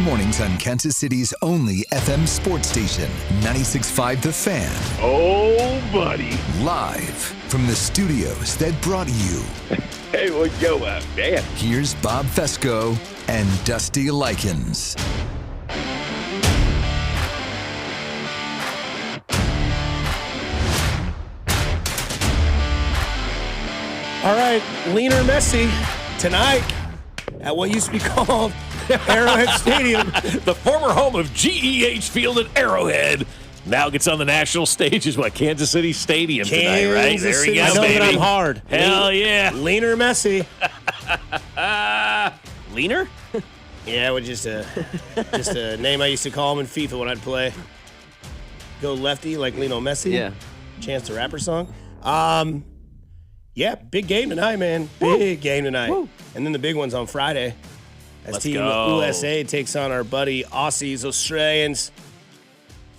mornings on Kansas City's only FM sports station, 96.5 The Fan. Oh, buddy. Live from the studios that brought you. Hey, what's going on, man? Here's Bob Fescoe and Dusty Likens. All right, Leaner Messi tonight at what used to be called Arrowhead Stadium. The former home of GEH Field at Arrowhead now gets on the national stage as what, Kansas City Stadium tonight, right? There we go, I know baby. that I'm hard. Hell yeah. Leaner Messi. Leaner? Yeah, it was just a name I used to call him in FIFA when I'd play. Go lefty like Lionel Messi. Yeah. Chance the Rapper song. Yeah, big game tonight, man. Big game tonight. Woo. And then the big one's on Friday. As Let's Team go. USA takes on our buddy Aussies, Australians.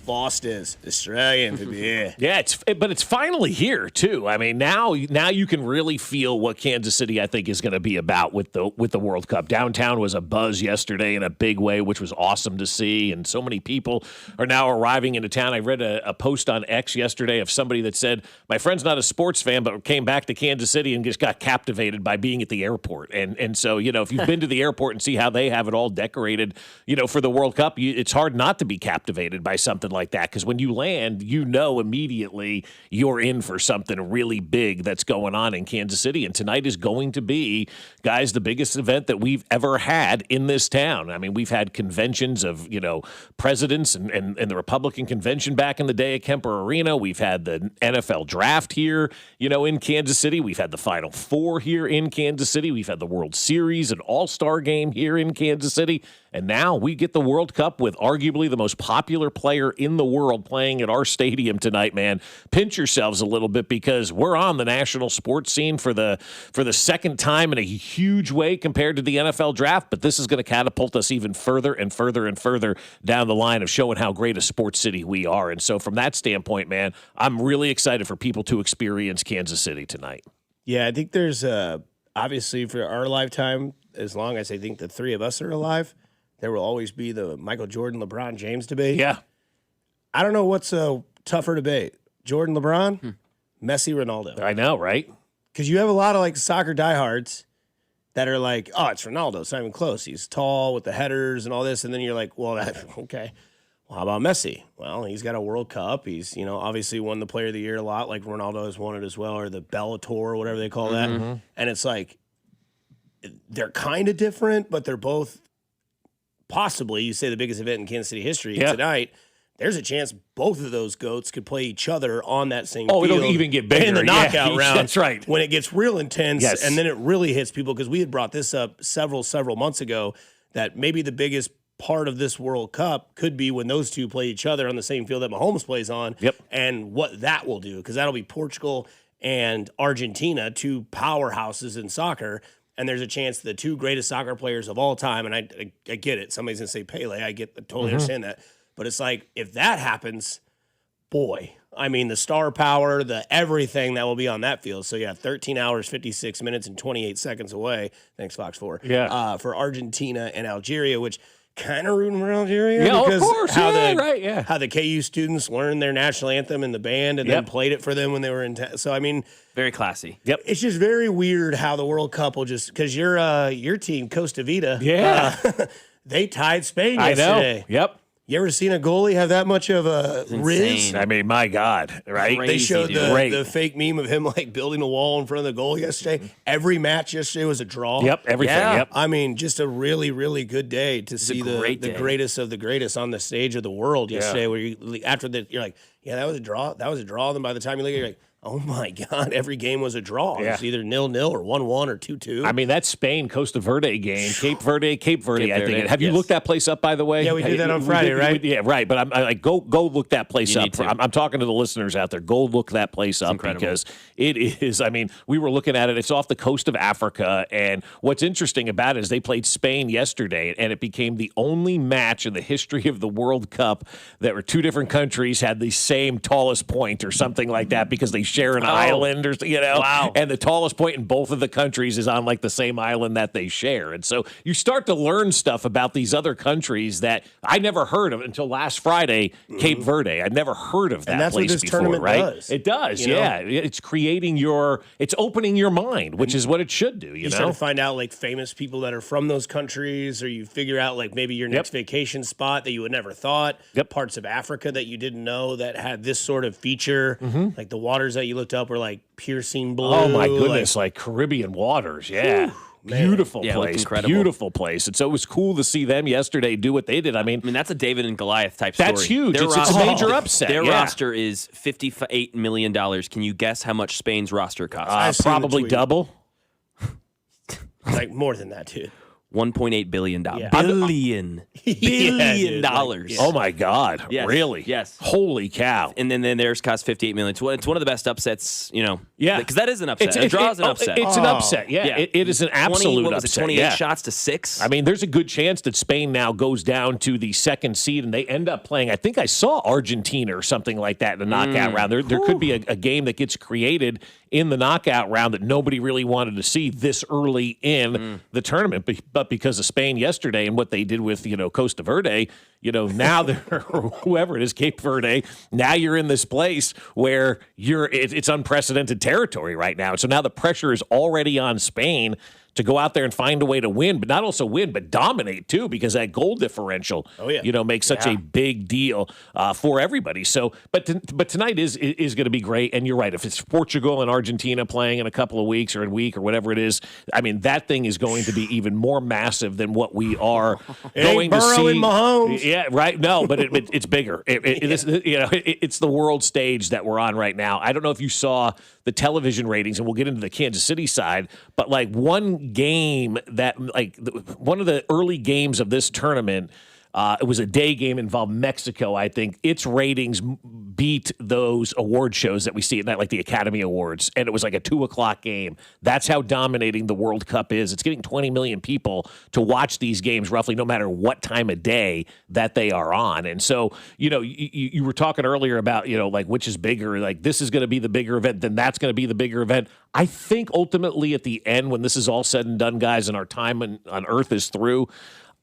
Foster's Australian, yeah. Yeah, but it's finally here too. I mean, now you can really feel what Kansas City, I think, is going to be about with the World Cup. Downtown was a buzz yesterday in a big way, which was awesome to see, and so many people are now arriving into town. I read a post on X yesterday of somebody that said, "My friend's not a sports fan, but came back to Kansas City and just got captivated by being at the airport." And so, if you've been to the airport and see how they have it all decorated, for the World Cup, it's hard not to be captivated by something like that, because when you land, immediately you're in for something really big that's going on in Kansas City. And tonight is going to be, guys, the biggest event that we've ever had in this town. I mean, we've had conventions of, presidents and the Republican convention back in the day at Kemper Arena. We've had the NFL draft here, in Kansas City. We've had the Final Four here in Kansas City. We've had the World Series, an all-star game here in Kansas City. And now we get the World Cup with arguably the most popular player in the world playing at our stadium tonight, man. Pinch yourselves a little bit, because we're on the national sports scene for the second time in a huge way compared to the NFL draft. But this is going to catapult us even further and further and further down the line of showing how great a sports city we are. And so from that standpoint, man, I'm really excited for people to experience Kansas City tonight. Yeah, I think there's obviously for our lifetime, as long as I think the three of us are alive, there will always be the Michael Jordan, LeBron James debate. Yeah. I don't know what's a tougher debate, Jordan, LeBron, Messi, Ronaldo. I know, right? Because you have a lot of soccer diehards that are like, oh, it's Ronaldo. It's not even close. He's tall with the headers and all this. And then you're like, well, okay. Well, how about Messi? Well, he's got a World Cup. He's, obviously won the Player of the Year a lot, like Ronaldo has won it as well, or the Bellator or whatever they call that. Mm-hmm. And it's like, they're kind of different, but they're both possibly, you say, the biggest event in Kansas City history tonight. There's a chance both of those GOATs could play each other on that same field. It'll even get bigger. In the knockout round. That's right. When it gets real intense, yes. And then it really hits people, because we had brought this up several months ago, that maybe the biggest part of this World Cup could be when those two play each other on the same field that Mahomes plays on, and what that will do, because that'll be Portugal and Argentina, two powerhouses in soccer. And there's a chance the two greatest soccer players of all time, and I get it. Somebody's going to say Pele. I totally understand that. But it's like, if that happens, boy, I mean, the star power, the everything that will be on that field. So, 13 hours, 56 minutes, and 28 seconds away. Thanks, Fox 4. Yeah. For Argentina and Algeria, which kind of rooting for Algeria. Yeah, because of course. How How the KU students learned their national anthem in the band and then played it for them when they were in So, I mean, very classy. Yep. It's just very weird how the World Cup will just, because your team, Costa Vida, they tied Spain yesterday. I know. Yep. You ever seen a goalie have that much of a riz? I mean, my God, right? They showed the fake meme of him building a wall in front of the goal yesterday. Every match yesterday was a draw. Yep, everything. Yeah. Yep. I mean, just a really, really good day to see the greatest of the greatest on the stage of the world yesterday. Where you're like, yeah, that was a draw. That was a draw. Then by the time you look, you're like, oh my God, every game was a draw. Yeah. It's either 0-0 or 1-1 or 2-2. I mean, that Spain Costa Verde game, Cape Verde, I think. Have you looked that place up, by the way? Yeah, we did that on Friday, right? Yeah, right. But I'm like, go look that place up. I'm talking to the listeners out there. Go look that place up, because it is. I mean, we were looking at it. It's off the coast of Africa, and what's interesting about it is they played Spain yesterday, and it became the only match in the history of the World Cup that were two different countries had the same tallest point or something like that because they share an island or Wow. And the tallest point in both of the countries is on like the same island that they share. And so you start to learn stuff about these other countries that I never heard of until last Friday, Cape Verde. I'd never heard of that And that's place what this before, tournament right? does. It does, You know? yeah. It's it's opening your mind, which is what it should do, You start to find out like famous people that are from those countries, or you figure out like maybe your next vacation spot that you would never thought. Parts of Africa that you didn't know that had this sort of feature. Like the waters that you looked up were like piercing blue. Oh my goodness, like Caribbean waters, yeah. Beautiful place, incredible. beautiful place. And so it was cool to see them yesterday do what they did. I mean, that's a David and Goliath type story. That's huge. It's a major upset. Their roster is $58 million. Can you guess how much Spain's roster costs? Probably double. Like more than that, dude. $1.8 billion. Yeah. Billion dollars. Like, Oh my God! Yes. Really? Yes. Holy cow! And then theirs cost $58 million. It's one of the best upsets, Yeah, because that is an upset. A draw is an upset. It's an upset. Yeah, it is an absolute upset. 28 shots to 6. I mean, there's a good chance that Spain now goes down to the second seed, and they end up playing. I think I saw Argentina or something like that in the knockout round. There could be a game that gets created in the knockout round that nobody really wanted to see this early in the tournament, but because of Spain yesterday and what they did with Costa Verde, now they're whoever it is, Cape Verde. Now you're in this place where it's unprecedented territory right now. So now the pressure is already on Spain to go out there and find a way to win, but not also win, but dominate too, because that goal differential, makes such a big deal for everybody. So, but tonight is going to be great. And you're right. If it's Portugal and Argentina playing in a couple of weeks or a week or whatever it is, I mean, that thing is going to be even more massive than what we are going to see. Burrow and Mahomes. Yeah, right. No, but it's bigger. It's the world stage that we're on right now. I don't know if you saw the television ratings, and we'll get into the Kansas City side, but like one game that one of the early games of this tournament, it was a day game, involved Mexico, I think. Its ratings beat those award shows that we see at night, like the Academy Awards, and it was like a 2:00 game. That's how dominating the World Cup is. It's getting 20 million people to watch these games, roughly, no matter what time of day that they are on. And so, you were talking earlier about, like which is bigger, like this is going to be the bigger event, then that's going to be the bigger event. I think ultimately at the end, when this is all said and done, guys, and our time on Earth is through,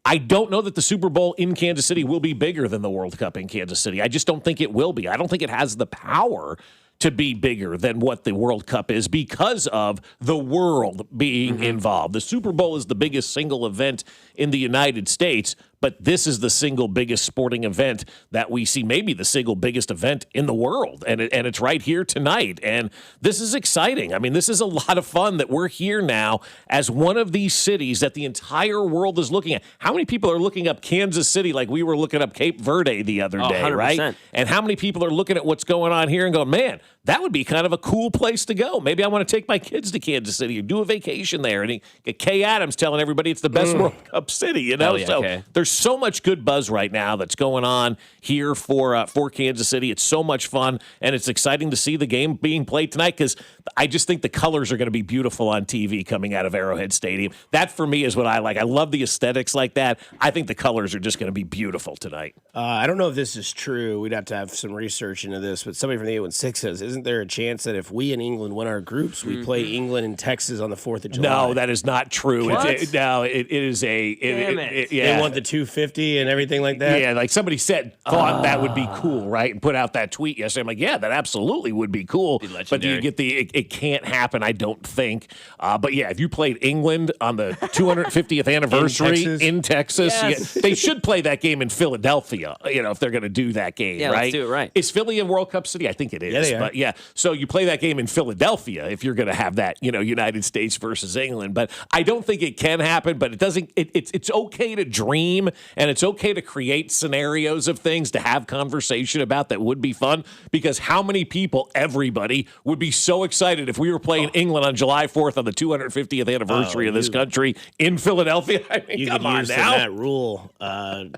I don't know that the Super Bowl in Kansas City will be bigger than the World Cup in Kansas City. I just don't think it will be. I don't think it has the power to be bigger than what the World Cup is because of the world being involved. The Super Bowl is the biggest single event in the United States, but this is the single biggest sporting event that we see, maybe the single biggest event in the world, and it's right here tonight. And this is exciting. I mean, this is a lot of fun that we're here now as one of these cities that the entire world is looking at. How many people are looking up Kansas City like we were looking up Cape Verde the other day, 100%. right? And how many people are looking at what's going on here and going, man, that would be kind of a cool place to go. Maybe I want to take my kids to Kansas City or do a vacation there. And Kay Adams telling everybody it's the best World Cup city, Oh, yeah, so Kay. there's so much good buzz right now that's going on here for Kansas City. It's so much fun, and it's exciting to see the game being played tonight because I just think the colors are going to be beautiful on TV coming out of Arrowhead Stadium. That, for me, is what I like. I love the aesthetics like that. I think the colors are just going to be beautiful tonight. I don't know if this is true. We'd have to have some research into this, but somebody from the 816 says, isn't there a chance that if we and England win our groups, we play England and Texas on the 4th of July? No, that is not true. What? It is a... Damn it. They want the 250 and everything like that? Yeah, like somebody thought that would be cool, right? And put out that tweet yesterday. I'm like, yeah, that absolutely would be cool. But do you get it can't happen, I don't think. But yeah, if you played England on the 250th anniversary in Texas, Yes. they should play that game in Philadelphia, if they're going to do that game, right? Let's do it right. Is Philly in World Cup City? I think it is. Yeah, they are. But yeah, so you play that game in Philadelphia if you're going to have that, United States versus England. But I don't think it can happen, but it doesn't. It's okay to dream, and it's okay to create scenarios of things to have conversation about that would be fun, because how many people, everybody, would be so excited if we were playing England on July 4th on the 250th anniversary of this country in Philadelphia? I mean, You come could on use now. that rule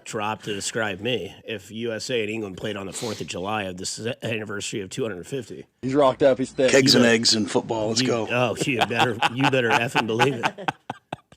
drop to describe me. If USA and England played on the 4th of July of this anniversary of 250. He's rocked up. He's thick. Eggs and eggs in football. Let's go. Oh, you better effing believe it.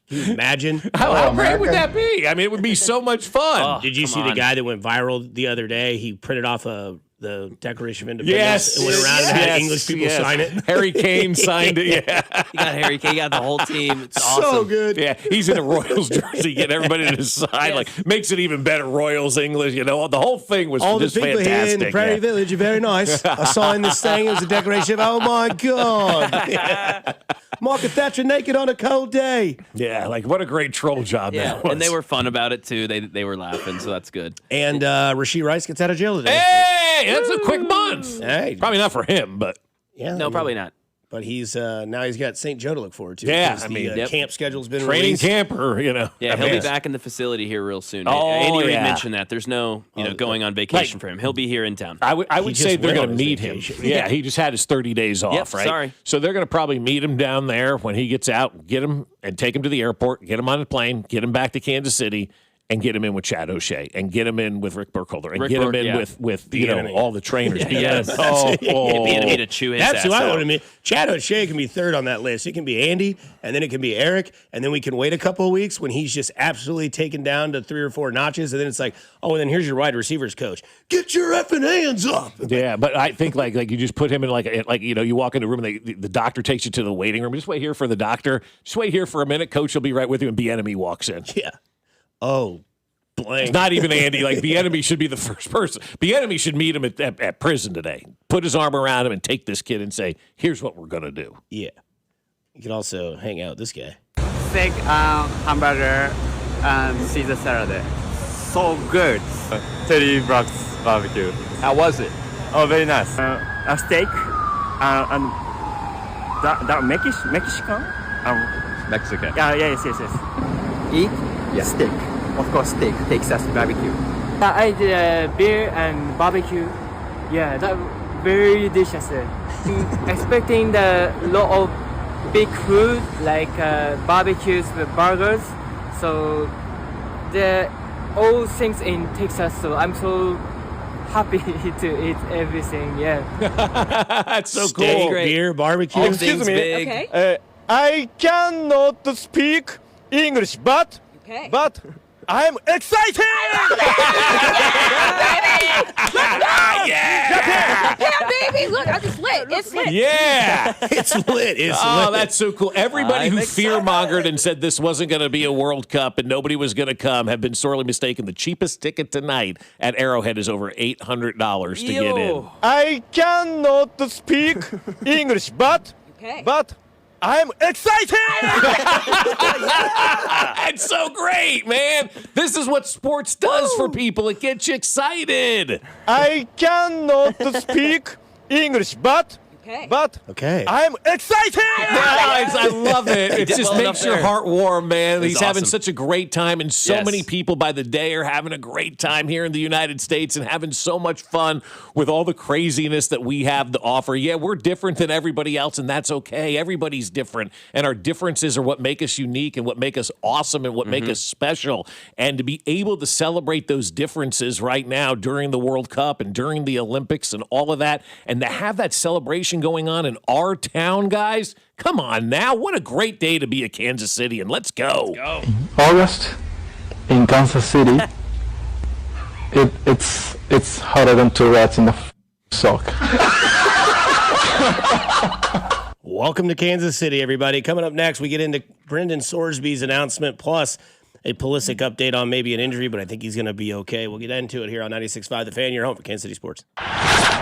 Can you imagine? How great would that be? I mean, it would be so much fun. Did you see the guy that went viral the other day? He printed off a the Declaration of Independence. It went around and had English people sign it. Harry Kane signed it. Yeah, You got Harry Kane, you got the whole team. It's awesome. So good. yeah. He's in a Royals jersey, getting everybody to sign. Like makes it even better. Royals English. You know, the whole thing was All the just people fantastic. here in the Prairie Village are very nice. I signed this thing. It was a Declaration of, oh my God. Yeah. Margaret Thatcher naked on a cold day. Yeah, like what a great troll job that was. And they were fun about it too. They were laughing, so that's good. And Rasheed Rice gets out of jail today. Hey, that's a quick month. Hey. Probably not for him, but Yeah, No, probably not. But he's now he's got St. Joe to look forward to. Yeah, because I mean, the camp schedule's been training released. camper, you know. Yeah, he'll be back in the facility here real soon. Oh, Andy Reid yeah. mentioned that. There's no, going on vacation for him. He'll be here in town. I would He say just they're went going on to his meet him. vacation. Yeah, he just had his 30 days off, Yep, right? sorry. So they're going to probably meet him down there when he gets out, get him and take him to the airport, get him on a plane, get him back to Kansas City, and get him in with Chad O'Shea, and get him in with Rick Burkholder, and get him in with you know, all the trainers. Yes. Be to chew his That's who ass I out. want to meet. Chad O'Shea can be third on that list. It can be Andy, and then it can be Eric, and then we can wait a couple of weeks when he's just absolutely taken down to 3 or 4 notches, and then it's like, oh, and then here's your wide receivers coach. Get your effing hands up. Yeah, but I think like you just put him in like you know, you walk into a room and the doctor takes you to the waiting room. Just wait here for the doctor. Just wait here for a minute. Coach will be right with you, and Bieniemy walks in. Yeah. Oh, blank. It's not even Andy. Like Bieniemy should be the first person. Bieniemy should meet him at prison today. Put his arm around him and take this kid and say, "Here's what we're gonna do." Yeah. You can also hang out with this guy. Steak, hamburger, and Caesar salad. So good. Teddy Brock's barbecue. How was it? Oh, very nice. A steak, and that Mexican? Mexican. Yes. Eat? Yeah. Steak. Of course, steak. Texas barbecue. I did beer and barbecue. Yeah, that very delicious. Expecting the lot of big food like barbecues with burgers. So the all things in Texas. So I'm so happy to eat everything. Yeah. That's so Steak, cool. beer, barbecue. All things big. Okay. I cannot speak English, but Okay. I'm excited! Yeah, baby. Look, it's lit. It's lit. Yeah. It's lit. It's Oh, lit. that's so cool. Everybody who fear-mongered and said this wasn't going to be a World Cup and nobody was going to come have been sorely mistaken. The cheapest ticket tonight at Arrowhead is over $800 to get in. I cannot speak English, but Okay. I'm excited! That's so great, man. This is what sports does for people. It gets you excited. I cannot speak English, but Okay. Okay. I'm excited! I love it. It did just well makes enough your there. heart warm, man. It's He's having awesome. such a great time, and so Yes. many people by the day are having a great time here in the United States and having so much fun with all the craziness that we have to offer. Yeah, we're different than everybody else, and that's okay. Everybody's different, and our differences are what make us unique and what make us awesome and what make us special. And to be able to celebrate those differences right now during the World Cup and during the Olympics and all of that, and to have that celebration going on in our town, guys, come on now. What a great day to be a Kansas City, and let's go. August in Kansas City. It's hotter than 2 rats in a sock. Welcome to Kansas City, everybody. Coming up next, we get into Brendan Sorsby's announcement, plus a Pulisic update on maybe an injury, but I think he's going to be okay. We'll get into it here on 96.5 The Fan, your home for Kansas City sports.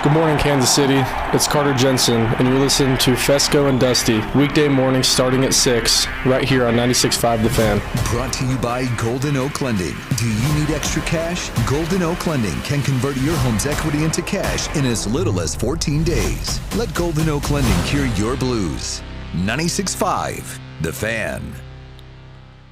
Good morning, Kansas City. It's Carter Jensen, and you're listening to Fescoe and Dusty, weekday mornings starting at 6, right here on 96.5 The Fan. Brought to you by Golden Oak Lending. Do you need extra cash? Golden Oak Lending can convert your home's equity into cash in as little as 14 days. Let Golden Oak Lending cure your blues. 96.5 The Fan.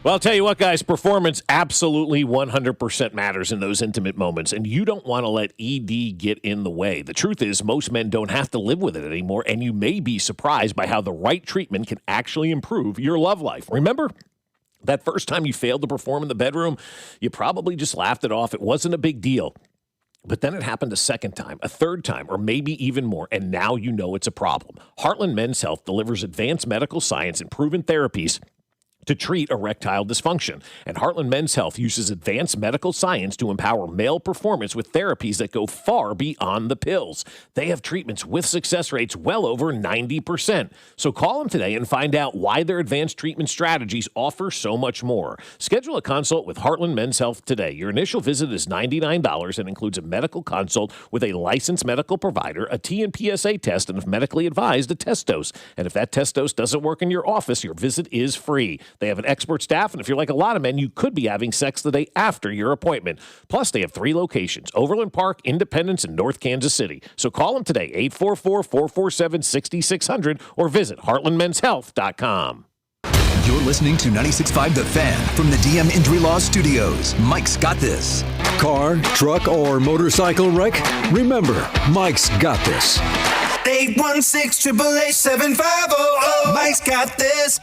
Well, I'll tell you what, guys, performance absolutely 100% matters in those intimate moments, and you don't want to let ED get in the way. The truth is, most men don't have to live with it anymore, and you may be surprised by how the right treatment can actually improve your love life. Remember that first time you failed to perform in the bedroom? You probably just laughed it off. It wasn't a big deal. But then it happened a second time, a third time, or maybe even more, and now you know it's a problem. Heartland Men's Health delivers advanced medical science and proven therapies to treat erectile dysfunction. And Heartland Men's Health uses advanced medical science to empower male performance with therapies that go far beyond the pills. They have treatments with success rates well over 90%. So call them today and find out why their advanced treatment strategies offer so much more. Schedule a consult with Heartland Men's Health today. Your initial visit is $99 and includes a medical consult with a licensed medical provider, a TNPSA test, and if medically advised, a test dose. And if that test dose doesn't work in your office, your visit is free. They have an expert staff, and if you're like a lot of men, you could be having sex the day after your appointment. Plus, they have 3 locations, Overland Park, Independence, and North Kansas City. So call them today, 844-447-6600, or visit heartlandmenshealth.com. You're listening to 96.5 The Fan from the DM Injury Law Studios. Mike's got this. Car, truck, or motorcycle wreck? Remember, Mike's got this. 816-888-7500. Mike's got this.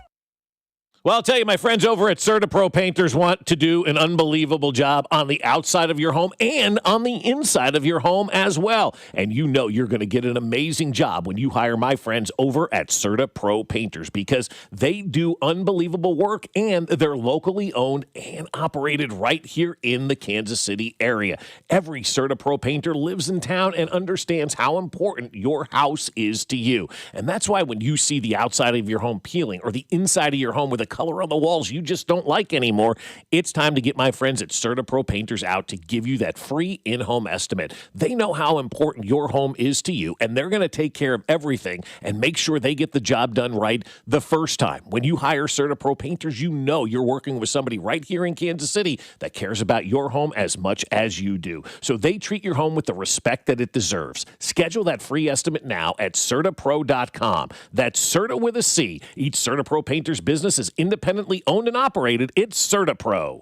Well, I'll tell you, my friends over at CertaPro Painters want to do an unbelievable job on the outside of your home and on the inside of your home as well. And you know you're going to get an amazing job when you hire my friends over at CertaPro Painters, because they do unbelievable work and they're locally owned and operated right here in the Kansas City area. Every CertaPro painter lives in town and understands how important your house is to you. And that's why when you see the outside of your home peeling or the inside of your home with a color on the walls you just don't like anymore, it's time to get my friends at CertaPro Painters out to give you that free in-home estimate. They know how important your home is to you, and they're going to take care of everything and make sure they get the job done right the first time. When you hire CertaPro Painters, you know you're working with somebody right here in Kansas City that cares about your home as much as you do. So they treat your home with the respect that it deserves. Schedule that free estimate now at CertaPro.com. That's Certa with a C. Each CertaPro Painters business is independently owned and operated. It's CertaPro.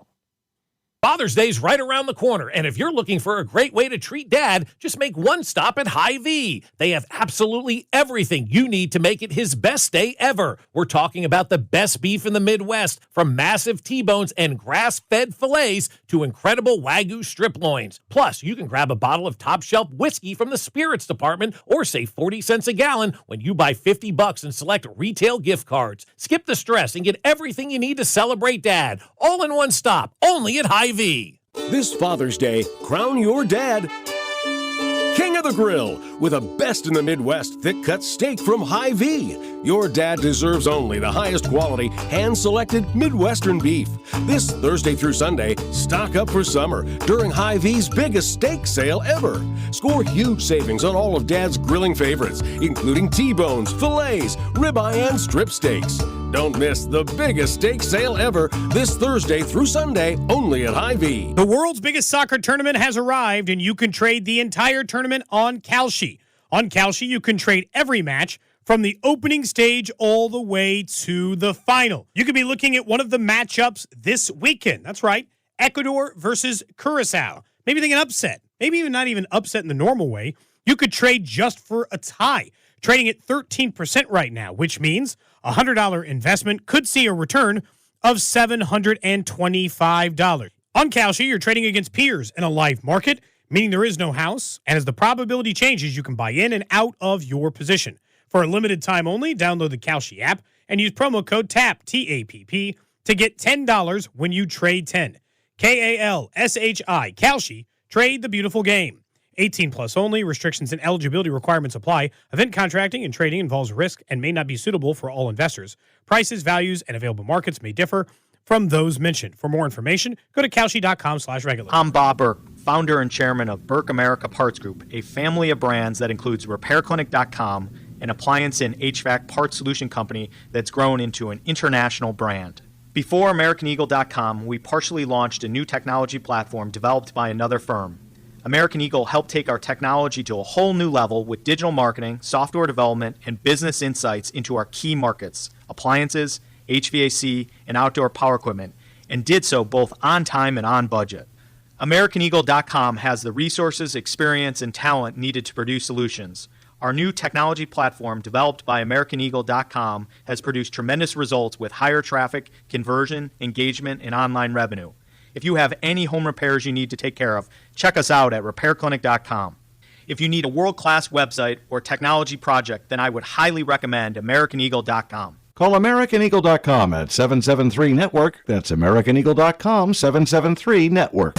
Father's Day's right around the corner, and if you're looking for a great way to treat Dad, just make one stop at Hy-Vee. They have absolutely everything you need to make it his best day ever. We're talking about the best beef in the Midwest, from massive T-bones and grass-fed fillets to incredible Wagyu strip loins. Plus, you can grab a bottle of top-shelf whiskey from the spirits department or save 40 cents a gallon when you buy $50 and select retail gift cards. Skip the stress and get everything you need to celebrate Dad, all in one stop, only at Hy-Vee. This Father's Day, crown your dad King of the Grill with a best in the Midwest thick-cut steak from Hy-Vee. Your dad deserves only the highest quality, hand-selected Midwestern beef. This Thursday through Sunday, stock up for summer during Hy-Vee's biggest steak sale ever. Score huge savings on all of Dad's grilling favorites, including T-bones, fillets, ribeye, and strip steaks. Don't miss the biggest steak sale ever this Thursday through Sunday, only at Hy-Vee. The world's biggest soccer tournament has arrived, and you can trade the entire tournament on Kalshi. On Kalshi, you can trade every match from the opening stage all the way to the final. You could be looking at one of the matchups this weekend. That's right, Ecuador versus Curacao. Maybe they can upset. Maybe even not even upset in the normal way. You could trade just for a tie. Trading at 13% right now, which means a $100 investment could see a return of $725. On Kalshi, you're trading against peers in a live market, meaning there is no house, and as the probability changes, you can buy in and out of your position. For a limited time only, download the Kalshi app and use promo code TAPP, T-A-P-P, to get $10 when you trade 10. K-A-L-S-H-I, Kalshi, trade the beautiful game. 18 plus only. Restrictions and eligibility requirements apply. Event contracting and trading involves risk and may not be suitable for all investors. Prices, values, and available markets may differ from those mentioned. For more information, go to Kalshi.com/regular. I'm Bob Burke, founder and chairman of Burke America Parts Group, a family of brands that includes RepairClinic.com, an appliance and HVAC parts solution company that's grown into an international brand. Before AmericanEagle.com, we partially launched a new technology platform developed by another firm. American Eagle helped take our technology to a whole new level with digital marketing, software development, and business insights into our key markets, appliances, HVAC, and outdoor power equipment, and did so both on time and on budget. AmericanEagle.com has the resources, experience, and talent needed to produce solutions. Our new technology platform, developed by AmericanEagle.com, has produced tremendous results with higher traffic, conversion, engagement, and online revenue. If you have any home repairs you need to take care of, check us out at RepairClinic.com. If you need a world-class website or technology project, then I would highly recommend AmericanEagle.com. Call AmericanEagle.com at 773-NETWORK. That's AmericanEagle.com, 773-NETWORK.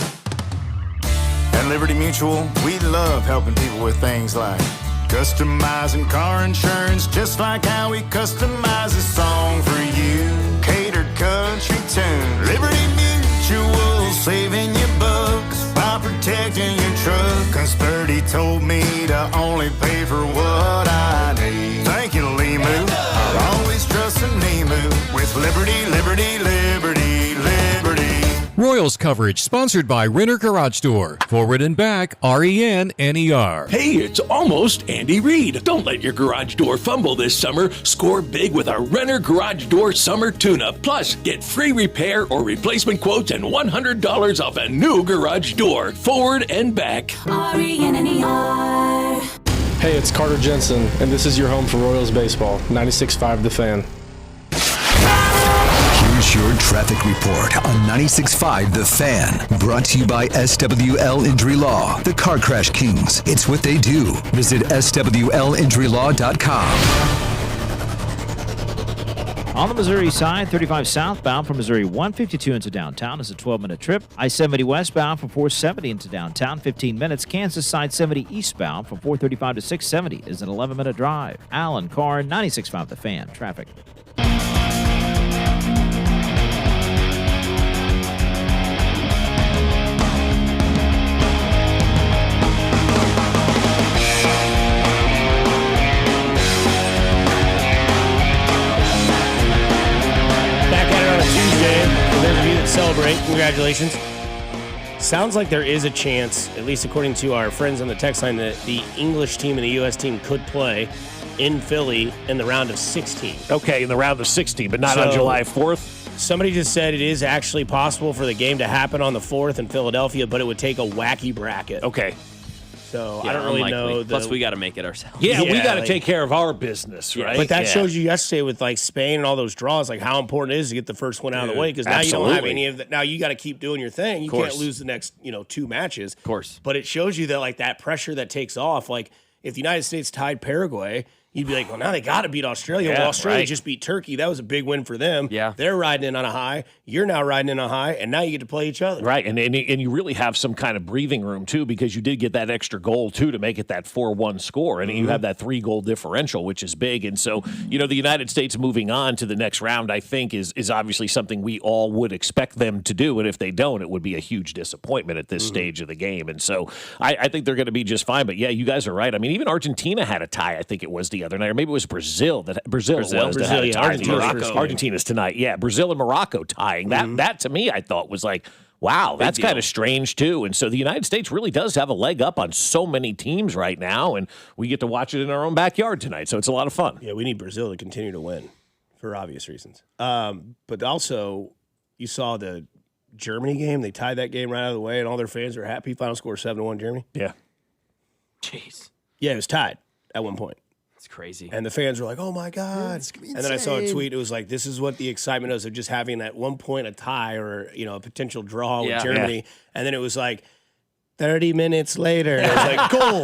At Liberty Mutual, we love helping people with things like customizing car insurance, just like how we customize a song for you. Catered country tune. Liberty Mutual, saving you bucks by protecting your truck. 'Cause Birdie told me to only pay for what I need. Thank you, Limu. I'll always trust in Limu with Liberty, Liberty, Liberty, Liberty. Royals coverage sponsored by Renner Garage Door. Forward and back, RENNER. Hey, it's almost Andy Reid. Don't let your garage door fumble this summer. Score big with our Renner Garage Door Summer Tune-Up. Plus, get free repair or replacement quotes and $100 off a new garage door. Forward and back. Hey, it's Carter Jensen, and this is your home for Royals baseball. 96.5 The Fan. Here's your traffic report on 96.5 The Fan. Brought to you by SWL Injury Law, the Car Crash Kings. It's what they do. Visit SWLinjurylaw.com. On the Missouri side, 35 southbound from Missouri 152 into downtown is a 12-minute trip. I-70 westbound from 470 into downtown, 15 minutes. Kansas side 70 eastbound from 435 to 670 is an 11-minute drive. Alan Carr, 96.5 The Fan. Traffic. Celebrate. Congratulations. Sounds like there is a chance, at least according to our friends on the text line, that the English team and the U.S. team could play in Philly in the round of 16. Okay, in the round of 16, but not on July 4th? Somebody just said it is actually possible for the game to happen on the 4th in Philadelphia, but it would take a wacky bracket. Okay. So I don't really know. Plus, we got to make it ourselves. Yeah, we got to take care of our business, right? But that shows you yesterday with like Spain and all those draws, like how important it is to get the first one out of the way, because now you don't have any of that. Now you got to keep doing your thing. You can't lose the next, 2 matches. Of course. But it shows you that like that pressure that takes off. Like if the United States tied Paraguay, you'd be like, well, now they got to beat Australia. Well, Australia just beat Turkey. That was a big win for them. Yeah. They're riding in on a high. You're now riding in on a high, and now you get to play each other. Right, and you really have some kind of breathing room, too, because you did get that extra goal, too, to make it that 4-1 score. And you have that 3-goal differential, which is big. And so, the United States moving on to the next round, I think, is obviously something we all would expect them to do. And if they don't, it would be a huge disappointment at this stage of the game. And so I think they're going to be just fine. But, yeah, you guys are right. I mean, even Argentina had a tie, I think it was the other night, or maybe it was Brazil that had a tie. Argentina's tonight. Yeah, Brazil and Morocco tying. That to me I thought was like, wow, that's kind of strange too. And so the United States really does have a leg up on so many teams right now, and we get to watch it in our own backyard tonight. So it's a lot of fun. Yeah, we need Brazil to continue to win for obvious reasons. But also, you saw the Germany game. They tied that game right out of the way, and all their fans are happy. Final score 7-1 Germany. Yeah. Jeez. Yeah, it was tied at one point. It's crazy. And the fans were like, oh, my God. And then I saw a tweet. It was like, this is what the excitement is of just having at one point a tie or, a potential draw with Germany. Yeah. And then it was like 30 minutes later. It was like, goal.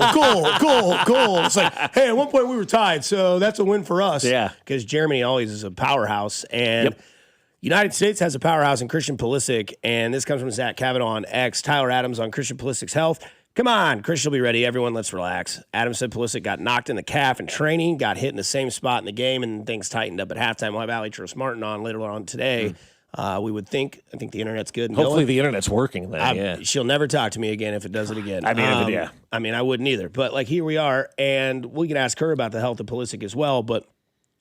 It's like, hey, at one point we were tied, so that's a win for us. Yeah. Because Germany always is a powerhouse. And United States has a powerhouse in Christian Pulisic. And this comes from Zach Kavanaugh on X. Tyler Adams on Christian Pulisic's health. Come on, Christian will be ready. Everyone, let's relax. Adams said Pulisic got knocked in the calf in training, got hit in the same spot in the game, and things tightened up at halftime. We'll have Ali Martin on later on today. We would think. I think the internet's good. And hopefully going. The internet's working then, She'll never talk to me again if it does it again. I mean, I wouldn't either. But, here we are, and we can ask her about the health of Pulisic as well, but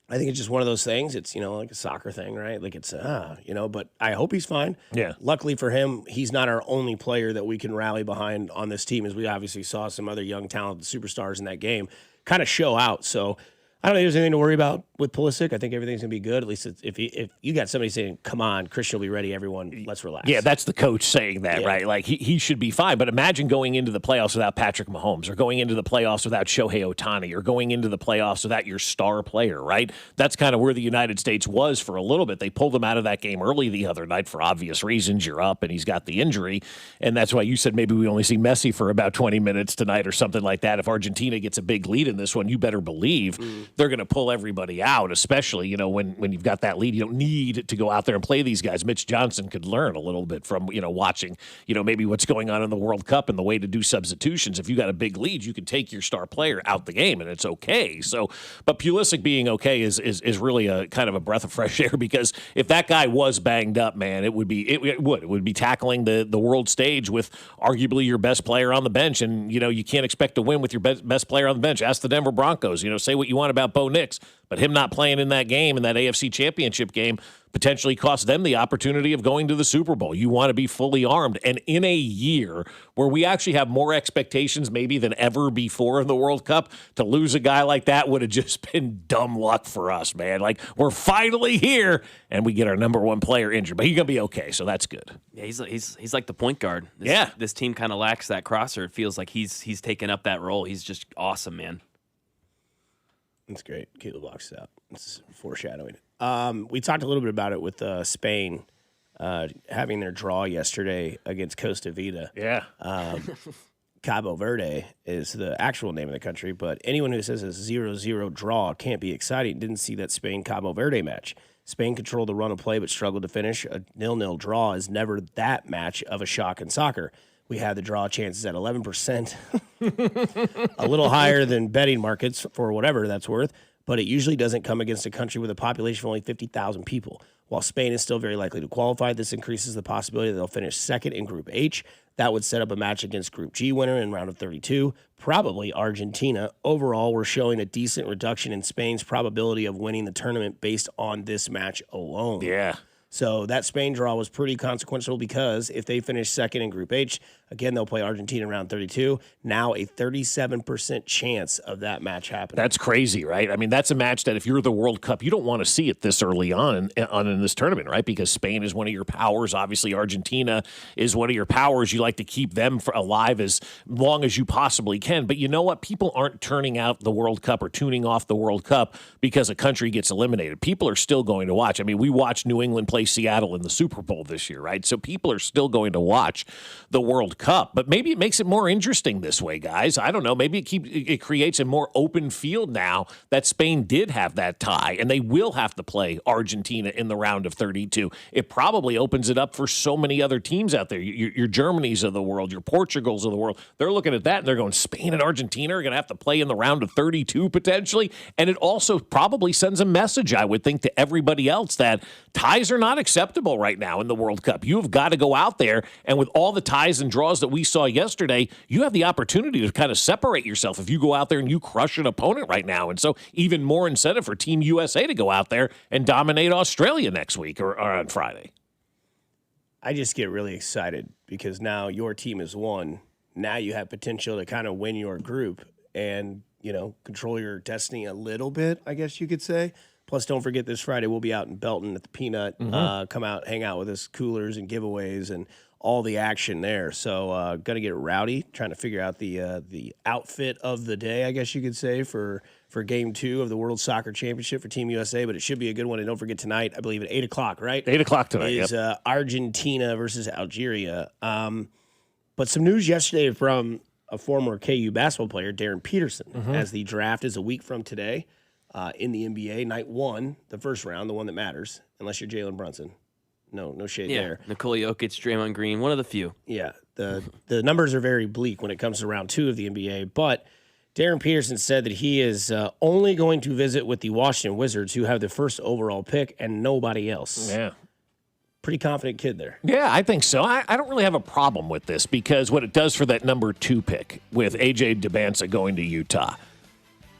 I think it's just one of those things. It's, like a soccer thing, right? Like it's, but I hope he's fine. Yeah. Luckily for him, he's not our only player that we can rally behind on this team, as we obviously saw some other young, talented superstars in that game kind of show out. So I don't think there's anything to worry about with Pulisic. I think everything's going to be good. At least if you got somebody saying, come on, Christian will be ready, everyone, let's relax. Yeah, that's the coach saying that, right? Like, he should be fine. But imagine going into the playoffs without Patrick Mahomes, or going into the playoffs without Shohei Ohtani, or going into the playoffs without your star player, right? That's kind of where the United States was for a little bit. They pulled him out of that game early the other night for obvious reasons. You're up, and he's got the injury. And that's why you said maybe we only see Messi for about 20 minutes tonight or something like that. If Argentina gets a big lead in this one, you better believe they're going to pull everybody out, especially, you know, when you've got that lead. You don't need to go out there and play these guys. Mitch Johnson could learn a little bit from, you know, watching, you know, maybe what's going on in the World Cup and the way to do substitutions. If you got a big lead, you can take your star player out the game, and it's okay. So, but Pulisic being okay is really a kind of a breath of fresh air, because if that guy was banged up, man, it would be tackling the world stage with arguably your best player on the bench, and you know you can't expect to win with your best player on the bench. Ask the Denver Broncos. You know, say what you want about Bo Nix, but him not playing in that game, in that AFC Championship game, potentially cost them the opportunity of going to the Super Bowl. You want to be fully armed. And in a year where we actually have more expectations maybe than ever before in the World Cup, to lose a guy like that would have just been dumb luck for us, man. Like, we're finally here, and we get our number one player injured. But he's going to be okay, so that's good. Yeah, he's like the point guard. This team kind of lacks that crosser. It feels like he's taken up that role. He's just awesome, man. That's great. Caleb blocks it out. It's foreshadowing. We talked a little bit about it with Spain having their draw yesterday against Costa Rica. Yeah. Cabo Verde is the actual name of the country, but anyone who says a 0-0 draw can't be exciting. Didn't see that Spain-Cabo Verde match. Spain controlled the run of play but struggled to finish. A 0-0 draw is never that match of a shock in soccer. We had the draw chances at 11%, a little higher than betting markets for whatever that's worth, but it usually doesn't come against a country with a population of only 50,000 people. While Spain is still very likely to qualify, this increases the possibility that they'll finish second in Group H. That would set up a match against Group G winner in round of 32, probably Argentina. Overall, we're showing a decent reduction in Spain's probability of winning the tournament based on this match alone. Yeah. So that Spain draw was pretty consequential, because if they finish second in Group H, again, they'll play Argentina in round 32. Now a 37% chance of that match happening. That's crazy, right? I mean, that's a match that if you're the World Cup, you don't want to see it this early on in this tournament, right? Because Spain is one of your powers. Obviously, Argentina is one of your powers. You like to keep them alive as long as you possibly can. But you know what? People aren't turning out the World Cup or tuning off the World Cup because a country gets eliminated. People are still going to watch. I mean, we watched New England play Seattle in the Super Bowl this year, right? So people are still going to watch the World Cup, but maybe it makes it more interesting this way, guys. I don't know. Maybe it creates a more open field now that Spain did have that tie, and they will have to play Argentina in the round of 32. It probably opens it up for so many other teams out there. Your Germanys of the world, your Portugals of the world. They're looking at that and they're going, Spain and Argentina are going to have to play in the round of 32 potentially. And it also probably sends a message, I would think, to everybody else that ties are not acceptable right now in the World Cup. You have got to go out there, and with all the ties and draws that we saw yesterday, you have the opportunity to kind of separate yourself if you go out there and you crush an opponent right now. And so even more incentive for Team USA to go out there and dominate Australia next week or on Friday. I just get really excited because now your team is won. Now you have potential to kind of win your group and, you know, control your destiny a little bit, I guess you could say. Plus, don't forget this Friday we'll be out in Belton at the Peanut. Come out, hang out with us, coolers and giveaways and all the action there. So going to get rowdy, trying to figure out the outfit of the day, I guess you could say, for Game 2 of the World Soccer Championship for Team USA. But it should be a good one. And don't forget tonight, I believe at 8 o'clock, right? 8 o'clock tonight, is Argentina versus Algeria. But some news yesterday from a former KU basketball player, Darren Peterson, as the draft is a week from today. In the NBA, night 1, the first round, the one that matters, unless you're Jalen Brunson. No shade there. Nikola Jokic, Draymond Green, one of the few. Yeah, the numbers are very bleak when it comes to round 2 of the NBA, but Darren Peterson said that he is only going to visit with the Washington Wizards, who have the first overall pick, and nobody else. Yeah. Pretty confident kid there. Yeah, I think so. I don't really have a problem with this because what it does for that number 2 pick with A.J. Dubbanza going to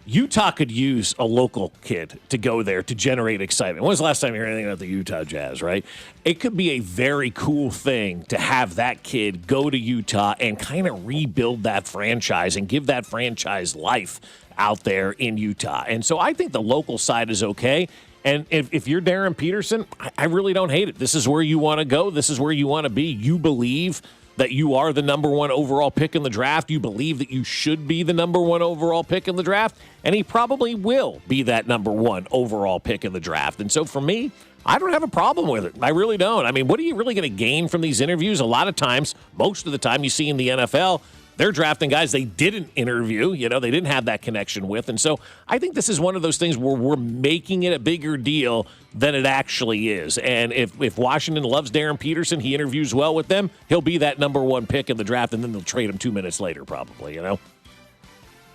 Utah could use a local kid to go there to generate excitement. When was the last time you heard anything about the Utah Jazz, right? It could be a very cool thing to have that kid go to Utah and kind of rebuild that franchise and give that franchise life out there in Utah. And so I think the local side is okay. And if you're Darren Peterson, I really don't hate it. This is where you want to go. This is where you want to be. You believe that you are the number 1 overall pick in the draft. You believe that you should be the number 1 overall pick in the draft, and he probably will be that number 1 overall pick in the draft. And so for me, I don't have a problem with it. I really don't. I mean, what are you really going to gain from these interviews? A lot of times, most of the time you see in the NFL, they're drafting guys they didn't interview, they didn't have that connection with. And so I think this is one of those things where we're making it a bigger deal than it actually is. And if Washington loves Darren Peterson, he interviews well with them, he'll be that number one pick in the draft, and then they'll trade him 2 minutes later probably,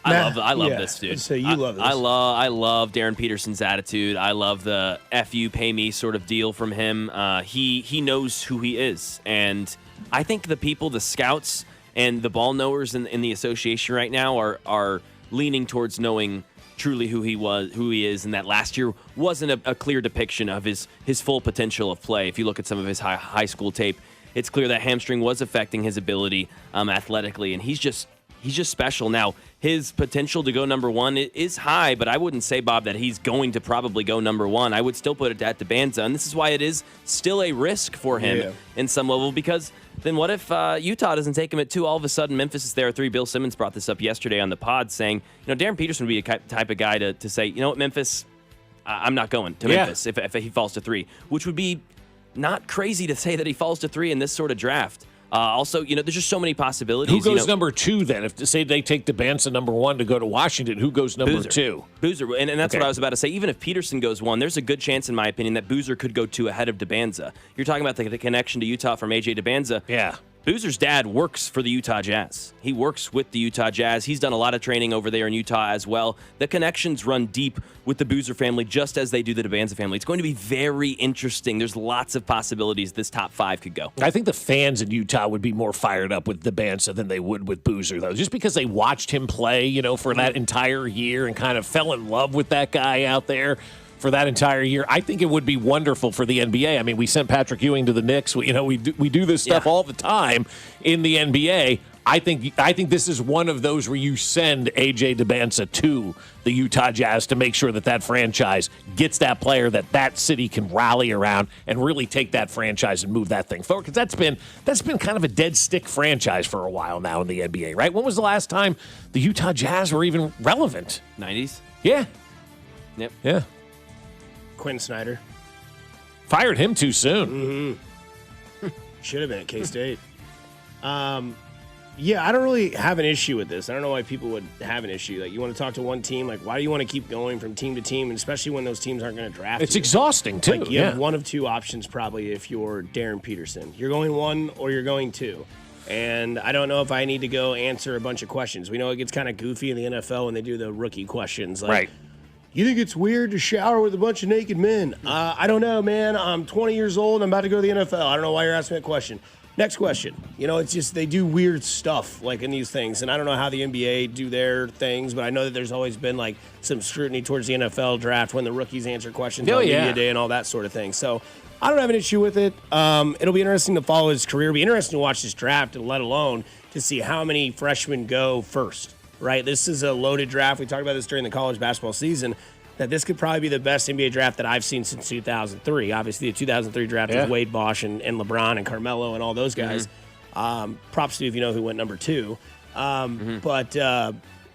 I love this, dude. So you love this. I love Darren Peterson's attitude. I love the F you, pay me sort of deal from him. He knows who he is. And I think the people, the scouts and the ball knowers in the association right now are leaning towards knowing truly who he is, and that last year wasn't a clear depiction of his full potential of play. If you look at some of his high school tape, it's clear that hamstring was affecting his ability athletically, and he's just special. Now, his potential to go number one is high, but I wouldn't say, Bob, that he's going to probably go number one. I would still put it at Debanza, and this is why it is still a risk for him in some level, because then what if Utah doesn't take him at 2? All of a sudden, Memphis is there at 3. Bill Simmons brought this up yesterday on the pod, saying, Darren Peterson would be a type of guy to say, you know what, Memphis, I'm not going to Memphis if he falls to 3, which would be not crazy to say that he falls to 3 in this sort of draft. Also, there's just so many possibilities. Who goes number 2 then? If say they take Debanza number 1 to go to Washington, who goes number 2? Boozer, and that's what I was about to say. Even if Peterson goes 1, there's a good chance, in my opinion, that Boozer could go 2 ahead of Debanza. You're talking about the connection to Utah from A.J. Debanza. Yeah. Boozer's dad works for the Utah Jazz. He works with the Utah Jazz. He's done a lot of training over there in Utah as well. The connections run deep with the Boozer family, just as they do the Debanza family. It's going to be very interesting. There's lots of possibilities this top 5 could go. I think the fans in Utah would be more fired up with Debanza than they would with Boozer, though, just because they watched him play, for that entire year and kind of fell in love with that guy out there for that entire year. I think it would be wonderful for the NBA. I mean, we sent Patrick Ewing to the Knicks. We do this stuff all the time in the NBA. I think this is one of those where you send A.J. Debanza to the Utah Jazz to make sure that franchise gets that player that city can rally around and really take that franchise and move that thing forward. Because that's been kind of a dead stick franchise for a while now in the NBA, right? When was the last time the Utah Jazz were even relevant? 90s? Yeah. Yep. Yeah. Quinn Snyder. Fired him too soon. Mm-hmm. Should have been at K-State. Yeah, I don't really have an issue with this. I don't know why people would have an issue. Like, you want to talk to one team, like, why do you want to keep going from team to team, and especially when those teams aren't going to draft It's you? exhausting, too. Like, you have one of 2 options probably if you're Darren Peterson. You're going 1 or you're going 2. And I don't know if I need to go answer a bunch of questions. We know it gets kind of goofy in the NFL when they do the rookie questions. Like, right. You think it's weird to shower with a bunch of naked men? I don't know, man. I'm 20 years old. I'm about to go to the NFL. I don't know why you're asking that question. Next question. It's just they do weird stuff like in these things. And I don't know how the NBA do their things, but I know that there's always been like some scrutiny towards the NFL draft when the rookies answer questions on media day and all that sort of thing. So I don't have an issue with it. It'll be interesting to follow his career. It'll be interesting to watch this draft, and let alone to see how many freshmen go first. Right, this is a loaded draft. We talked about this during the college basketball season, that this could probably be the best NBA draft that I've seen since 2003. Obviously, the 2003 draft was Wade, Bosch, and LeBron and Carmelo and all those guys. Mm-hmm. Props to you if you know who went number 2. But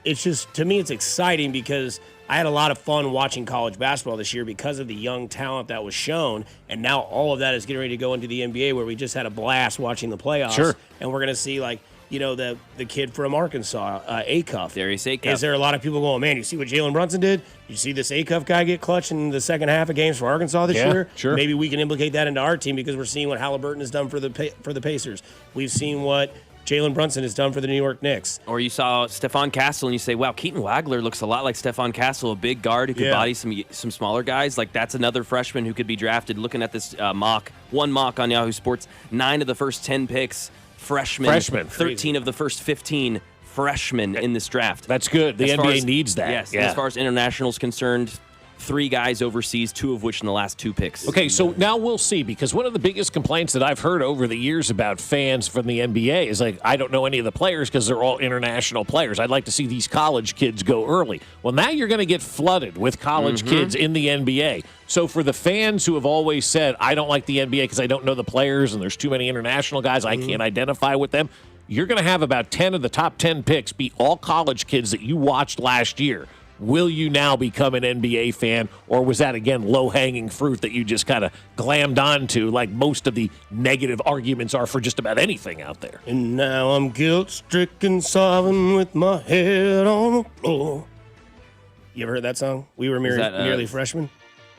it's just, to me, it's exciting because I had a lot of fun watching college basketball this year because of the young talent that was shown, and now all of that is getting ready to go into the NBA, where we just had a blast watching the playoffs. Sure. And we're going to see, like, the kid from Arkansas, Acuff. Darius Acuff. Is there a lot of people going, man, you see what Jalen Brunson did? You see this Acuff guy get clutch in the second half of games for Arkansas this year? Sure. Maybe we can implicate that into our team because we're seeing what Halliburton has done for the Pacers. We've seen what Jalen Brunson has done for the New York Knicks. Or you saw Stephon Castle and you say, wow, Keaton Wagler looks a lot like Stephon Castle, a big guard who could body some smaller guys. Like, that's another freshman who could be drafted. Looking at this one mock on Yahoo Sports, 9 of the first 10 picks, freshmen. 13 of the first 15 freshmen in this draft. That's good. The NBA needs that. Yes. As far as international is concerned, 3 guys overseas, 2 of which in the last 2 picks. Okay, so now we'll see, because one of the biggest complaints that I've heard over the years about fans from the NBA is like, I don't know any of the players because they're all international players. I'd like to see these college kids go early. Well, now you're going to get flooded with college kids in the NBA. So for the fans who have always said, I don't like the NBA because I don't know the players and there's too many international guys, I can't identify with them, you're going to have about 10 of the top 10 picks be all college kids that you watched last year. Will you now become an NBA fan, or was that, again, low-hanging fruit that you just kind of glammed onto like most of the negative arguments are for just about anything out there? And now I'm guilt-stricken, sobbing with my head on the floor. You ever heard that song? We were merely freshmen.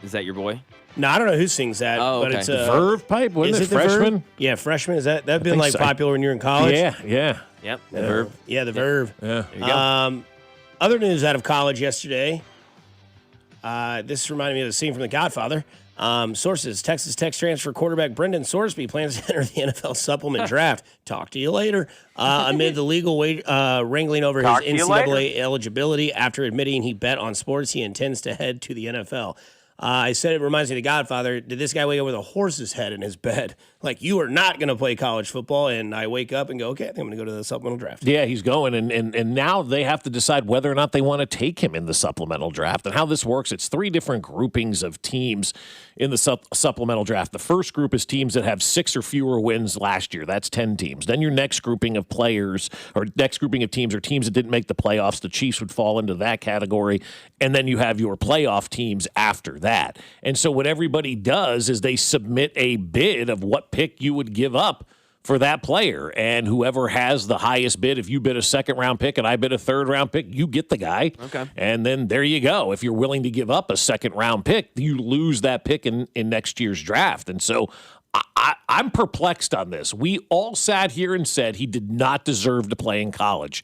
Is that your boy? No, I don't know who sings that. Oh, but okay. it's The Verve pipe? Wasn't it the Verve? freshman? Yeah, freshman. That'd been like so. popular when you were in college? Yeah. Yep, the Verve. Yeah, the Verve. Yeah. There you go. Other news out of college yesterday. This reminded me of the scene from The Godfather. Sources: Texas Tech transfer quarterback Brendan Sorsby plans to enter the NFL supplement draft. Talk to you later. Amid the legal wrangling over his NCAA eligibility after admitting he bet on sports, he intends to head to the NFL. I said it reminds me of The Godfather. Did this guy wake up with a horse's head in his bed? Like, you are not going to play college football. And I wake up and go, okay, I think I'm going to go to the supplemental draft. Yeah, he's going. And now they have to decide whether or not they want to take him in the supplemental draft. And how this works, it's 3 different groupings of teams in the supplemental draft. The first group is teams that have 6 or fewer wins last year. That's 10 teams. Then your next grouping of players or next grouping of teams are teams that didn't make the playoffs. The Chiefs would fall into that category. And then you have your playoff teams after that. And so what everybody does is they submit a bid of what pick you would give up for that player. And whoever has the highest bid, if you bid a second-round pick and I bid a third-round pick, you get the guy. Okay. And then there you go. If you're willing to give up a second-round pick, you lose that pick in next year's draft. And so I'm perplexed on this. We all sat here and said he did not deserve to play in college.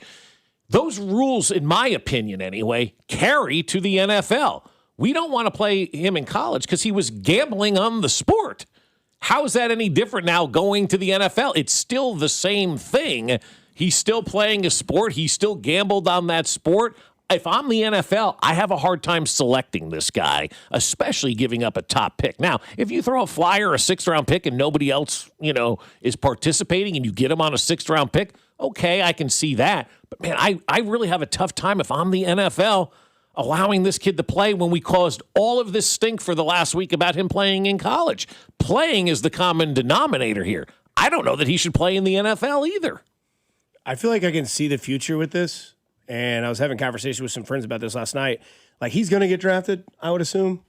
Those rules, in my opinion anyway, carry to the NFL. We don't want to play him in college because he was gambling on the sport. How is that any different now going to the NFL? It's still the same thing. He's still playing a sport. He still gambled on that sport. If I'm the NFL, I have a hard time selecting this guy, especially giving up a top pick. Now, if you throw a flyer, a 6th-round pick, and nobody else, is participating and you get him on a 6th-round pick, okay, I can see that. But, man, I really have a tough time if I'm the NFL allowing this kid to play when we caused all of this stink for the last week about him playing in college. Playing is the common denominator here. I don't know that he should play in the NFL either. I feel like I can see the future with this. And I was having a conversation with some friends about this last night. Like, he's going to get drafted, I would assume.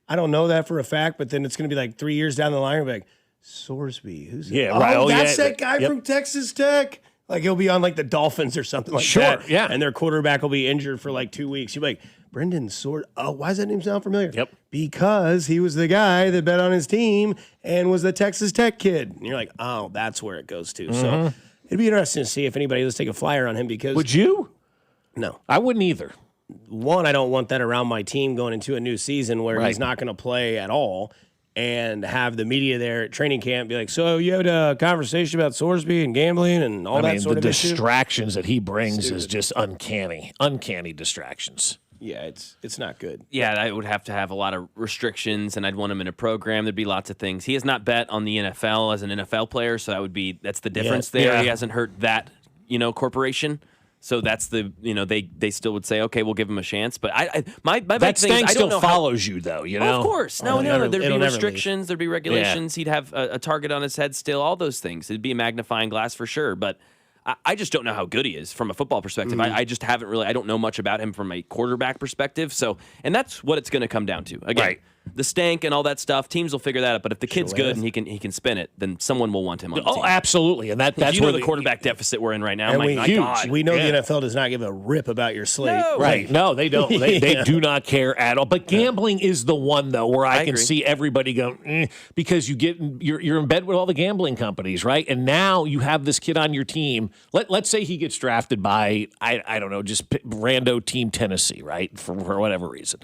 I don't know that for a fact, but then it's going to be like 3 years down the line. We'll be like, Sorsby, who's that? Yeah, right. Oh, that's that guy from Texas Tech. Like, he'll be on like the Dolphins or something like that. Sure, yeah. And their quarterback will be injured for like 2 weeks. You'll be like, Brendan Sorsby. Oh, why does that name sound familiar? Yep. Because he was the guy that bet on his team and was the Texas Tech kid. And you're like, oh, that's where it goes to. So it'd be interesting to see if anybody does take a flyer on him because. Would you? No. I wouldn't either. One, I don't want that around my team going into a new season where Right. he's not going to play at all and have the media there at training camp be like, so you had a conversation about Sorsby and gambling and all that sort the of issue? distractions that he brings is just uncanny distractions. Yeah, it's not good. Yeah, I would have to have a lot of restrictions, and I'd want him in a program. There'd be lots of things. He has not bet on the NFL as an NFL player, so that's the difference there. Yeah. He hasn't hurt that, corporation. So that's they still would say, okay, we'll give him a chance. But my That big thing is, stank I don't still know follows you, though, Oh, of course. No. There'd be it'll never restrictions. There'd be regulations. He'd have a target on his head still, all those things. It'd be a magnifying glass for sure. But I just don't know how good he is from a football perspective. I just haven't really – I don't know much about him from a quarterback perspective. So, and that's what it's going to come down to. Again, Right. The stank and all that stuff, teams will figure that out. But if the kid's good and he can spin it, then someone will want him on the team. Oh, absolutely. And that's you where know the quarterback deficit we're in right now. And My we God. know the NFL does not give a rip about your slate. No. Right. No, they don't. They do not care at all. But gambling is the one, though, where I can agree. see everybody going, because you're in bed with all the gambling companies, right? And now you have this kid on your team. Let's say he gets drafted by, I don't know, just rando team Tennessee, right? For whatever reason.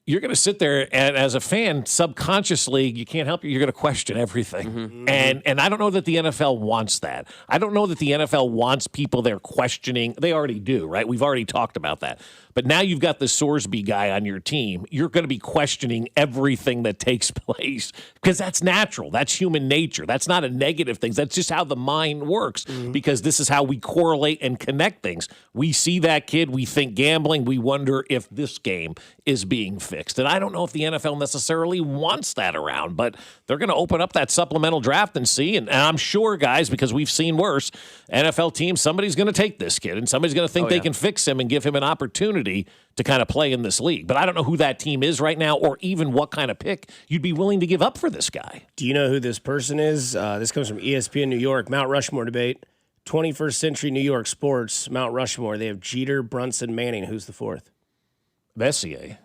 You're going to sit there and as a fan, subconsciously, you can't help it. You're going to question everything. And I don't know that the NFL wants that. I don't know that the NFL wants people there questioning. They already do, right? We've already talked about that. But now you've got the Sorsby guy on your team. You're going to be questioning everything that takes place because that's natural. That's human nature. That's not a negative thing. That's just how the mind works because this is how we correlate and connect things. We see that kid. We think gambling. We wonder if this game is being fixed. fixed. And I don't know if the NFL necessarily wants that around, but they're going to open up that supplemental draft and see. And I'm sure, guys, because we've seen worse, NFL teams, somebody's going to take this kid and somebody's going to think they can fix him and give him an opportunity to kind of play in this league. But I don't know who that team is right now or even what kind of pick you'd be willing to give up for this guy. Do you know who this person is? This comes from ESPN New York, Mount Rushmore debate. 21st century New York sports, Mount Rushmore. They have Jeter, Brunson, Manning. Who's the fourth? Messier.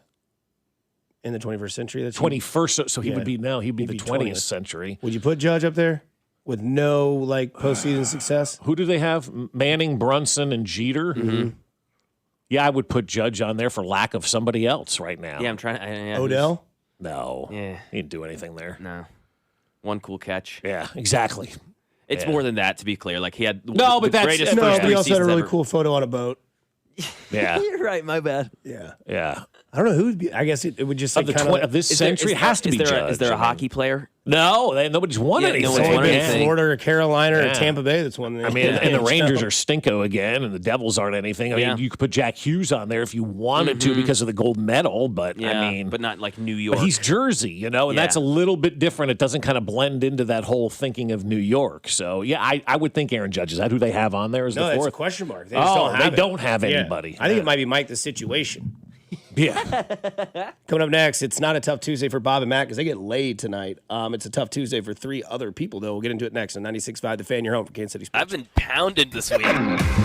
In the 21st century? That's 21st, so he would be now. He'd be the 20th century. Would you put Judge up there with no postseason success? Who do they have? Manning, Brunson, and Jeter? Mm-hmm. Yeah, I would put Judge on there for lack of somebody else right now. Yeah, I'm trying. Odell? No. Yeah. He didn't do anything there. No. One cool catch. Yeah, exactly. It's more than that, to be clear. Like, he had but the greatest but first he also had a really ever. cool photo on a boat. Yeah. You're right, my bad. Yeah. I don't know who would be. I guess it would just Of, of this century, it has to be Judge. Is there a hockey player? No, nobody's won anything. No one's won anything. Florida or Carolina or Tampa Bay that's won. I mean, and the Rangers are stinko again, and the Devils aren't anything. I mean, you could put Jack Hughes on there if you wanted to because of the gold medal, but I mean, but not like New York. But he's Jersey, and that's a little bit different. It doesn't kind of blend into that whole thinking of New York. So I would think Aaron Judge. Is that who they have on there? Is the fourth? It's a question mark. They just don't have they don't have anybody. I think it might be Mike the Situation. Yeah. Coming up next, it's not a tough Tuesday for Bob and Matt because they get laid tonight. It's a tough Tuesday for three other people, though. We'll get into it next on 96.5 The Fan, your home for Kansas City Sports. I've been pounded this week.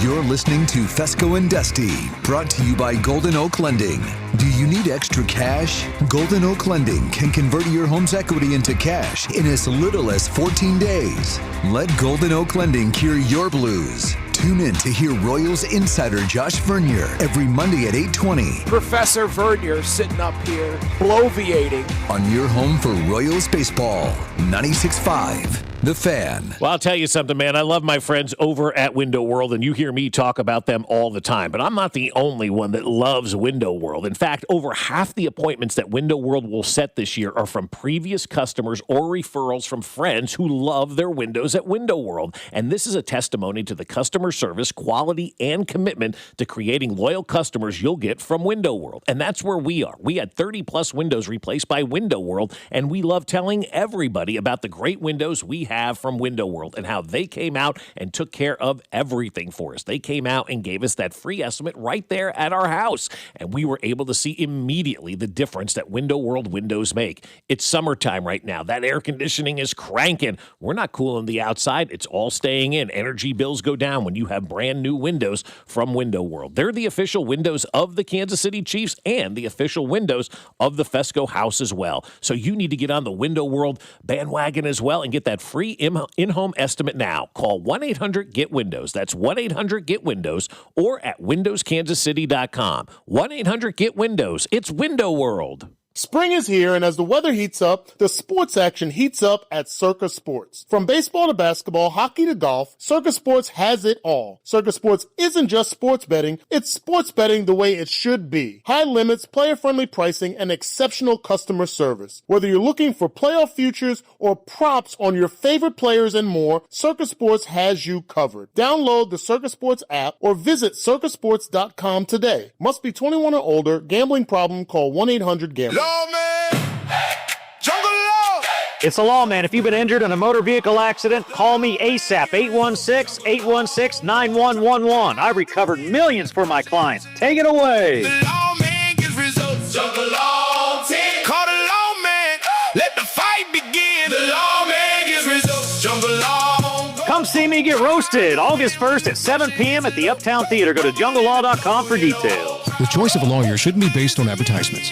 You're listening to Fescoe and Dusty, brought to you by Golden Oak Lending. Do you need extra cash? Golden Oak Lending can convert your home's equity into cash in as little as 14 days. Let Golden Oak Lending cure your blues. Tune in to hear Royals insider Josh Vernier every Monday at 8:20 Professor Vernier sitting up here, bloviating. on your home for Royals baseball. 96.5 The Fan. Well, I'll tell you something, man. I love my friends over at Window World, and you hear me talk about them all the time. But I'm not the only one that loves Window World. In fact, over half the appointments that Window World will set this year are from previous customers or referrals from friends who love their windows at Window World. And this is a testimony to the customer service, quality, and commitment to creating loyal customers you'll get from Window World. And that's where we are. We had 30-plus windows replaced by Window World, and we love telling everybody about the great windows we have from Window World and how they came out and took care of everything for us. They came out and gave us that free estimate right there at our house, and we were able to see immediately the difference that Window World windows make. It's summertime right now. That air conditioning is cranking. We're not cooling the outside. It's all staying in. Energy bills go down when you have brand new windows from Window World. They're the official windows of the Kansas City Chiefs and the official windows of the Fescoe house as well. So you need to get on the Window World bandwagon as well and get that free in-home estimate now. Call 1-800-GET-WINDOWS. That's 1-800-GET-WINDOWS or at windowskansascity.com. 1-800-GET-WINDOWS. It's Window World. Spring is here, and as the weather heats up, the sports action heats up at Circa Sports. From baseball to basketball, hockey to golf, Circa Sports has it all. Circa Sports isn't just sports betting, it's sports betting the way it should be. High limits, player-friendly pricing, and exceptional customer service. Whether you're looking for playoff futures or props on your favorite players and more, Circa Sports has you covered. Download the Circa Sports app or visit circasports.com today. Must be 21 or older. Gambling problem? Call 1-800-GAMBLER. It's the law, man. If you've been injured in a motor vehicle accident, call me ASAP, 816-816-9111. I recovered millions for my clients. Take it away. The lawman gets results. Jungle Law 10. Call the lawman. Let the fight begin. The lawman gets results. Jungle Law. Come see me get roasted August 1st at 7 p.m. at the Uptown Theater. Go to junglelaw.com for details. The choice of a lawyer shouldn't be based on advertisements.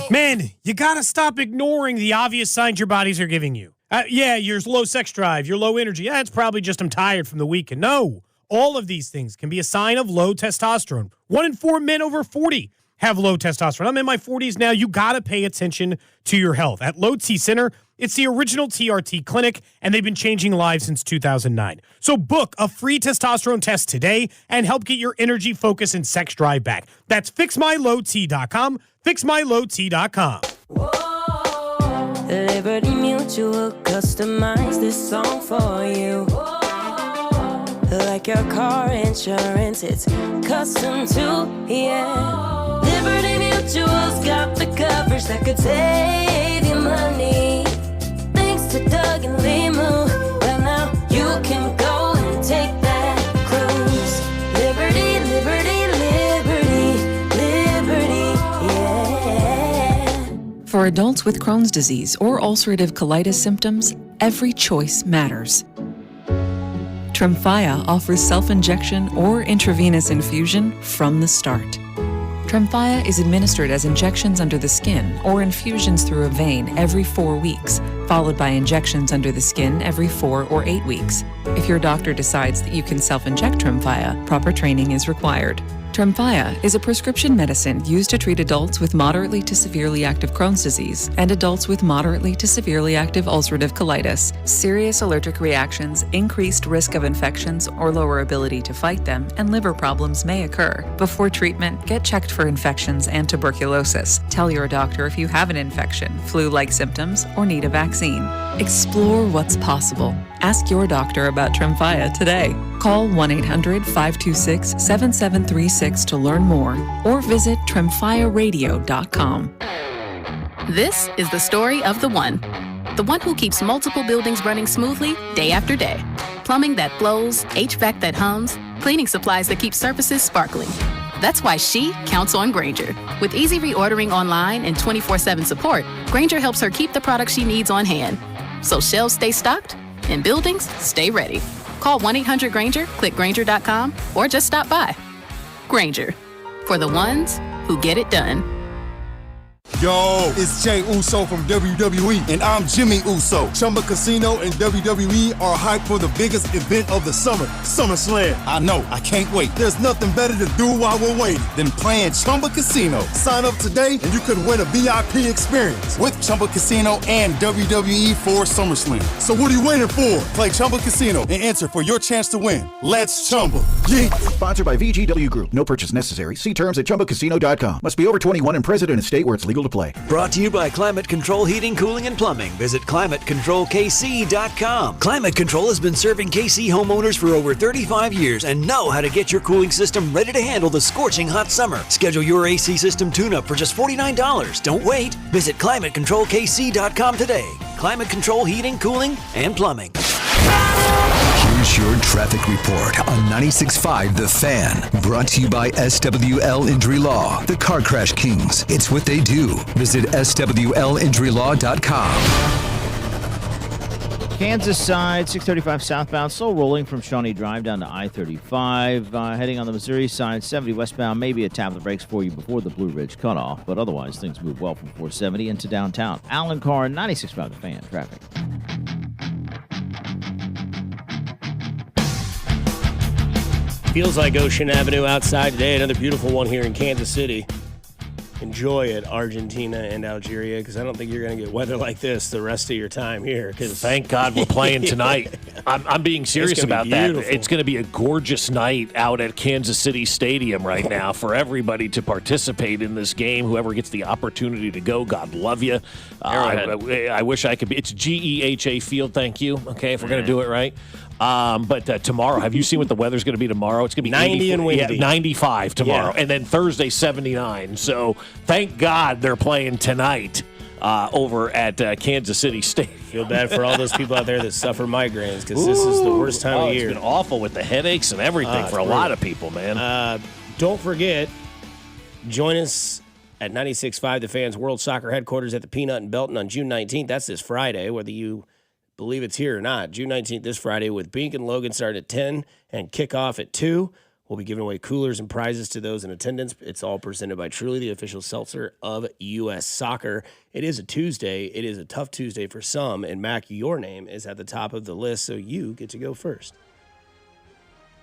Man, you gotta stop ignoring the obvious signs your bodies are giving you. You're low sex drive, you're low energy. It's probably just I'm tired from the weekend. No, all of these things can be a sign of low testosterone. 1 in 4 men over 40 have low testosterone. I'm in my 40s now. You gotta pay attention to your health. At Low T Center, it's the original TRT clinic, and they've been changing lives since 2009. So book a free testosterone test today and help get your energy, focus, and sex drive back. That's fixmylowt.com, fixmylowt.com. Liberty Mutual customized this song for you. Like your car insurance, it's custom too, yeah. Liberty Mutual's got the coverage that could save you money. Thanks to Doug and Limu, well now you can go and take that cruise. Liberty, liberty, liberty, liberty, yeah. For adults with Crohn's disease or ulcerative colitis symptoms, every choice matters. Tremfya offers self-injection or intravenous infusion from the start. Tremfya is administered as injections under the skin or infusions through a vein every 4 weeks, followed by injections under the skin every 4 or 8 weeks. If your doctor decides that you can self-inject Tremfya, proper training is required. Tremfya is a prescription medicine used to treat adults with moderately to severely active Crohn's disease and adults with moderately to severely active ulcerative colitis. Serious allergic reactions, increased risk of infections or lower ability to fight them, and liver problems may occur. Before treatment, get checked for infections and tuberculosis. Tell your doctor if you have an infection, flu-like symptoms, or need a vaccine. Explore what's possible. Ask your doctor about Tremfya today. Call 1-800-526-7736 to learn more or visit tremfyaradio.com. This is the story of the one who keeps multiple buildings running smoothly day after day. Plumbing that flows, HVAC that hums, cleaning supplies that keep surfaces sparkling. That's why she counts on Grainger. With easy reordering online and 24/7 support, Grainger helps her keep the products she needs on hand. So shelves stay stocked and buildings stay ready. Call 1-800-GRAINGER, click Grainger.com, or just stop by. Grainger, for the ones who get it done. Yo, it's Jay Uso from WWE, and I'm Jimmy Uso. Chumba Casino and WWE are hyped for the biggest event of the summer, SummerSlam. I know, I can't wait. There's nothing better to do while we're waiting than playing Chumba Casino. Sign up today and you could win a VIP experience with Chumba Casino and WWE for SummerSlam. So what are you waiting for? Play Chumba Casino and enter for your chance to win. Let's Chumba. Yeah. Sponsored by VGW Group. No purchase necessary. See terms at ChumbaCasino.com. Must be over 21 and present in a state where it's legal to play. Brought to you by Climate Control Heating, Cooling, and Plumbing. Visit ClimateControlKC.com. Climate Control has been serving KC homeowners for over 35 years and know how to get your cooling system ready to handle the scorching hot summer. Schedule your AC system tune-up for just $49. Don't wait. Visit ClimateControlKC.com today. Climate Control Heating, Cooling, and Plumbing. Here's your traffic report on 96.5 The Fan. Brought to you by SWL Injury Law, the Car Crash Kings. It's what they do. Visit SWLinjurylaw.com. Kansas side, 635 southbound, still rolling from Shawnee Drive down to I-35. Heading on the Missouri side, 70 westbound, maybe a tap of the brakes for you before the Blue Ridge cutoff, but otherwise things move well from 470 into downtown. Alan Carr, 96.5 The Fan, traffic. Feels like Ocean Avenue outside today. Another beautiful one here in Kansas City. Enjoy it, Argentina and Algeria, because I don't think you're going to get weather like this the rest of your time here. Thank God we're playing tonight. I'm being serious about that. It's going to be a gorgeous night out at Kansas City Stadium right now for everybody to participate in this game. Whoever gets the opportunity to go, God love you. I wish I could be. It's GEHA Field, thank you. Okay, if we're going to do it right. But tomorrow, have you seen what the weather's going to be tomorrow? It's going to be 90 and windy. 95 tomorrow, and then Thursday 79. So thank God they're playing tonight over at Kansas City Stadium. Feel bad for all those people out there that suffer migraines because this is the worst time of year. It's been awful with the headaches and everything for a lot of people, man. Don't forget, join us at 96.5 The Fans World Soccer Headquarters at the Peanut in Belton on June 19th. That's this Friday, whether you believe it's here or not. June 19th, this Friday, with Bink and Logan starting at 10 and kickoff at 2. We'll be giving away coolers and prizes to those in attendance. It's all presented by Truly, the official seltzer of U.S. Soccer. It is a Tuesday. It is a tough Tuesday for some, and Mac, your name is at the top of the list, so you get to go first.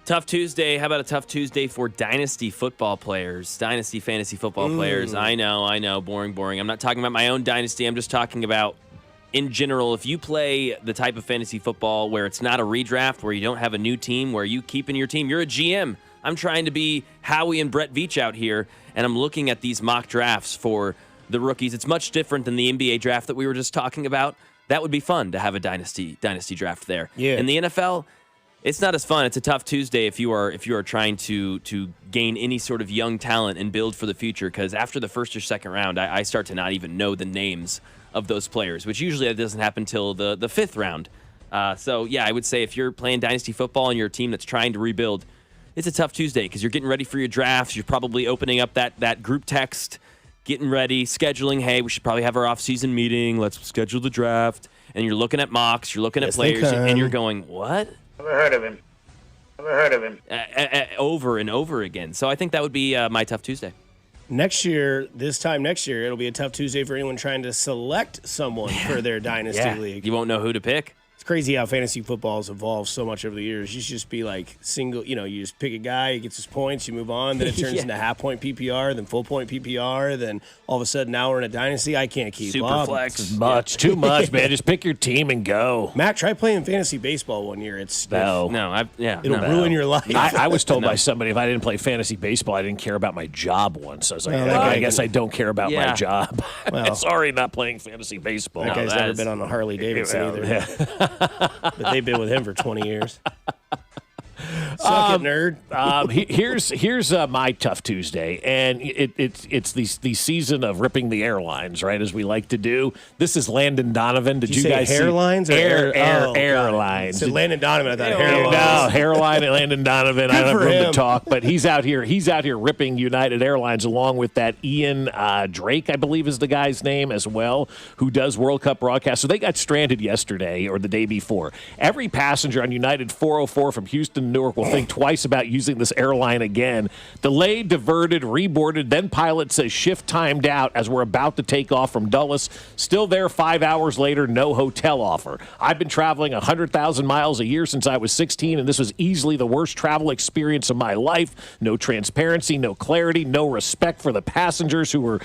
Tough Tuesday. How about a tough Tuesday for dynasty football players, dynasty fantasy football players? I know, boring. I'm not talking about my own dynasty. I'm just talking about, in general, if you play the type of fantasy football where it's not a redraft, where you don't have a new team, where you keep in your team, you're a GM. I'm trying to be Howie and Brett Veach out here, and I'm looking at these mock drafts for the rookies. It's much different than the NBA draft that we were just talking about. That would be fun to have a dynasty draft there. Yeah. In the NFL, It's not as fun. It's a tough Tuesday if you are trying to gain any sort of young talent and build for the future. Because after the first or second round, I start to not even know the names of those players, which usually that doesn't happen till the fifth round. So yeah, I would say if you're playing dynasty football and you're a team that's trying to rebuild, it's a tough Tuesday because you're getting ready for your drafts. You're probably opening up that group text, getting ready, scheduling. Hey, we should probably have our off-season meeting. Let's schedule the draft. And you're looking at mocks. You're looking at players, and you're going, what? Never heard of him. Over and over again. So I think that would be my tough Tuesday. This time next year, it'll be a tough Tuesday for anyone trying to select someone for their dynasty league. You won't know who to pick. It's crazy how fantasy football has evolved so much over the years. You should just be like single, you just pick a guy, he gets his points, you move on, then it turns into half-point PPR, then full-point PPR, then all of a sudden now we're in a dynasty. I can't keep up. Superflex. Too much, man. Just pick your team and go. Matt, try playing fantasy baseball one year. It'll ruin your life. I was told by somebody if I didn't play fantasy baseball, I didn't care about my job once. I was like, I guess I don't care about my job. Well, sorry, not playing fantasy baseball. That guy's never been on a Harley Davidson either. Yeah. But they've been with him for 20 years. Suck it, nerd. Here's my tough Tuesday, and it's the season of ripping the airlines, right, as we like to do. This is Landon Donovan. Did you guys hairlines see? Or airlines? So Landon Donovan, I thought hairlines. No, hairline and Landon Donovan. I don't have room to talk, but he's out here ripping United Airlines along with that Ian Drake, I believe is the guy's name as well, who does World Cup broadcast. So they got stranded yesterday or the day before. Every passenger on United 404 from Houston to Newark will think twice about using this airline again. Delayed, diverted, reboarded, then pilot says shift timed out as we're about to take off from Dulles. Still there 5 hours later, no hotel offer. I've been traveling 100,000 miles a year since I was 16, and this was easily the worst travel experience of my life. No transparency, no clarity, no respect for the passengers who were,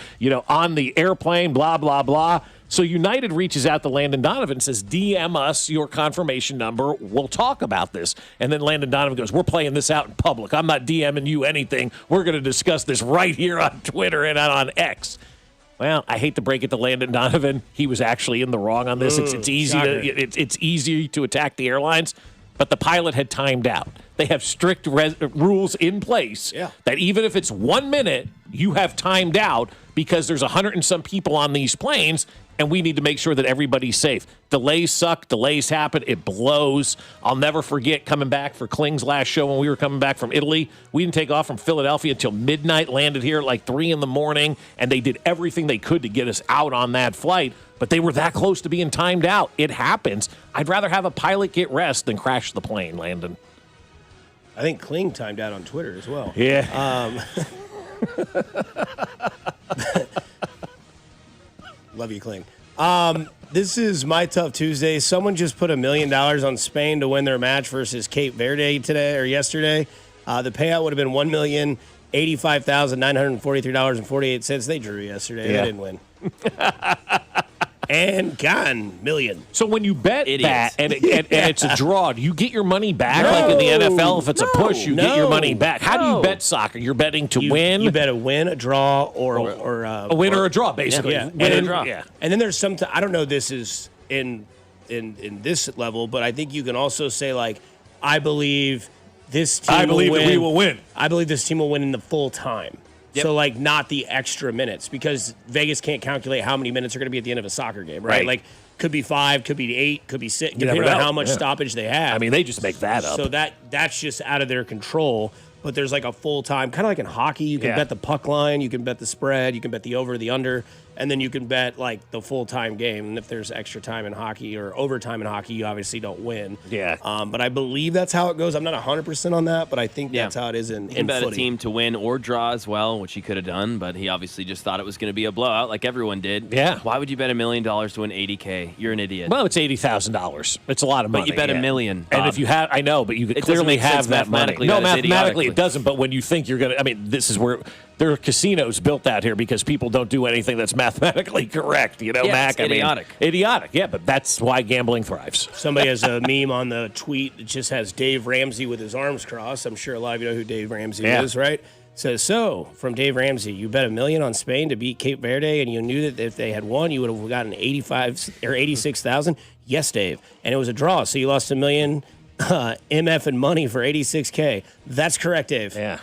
on the airplane, blah, blah, blah. So United reaches out to Landon Donovan and says, DM us your confirmation number. We'll talk about this. And then Landon Donovan goes, we're playing this out in public. I'm not DMing you anything. We're going to discuss this right here on Twitter and on X. Well, I hate to break it to Landon Donovan. He was actually in the wrong on this. It's easy to attack the airlines, but the pilot had timed out. They have strict rules in place that even if it's 1 minute, you have timed out because there's 100 and some people on these planes, and we need to make sure that everybody's safe. Delays suck. Delays happen. It blows. I'll never forget coming back for Kling's last show when we were coming back from Italy. We didn't take off from Philadelphia until midnight, landed here at like 3 a.m, and they did everything they could to get us out on that flight, but they were that close to being timed out. It happens. I'd rather have a pilot get rest than crash the plane, Landon. I think Kling timed out on Twitter as well. Yeah. Love you, Kling. This is my tough Tuesday. Someone just put $1 million on Spain to win their match versus Cape Verde yesterday. The payout would have been $1,085,943.48. They drew yesterday. They didn't win. And gone million. So when you bet that and it's a draw, do you get your money back like in the NFL? If it's a push, you get your money back. How do you bet soccer? You're betting to win? You bet a win, a draw, or a win or a draw, basically. Yeah. Win and draw. Yeah. And then there's I don't know this is in this level, but I think you can also say, like, I believe this team will win. That we will win. I believe this team will win in the full time. Yep. So, like, not the extra minutes, because Vegas can't calculate how many minutes are going to be at the end of a soccer game, right? Like, could be 5, could be 8, could be 6, depending on how much stoppage they have. I mean, they just make that up. So that's just out of their control. But there's like a full-time, kind of like in hockey, you can bet the puck line, you can bet the spread, you can bet the over, the under, and then you can bet like the full-time game. And if there's extra time in hockey or overtime in hockey, you obviously don't win. Yeah. But I believe that's how it goes. I'm not 100% on that, but I think that's how it is in You can bet footy. a team to win or draw as well, which he could have done, but he obviously just thought it was going to be a blowout like everyone did. Yeah. Why would you bet $1 million to win $80K? You're an idiot. Well, it's $80,000. It's a lot of money. But you bet $1 million. And if you have, I know, but you could clearly have that money. No, mathematically it doesn't, but when you think you're going to, I mean, this is where there are casinos built out here because people don't do anything that's mathematically correct, Mac. It's idiotic. Idiotic, yeah, but that's why gambling thrives. Somebody has a meme on the tweet that just has Dave Ramsey with his arms crossed. I'm sure a lot of you know who Dave Ramsey is, right? Says, so, from Dave Ramsey, you bet $1 million on Spain to beat Cape Verde, and you knew that if they had won, you would have gotten 86,000. Yes, Dave. And it was a draw, so you lost $1 million. MF and money for $86K. That's correct, Dave. Yeah.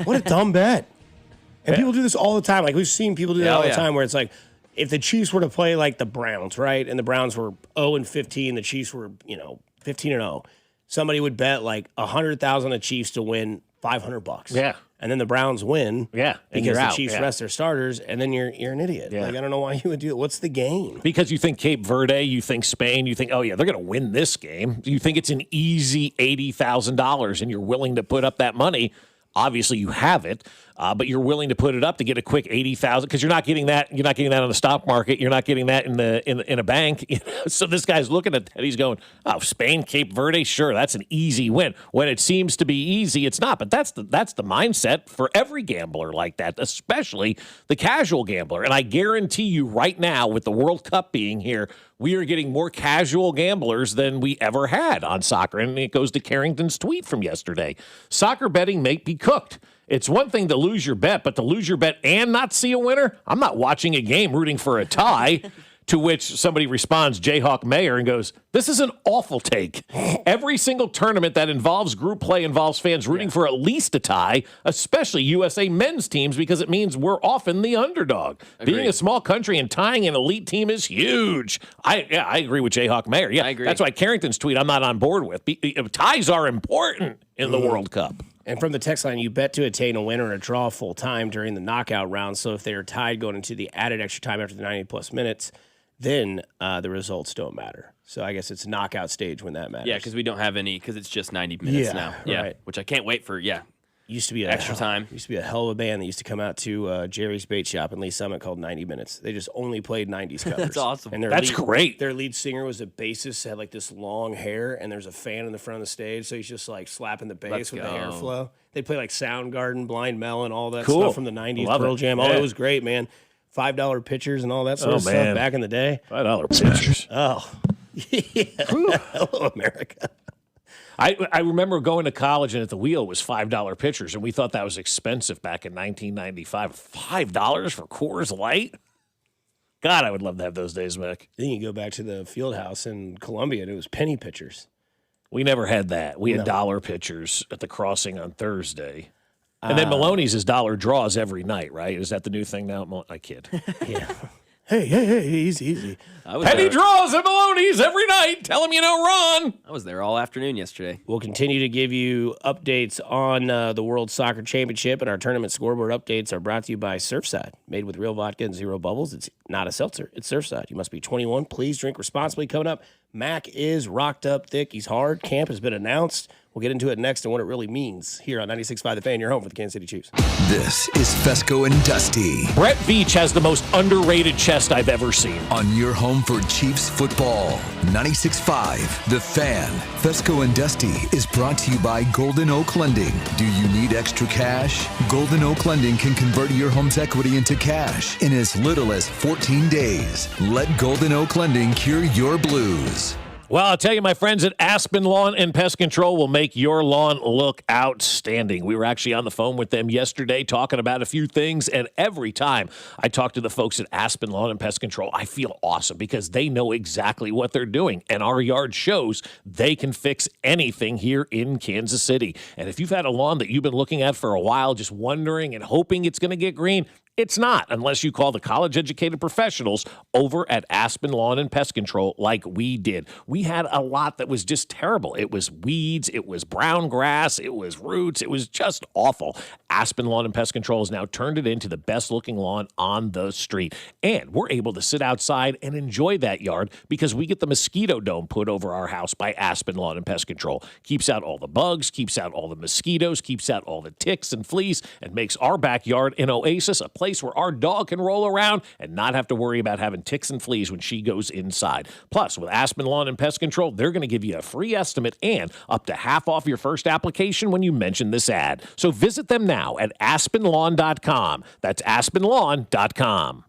What a dumb bet. And people do this all the time. Like, we've seen people do that all the time where it's like, if the Chiefs were to play like the Browns, right? And the Browns were 0-15, the Chiefs were, 15-0. Somebody would bet like 100,000 on the Chiefs to win $500. Yeah. And then the Browns win. Yeah. And Because you're the out. Chiefs rest their starters, and then you're an idiot. Yeah. Like, I don't know why you would do it. What's the game? Because you think Cape Verde, you think Spain, you think, oh, yeah, they're going to win this game. You think it's an easy $80,000 and you're willing to put up that money. Obviously, you have it, but you're willing to put it up to get a quick $80,000 because you're not getting that. You're not getting that on the stock market. You're not getting that in a bank. So this guy's looking at that. He's going, "Oh, Spain, Cape Verde, sure, that's an easy win." When it seems to be easy, it's not. But that's the mindset for every gambler like that, especially the casual gambler. And I guarantee you, right now, with the World Cup being here, we are getting more casual gamblers than we ever had on soccer. And it goes to Carrington's tweet from yesterday. Soccer betting may be cooked. It's one thing to lose your bet, but to lose your bet and not see a winner? I'm not watching a game rooting for a tie. To which somebody responds, Jayhawk Mayer, and goes, "This is an awful take. Every single tournament that involves group play involves fans rooting for at least a tie, especially USA men's teams, because it means we're often the underdog. Agreed. Being a small country and tying an elite team is huge." I agree with Jayhawk Mayer. Yeah, I agree. That's why Carrington's tweet I'm not on board with. Ties are important in the World Cup. And from the text line, you bet to attain a win or a draw full time during the knockout round. So if they are tied going into the added extra time after the 90-plus minutes, then the results don't matter. So I guess it's knockout stage when that matters. Yeah, because we don't have any, because it's just 90 minutes now. Yeah, right. Which I can't wait for, Used to be extra time. Used to be a hell of a band that used to come out to Jerry's Bait Shop in Lee Summit called 90 Minutes. They just only played 90s covers. That's awesome. And That's great. Their lead singer was a bassist, had like this long hair, and there's a fan in the front of the stage, so he's just like slapping the bass with the airflow. They play like Soundgarden, Blind Melon, all that stuff from the 90s, Love Pearl it. Jam. Yeah. Oh, it was great, man. $5 pitchers and all that sort of stuff man. back in the day. $5 pitchers. Oh, yeah. Hello, America. I remember going to college and at the wheel was $5 pitchers, and we thought that was expensive back in 1995. $5 for Coors Light? God, I would love to have those days back. Then you go back to the field house in Columbia, and it was penny pitchers. We never had that. We had dollar pitchers at the crossing on Thursday. And then Maloney's is dollar draws every night, right? Is that the new thing now? I kid. Yeah. Hey, easy. Penny draws at Maloney's every night. Tell them you know Ron. I was there all afternoon yesterday. We'll continue to give you updates on the World Soccer Championship, and our tournament scoreboard updates are brought to you by Surfside. Made with real vodka and zero bubbles. It's not a seltzer. It's Surfside. You must be 21. Please drink responsibly. Coming up, Mac is rocked up thick. He's hard. Camp has been announced. We'll get into it next and what it really means here on 96.5 The Fan, your home for the Kansas City Chiefs. This is Fescoe and Dusty Brett Veach has the most underrated chest I've ever seen. on your home for Chiefs football. 96.5 The Fan. Fescoe and Dusty is brought to you by Golden Oak Lending. Do you need extra cash? Golden Oak Lending can convert your home's equity into cash in as little as 14 days. Let Golden Oak Lending cure your blues. Well, I'll tell you, my friends at Aspen Lawn and Pest Control will make your lawn look outstanding. We were actually on the phone with them yesterday talking about a few things, and every time I talk to the folks at Aspen Lawn and Pest Control, I feel awesome because they know exactly what they're doing, and our yard shows they can fix anything here in Kansas City. And if you've had a lawn that you've been looking at for a while, just wondering and hoping it's going to get green, it's not, unless you call the college-educated professionals over at Aspen Lawn and Pest Control like we did. We had a lot that was just terrible. It was weeds, it was brown grass, it was roots, it was just awful. Aspen Lawn and Pest Control has now turned it into the best-looking lawn on the street. And we're able to sit outside and enjoy that yard because we get the mosquito dome put over our house by Aspen Lawn and Pest Control. Keeps out all the bugs, keeps out all the mosquitoes, keeps out all the ticks and fleas, and makes our backyard an oasis, a place where our dog can roll around and not have to worry about having ticks and fleas when she goes inside. Plus, with Aspen Lawn and Pest Control, they're going to give you a free estimate and up to half off your first application when you mention this ad. So visit them now at aspenlawn.com. That's aspenlawn.com.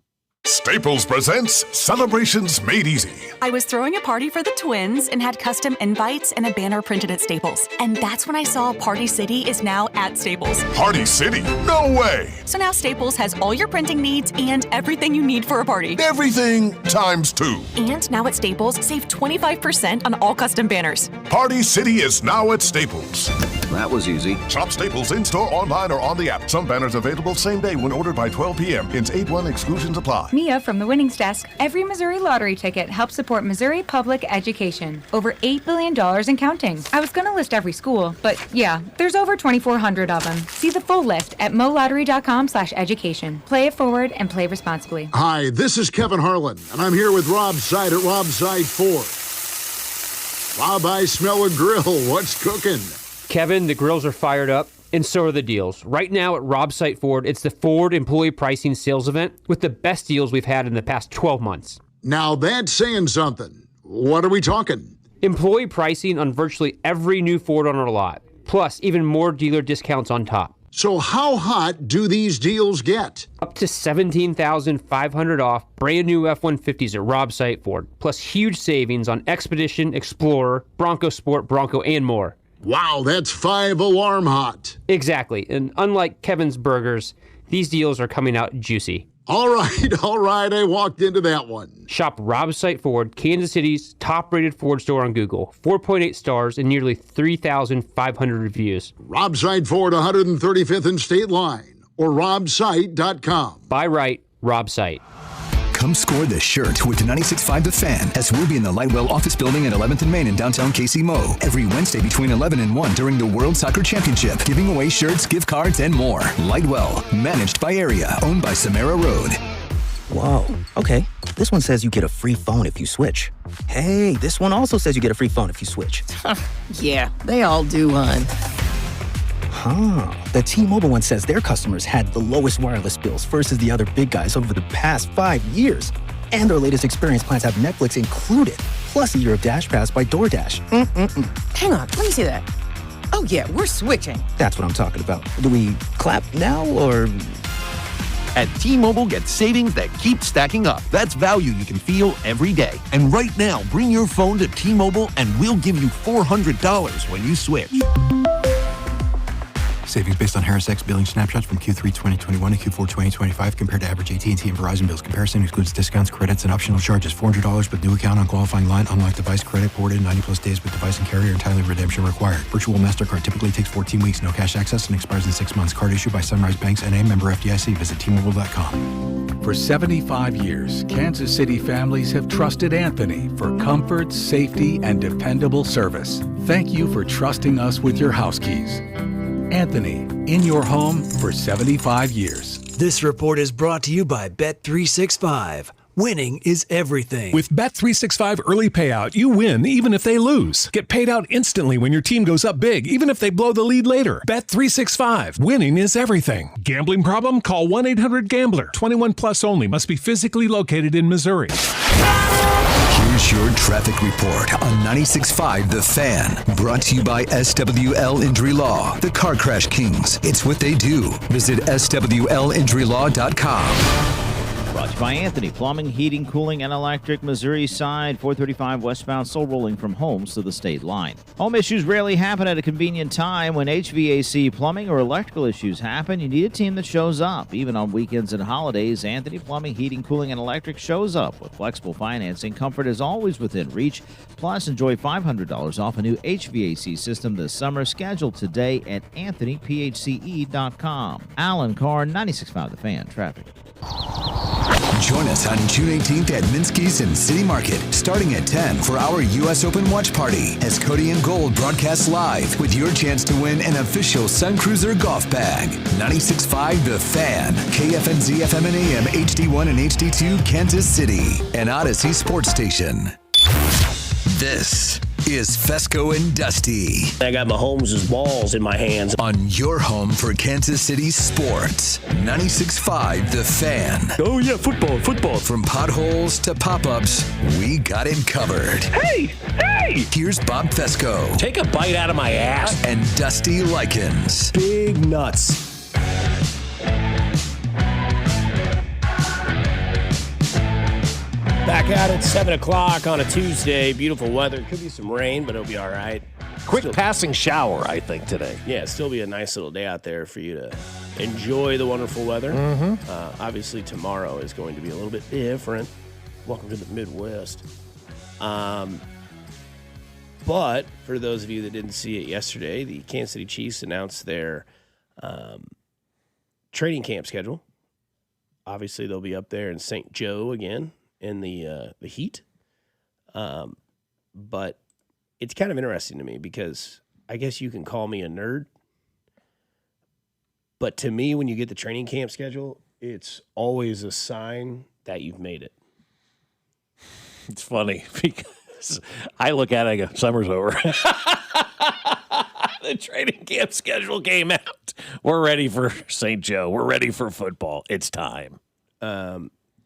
Staples presents Celebrations Made Easy. I was throwing a party for the twins and had custom invites and a banner printed at Staples. And that's when I saw Party City is now at Staples. Party City? No way! So now Staples has all your printing needs and everything you need for a party. Everything times 2. And now at Staples, save 25% on all custom banners. Party City is now at Staples. That was easy. Shop Staples in-store, online, or on the app. Some banners available same day when ordered by 12 p.m. Hence 8-1 exclusions apply. Mia from the Winnings Desk. Every Missouri lottery ticket helps support Missouri public education. Over $8 billion and counting. I was going to list every school, but yeah, there's over 2,400 of them. See the full list at molottery.com/education. Play it forward and play responsibly. Hi, this is Kevin Harlan, and I'm here with Rob Side at Rob Side Ford. Rob, I smell a grill. What's cooking? Kevin, the grills are fired up, and so are the deals. Right now at Rob Site Ford, it's the Ford Employee Pricing Sales Event with the best deals we've had in the past 12 months. Now that's saying something. What are we talking? Employee pricing on virtually every new Ford on our lot, plus even more dealer discounts on top. So how hot do these deals get? Up to $17,500 off brand new F-150s at Rob Site Ford, plus huge savings on Expedition, Explorer, Bronco Sport, Bronco, and more. Wow, that's 5 alarm hot. Exactly, and unlike Kevin's Burgers, these deals are coming out juicy. All right, I walked into that one. Shop Rob Site Ford, Kansas City's top-rated Ford store on Google. 4.8 stars and nearly 3,500 reviews. Rob Site Ford, 135th and State Line, or robsite.com. Buy right, Rob Site. Come score the shirt with 96.5 The Fan as we'll be in the Lightwell office building at 11th and Main in downtown KC-Mo every Wednesday between 11 and 1 during the World Soccer Championship, giving away shirts, gift cards, and more. Lightwell, managed by Area, owned by Samara Road. Whoa, okay. This one says you get a free phone if you switch. Hey, this one also says you get a free phone if you switch. Yeah, they all do, hon. Huh. The T-Mobile one says their customers had the lowest wireless bills versus the other big guys over the past 5 years. And their latest experience plans have Netflix included, plus a year of Dash Pass by DoorDash. Hang on, let me see that. Oh yeah, we're switching. That's what I'm talking about. Do we clap now, or...? At T-Mobile, get savings that keep stacking up. That's value you can feel every day. And right now, bring your phone to T-Mobile and we'll give you $400 when you switch. Savings based on Harris X billing snapshots from Q3 2021 to Q4 2025 compared to average AT&T and Verizon bills. Comparison excludes discounts, credits, and optional charges. $400 with new account on qualifying line. Unlocked device credit ported 90-plus days with device and carrier. Entirely redemption required. Virtual MasterCard typically takes 14 weeks. No cash access and expires in 6 months. Card issued by Sunrise Banks N.A. member FDIC. Visit T-Mobile.com. For 75 years, Kansas City families have trusted Anthony for comfort, safety, and dependable service. Thank you for trusting us with your house keys. Anthony, in your home for 75 years. This report is brought to you by Bet365. Winning is everything. With Bet365 early payout, you win even if they lose. Get paid out instantly when your team goes up big, even if they blow the lead later. Bet365. Winning is everything. Gambling problem? Call 1-800-GAMBLER. 21 plus only. Must be physically located in Missouri. Here's your traffic report on 96.5 The Fan. Brought to you by SWL Injury Law, the Car Crash Kings. It's what they do. Visit SWLinjurylaw.com. Brought to you by Anthony Plumbing, Heating, Cooling, and Electric, Missouri side, 435 westbound, still rolling from Holmes to the state line. Home issues rarely happen at a convenient time. When HVAC, plumbing, or electrical issues happen, you need a team that shows up. Even on weekends and holidays, Anthony Plumbing, Heating, Cooling, and Electric shows up. With flexible financing, comfort is always within reach. Plus, enjoy $500 off a new HVAC system this summer. Scheduled today at AnthonyPHCE.com. Alan Carr, 96.5 The Fan, traffic. Join us on June 18th at Minsky's in City Market, starting at 10 for our U.S. Open watch party as Cody and Gold broadcast live with your chance to win an official Sun Cruiser golf bag. 96.5 The Fan, KFNZ FM and AM, HD1 and HD2, Kansas City, an Odyssey sports station. This is Fescoe and Dusty. I got Mahomes' balls in my hands. On your home for Kansas City sports. 96.5 The Fan. Oh, yeah, football. From potholes to pop-ups, we got it covered. Hey! Here's Bob Fescoe. Take a bite out of my ass. And Dusty Likens. Big nuts. Back at it, 7 o'clock on a Tuesday. Beautiful weather. Could be some rain, but it'll be all right. Quick passing shower, I think, today. Yeah, still be a nice little day out there for you to enjoy the wonderful weather. Obviously, tomorrow is going to be a little bit different. Welcome to the Midwest. But for those of you that didn't see it yesterday, the Kansas City Chiefs announced their training camp schedule. Obviously, they'll be up there in St. Joe again in the heat. But it's kind of interesting to me because I guess you can call me a nerd. But to me, when you get the training camp schedule, it's always a sign that you've made it. It's funny because I look at it and I go, summer's over. The training camp schedule came out. We're ready for St. Joe. We're ready for football. It's time.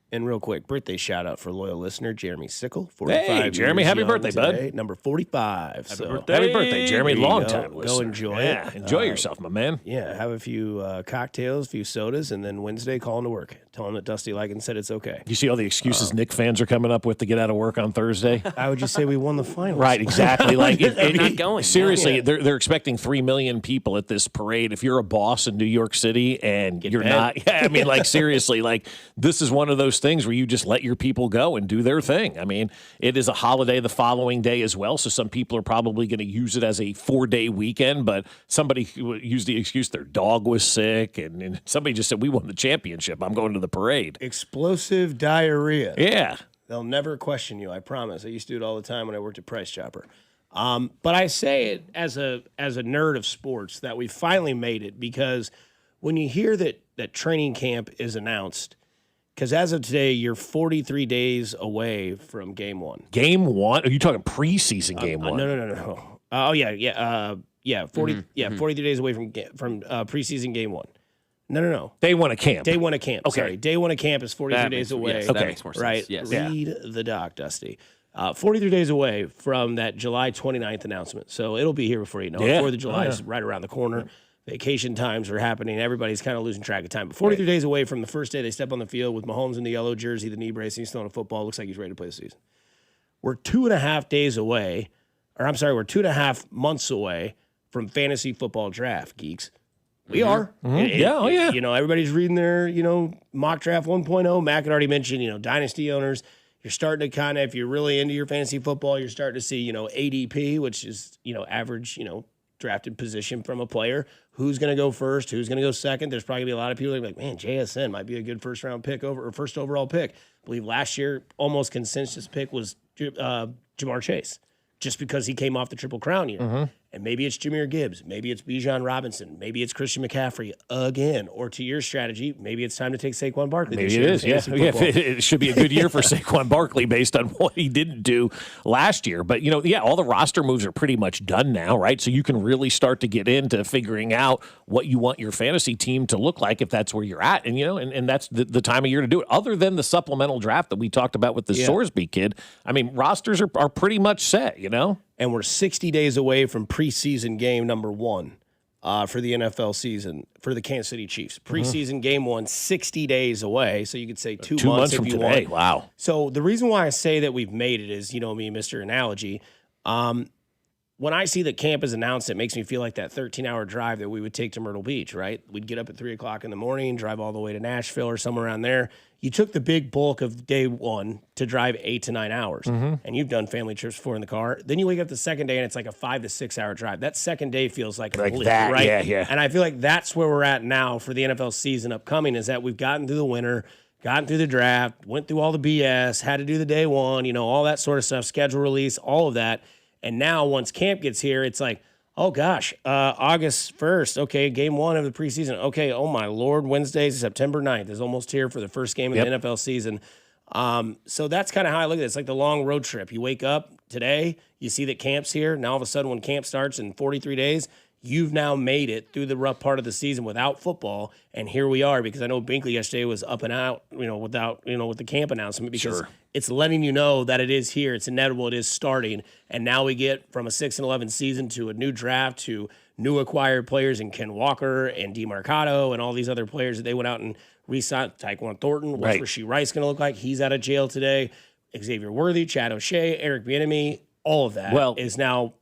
And real quick, birthday shout out for loyal listener Jeremy Sickle. 45 Hey, Jeremy, happy birthday, today, bud. Number 45. Happy birthday, Jeremy. Long time listener. Go enjoy it. Enjoy yourself, my man. Yeah, have a few cocktails, a few sodas, and then Wednesday call into work. Tell him that Dusty Lycan said it's okay. You see all the excuses Nick fans are coming up with to get out of work on Thursday? How would you say we won the finals? Right, exactly. Like not going. Seriously, Yeah. they're expecting 3 million people at this parade. If you're a boss in New York City and you're paid. not, yeah, I mean, like seriously, like this is one of those things where you just let your people go and do their thing. I mean, it is a holiday the following day as well, so some people are probably going to use it as a 4-day weekend. But somebody used the excuse their dog was sick, and somebody just said we won the championship. I'm going to the parade. Explosive diarrhea. Yeah. They'll never question you, I promise. I used to do it all the time when I worked at Price Chopper. But I say it as a nerd of sports that we finally made it, because when you hear that training camp is announced, because as of today, you're 43 days away from game one. Game one? Are you talking preseason game one? No. Oh, yeah. 43 days away from preseason game one. No. Day one of camp. Day one of camp. Okay. Sorry. Day one of camp is 43 days away. Yes, that makes more sense. Right. Yes. Read the doc, Dusty. 43 days away from that July 29th announcement. So it'll be here before you know it. 4th of July is right around the corner. Vacation times are happening. Everybody's kind of losing track of time. But 43 days away from the first day they step on the field with Mahomes in the yellow jersey, the knee brace, and he's throwing a football. Looks like he's ready to play the season. We're 2.5 days away, we're 2.5 months away from fantasy football draft, geeks. We are. Yeah. You know, everybody's reading their, mock draft 1.0. Mac had already mentioned, dynasty owners. You're starting to kind of, if you're really into your fantasy football, you're starting to see, ADP, which is, average, drafted position from a player. Who's going to go first? Who's going to go second? There's probably going to be a lot of people that are like, man, JSN might be a good first pick or first overall pick. I believe last year, almost consensus pick was Jamar Chase, just because he came off the Triple Crown year. And maybe it's Jahmyr Gibbs. Maybe it's Bijan Robinson. Maybe it's Christian McCaffrey again. Or to your strategy, maybe it's time to take Saquon Barkley. Maybe it is, yeah. It should be a good year for Saquon Barkley based on what he didn't do last year. But, all the roster moves are pretty much done now, right? So you can really start to get into figuring out what you want your fantasy team to look like if that's where you're at. And, and that's the time of year to do it. Other than the supplemental draft that we talked about with the Sorsby kid, I mean, rosters are pretty much set, And we're 60 days away from preseason game number 1 for the NFL season for the Kansas City Chiefs. Preseason game 1, 60 days away. So you could say 2 months from if you today. want. Wow. So the reason why I say that we've made it is, me, Mr. Analogy. When I see that camp is announced, it makes me feel like that 13-hour drive that we would take to Myrtle Beach, right? We'd get up at 3 o'clock in the morning, drive all the way to Nashville or somewhere around there. You took the big bulk of day 1 to drive 8 to 9 hours, and you've done family trips before in the car. Then you wake up the second day, and it's like a 5 to 6 hour drive. That second day feels like a blip, that, right? Yeah. And I feel like that's where we're at now for the NFL season upcoming, is that we've gotten through the winter, gotten through the draft, went through all the BS, had to do the day 1, all that sort of stuff, schedule release, all of that. And now once camp gets here, it's like, oh, gosh, August 1st. Okay, game 1 of the preseason. Okay, oh, my Lord, Wednesday, September 9th is almost here for the first game of the NFL season. So that's kind of how I look at it. It's like the long road trip. You wake up today, you see that camp's here. Now, all of a sudden, when camp starts in 43 days, you've now made it through the rough part of the season without football. And here we are, because I know Binkley yesterday was up and out, with the camp announcement, because it's letting you know that it is here. It's inevitable. It is starting. And now we get from a 6-11 season to a new draft to new acquired players in Ken Walker and DeMarcado and all these other players that they went out and re-signed. Tyquan Thornton. What's Rashee Rice going to look like? He's out of jail today. Xavier Worthy, Chad O'Shea, Eric Bieniemy, all of that is now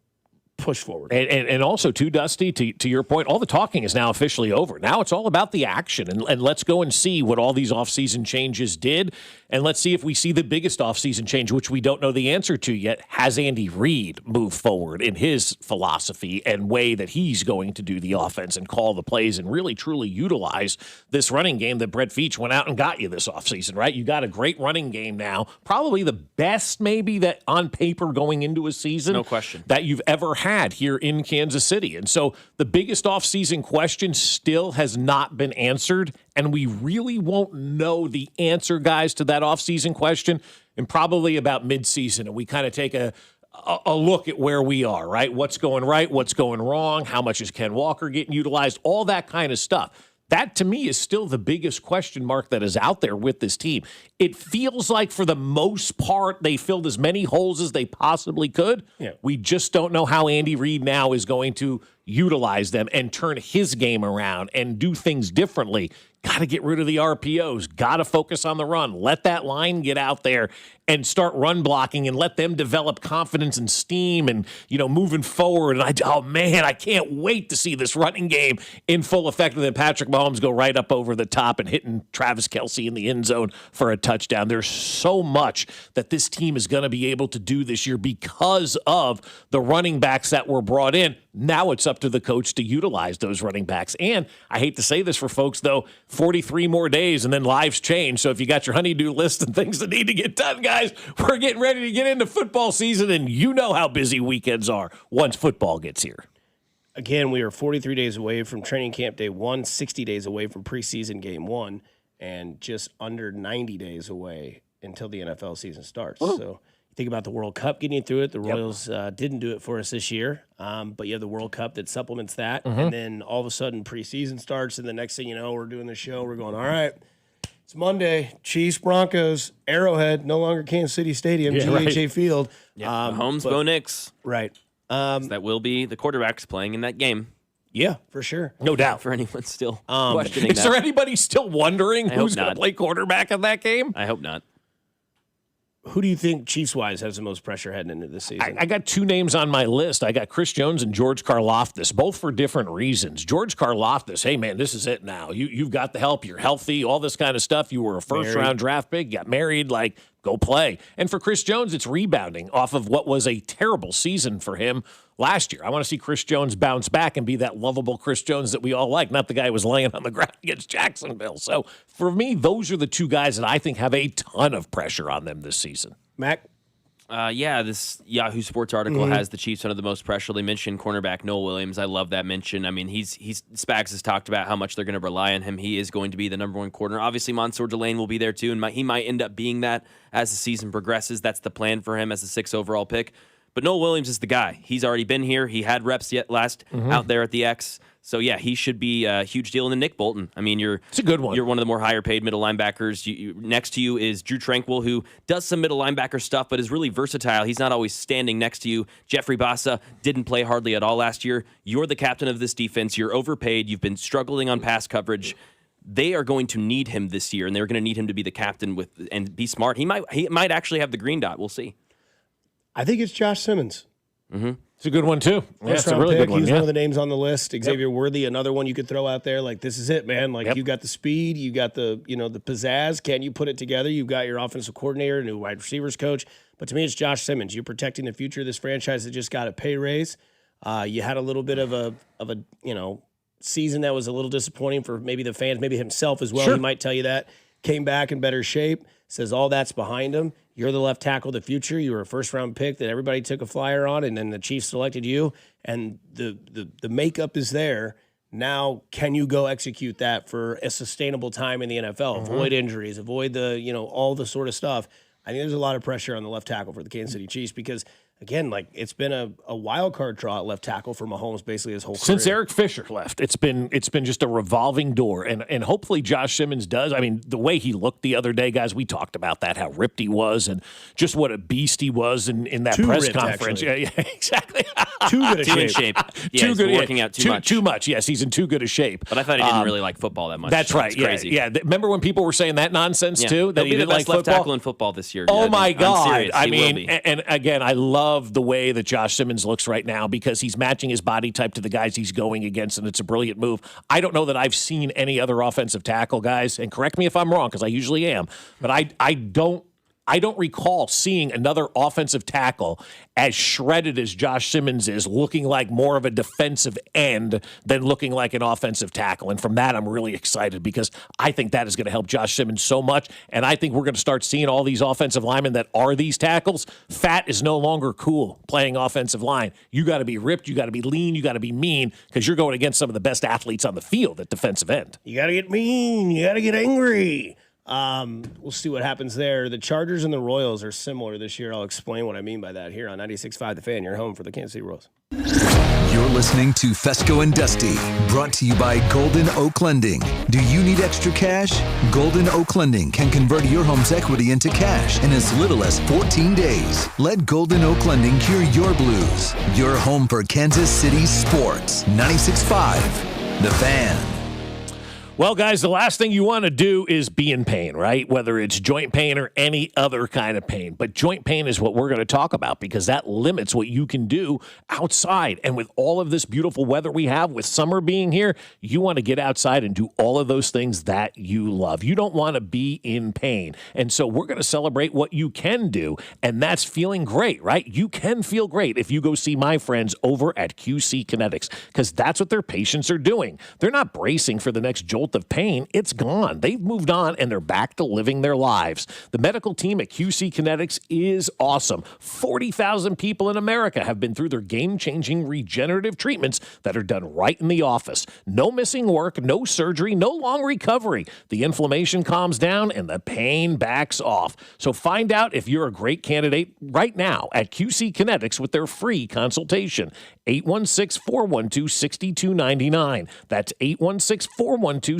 push forward. And also, too, Dusty, to your point, all the talking is now officially over. Now it's all about the action, and let's go and see what all these offseason changes did, and let's see if we see the biggest offseason change, which we don't know the answer to yet. Has Andy Reid moved forward in his philosophy and way that he's going to do the offense and call the plays and really, truly utilize this running game that Brett Veach went out and got you this offseason, right? You got a great running game now, probably the best maybe that on paper going into a season. No question. That you've ever had here in Kansas City. And so the biggest offseason question still has not been answered, and we really won't know the answer, guys, to that offseason question in probably about midseason. And we kind of take a look at where we are, right? What's going right? What's going wrong? How much is Ken Walker getting utilized? All that kind of stuff. That, to me, is still the biggest question mark that is out there with this team. It feels like, for the most part, they filled as many holes as they possibly could. Yeah. We just don't know how Andy Reid now is going to utilize them and turn his game around and do things differently. Got to get rid of the RPOs. Got to focus on the run. Let that line get out there and start run blocking and let them develop confidence and steam and, moving forward. And I can't wait to see this running game in full effect. And then Patrick Mahomes go right up over the top and hitting Travis Kelce in the end zone for a touchdown. There's so much that this team is going to be able to do this year because of the running backs that were brought in. Now it's up to the coach to utilize those running backs. And I hate to say this for folks, though, 43 more days and then lives change. So if you got your honey-do list and things that need to get done, guys, we're getting ready to get into football season, and you know how busy weekends are once football gets here. Again, we are 43 days away from training camp day 1, 60 days away from preseason game 1, and just under 90 days away until the NFL season starts. Whoa. So think about the World Cup getting you through it. The Royals didn't do it for us this year, but you have the World Cup that supplements that. Mm-hmm. And then all of a sudden preseason starts, and the next thing you know, we're doing the show. We're going, all right, it's Monday. Chiefs, Broncos, Arrowhead, no longer Kansas City Stadium, GHA Field. Mahomes, Bo Nix. Right. So that will be the quarterbacks playing in that game. Yeah, for sure. No doubt. For anyone still questioning Is that. there anybody still wondering I who's hope going to not. play quarterback in that game? I hope not. Who do you think Chiefs-wise has the most pressure heading into this season? I got two names on my list. I got Chris Jones and George Karlaftis, both for different reasons. George Karlaftis, hey, man, this is it now. You've got the help. You're healthy, all this kind of stuff. You were a first-round draft pick, got married, go play. And for Chris Jones, it's rebounding off of what was a terrible season for him last year. I want to see Chris Jones bounce back and be that lovable Chris Jones that we all like, not the guy who was laying on the ground against Jacksonville. So for me, those are the two guys that I think have a ton of pressure on them this season. Mac? This Yahoo Sports article has the Chiefs under the most pressure. They mentioned cornerback Noel Williams. I love that mention. I mean, Spags has talked about how much they're going to rely on him. He is going to be the number one corner. Obviously, Mansour Delane will be there too, and he might end up being that as the season progresses. That's the plan for him as the 6th overall pick. But Noel Williams is the guy. He's already been here. He had reps out there at the X. So, yeah, he should be a huge deal. And then Nick Bolton. I mean, it's a good one. You're one of the more higher-paid middle linebackers. Next to you is Drew Tranquil, who does some middle linebacker stuff, but is really versatile. He's not always standing next to you. Jeffrey Bassa didn't play hardly at all last year. You're the captain of this defense. You're overpaid. You've been struggling on pass coverage. They are going to need him this year, and they're going to need him to be the captain and be smart. He might actually have the green dot. We'll see. I think it's Josh Simmons. Mm-hmm. It's a good one, too. It's a really good one. He's one of the names on the list. Xavier Worthy, another one you could throw out there. This is it, man. You got the speed, you got the pizzazz. Can you put it together? You've got your offensive coordinator, new wide receivers coach. But to me, it's Josh Simmons. You're protecting the future of this franchise that just got a pay raise. You had a little bit of a season that was a little disappointing for maybe the fans, maybe himself as well. Sure. He might tell you that. Came back in better shape. Says all that's behind him. You're the left tackle of the future. You were a first-round pick that everybody took a flyer on, and then the Chiefs selected you, and the makeup is there. Now, can you go execute that for a sustainable time in the NFL? Avoid injuries, avoid all the sort of stuff. I think there's a lot of pressure on the left tackle for the Kansas City Chiefs because again, like it's been a wild card draw at left tackle for Mahomes basically his whole Since career. Eric Fisher left, it's been just a revolving door, and hopefully Josh Simmons does. I mean, the way he looked the other day, guys, we talked about that, how ripped he was, and just what a beast he was in that Too press ripped, conference. actually. Yeah, exactly. Too good a Too in shape. shape. Yeah, he's working out too much. Too much. Yes, he's in too good a shape. But I thought he didn't really like football that much. That's right. It's crazy. Yeah. Remember when people were saying that nonsense too? That He'll he be the didn't best like left football? tackle in football this year. Oh dude. my I'm God! serious. I He will mean, be. and again, I love the way that Josh Simmons looks right now because he's matching his body type to the guys he's going against, and it's a brilliant move. I don't know that I've seen any other offensive tackle, guys, and correct me if I'm wrong because I usually am, but I don't recall seeing another offensive tackle as shredded as Josh Simmons is, looking like more of a defensive end than looking like an offensive tackle. And from that, I'm really excited because I think that is going to help Josh Simmons so much. And I think we're going to start seeing all these offensive linemen that are these tackles. Fat is no longer cool playing offensive line. You got to be ripped. You got to be lean. You got to be mean because you're going against some of the best athletes on the field at defensive end. You got to get mean. You got to get angry. We'll see what happens there. The Chargers and the Royals are similar this year. I'll explain what I mean by that here on 96.5 The Fan. You're home for the Kansas City Royals. You're listening to Fescoe and Dusty, brought to you by Golden Oak Lending. Do you need extra cash? Golden Oak Lending can convert your home's equity into cash in as little as 14 days. Let Golden Oak Lending cure your blues. Your home for Kansas City sports. 96.5 The Fan. Well, guys, the last thing you want to do is be in pain, right? Whether it's joint pain or any other kind of pain. But joint pain is what we're going to talk about because that limits what you can do outside. And with all of this beautiful weather we have, with summer being here, you want to get outside and do all of those things that you love. You don't want to be in pain. And so we're going to celebrate what you can do, and that's feeling great, right? You can feel great if you go see my friends over at QC Kinetics because that's what their patients are doing. They're not bracing for the next jolt of pain. It's gone. They've moved on and they're back to living their lives. The medical team at QC Kinetics is awesome. 40,000 people in America have been through their game-changing regenerative treatments that are done right in the office. No missing work, no surgery, no long recovery. The inflammation calms down and the pain backs off. So find out if you're a great candidate right now at QC Kinetics with their free consultation. 816-412-6299. That's 816-412-6299.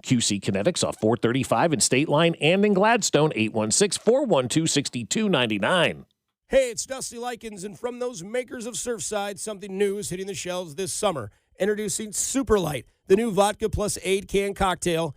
QC Kinetics off 435 in State Line and in Gladstone. 816-412-6299. Hey, it's Dusty Likens, and from those makers of Surfside, something new is hitting the shelves this summer. Introducing Super Light, the new vodka plus aid can cocktail.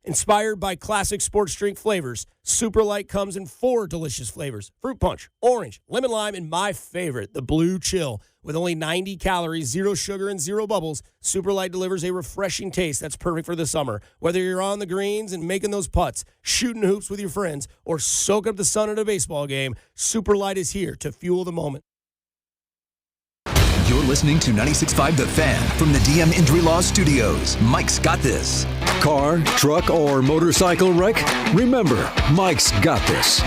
Inspired by classic sports drink flavors, Super Light comes in 4 delicious flavors: fruit punch, orange, lemon lime, and my favorite, the blue chill. With only 90 calories, 0 sugar, and 0 bubbles, Super Light delivers a refreshing taste that's perfect for the summer. Whether you're on the greens and making those putts, shooting hoops with your friends, or soak up the sun at a baseball game, Super Light is here to fuel the moment. You're listening to 96.5 The Fan from the DM Injury Law Studios. Mike's got this. Car, truck, or motorcycle wreck? Remember, Mike's got this.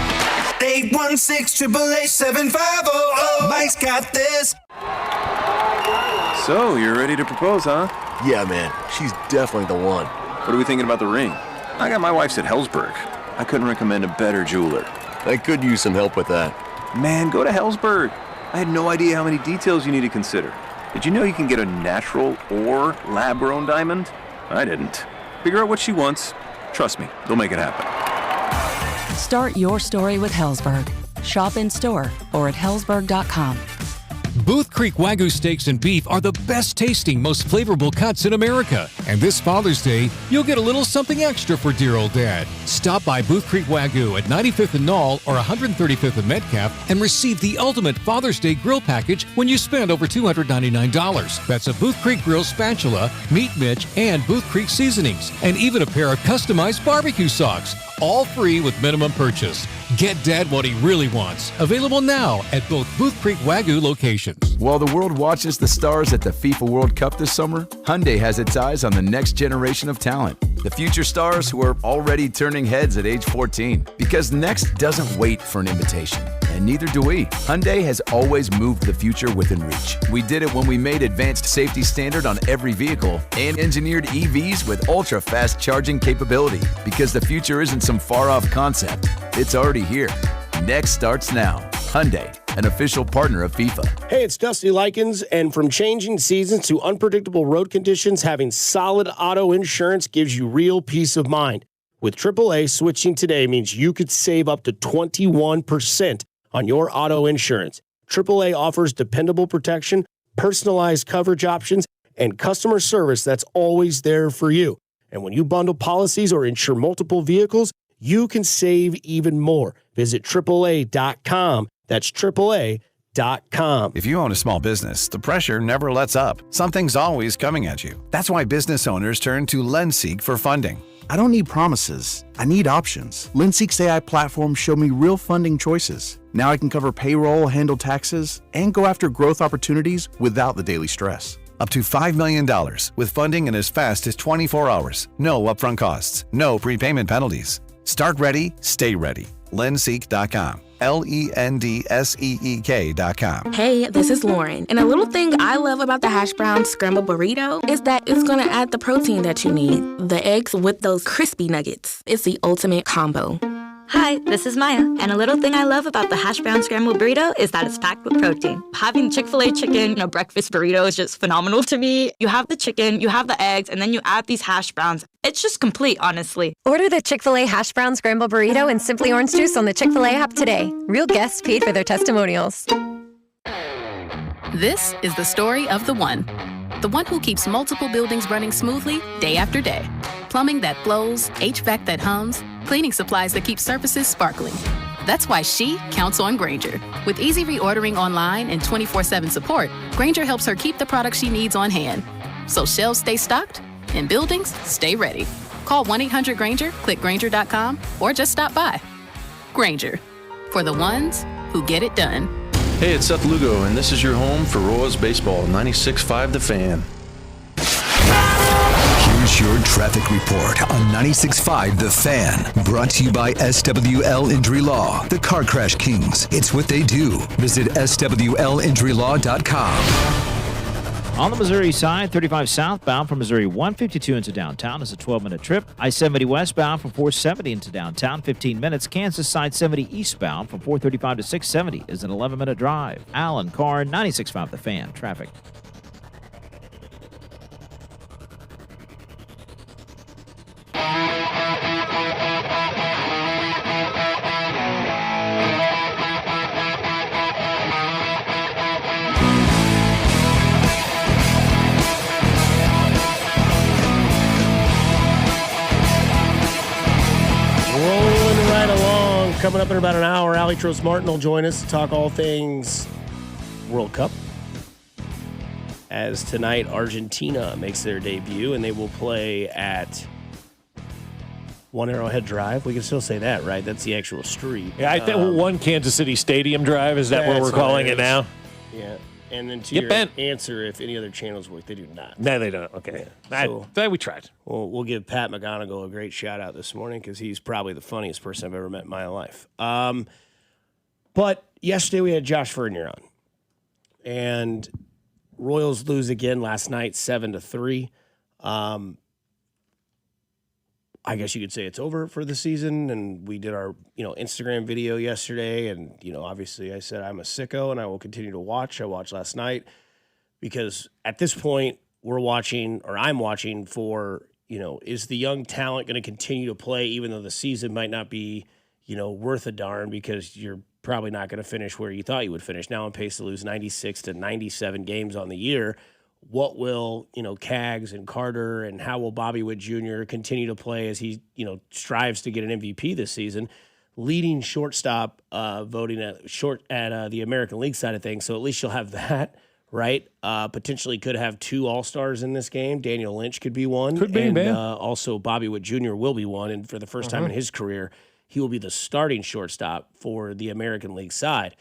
816-888-7500. Mike's got this. So, you're ready to propose, huh? Yeah, man. She's definitely the one. What are we thinking about the ring? I got my wife's at Hellsberg. I couldn't recommend a better jeweler. I could use some help with that. Man, go to Hellsberg. I had no idea how many details you need to consider. Did you know you can get a natural or lab-grown diamond? I didn't. Figure out what she wants. Trust me, they'll make it happen. Start your story with Hellsberg. Shop in store or at hellsberg.com. Booth Creek Wagyu steaks and beef are the best tasting, most flavorful cuts in America. And this Father's Day, you'll get a little something extra for dear old dad. Stop by Booth Creek Wagyu at 95th and Knoll or 135th and Metcalf and receive the ultimate Father's Day grill package when you spend over $299. That's a Booth Creek grill spatula, meat mitch, and Booth Creek seasonings, and even a pair of customized barbecue socks. All free with minimum purchase. Get Dad what he really wants. Available now at both Booth Creek Wagyu locations. While the world watches the stars at the FIFA World Cup this summer, Hyundai has its eyes on the next generation of talent. The future stars who are already turning heads at age 14. Because next doesn't wait for an invitation. And neither do we. Hyundai has always moved the future within reach. We did it when we made advanced safety standard on every vehicle and engineered EVs with ultra-fast charging capability. Because the future isn't some far-off concept. It's already here. Next starts now. Hyundai, an official partner of FIFA. Hey, it's Dusty Likens, and from changing seasons to unpredictable road conditions, having solid auto insurance gives you real peace of mind. With AAA, switching today means you could save up to 21% on your auto insurance. AAA offers dependable protection, personalized coverage options, and customer service that's always there for you. And when you bundle policies or insure multiple vehicles, you can save even more. Visit AAA.com. That's AAA.com. If you own a small business, the pressure never lets up. Something's always coming at you. That's why business owners turn to LendSeek for funding. I don't need promises. I need options. LendSeek's AI platform showed me real funding choices. Now I can cover payroll, handle taxes, and go after growth opportunities without the daily stress. Up to $5 million with funding in as fast as 24 hours. No upfront costs. No prepayment penalties. Start ready, stay ready. LendSeek.com. LendSeek.com. Hey, this is Lauren. And a little thing I love about the hash brown scrambled burrito is that it's going to add the protein that you need. The eggs with those crispy nuggets. It's the ultimate combo. Hi, this is Maya, and a little thing I love about the hash brown scrambled burrito is that it's packed with protein. Having Chick-fil-A chicken in a breakfast burrito is just phenomenal to me. You have the chicken, you have the eggs, and then you add these hash browns. It's just complete, honestly. Order the Chick-fil-A hash brown scrambled burrito and Simply Orange Juice on the Chick-fil-A app today. Real guests paid for their testimonials. This is the story of the one who keeps multiple buildings running smoothly day after day. Plumbing that flows, HVAC that hums, cleaning supplies that keep surfaces sparkling. That's why she counts on Grainger. With easy reordering online and 24/7 support, Grainger helps her keep the products she needs on hand. So shelves stay stocked and buildings stay ready. Call 1-800-GRAINGER, click Grainger.com, or just stop by. Grainger, for the ones who get it done. Hey, it's Seth Lugo, and this is your home for Royals Baseball, 96.5 The Fan. Here's your traffic report on 96.5 The Fan. Brought to you by SWL Injury Law, the Car Crash Kings. It's what they do. Visit SWLinjurylaw.com. On the Missouri side, 35 southbound from Missouri 152 into downtown is a 12-minute trip. I-70 westbound from 470 into downtown, 15 minutes. Kansas side 70 eastbound from 435 to 670 is an 11-minute drive. Alan Carr, 96.5 The Fan. Traffic. Rolling right along. Coming up in about an hour, Allie Trost Martin will join us to talk all things World Cup. As tonight, Argentina makes their debut, and they will play at One Arrowhead Drive. We can still say that, right? That's the actual street. Yeah, I think One Kansas City Stadium Drive. Is that what we're calling it now? Yeah. And then to your answer, if any other channels work, they do not. No, they don't. Okay. So, we tried. Well, we'll give Pat McGonigal a great shout out this morning because he's probably the funniest person I've ever met in my life. But yesterday we had Josh Vernier on. And Royals lose again last night, 7-3. I guess you could say it's over for the season. And we did our, Instagram video yesterday. And, obviously I said I'm a sicko and I will continue to watch. I watched last night because at this point I'm watching for, is the young talent going to continue to play even though the season might not be, worth a darn because you're probably not going to finish where you thought you would finish. Now on pace to lose 96 to 97 games on the year. What will, Cags and Carter and how will Bobby Witt Jr. continue to play as he, strives to get an MVP this season? Leading shortstop voting at the American League side of things. So at least you'll have that, right? Potentially could have 2 All-Stars in this game. Daniel Lynch could be one. Could be, and, man. Also Bobby Witt Jr. will be one. And for the first time in his career, he will be the starting shortstop for the American League side.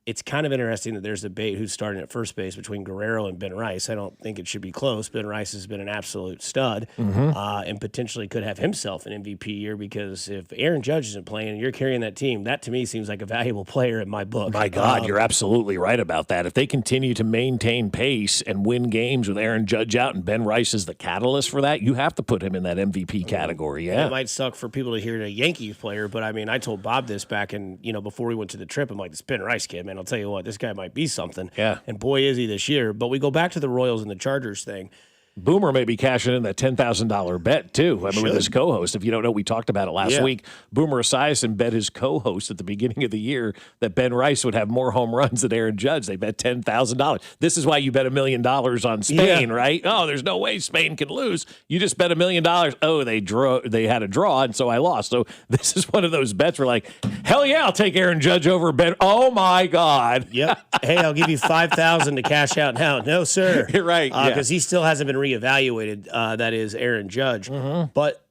it's kind of interesting that there's a debate who's starting at first base between Guerrero and Ben Rice. I don't think it should be close. Ben Rice has been an absolute stud and potentially could have himself an MVP year because if Aaron Judge isn't playing and you're carrying that team, that to me seems like a valuable player in my book. My God, you're absolutely right about that. If they continue to maintain pace and win games with Aaron Judge out and Ben Rice is the catalyst for that, you have to put him in that MVP category. Yeah, it might suck for people to hear a Yankees player, but I mean, I told Bob this back in, before we went to the trip. I'm like, this Ben Rice kid, man, I'll tell you what, this guy might be something. Yeah. And boy, is he this year. But we go back to the Royals and the Chargers thing. Boomer may be cashing in that $10,000 bet, too. I mean, with his co-host. If you don't know, we talked about it last week. Boomer Esiason bet his co-host at the beginning of the year that Ben Rice would have more home runs than Aaron Judge. They bet $10,000. This is why you bet $1 million on Spain, right? Oh, there's no way Spain can lose. You just bet $1 million. Oh, they had a draw, and so I lost. So this is one of those bets where like, hell yeah, I'll take Aaron Judge over Ben. Oh, my God. Yep. Hey, I'll give you $5,000 to cash out now. No, sir. You're right. Because he still hasn't been reevaluated, that is Aaron Judge. But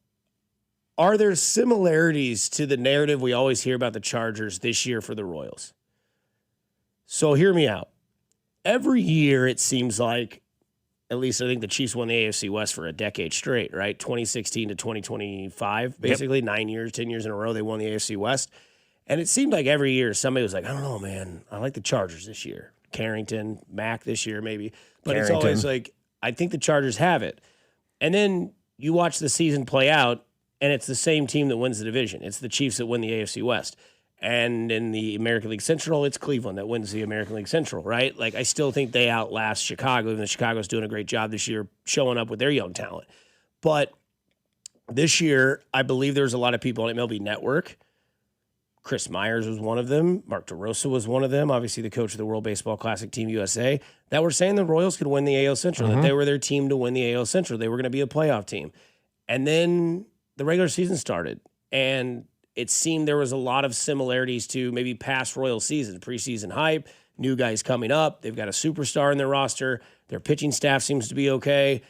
are there similarities to the narrative we always hear about the Chargers this year for the Royals? So hear me out. Every year it seems like, at least I think the Chiefs won the AFC West for a decade straight, right? 2016 to 2025, basically 9 years, 10 years in a row they won the AFC West. And it seemed like every year somebody was like, I don't know, man, I like the Chargers this year. Carrington, Mack this year maybe. But it's always like, I think the Chargers have it. And then you watch the season play out, and it's the same team that wins the division. It's the Chiefs that win the AFC West. And in the American League Central, it's Cleveland that wins the American League Central, right? Like, I still think they outlast Chicago, even though Chicago's doing a great job this year showing up with their young talent. But this year, I believe there's a lot of people on MLB Network. Chris Myers was one of them. Mark DeRosa was one of them, obviously the coach of the World Baseball Classic Team USA, that were saying the Royals could win the AL Central, that they were their team to win the AL Central. They were going to be a playoff team. And then the regular season started, and it seemed there was a lot of similarities to maybe past Royal seasons, preseason hype, new guys coming up. They've got a superstar in their roster. Their pitching staff seems to be okay.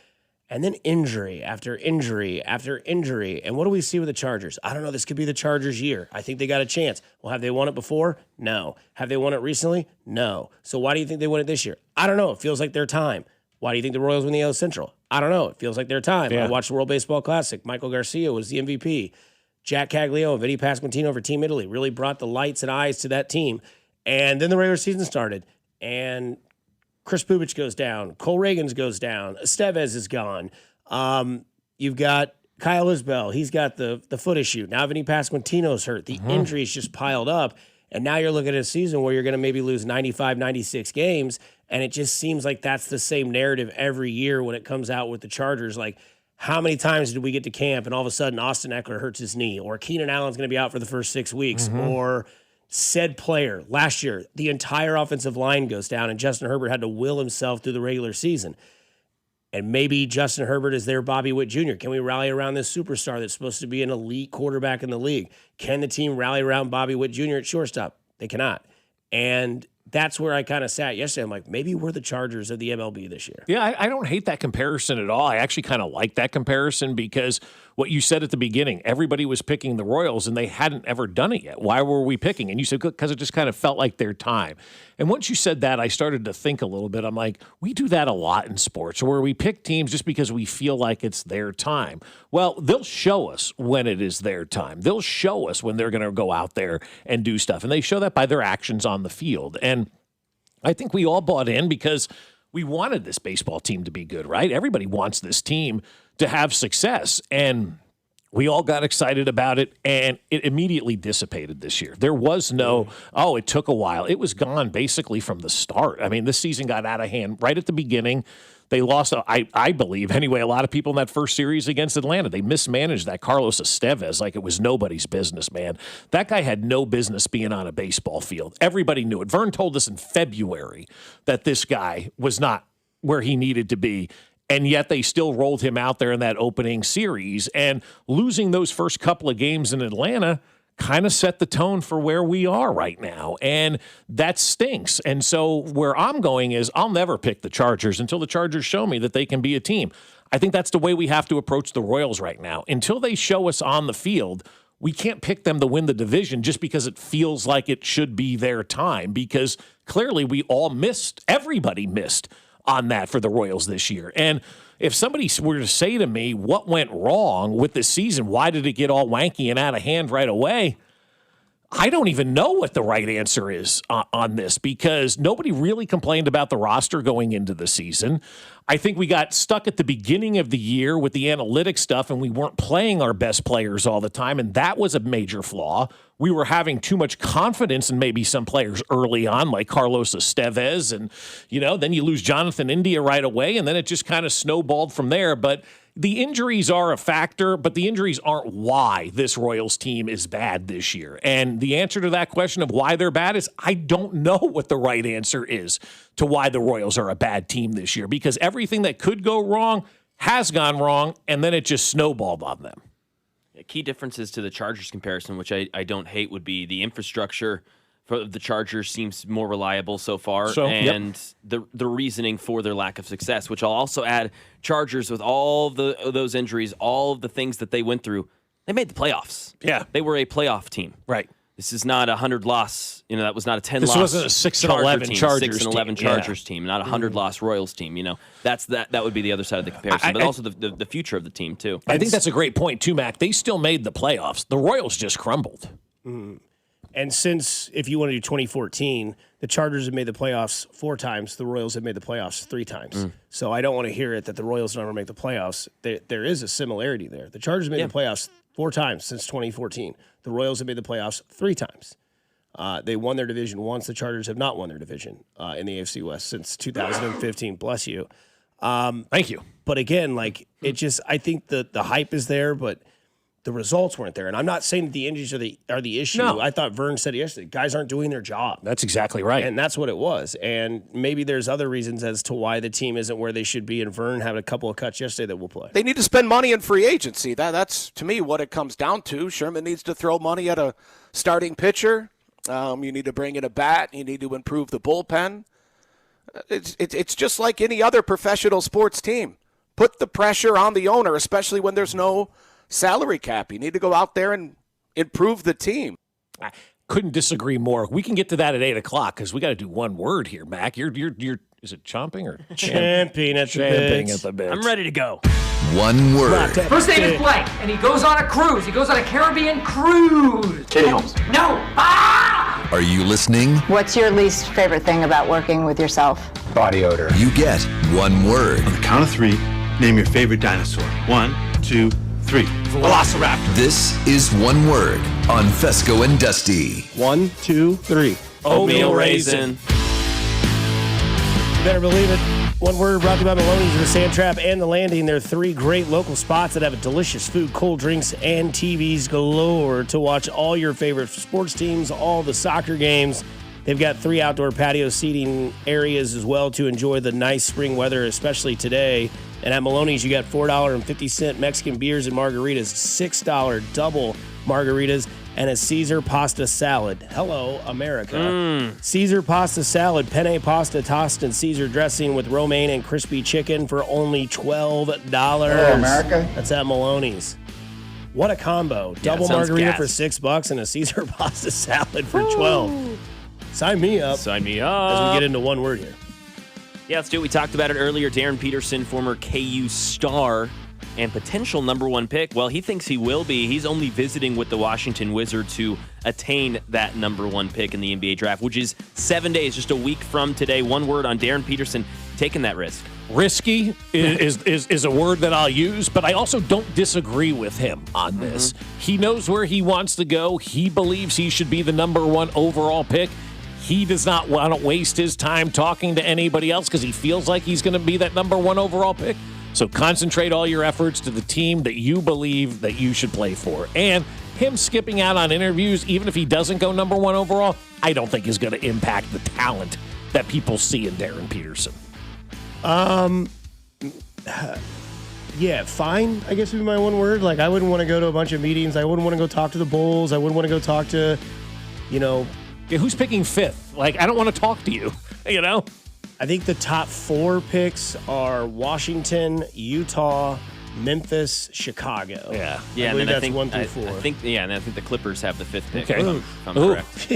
And then injury after injury after injury. And what do we see with the Chargers? I don't know. This could be the Chargers' year. I think they got a chance. Well, have they won it before? No. Have they won it recently? No. So why do you think they won it this year? I don't know. It feels like their time. Why do you think the Royals win the AL Central? I don't know. It feels like their time. I watched the World Baseball Classic. Michael Garcia was the MVP. Jack Cagliano and Vinny Pasquantino for Team Italy really brought the lights and eyes to that team. And then the regular season started. And Chris Bubich goes down. Cole Reagans goes down. Estevez is gone. You've got Kyle Isbell. He's got the foot issue. Now Vinny Pasquantino's hurt. The injuries just piled up. And now you're looking at a season where you're going to maybe lose 95, 96 games. And it just seems like that's the same narrative every year when it comes out with the Chargers. Like, how many times did we get to camp and all of a sudden Austin Eckler hurts his knee, or Keenan Allen's going to be out for the first 6 weeks, or said player last year, the entire offensive line goes down and Justin Herbert had to will himself through the regular season. And maybe Justin Herbert is their Bobby Witt Jr. Can we rally around this superstar that's supposed to be an elite quarterback in the league? Can the team rally around Bobby Witt Jr. at shortstop? They cannot. And that's where I kind of sat yesterday. I'm like, maybe we're the Chargers of the MLB this year. Yeah, I don't hate that comparison at all. I actually kind of like that comparison because what you said at the beginning, everybody was picking the Royals and they hadn't ever done it yet. Why were we picking? And you said, because it just kind of felt like their time. And once you said that, I started to think a little bit. I'm like, we do that a lot in sports where we pick teams just because we feel like it's their time. Well, they'll show us when it is their time. They'll show us when they're going to go out there and do stuff. And they show that by their actions on the field. And I think we all bought in because we wanted this baseball team to be good, right? Everybody wants this team to have success. And we all got excited about it, and it immediately dissipated this year. There was no, it took a while. It was gone basically from the start. I mean, this season got out of hand right at the beginning. They lost, I believe, anyway, a lot of people in that first series against Atlanta. They mismanaged that Carlos Estevez like it was nobody's business, man. That guy had no business being on a baseball field. Everybody knew it. Vern told us in February that this guy was not where he needed to be, and yet they still rolled him out there in that opening series. And losing those first couple of games in Atlanta kind of set the tone for where we are right now, and that stinks. And so where I'm going is I'll never pick the Chargers until the Chargers show me that they can be a team. I think that's the way we have to approach the Royals right now. Until they show us on the field we can't pick them to win the division just because it feels like it should be their time, because clearly everybody missed on that for the Royals this year. And if somebody were to say to me, what went wrong with this season? Why did it get all wanky and out of hand right away? I don't even know what the right answer is on this, because nobody really complained about the roster going into the season. I think we got stuck at the beginning of the year with the analytics stuff, and we weren't playing our best players all the time, and that was a major flaw. We were having too much confidence in maybe some players early on, like Carlos Estevez, and then you lose Jonathan India right away, and then it just kind of snowballed from there. But the injuries are a factor, but the injuries aren't why this Royals team is bad this year. And the answer to that question of why they're bad is I don't know what the right answer is to why the Royals are a bad team this year, because everything that could go wrong has gone wrong, and then it just snowballed on them. Key differences to the Chargers comparison, which I don't hate, would be the infrastructure for the Chargers seems more reliable so far, and the reasoning for their lack of success, which I'll also add, Chargers with all those injuries, all of the things that they went through, they made the playoffs. Yeah. They were a playoff team. Right. This is not a 100-loss, that was not a 10-loss. This wasn't a 6-11 Chargers team. 6-11 Chargers team, not a 100-loss Royals team. That would be the other side of the comparison, but also the future of the team, too. I think that's a great point, too, Mac. They still made the playoffs. The Royals just crumbled. And since, if you want to do 2014, the Chargers have made the playoffs 4 times. The Royals have made the playoffs 3 times. So I don't want to hear it that the Royals never make the playoffs. There is a similarity there. The Chargers made the playoffs 4 times since 2014. The Royals have made the playoffs 3 times. They won their division once. The Chargers have not won their division in the AFC West since 2015. Bless you. Thank you. But again, I think the hype is there, but the results weren't there. And I'm not saying that the injuries are the issue. No. I thought Vern said it yesterday. Guys aren't doing their job. That's exactly right. And that's what it was. And maybe there's other reasons as to why the team isn't where they should be. And Vern had a couple of cuts yesterday that we'll play. They need to spend money in free agency. That's, to me, what it comes down to. Sherman needs to throw money at a starting pitcher. You need to bring in a bat. You need to improve the bullpen. It's just like any other professional sports team. Put the pressure on the owner, especially when there's no salary cap. You need to go out there and improve the team. I couldn't disagree more. We can get to that at 8:00 because we got to do one word here, Mac. You're is it chomping or champing at the bit? I'm ready to go. One word. First name is blank, and he goes on a cruise. He goes on a Caribbean cruise. Katie Holmes. No. Are you listening? What's your least favorite thing about working with yourself? Body odor. You get one word. On the count of 3, name your favorite dinosaur. 1, 2, 3. Velociraptor. This is one word on Fescoe and Dusty. 1, 2, 3. Oatmeal raisin. You better believe it. One word brought to you by Maloney's, the Sand Trap, and the Landing. They're 3 great local spots that have delicious food, cold drinks, and TVs galore to watch all your favorite sports teams, all the soccer games. They've got 3 outdoor patio seating areas as well to enjoy the nice spring weather, especially today. And at Maloney's, you got $4.50 Mexican beers and margaritas, $6 double margaritas, and a Caesar pasta salad. Hello, America. Caesar pasta salad, penne pasta tossed in Caesar dressing with romaine and crispy chicken for only $12. Hello, America. That's at Maloney's. What a combo. Double margarita for $6 and a Caesar pasta salad for $12. Sign me up. Sign me up. As we get into one word here. Yeah, let's do it. We talked about it earlier. Darren Peterson, former KU star and potential number 1 pick. Well, he thinks he will be. He's only visiting with the Washington Wizards to attain that number 1 pick in the NBA draft, which is 7 days, just a week from today. One word on Darren Peterson taking that risk. Risky is a word that I'll use, but I also don't disagree with him on this. He knows where he wants to go. He believes he should be the number 1 overall pick. He does not want to waste his time talking to anybody else because he feels like he's going to be that number 1 overall pick. So concentrate all your efforts to the team that you believe that you should play for. And him skipping out on interviews, even if he doesn't go number 1 overall, I don't think is going to impact the talent that people see in Darren Peterson. Yeah, fine, I guess would be my one word. I wouldn't want to go to a bunch of meetings. I wouldn't want to go talk to the Bulls. I wouldn't want to go talk to, Yeah, who's picking 5th? I don't want to talk to you, I think the top 4 picks are Washington, Utah, Memphis, Chicago. Yeah. Yeah, I believe that's think 1 through 4. I think the Clippers have the 5th pick. Okay. If I'm correct.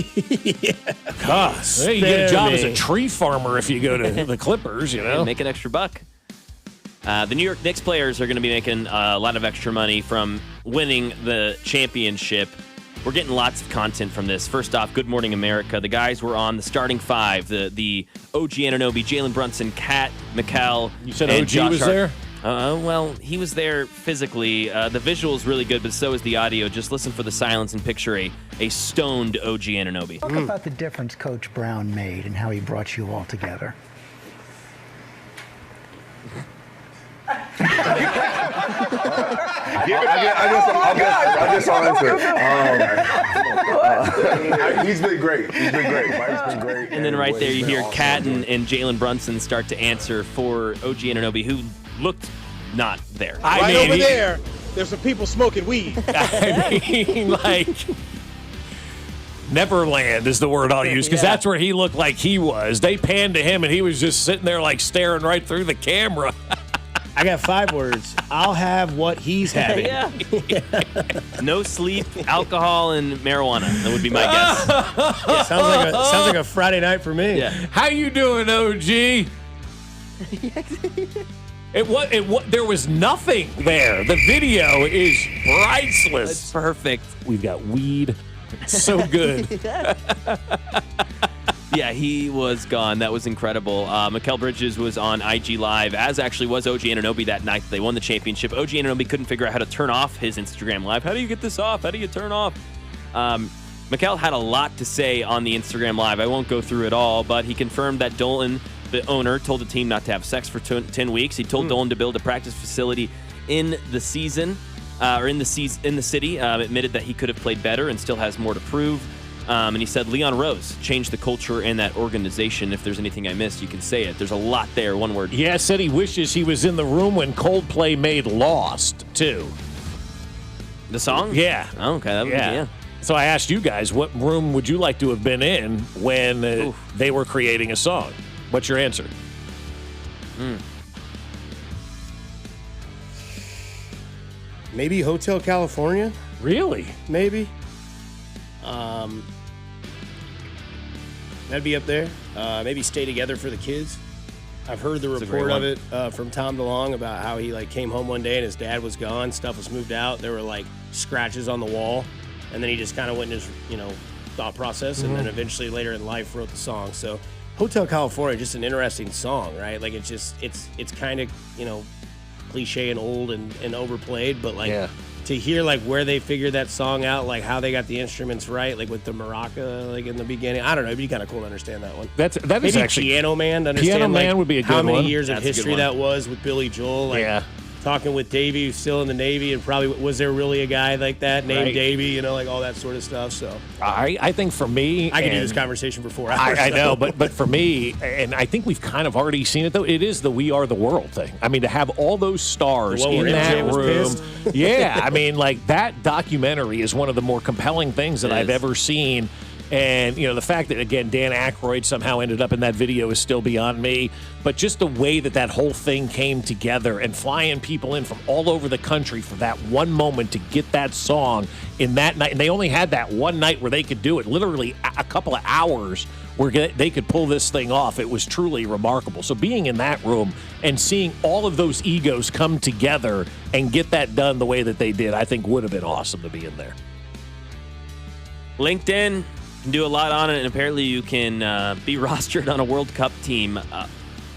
Gosh, hey, you get a job as a tree farmer if you go to the Clippers, you know. Make an extra buck. The New York Knicks players are going to be making a lot of extra money from winning the championship. We're getting lots of content from this. First off, Good Morning America. The guys were on the starting 5. The OG Anunoby, Jalen Brunson, Kat, Mikal. You said and OG Josh was Hart. there? Well, he was there physically. The visual is really good, but so is the audio. Just listen for the silence and picture a stoned OG Anunoby. Talk about the difference Coach Brown made and how he brought you all together. I guess I'll answer. He's been great. Mike's been great. And then right there you hear Kat and Jalen Brunson start to answer for OG Anunoby, who looked not there. Over there, there's some people smoking weed. I mean, like, Neverland is the word I'll use, because that's where he looked like he was. They panned to him, and he was just sitting there, like, staring right through the camera. I got 5 words. I'll have what he's having. No sleep, alcohol, and marijuana. That would be my guess. Yeah, sounds like a Friday night for me. Yeah. How you doing, OG? There was nothing there. The video is priceless. It's perfect. We've got weed. So good. Yeah, he was gone. That was incredible. Mikal Bridges was on IG Live, as actually was OG Anunoby that night. They won the championship. OG Anunoby couldn't figure out how to turn off his Instagram Live. How do you get this off? How do you turn off? Mikal had a lot to say on the Instagram Live. I won't go through it all, but he confirmed that Dolan, the owner, told the team not to have sex for 10 weeks. He told Dolan to build a practice facility in the season, or in the city. Admitted that he could have played better and still has more to prove. And he said Leon Rose changed the culture in that organization. If there's anything I missed, you can say it. There's a lot there. One word. Yeah, said he wishes he was in the room when Coldplay made Lost, too. The song? Yeah. Oh, okay. That would be, yeah. So I asked you guys, what room would you like to have been in when they were creating a song? What's your answer? Maybe Hotel California? Really? Maybe. That'd be up there. Maybe Stay Together for the Kids. I've heard the report of it from Tom DeLonge about how he came home one day and his dad was gone. Stuff was moved out. There were scratches on the wall, and then he just kind of went in his thought process, and then eventually later in life wrote the song. So Hotel California, just an interesting song, right? It's kind of cliche and old and overplayed, but to hear where they figured that song out, how they got the instruments right, with the maraca in the beginning. I don't know. It'd be kind of cool to understand that one. That Maybe is actually Piano Man to understand Piano Man would be a good how many one. years of history that was with Billy Joel. Talking with Davey, who's still in the Navy, and probably was there really a guy like that named Davey? All that sort of stuff. So I think for me, I could do this conversation for 4 hours. I know, but for me, and I think we've kind of already seen it though. It is the "We Are the World" thing. I mean, to have all those stars in that room, yeah. I mean, that documentary is one of the more compelling things that I've ever seen. And, the fact that, again, Dan Aykroyd somehow ended up in that video is still beyond me. But just the way that whole thing came together and flying people in from all over the country for that one moment to get that song in that night. And they only had that one night where they could do it, literally a couple of hours where they could pull this thing off. It was truly remarkable. So being in that room and seeing all of those egos come together and get that done the way that they did, I think would have been awesome to be in there. LinkedIn. Can do a lot on it, and apparently you can be rostered on a World Cup team.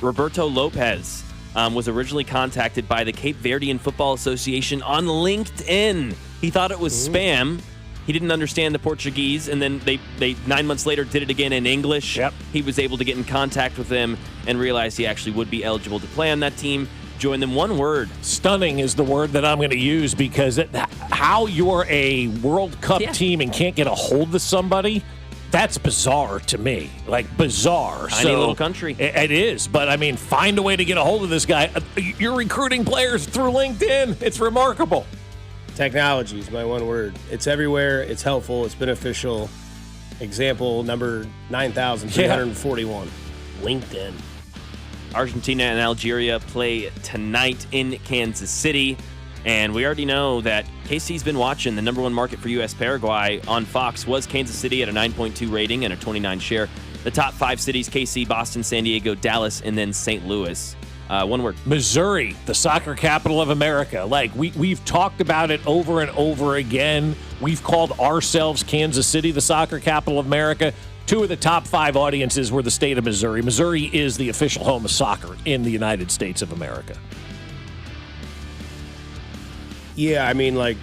Roberto Lopez was originally contacted by the Cape Verdean Football Association on LinkedIn. He thought it was spam. He didn't understand the Portuguese, and then they 9 months later did it again in English. Yep. He was able to get in contact with them and realized he actually would be eligible to play on that team. Join them. One word. Stunning is the word that I'm going to use, because how you're a World Cup team and can't get a hold of somebody, that's bizarre to me. Bizarre. Tiny little country. It is. But, I mean, find a way to get a hold of this guy. You're recruiting players through LinkedIn. It's remarkable. Technology is my one word. It's everywhere. It's helpful. It's beneficial. Example number 9,341. LinkedIn. Argentina and Algeria play tonight in Kansas City. And we already know that KC's been watching. The number one market for U.S. Paraguay on Fox was Kansas City at a 9.2 rating and a 29 share. The top 5 cities, KC, Boston, San Diego, Dallas, and then St. Louis. One word. Missouri, the soccer capital of America. Like, we've talked about it over and over again. We've called ourselves Kansas City the soccer capital of America. 2 of the top 5 audiences were the state of Missouri. Missouri is the official home of soccer in the United States of America. Yeah, I mean, like,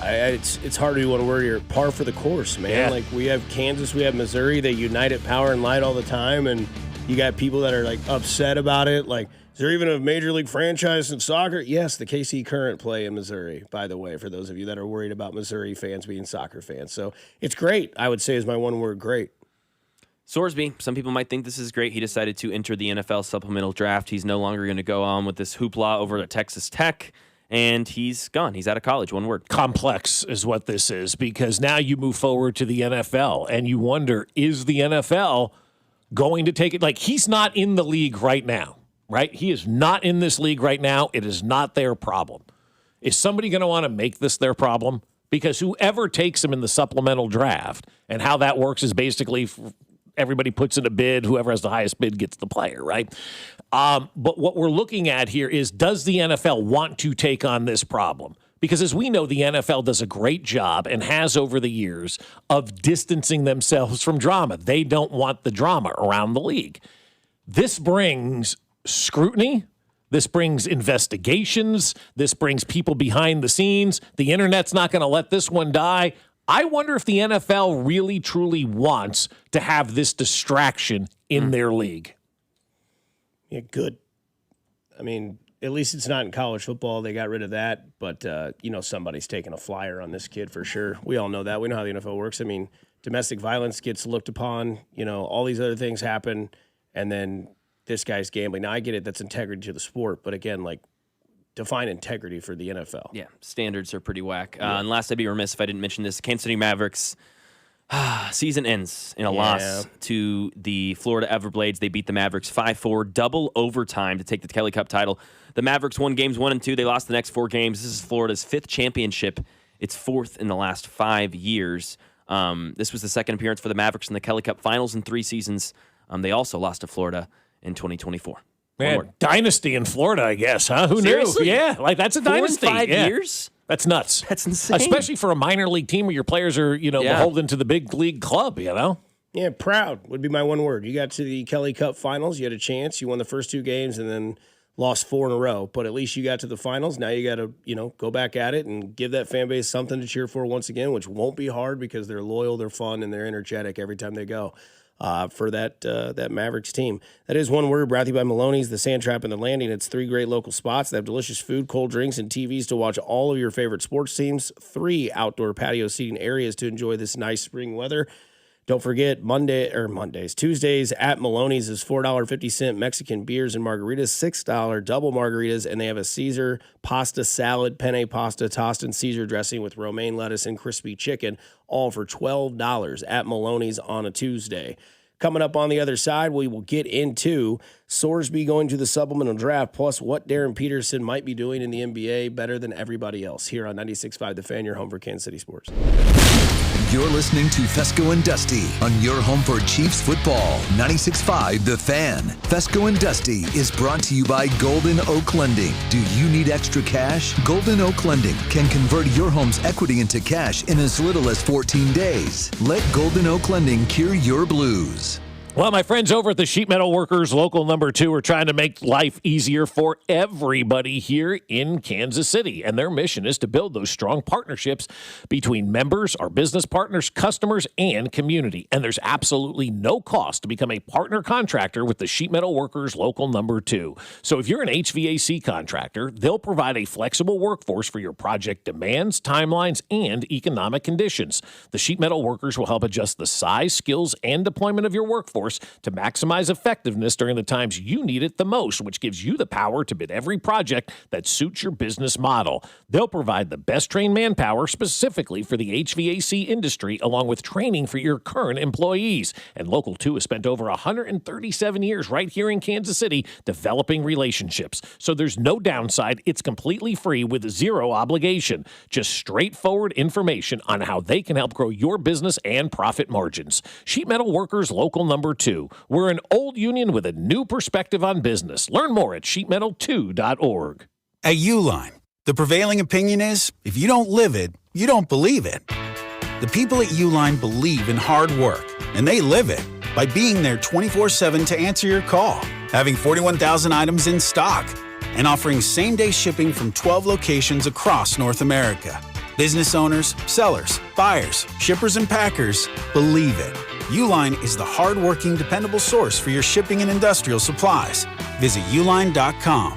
it's hard to do one word here. Par for the course, man. Yeah. Like, we have Kansas, we have Missouri. They unite at power and light all the time, and you got people that are, like, upset about it. Like, is there even a major league franchise in soccer? Yes, the KC Current play in Missouri, by the way, for those of you that are worried about Missouri fans being soccer fans. So it's great, I would say, is my one word, great. Sorsby, some people might think this is great. He decided to enter the NFL supplemental draft. He's no longer going to go on with this hoopla over at Texas Tech. And he's gone. He's out of college. One word. Complex is what this is, because now you move forward to the NFL and you wonder, is the NFL going to take it? Like, he's not in the league right now, right? He is not in this league right now. It is not their problem. Is somebody going to want to make this their problem? Because whoever takes him in the supplemental draft, and how that works is basically everybody puts in a bid. Whoever has the highest bid gets the player, right? But what we're looking at here is, does the NFL want to take on this problem? Because as we know, the NFL does a great job and has over the years of distancing themselves from drama. They don't want the drama around the league. This brings scrutiny. This brings investigations. This brings people behind the scenes. The internet's not going to let this one die. I wonder if the NFL really, truly wants to have this distraction in their league. Yeah, good. I mean, at least it's not in college football. They got rid of that. But, somebody's taking a flyer on this kid for sure. We all know that. We know how the NFL works. I mean, domestic violence gets looked upon. All these other things happen. And then this guy's gambling. Now, I get it. That's integrity to the sport. But, again, like, define integrity for the NFL. Yeah, standards are pretty whack. And last, I'd be remiss if I didn't mention this. Kansas City Mavericks season ends in a loss to the Florida Everblades. They beat the Mavericks 5-4, double overtime to take the Kelly Cup title. The Mavericks won games 1 and 2. They lost the next 4 games. This is Florida's 5th championship. It's 4th in the last 5 years. This was the second appearance for the Mavericks in the Kelly Cup finals in 3 seasons. They also lost to Florida in 2024. Man, dynasty in Florida, I guess, huh? Who Seriously? knew? Yeah, like that's a 4 dynasty. in 5 years? That's nuts. That's insane. Especially for a minor league team where your players are, beholden to the big league club, Yeah, proud would be my one word. You got to the Kelly Cup finals. You had a chance. You won the first 2 games and then lost 4 in a row. But at least you got to the finals. Now you got to, go back at it and give that fan base something to cheer for once again, which won't be hard because they're loyal, they're fun, and they're energetic every time they go. For that Mavericks team. That is one word, brought to you by Maloney's, the Sand Trap, and the Landing. It's 3 great local spots. They have delicious food, cold drinks, and TVs to watch all of your favorite sports teams. 3 outdoor patio seating areas to enjoy this nice spring weather. Don't forget, Tuesdays at Maloney's is $4.50 Mexican beers and margaritas, $6 double margaritas, and they have a Caesar pasta salad, penne pasta, tossed in Caesar dressing with romaine lettuce and crispy chicken, all for $12 at Maloney's on a Tuesday. Coming up on the other side, we will get into Sorsby going to the supplemental draft, plus what Darren Peterson might be doing in the NBA better than everybody else. Here on 96.5 The Fan, your home for Kansas City sports. You're listening to Fescoe and Dusty on your home for Chiefs football. 96.5 The Fan. Fescoe and Dusty is brought to you by Golden Oak Lending. Do you need extra cash? Golden Oak Lending can convert your home's equity into cash in as little as 14 days. Let Golden Oak Lending cure your blues. Well, my friends over at the Sheet Metal Workers Local Number 2 are trying to make life easier for everybody here in Kansas City. And their mission is to build those strong partnerships between members, our business partners, customers, and community. And there's absolutely no cost to become a partner contractor with the Sheet Metal Workers Local Number 2. So if you're an HVAC contractor, they'll provide a flexible workforce for your project demands, timelines, and economic conditions. The Sheet Metal Workers will help adjust the size, skills, and deployment of your workforce source to maximize effectiveness during the times you need it the most, which gives you the power to bid every project that suits your business model. They'll provide the best trained manpower specifically for the HVAC industry, along with training for your current employees. And Local 2 has spent over 137 years right here in Kansas City developing relationships. So there's no downside. It's completely free with zero obligation. Just straightforward information on how they can help grow your business and profit margins. Sheet Metal Workers Local Number 2. We're an old union with a new perspective on business. Learn more at sheetmetal2.org. At Uline, the prevailing opinion is, if you don't live it, you don't believe it. The people at Uline believe in hard work, and they live it by being there 24/7 to answer your call, having 41,000 items in stock, and offering same-day shipping from 12 locations across North America. Business owners, sellers, buyers, shippers, and packers believe it. Uline is the hard-working, dependable source for your shipping and industrial supplies. Visit uline.com.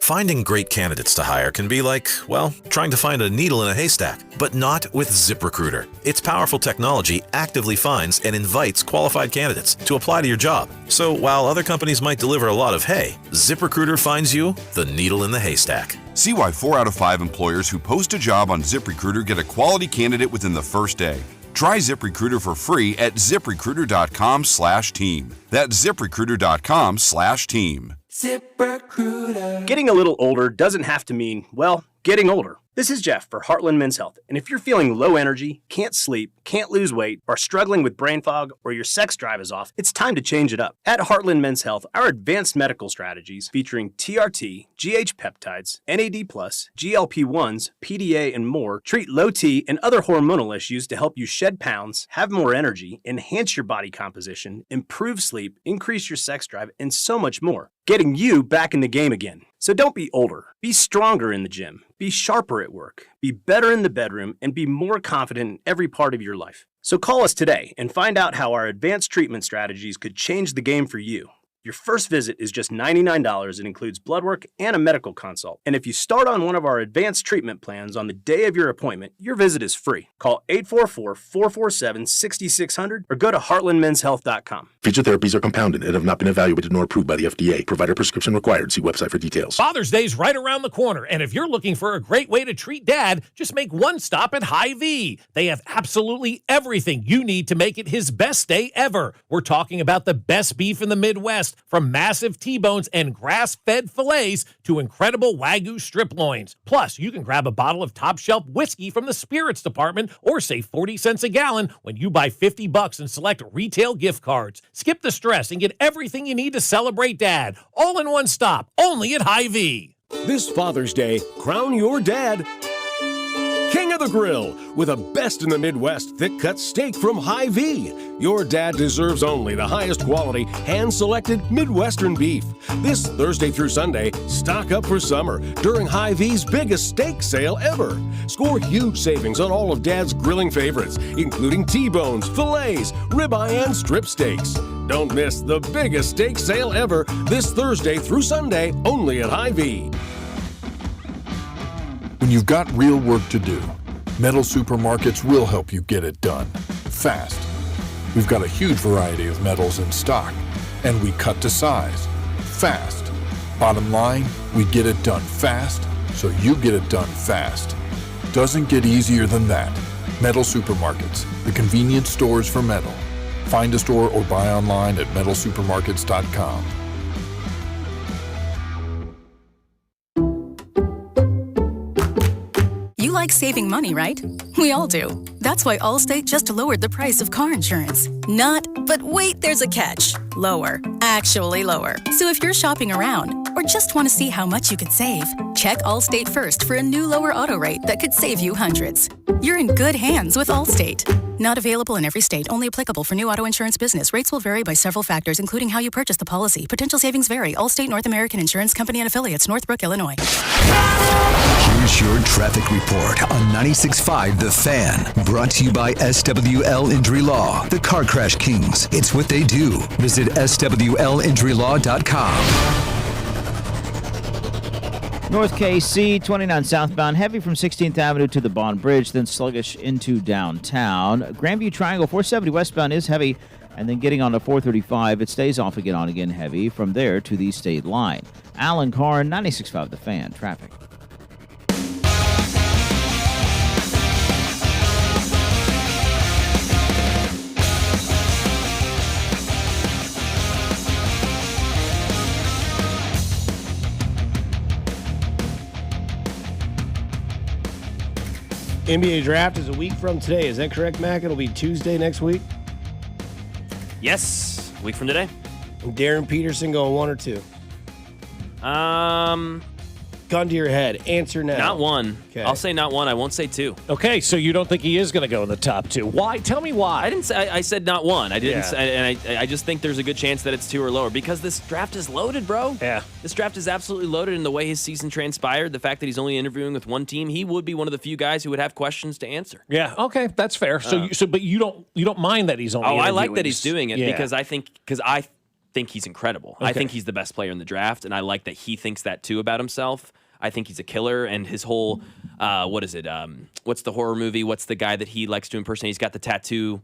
Finding great candidates to hire can be like, well, trying to find a needle in a haystack, but not with ZipRecruiter. Its powerful technology actively finds and invites qualified candidates to apply to your job. So while other companies might deliver a lot of hay, ZipRecruiter finds you the needle in the haystack. See why 4 out of 5 employers who post a job on ZipRecruiter get a quality candidate within the first day. Try ZipRecruiter for free at ZipRecruiter.com/team. That's ZipRecruiter.com/team. ZipRecruiter. Getting a little older doesn't have to mean, well, getting older. This is Jeff for Heartland Men's Health, and if you're feeling low energy, can't sleep, can't lose weight, are struggling with brain fog, or your sex drive is off, it's time to change it up. At Heartland Men's Health, our advanced medical strategies featuring TRT, GH peptides, NAD+, GLP-1s, PDA, and more treat low T and other hormonal issues to help you shed pounds, have more energy, enhance your body composition, improve sleep, increase your sex drive, and so much more. Getting you back in the game again. So don't be older. Be stronger in the gym. Be sharper at work. Be better in the bedroom, and be more confident in every part of your life. So call us today and find out how our advanced treatment strategies could change the game for you. Your first visit is just $99 and includes blood work and a medical consult. And if you start on one of our advanced treatment plans on the day of your appointment, your visit is free. Call 844-447-6600 or go to heartlandmenshealth.com. Featured therapies are compounded and have not been evaluated nor approved by the FDA. Provider prescription required. See website for details. Father's Day's right around the corner, and if you're looking for a great way to treat Dad, just make one stop at Hy-Vee. They have absolutely everything you need to make it his best day ever. We're talking about the best beef in the Midwest, from massive T-bones and grass-fed fillets to incredible Wagyu strip loins. Plus, you can grab a bottle of top-shelf whiskey from the spirits department or save 40 cents a gallon when you buy $50 and select retail gift cards. Skip the stress and get everything you need to celebrate Dad, all in one stop, only at Hy-Vee. This Father's Day, crown your dad King of the Grill with a best in the Midwest thick-cut steak from Hy-Vee. Your dad deserves only the highest quality, hand-selected Midwestern beef. This Thursday through Sunday, stock up for summer during Hy-Vee's biggest steak sale ever. Score huge savings on all of Dad's grilling favorites, including T-bones, fillets, ribeye, and strip steaks. Don't miss the biggest steak sale ever this Thursday through Sunday, only at Hy-Vee. When you've got real work to do, Metal Supermarkets will help you get it done, fast. We've got a huge variety of metals in stock, and we cut to size, fast. Bottom line, we get it done fast, so you get it done fast. Doesn't get easier than that. Metal Supermarkets, the convenience stores for metal. Find a store or buy online at metalsupermarkets.com. You like saving money, right? We all do. That's why Allstate just lowered the price of car insurance. Not, but wait, there's a catch. Lower. Actually lower. So if you're shopping around or just want to see how much you could save, check Allstate first for a new lower auto rate that could save you hundreds. You're in good hands with Allstate. Not available in every state. Only applicable for new auto insurance business. Rates will vary by several factors, including how you purchase the policy. Potential savings vary. Allstate North American Insurance Company and Affiliates, Northbrook, Illinois. Here's your traffic report on 96.5 The Fan. Brought to you by SWL Injury Law, the Car Crash Kings. It's what they do. Visit SWLinjurylaw.com. North KC, 29 southbound, heavy from 16th Avenue to the Bond Bridge, then sluggish into downtown. Grandview Triangle, 470 westbound is heavy And then getting on to 435, it stays off again on again heavy from there to the state line. Alan Carr, 96.5 The Fan. Traffic. NBA draft is a week from today. Is that correct, Mac? It'll be Tuesday next week? Yes, a week from today. Darren Peterson going 1 or 2? Gun to your head. Answer now. Not 1. Okay. I'll say not 1. I won't say 2. Okay, so you don't think he is going to go in the top 2. Why? Tell me why. I didn't say. I said not 1. I didn't. Say, and I just think there's a good chance that it's 2 or lower because this draft is loaded, bro. Yeah. This draft is absolutely loaded. In the way his season transpired, the fact that he's only interviewing with one team, he would be one of the few guys who would have questions to answer. Yeah. Okay, that's fair. But you don't mind that he's only. I like that he's doing it because I think he's incredible. Okay. I think he's the best player in the draft, and I like that he thinks that too about himself. I think he's a killer, and his whole, what is it? What's the horror movie? What's the guy that he likes to impersonate? He's got the tattoo,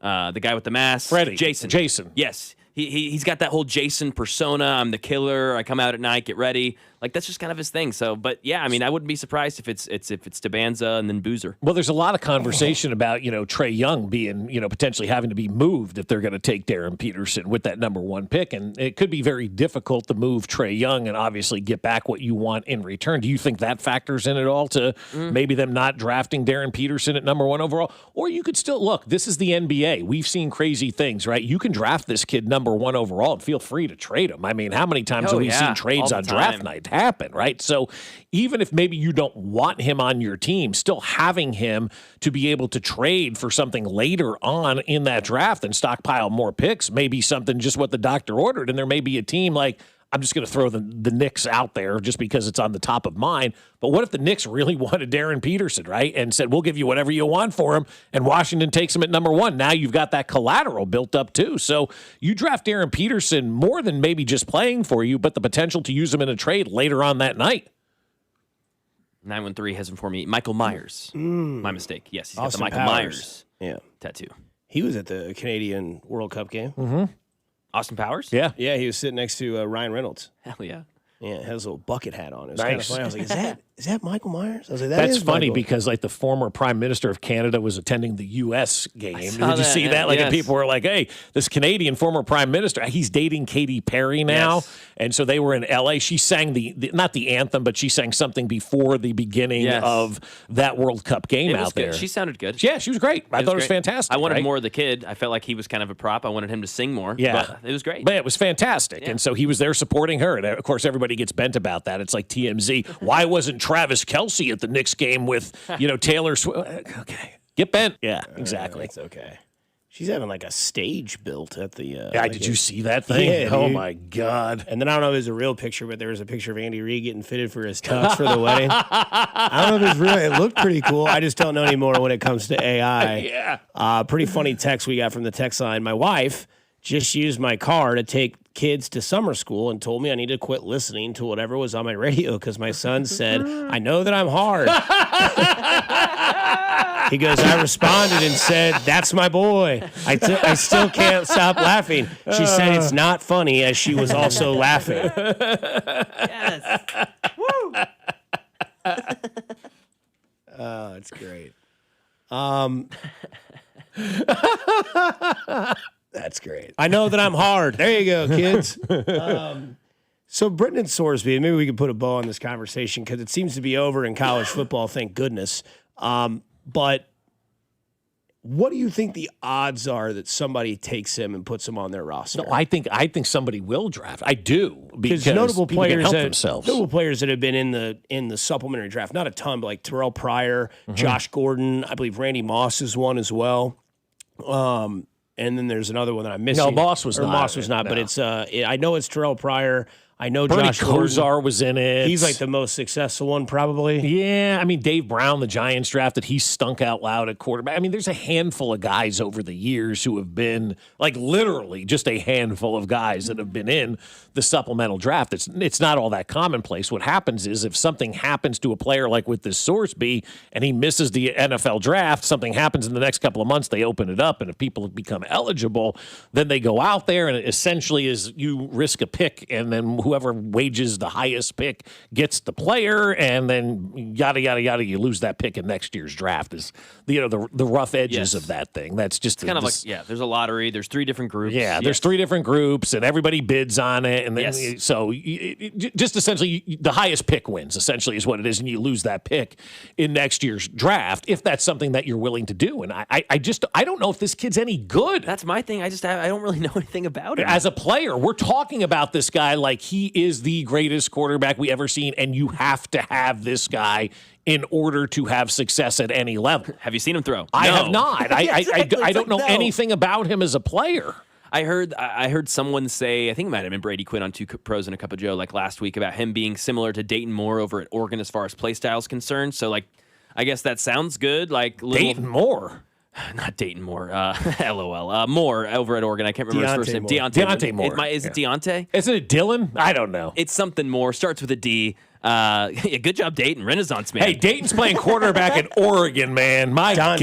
the guy with the mask. Freddy. Jason. Yes. He's got that whole Jason persona. I'm the killer. I come out at night, get ready. Like, that's just kind of his thing. So, but yeah, I mean, I wouldn't be surprised if it's Tabanza and then Boozer. Well, there's a lot of conversation about, Trae Young being, potentially having to be moved if they're going to take Darren Peterson with that number 1 pick. And it could be very difficult to move Trae Young and obviously get back what you want in return. Do you think that factors in at all to maybe them not drafting Darren Peterson at number 1 overall? Or you could still, look, this is the NBA. We've seen crazy things, right? You can draft this kid number 1 overall and feel free to trade him. I mean, how many times have we seen trades on draft night happen, right? So even if maybe you don't want him on your team, still having him to be able to trade for something later on in that draft and stockpile more picks may be something just what the doctor ordered. And there may be a team like, I'm just going to throw the Knicks out there just because it's on the top of mind. But what if the Knicks really wanted Darren Peterson, right? And said, we'll give you whatever you want for him. And Washington takes him at number 1. Now you've got that collateral built up too. So you draft Darren Peterson more than maybe just playing for you, but the potential to use him in a trade later on that night. 913 has him for me. Michael Myers. My mistake. Yes, he's got the Michael Powers. Myers tattoo. He was at the Canadian World Cup game. Mm-hmm. Austin Powers? Yeah. Yeah, he was sitting next to Ryan Reynolds. Hell yeah. Yeah, has a little bucket hat on. It was Nice. kind of funny. I was like, is that Michael Myers? I was like, That's is funny Michael. because like the former Prime Minister of Canada was attending the U.S. game. Did you see that? Like, yes. and people were like, hey, this Canadian former Prime Minister, he's dating Katy Perry now. Yes. And so they were in L.A. She sang the not the anthem, but she sang something before the beginning of that World Cup game It was out there. good. She sounded good. Yeah, she was great. I thought it was fantastic. I wanted right? more of the kid. I felt like he was kind of a prop. I wanted him to sing more. Yeah. But it was great. But it was fantastic. And so he was there supporting her. And of course, everybody gets bent about that. It's like TMZ. Why wasn't Travis Kelce at the Knicks game with, Taylor Swift? Okay. Get bent. Yeah, exactly. That's okay. She's having like a stage built at the. Yeah, like did you see that thing? Yeah, Oh, dude. my God. And then I don't know if it was a real picture, but there was a picture of Andy Reid getting fitted for his tux for the wedding. I don't know if it was real. It looked pretty cool. I just don't know anymore when it comes to AI. Yeah. Pretty funny text we got from the text line. My wife just used my car to take kids to summer school and told me I need to quit listening to whatever was on my radio because my son said, I know that I'm hard. He goes, I responded and said, that's my boy. I still can't stop laughing. She said it's not funny as she was also laughing. Yes. Woo. Oh, it's great. That's great. I know that I'm hard. There you go, kids. So Britton and Sorsby, maybe we could put a bow on this conversation because it seems to be over in college football, thank goodness. But what do you think the odds are that somebody takes him and puts him on their roster? No, I think somebody will draft. I do because notable people can players help that, themselves. notable players that have been in the supplementary draft, not a ton, but like Terrell Pryor, Josh Gordon, I believe Randy Moss is one as well. And then there's another one that I'm missing. No, Moss was not. Moss was not, but it's I know it's Terrell Pryor. I know Bernie Josh Kosar was in it. He's like the most successful one, probably. Yeah, I mean, Dave Brown, the Giants drafted, he stunk out loud at quarterback. I mean, there's a handful of guys over the years who have been, like literally just a handful of guys that have been in the supplemental draft. It's not all that commonplace. What happens is if something happens to a player like with this Sorsby and he misses the NFL draft, something happens in the next couple of months, they open it up, and if people become eligible, then they go out there, and it essentially is you risk a pick, and then whoever wages the highest pick gets the player, and then yada yada yada. You lose that pick in next year's draft. Is the rough edges of that thing. That's just kind of like there's a lottery. There's 3 different groups. Yeah, there's 3 different groups, and everybody bids on it, and then so just essentially the highest pick wins. Essentially, is what it is, and you lose that pick in next year's draft if that's something that you're willing to do. And I don't know if this kid's any good. That's my thing. I don't really know anything about him as a player. We're talking about this guy like he is the greatest quarterback we ever seen, and you have to have this guy in order to have success at any level. Have you seen him throw? I No. have not. I don't know anything about him as a player. I heard someone say, I think it might have been Brady Quinn on Two Pros and a Cup of Joe like last week, about him being similar to Dayton Moore over at Oregon as far as play style is concerned. So like, I guess that sounds good. Like Dayton Moore. Not Dayton Moore. LOL. Moore over at Oregon. I can't remember his first name. Deontay Moore. Is it Deontay? Isn't it Dylan? I don't know. It's something more. Starts with a D. Yeah, good job, Dayton. Renaissance man. Hey, Dayton's playing quarterback in Oregon, man. My God.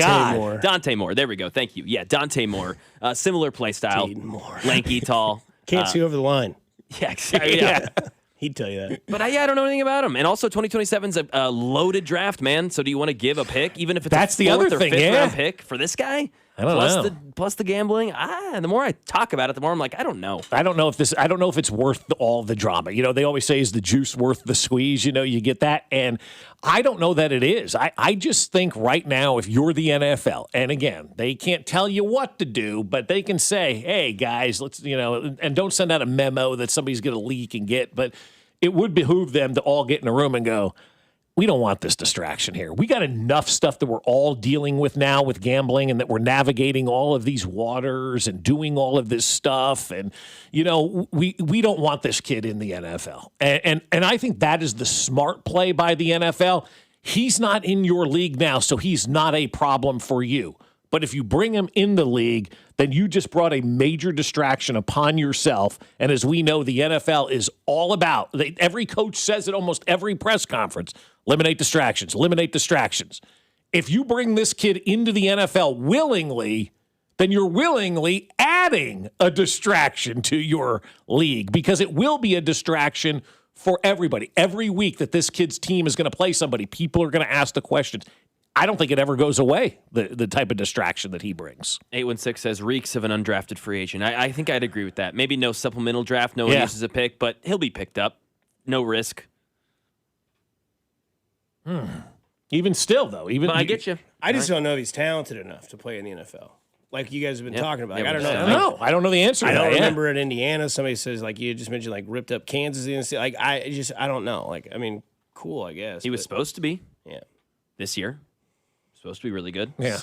Dante Moore. There we go. Thank you. Yeah, Dante Moore. Similar play style. Dayton Moore. Lanky, tall. Can't see over the line. Yeah, exactly. Yeah. He'd tell you that. But I don't know anything about him. And also, 2027's a loaded draft, man. So do you want to give a pick, even if it's That's a the 4th other or thing, 5th round pick for this guy? I don't know. Plus the gambling. The more I talk about it, the more I'm like, I don't know. I don't know if it's worth all the drama. You know, they always say, is the juice worth the squeeze? You know, you get that. And I don't know that it is. I just think right now, if you're the NFL, and again, they can't tell you what to do, but they can say, hey, guys, let's, and don't send out a memo that somebody's going to leak and get. But it would behoove them to all get in a room and go, we don't want this distraction here. We got enough stuff that we're all dealing with now with gambling, and that we're navigating all of these waters and doing all of this stuff. And, we don't want this kid in the NFL. And I think that is the smart play by the NFL. He's not in your league now, so he's not a problem for you. But if you bring him in the league, then you just brought a major distraction upon yourself. And as we know, the NFL is all about, every coach says it almost every press conference, eliminate distractions, eliminate distractions. If you bring this kid into the NFL willingly, then you're willingly adding a distraction to your league, because it will be a distraction for everybody. Every week that this kid's team is going to play somebody, people are going to ask the questions. I don't think it ever goes away, the type of distraction that he brings. 816 says reeks of an undrafted free agent. I think I'd agree with that. Maybe no supplemental draft, no one uses a pick, but he'll be picked up. No risk. Even still, though. I get you. I just don't know if he's talented enough to play in the NFL. Like you guys have been talking about. Like, I don't know. I don't know the answer to that. I don't remember at Indiana, somebody says, like you just mentioned, like ripped up Kansas. Like I don't know. Like, I mean, cool, I guess. He was supposed to be. Yeah. This year. Supposed to be really good. Yeah.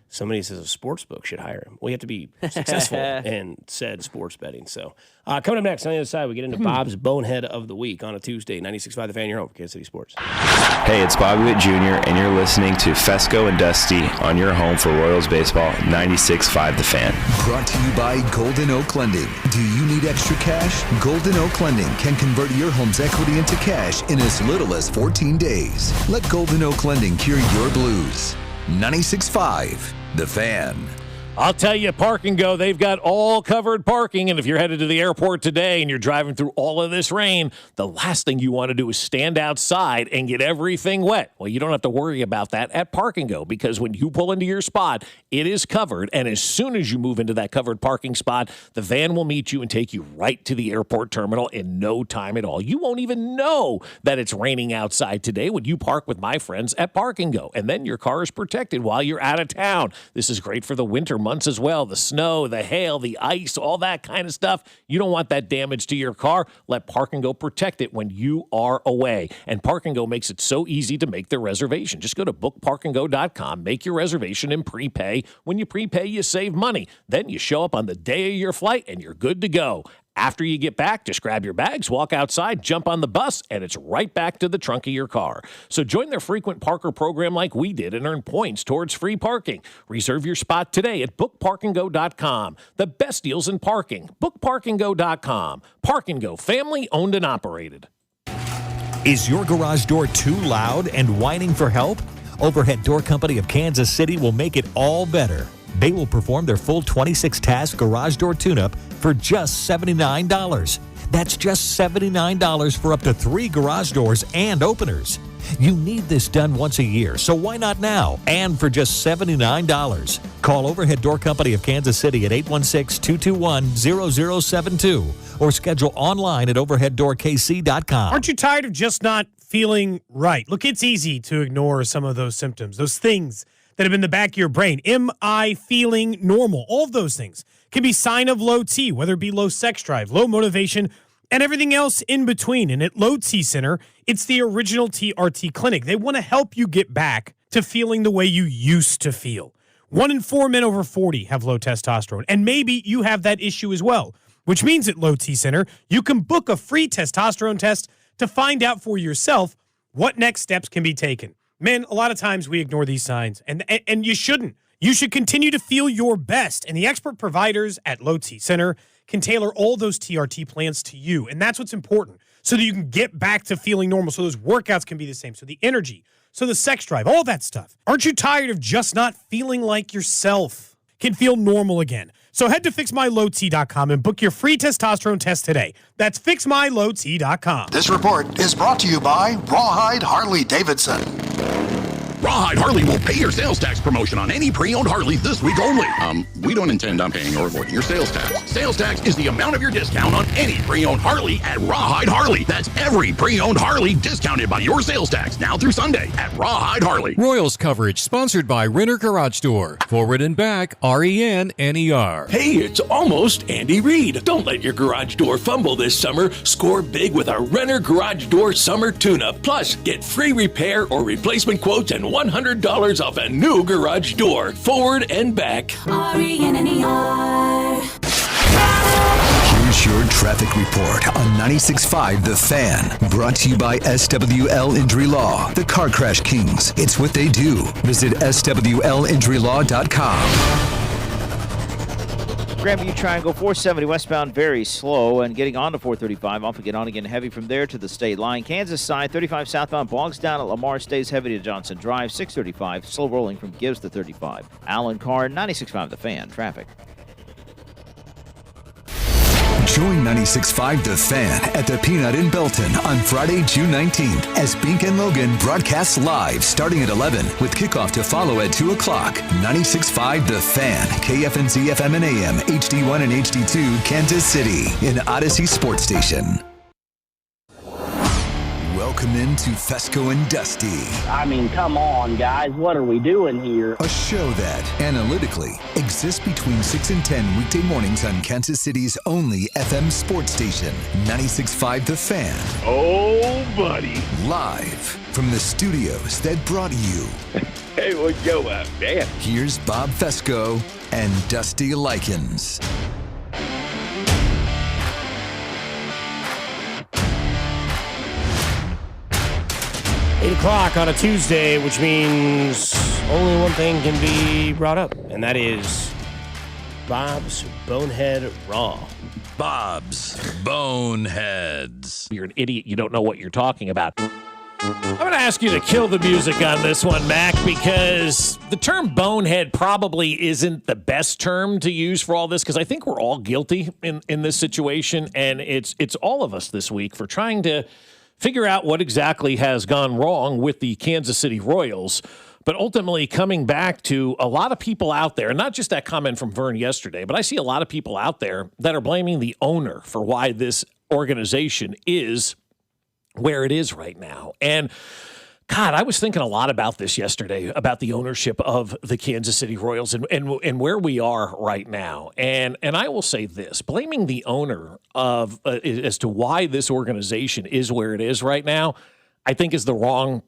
Somebody says a sports book should hire him. We have to be successful in said sports betting. So coming up next, on the other side, we get into Bob's Bonehead of the Week on a Tuesday. 96.5 The Fan, your home for Kansas City Sports. Hey, it's Bobby Witt Jr., and you're listening to Fescoe and Dusty on your home for Royals baseball, 96.5 The Fan. Brought to you by Golden Oak Lending. Do you need extra cash? Golden Oak Lending can convert your home's equity into cash in as little as 14 days. Let Golden Oak Lending cure your blues. 96.5 The Fan. I'll tell you, Park and Go, they've got all covered parking. And if you're headed to the airport today and you're driving through all of this rain, the last thing you want to do is stand outside and get everything wet. Well, you don't have to worry about that at Park and Go, because when you pull into your spot, it is covered. And as soon as you move into that covered parking spot, the van will meet you and take you right to the airport terminal in no time at all. You won't even know that it's raining outside today when you park with my friends at Park and Go. And then your car is protected while you're out of town. This is great for the winter months as well. The snow, the hail, the ice, all that kind of stuff. You don't want that damage to your car. Let Park and Go protect it when you are away. And Park and Go makes it so easy to make their reservation. Just go to bookparkandgo.com, make your reservation, and prepay. When you prepay, you save money. Then you show up on the day of your flight and you're good to go. After you get back, just grab your bags, walk outside, jump on the bus, and it's right back to the trunk of your car. So join their frequent parker program like we did and earn points towards free parking. Reserve your spot today at bookparkandgo.com. The best deals in parking. Bookparkandgo.com. Park and Go, family owned and operated. Is your garage door too loud and whining for help? Overhead Door Company of Kansas City will make it all better. They will perform their full 26-task garage door tune-up for just $79. That's just $79 for up to 3 garage doors and openers. You need this done once a year, so why not now? And for just $79. Call Overhead Door Company of Kansas City at 816-221-0072 or schedule online at overheaddoorkc.com. Aren't you tired of just not feeling right? Look, it's easy to ignore some of those symptoms, those things that have been in the back of your brain. Am I feeling normal? All of those things can be sign of low T, whether it be low sex drive, low motivation, and everything else in between. And at Low T Center, it's the original TRT clinic. They want to help you get back to feeling the way you used to feel. 1 in 4 men over 40 have low testosterone, and maybe you have that issue as well, which means at Low T Center, you can book a free testosterone test to find out for yourself what next steps can be taken. Man, a lot of times we ignore these signs, and you shouldn't. You should continue to feel your best, and the expert providers at Low T Center can tailor all those TRT plans to you, and that's what's important, so that you can get back to feeling normal, so those workouts can be the same, so the energy, so the sex drive, all that stuff. Aren't you tired of just not feeling like yourself? Can feel normal again. So head to fixmylowt.com and book your free testosterone test today. That's fixmylowt.com. This report is brought to you by Rawhide Harley-Davidson. Rawhide Harley will pay your sales tax promotion on any pre-owned Harley this week only. We don't intend on paying or avoiding your sales tax. Sales tax is the amount of your discount on any pre-owned Harley at Rawhide Harley. That's every pre-owned Harley discounted by your sales tax now through Sunday at Rawhide Harley. Royals coverage sponsored by Renner Garage Door. Forward and back, RENNER. Hey, it's almost Andy Reid. Don't let your garage door fumble this summer. Score big with our Renner Garage Door Summer Tune-Up. Plus, get free repair or replacement quotes and $100 off a new garage door, forward and back. RENNER. Here's your traffic report on 96.5 The Fan. Brought to you by SWL Injury Law, the Car Crash Kings. It's what they do. Visit SWLinjurylaw.com. Grandview Triangle 470 westbound very slow and getting on to 435 off and get on again heavy from there to the state line. Kansas side 35 southbound bogs down at Lamar, stays heavy to Johnson Drive. 635 slow rolling from Gibbs to 35. Allen Carr 96.5 The Fan traffic. Join 96.5 The Fan at the Peanut in Belton on Friday, June 19th as Bink and Logan broadcast live starting at 11 with kickoff to follow at 2 o'clock. 96.5 The Fan, KFNZ FM and AM, HD1 and HD2, Kansas City, in Odyssey Sports Station. Welcome into Fescoe and Dusty. I mean, come on, guys. What are we doing here? A show that, analytically, exists between 6 and 10 weekday mornings on Kansas City's only FM sports station, 96.5 The Fan. Oh, buddy. Live from the studios that brought you. Hey, what's going on, man? Here's Bob Fescoe and Dusty Likens. 8 o'clock on a Tuesday, which means only one thing can be brought up, and that is Bob's Bonehead Raw. Bob's Boneheads. You're an idiot. You don't know what you're talking about. I'm going to ask you to kill the music on this one, Mac, because the term bonehead probably isn't the best term to use for all this, because I think we're all guilty in this situation, and it's all of us this week for trying to figure out what exactly has gone wrong with the Kansas City Royals, but ultimately coming back to a lot of people out there, and not just that comment from Vern yesterday, but I see a lot of people out there that are blaming the owner for why this organization is where it is right now. And God, I was thinking a lot about this yesterday, about the ownership of the Kansas City Royals and where we are right now. And I will say this, blaming the owner of as to why this organization is where it is right now, I think is the wrong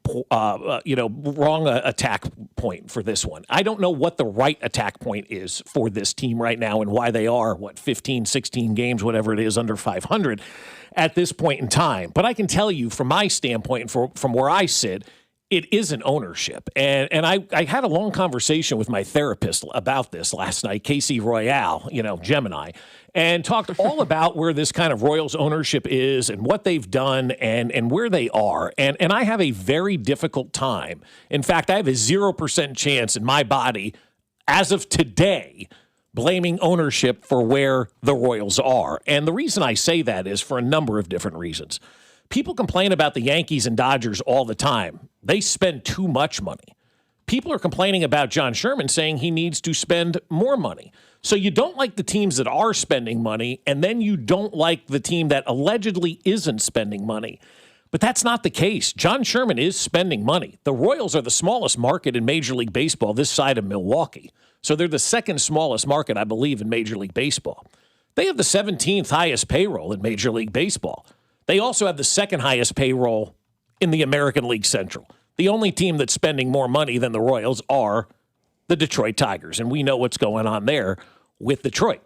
attack point for this one. I don't know what the right attack point is for this team right now and why they are, 15, 16 games, whatever it is, under 500 at this point in time. But I can tell you from my standpoint, from where I sit, it isn't ownership. And I had a long conversation with my therapist about this last night, Casey Royale, Gemini, and talked all about where this kind of Royals ownership is and what they've done and where they are. And I have a very difficult time. In fact, I have a 0% chance in my body as of today blaming ownership for where the Royals are. And the reason I say that is for a number of different reasons. People complain about the Yankees and Dodgers all the time. They spend too much money. People are complaining about John Sherman, saying he needs to spend more money. So you don't like the teams that are spending money, and then you don't like the team that allegedly isn't spending money. But that's not the case. John Sherman is spending money. The Royals are the smallest market in Major League Baseball this side of Milwaukee. So they're the second smallest market, I believe, in Major League Baseball. They have the 17th highest payroll in Major League Baseball. They also have the second highest payroll in the American League Central. The only team that's spending more money than the Royals are the Detroit Tigers, and we know what's going on there with Detroit.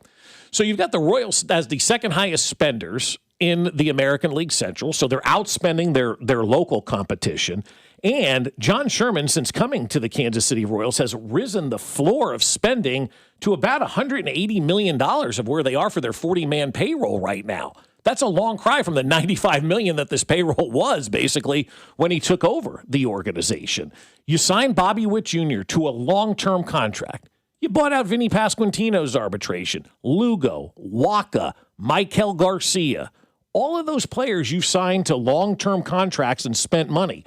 So you've got the Royals as the second highest spenders in the American League Central, so they're outspending their local competition. And John Sherman, since coming to the Kansas City Royals, has risen the floor of spending to about $180 million of where they are for their 40-man payroll right now. That's a long cry from the $95 million that this payroll was, basically, when he took over the organization. You signed Bobby Witt Jr. to a long-term contract. You bought out Vinny Pasquantino's arbitration, Lugo, Waka, Michael Garcia. All of those players you signed to long-term contracts and spent money.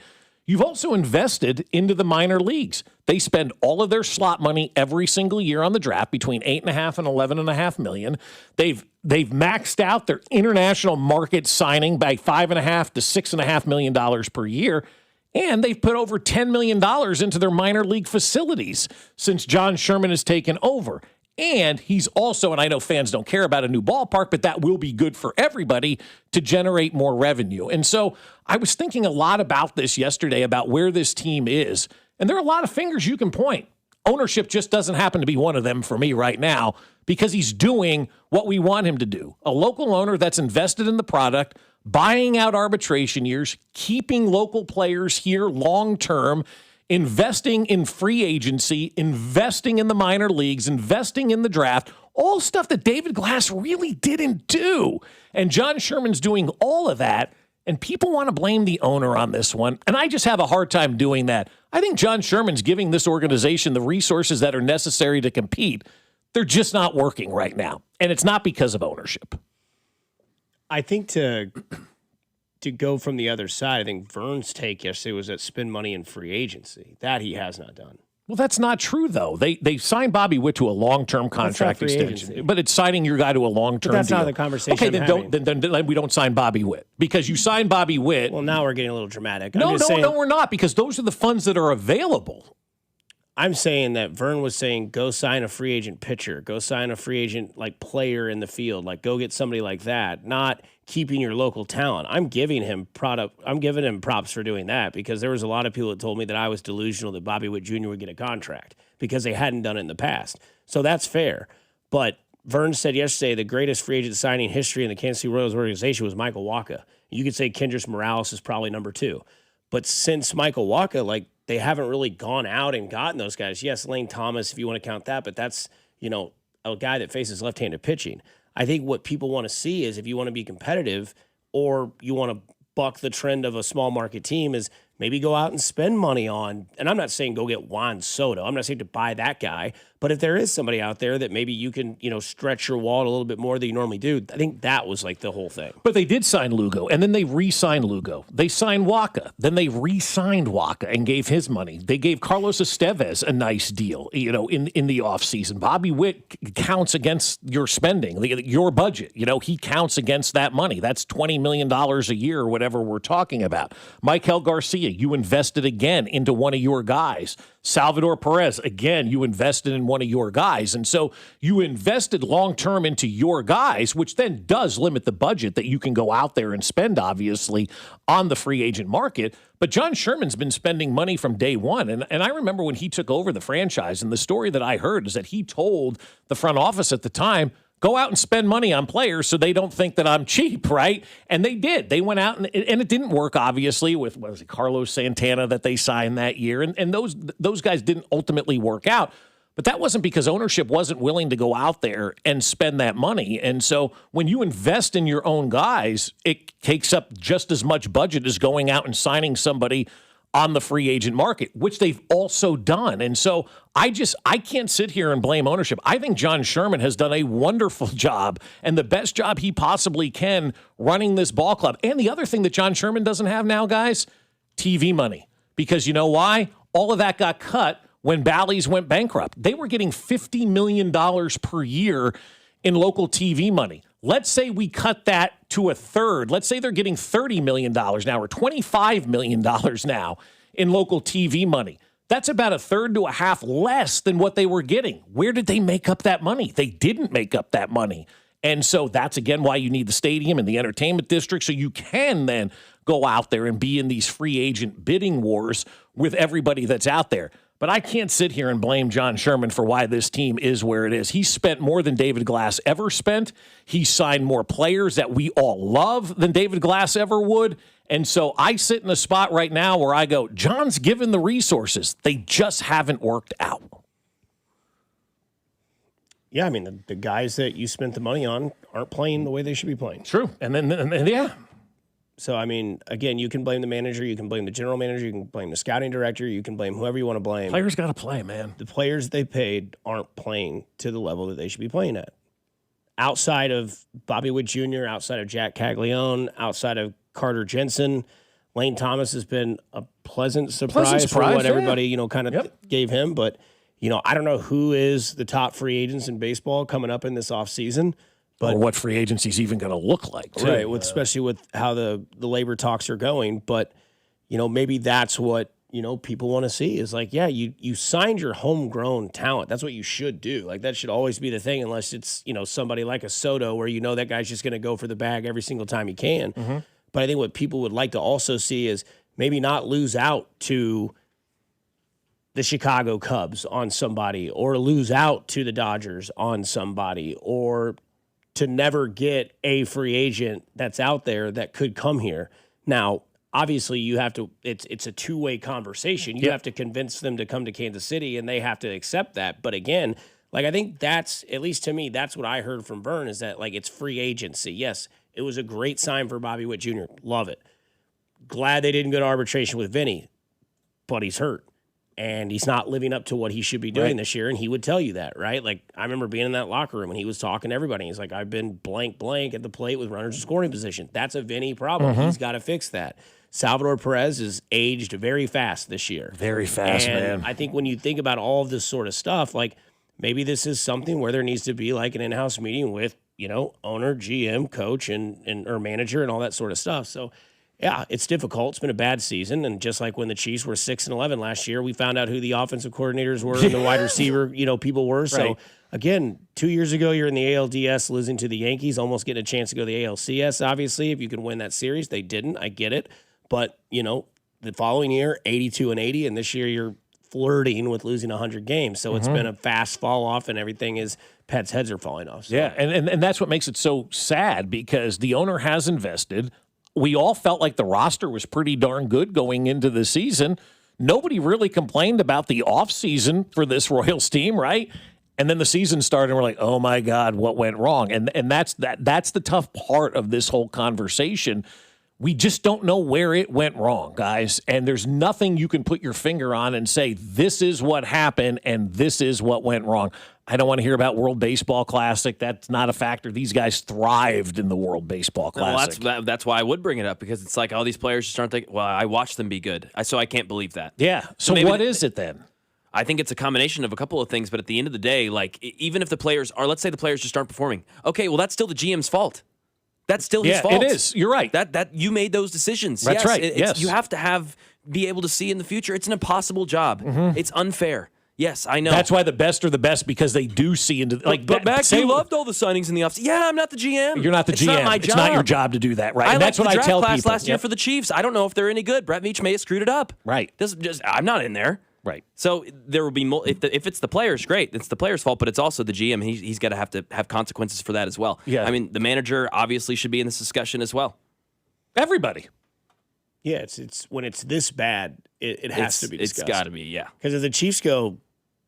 You've also invested into the minor leagues. They spend all of their slot money every single year on the draft, between $8.5 and $11.5 million. They've maxed out their international market signing by $5.5 to $6.5 million per year. And they've put over $10 million into their minor league facilities since John Sherman has taken over. And he's also, and I know fans don't care about a new ballpark, but that will be good for everybody to generate more revenue. And so I was thinking a lot about this yesterday, about where this team is. And there are a lot of fingers you can point. Ownership just doesn't happen to be one of them for me right now, because he's doing what we want him to do. A local owner that's invested in the product, buying out arbitration years, keeping local players here long-term, investing in free agency, investing in the minor leagues, investing in the draft, all stuff that David Glass really didn't do. And John Sherman's doing all of that, and people want to blame the owner on this one, and I just have a hard time doing that. I think John Sherman's giving this organization the resources that are necessary to compete. They're just not working right now, and it's not because of ownership. I think to go from the other side, I think Vern's take yesterday was that spend money in free agency. That he has not done. Well, that's not true, though. They signed Bobby Witt to a long-term contract extension, but it's signing your guy to a long-term deal. That's not the conversation. Okay, then we don't sign Bobby Witt, because you signed Bobby Witt. Well, now we're getting a little dramatic. No, we're not, because those are the funds that are available. I'm saying that Vern was saying, go sign a free agent pitcher, go sign a free agent player in the field, go get somebody like that, not keeping your local talent. I'm giving him props for doing that, because there was a lot of people that told me that I was delusional that Bobby Witt Jr. would get a contract because they hadn't done it in the past. So that's fair. But Vern said yesterday the greatest free agent signing history in the Kansas City Royals organization was Michael Wacha. You could say Kendrys Morales is probably number 2. But since Michael Wacha, they haven't really gone out and gotten those guys. Yes, Lane Thomas, if you want to count that, but that's, a guy that faces left-handed pitching. I think what people want to see is, if you want to be competitive or you want to buck the trend of a small market team, is maybe go out and spend money on, and I'm not saying go get Juan Soto. I'm not saying to buy that guy, but if there is somebody out there that maybe you can, stretch your wallet a little bit more than you normally do, I think that was the whole thing. But they did sign Lugo, and then they re-signed Lugo. They signed Waka, then they re-signed Waka and gave his money. They gave Carlos Estevez a nice deal, in the offseason. Bobby Witt counts against your spending, your budget. He counts against that money. That's $20 million a year or whatever we're talking about. Michael Garcia, you invested again into one of your guys. Salvador Perez, again, you invested in one of your guys. And so you invested long-term into your guys, which then does limit the budget that you can go out there and spend, obviously, on the free agent market. But John Sherman's been spending money from day one. And I remember when he took over the franchise, and the story that I heard is that he told the front office at the time, go out and spend money on players so they don't think that I'm cheap, right? And they did. They went out, and it didn't work, obviously, with, what was it, Carlos Santana that they signed that year. And those guys didn't ultimately work out. But that wasn't because ownership wasn't willing to go out there and spend that money. And so when you invest in your own guys, it takes up just as much budget as going out and signing somebody on the free agent market, which they've also done. And so I can't sit here and blame ownership. I think John Sherman has done a wonderful job and the best job he possibly can running this ball club. And the other thing that John Sherman doesn't have now, guys, TV money. Because you know why? All of that got cut when Bally's went bankrupt. They were getting $50 million per year in local TV money. Let's say we cut that to a third. Let's say they're getting $30 million now or $25 million now in local TV money. That's about a third to a half less than what they were getting. Where did they make up that money? They didn't make up that money. And so that's, again, why you need the stadium and the entertainment district, so you can then go out there and be in these free agent bidding wars with everybody that's out there. But I can't sit here and blame John Sherman for why this team is where it is. He spent more than David Glass ever spent. He signed more players that we all love than David Glass ever would. And so I sit in a spot right now where I go, John's given the resources. They just haven't worked out. Yeah, I mean, the guys that you spent the money on aren't playing the way they should be playing. True. And then yeah. So, I mean, again, you can blame the manager, you can blame the general manager, you can blame the scouting director, you can blame whoever you want to blame. Players got to play, man. The players they paid aren't playing to the level that they should be playing at. Outside of Bobby Witt Jr., outside of Jack Caglione, outside of Carter Jensen, Lane Thomas has been a pleasant surprise for what everybody, kind of gave him. But, I don't know who is the top free agents in baseball coming up in this offseason. Or what free agency's even going to look like, too. Right, especially with how the labor talks are going. But, maybe that's what, people want to see is like, yeah, you signed your homegrown talent. That's what you should do. Like, that should always be the thing, unless it's, somebody like a Soto where that guy's just going to go for the bag every single time he can. Mm-hmm. But I think what people would like to also see is maybe not lose out to the Chicago Cubs on somebody, or lose out to the Dodgers on somebody, or to never get a free agent that's out there that could come here. Now, obviously, you have to. It's a two-way conversation. You have to convince them to come to Kansas City, and they have to accept that. But again, I think that's, at least to me, that's what I heard from Vern, is that it's free agency. Yes, it was a great sign for Bobby Witt Jr. Love it. Glad they didn't go to arbitration with Vinny, but he's hurt. And he's not living up to what he should be doing this year, and he would tell you that, right? I remember being in that locker room when he was talking to everybody. He's like, I've been blank at the plate with runners in scoring position. That's a Vinny problem. Mm-hmm. He's got to fix that. Salvador Perez is aged very fast this year. Very fast, and man. I think when you think about all of this sort of stuff, maybe this is something where there needs to be an in-house meeting with, owner, GM, coach, and or manager and all that sort of stuff. So, yeah, it's difficult. It's been a bad season. And just like when the Chiefs were 6-11 last year, we found out who the offensive coordinators were and the wide receiver, people were. So, again, 2 years ago, you're in the ALDS losing to the Yankees, almost getting a chance to go to the ALCS, obviously, if you can win that series. They didn't. I get it. But, the following year, 82-80, and this year you're flirting with losing 100 games. So it's been a fast fall off, and everything is pets' heads are falling off. So. Yeah, and that's what makes it so sad, because the owner has invested. We all felt like the roster was pretty darn good going into the season. Nobody really complained about the offseason for this Royals team, right? And then the season started, and we're like, oh, my God, what went wrong? And that's the tough part of this whole conversation. We just don't know where it went wrong, guys. And there's nothing you can put your finger on and say, this is what happened and this is what went wrong. I don't want to hear about World Baseball Classic. That's not a factor. These guys thrived in the World Baseball Classic. Well, that's why I would bring it up, because it's like all these players just aren't thinking, well, I watched them be good. So I can't believe that. Yeah. So what is it then? I think it's a combination of a couple of things, but at the end of the day, even if the players are, let's say the players just aren't performing. Okay, well, that's still the GM's fault. That's still his fault. It is. You're right. That you made those decisions. That's right. Yes. You have to have be able to see in the future. It's an impossible job. It's unfair. Yes, I know. That's why the best are the best, because they do see into but Max, you loved all the signings in the offseason. Yeah, I'm not the GM. You're not the GM. Not my job. It's not your job to do that, right? And that's what I tell class people. Last year for the Chiefs. I don't know if they're any good. Brett Veach may have screwed it up. Right. I'm not in there. Right. So there will be more. If it's the players, great. It's the players' fault, but it's also the GM. He's got to have consequences for that as well. Yeah. I mean, the manager obviously should be in this discussion as well. Everybody. Yeah, it's when it's this bad, it has to be discussed. It's got to be, yeah. Because if the Chiefs go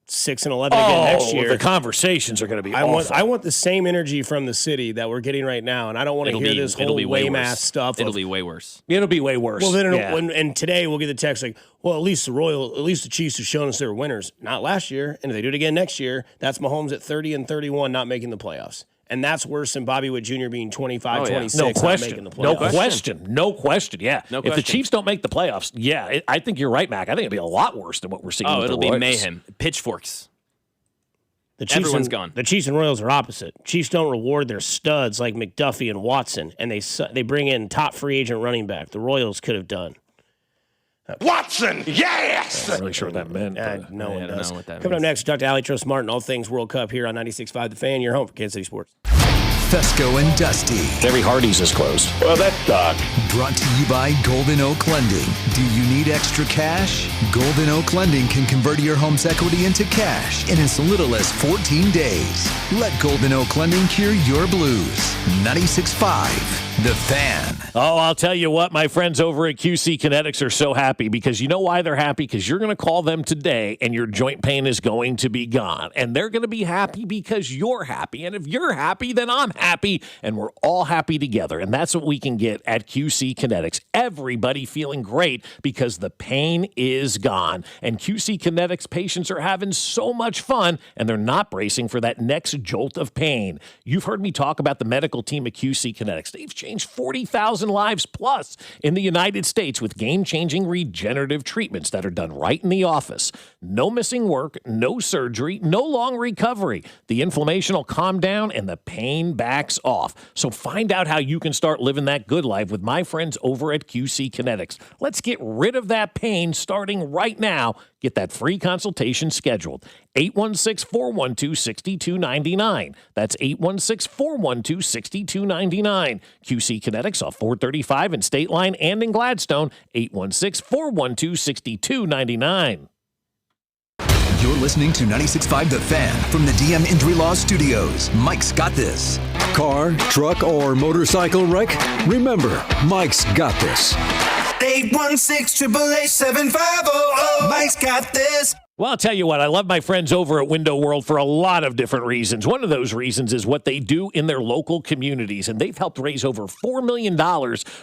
6-11 again next year, the conversations are going to be awful. I want the same energy from the city that we're getting right now, and I don't want to hear this whole lame ass stuff. It'll be way worse. It'll be way worse. Well, then, and today we'll get the text like, well, at least the Chiefs have shown us they're winners. Not last year, and if they do it again next year, that's Mahomes at 30-31, not making the playoffs. And that's worse than Bobby Witt Jr. being 25, 26, no not question. making the playoffs. No question. Yeah. No if the question. Chiefs don't make the playoffs, I think you're right, Mac. I think it'll be a lot worse than what we're seeing. Oh, with it'll the be Royals. mayhem. Pitchforks. Everyone's gone. The Chiefs and Royals are opposite. Chiefs don't reward their studs like McDuffie and Watson, and they bring in top free agent running back. The Royals could have done. Watson, yes! I'm not really sure what that meant. No one does. know what that Coming up means. next, Dr. Allie Trust Martin, all things World Cup here on 96.5 The Fan. Your home for Kansas City Sports. Fescoe and Dusty. Terry Hardy's is closed. Well, that dog. Brought to you by Golden Oak Lending. Do you need extra cash? Golden Oak Lending can convert your home's equity into cash in as little as 14 days. Let Golden Oak Lending cure your blues. 96.5 The Fan. Oh, I'll tell you what, my friends over at QC Kinetics are so happy, because you know why they're happy? Because you're going to call them today and your joint pain is going to be gone. And they're going to be happy because you're happy. And if you're happy, then I'm happy, and we're all happy together. And that's what we can get at QC Kinetics. Everybody feeling great because the pain is gone. And QC Kinetics patients are having so much fun, and they're not bracing for that next jolt of pain. You've heard me talk about the medical team at QC Kinetics. They've changed 40,000 lives plus in the United States with game-changing regenerative treatments that are done right in the office. No missing work, no surgery, no long recovery. The inflammation will calm down and the pain backs off. So find out how you can start living that good life with my friends over at QC Kinetics. Let's get rid of that pain starting right now. Get that free consultation scheduled. 816-412-6299. That's 816-412-6299. QC Kinetics off 435 in State Line and in Gladstone. 816-412-6299. You're listening to 96.5 The Fan from the DM Injury Law Studios. Mike's got this. Car, truck, or motorcycle wreck? Remember, Mike's got this. 816-888-7500. Mike's got this. Well, I'll tell you what, I love my friends over at Window World for a lot of different reasons. One of those reasons is what they do in their local communities, and they've helped raise over $4 million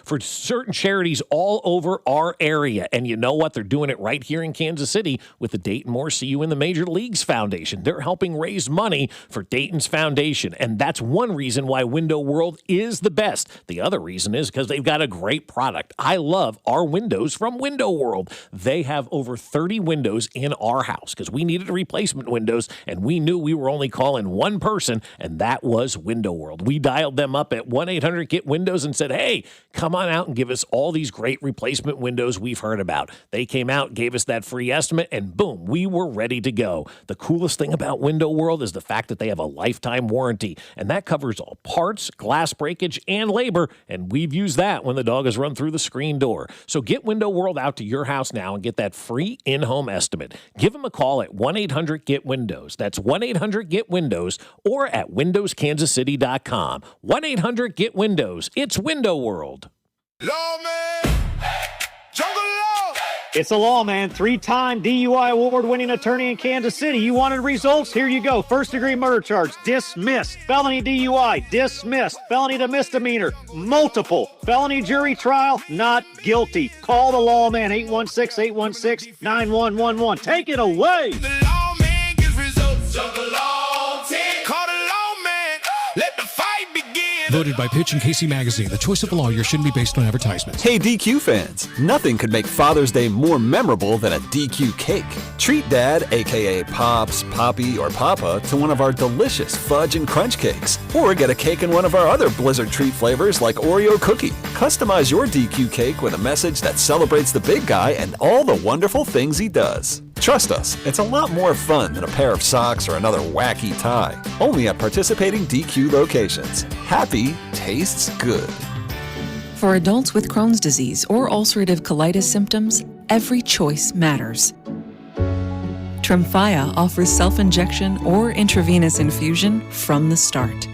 for certain charities all over our area. And you know what? They're doing it right here in Kansas City with the Dayton Moore See You in the Major Leagues Foundation. They're helping raise money for Dayton's foundation, and that's one reason why Window World is the best. The other reason is because they've got a great product. I love our windows from Window World. They have over 30 windows in our house because we needed replacement windows, and we knew we were only calling one person, and that was Window World. We dialed them up at 1-800-GET-WINDOWS and said, hey, come on out and give us all these great replacement windows we've heard about. They came out, gave us that free estimate, and boom, we were ready to go. The coolest thing about Window World is the fact that they have a lifetime warranty, and that covers all parts, glass breakage, and labor, and we've used that when the dog has run through the screen door. So get Window World out to your house now and get that free in-home estimate. Give them a call at 1-800-GET-WINDOWS. That's 1-800-GET-WINDOWS or at windowskansascity.com. 1-800-GET-WINDOWS. It's Window World. Lawman, jungle law. It's a Lawman, 3-time DUI award-winning attorney in Kansas City. You wanted results? Here you go. First-degree murder charge, dismissed. Felony DUI, dismissed. Felony to misdemeanor, multiple. Felony jury trial, not guilty. Call the Lawman, 816-816-9111. Take it away. The lawman gets results. Jungle law team. Call the lawman. Let the fight begin. Voted by Pitch and Casey Magazine, the choice of a lawyer shouldn't be based on advertisements. Hey DQ fans, nothing could make Father's Day more memorable than a DQ cake. Treat Dad, aka Pops, Poppy, or Papa, to one of our delicious fudge and crunch cakes. Or get a cake in one of our other Blizzard treat flavors like Oreo cookie. Customize your DQ cake with a message that celebrates the big guy and all the wonderful things he does. Trust us, it's a lot more fun than a pair of socks or another wacky tie. Only at participating DQ locations. Happy tastes good. For adults with Crohn's disease or ulcerative colitis symptoms, every choice matters. Tremfya offers self-injection or intravenous infusion from the start.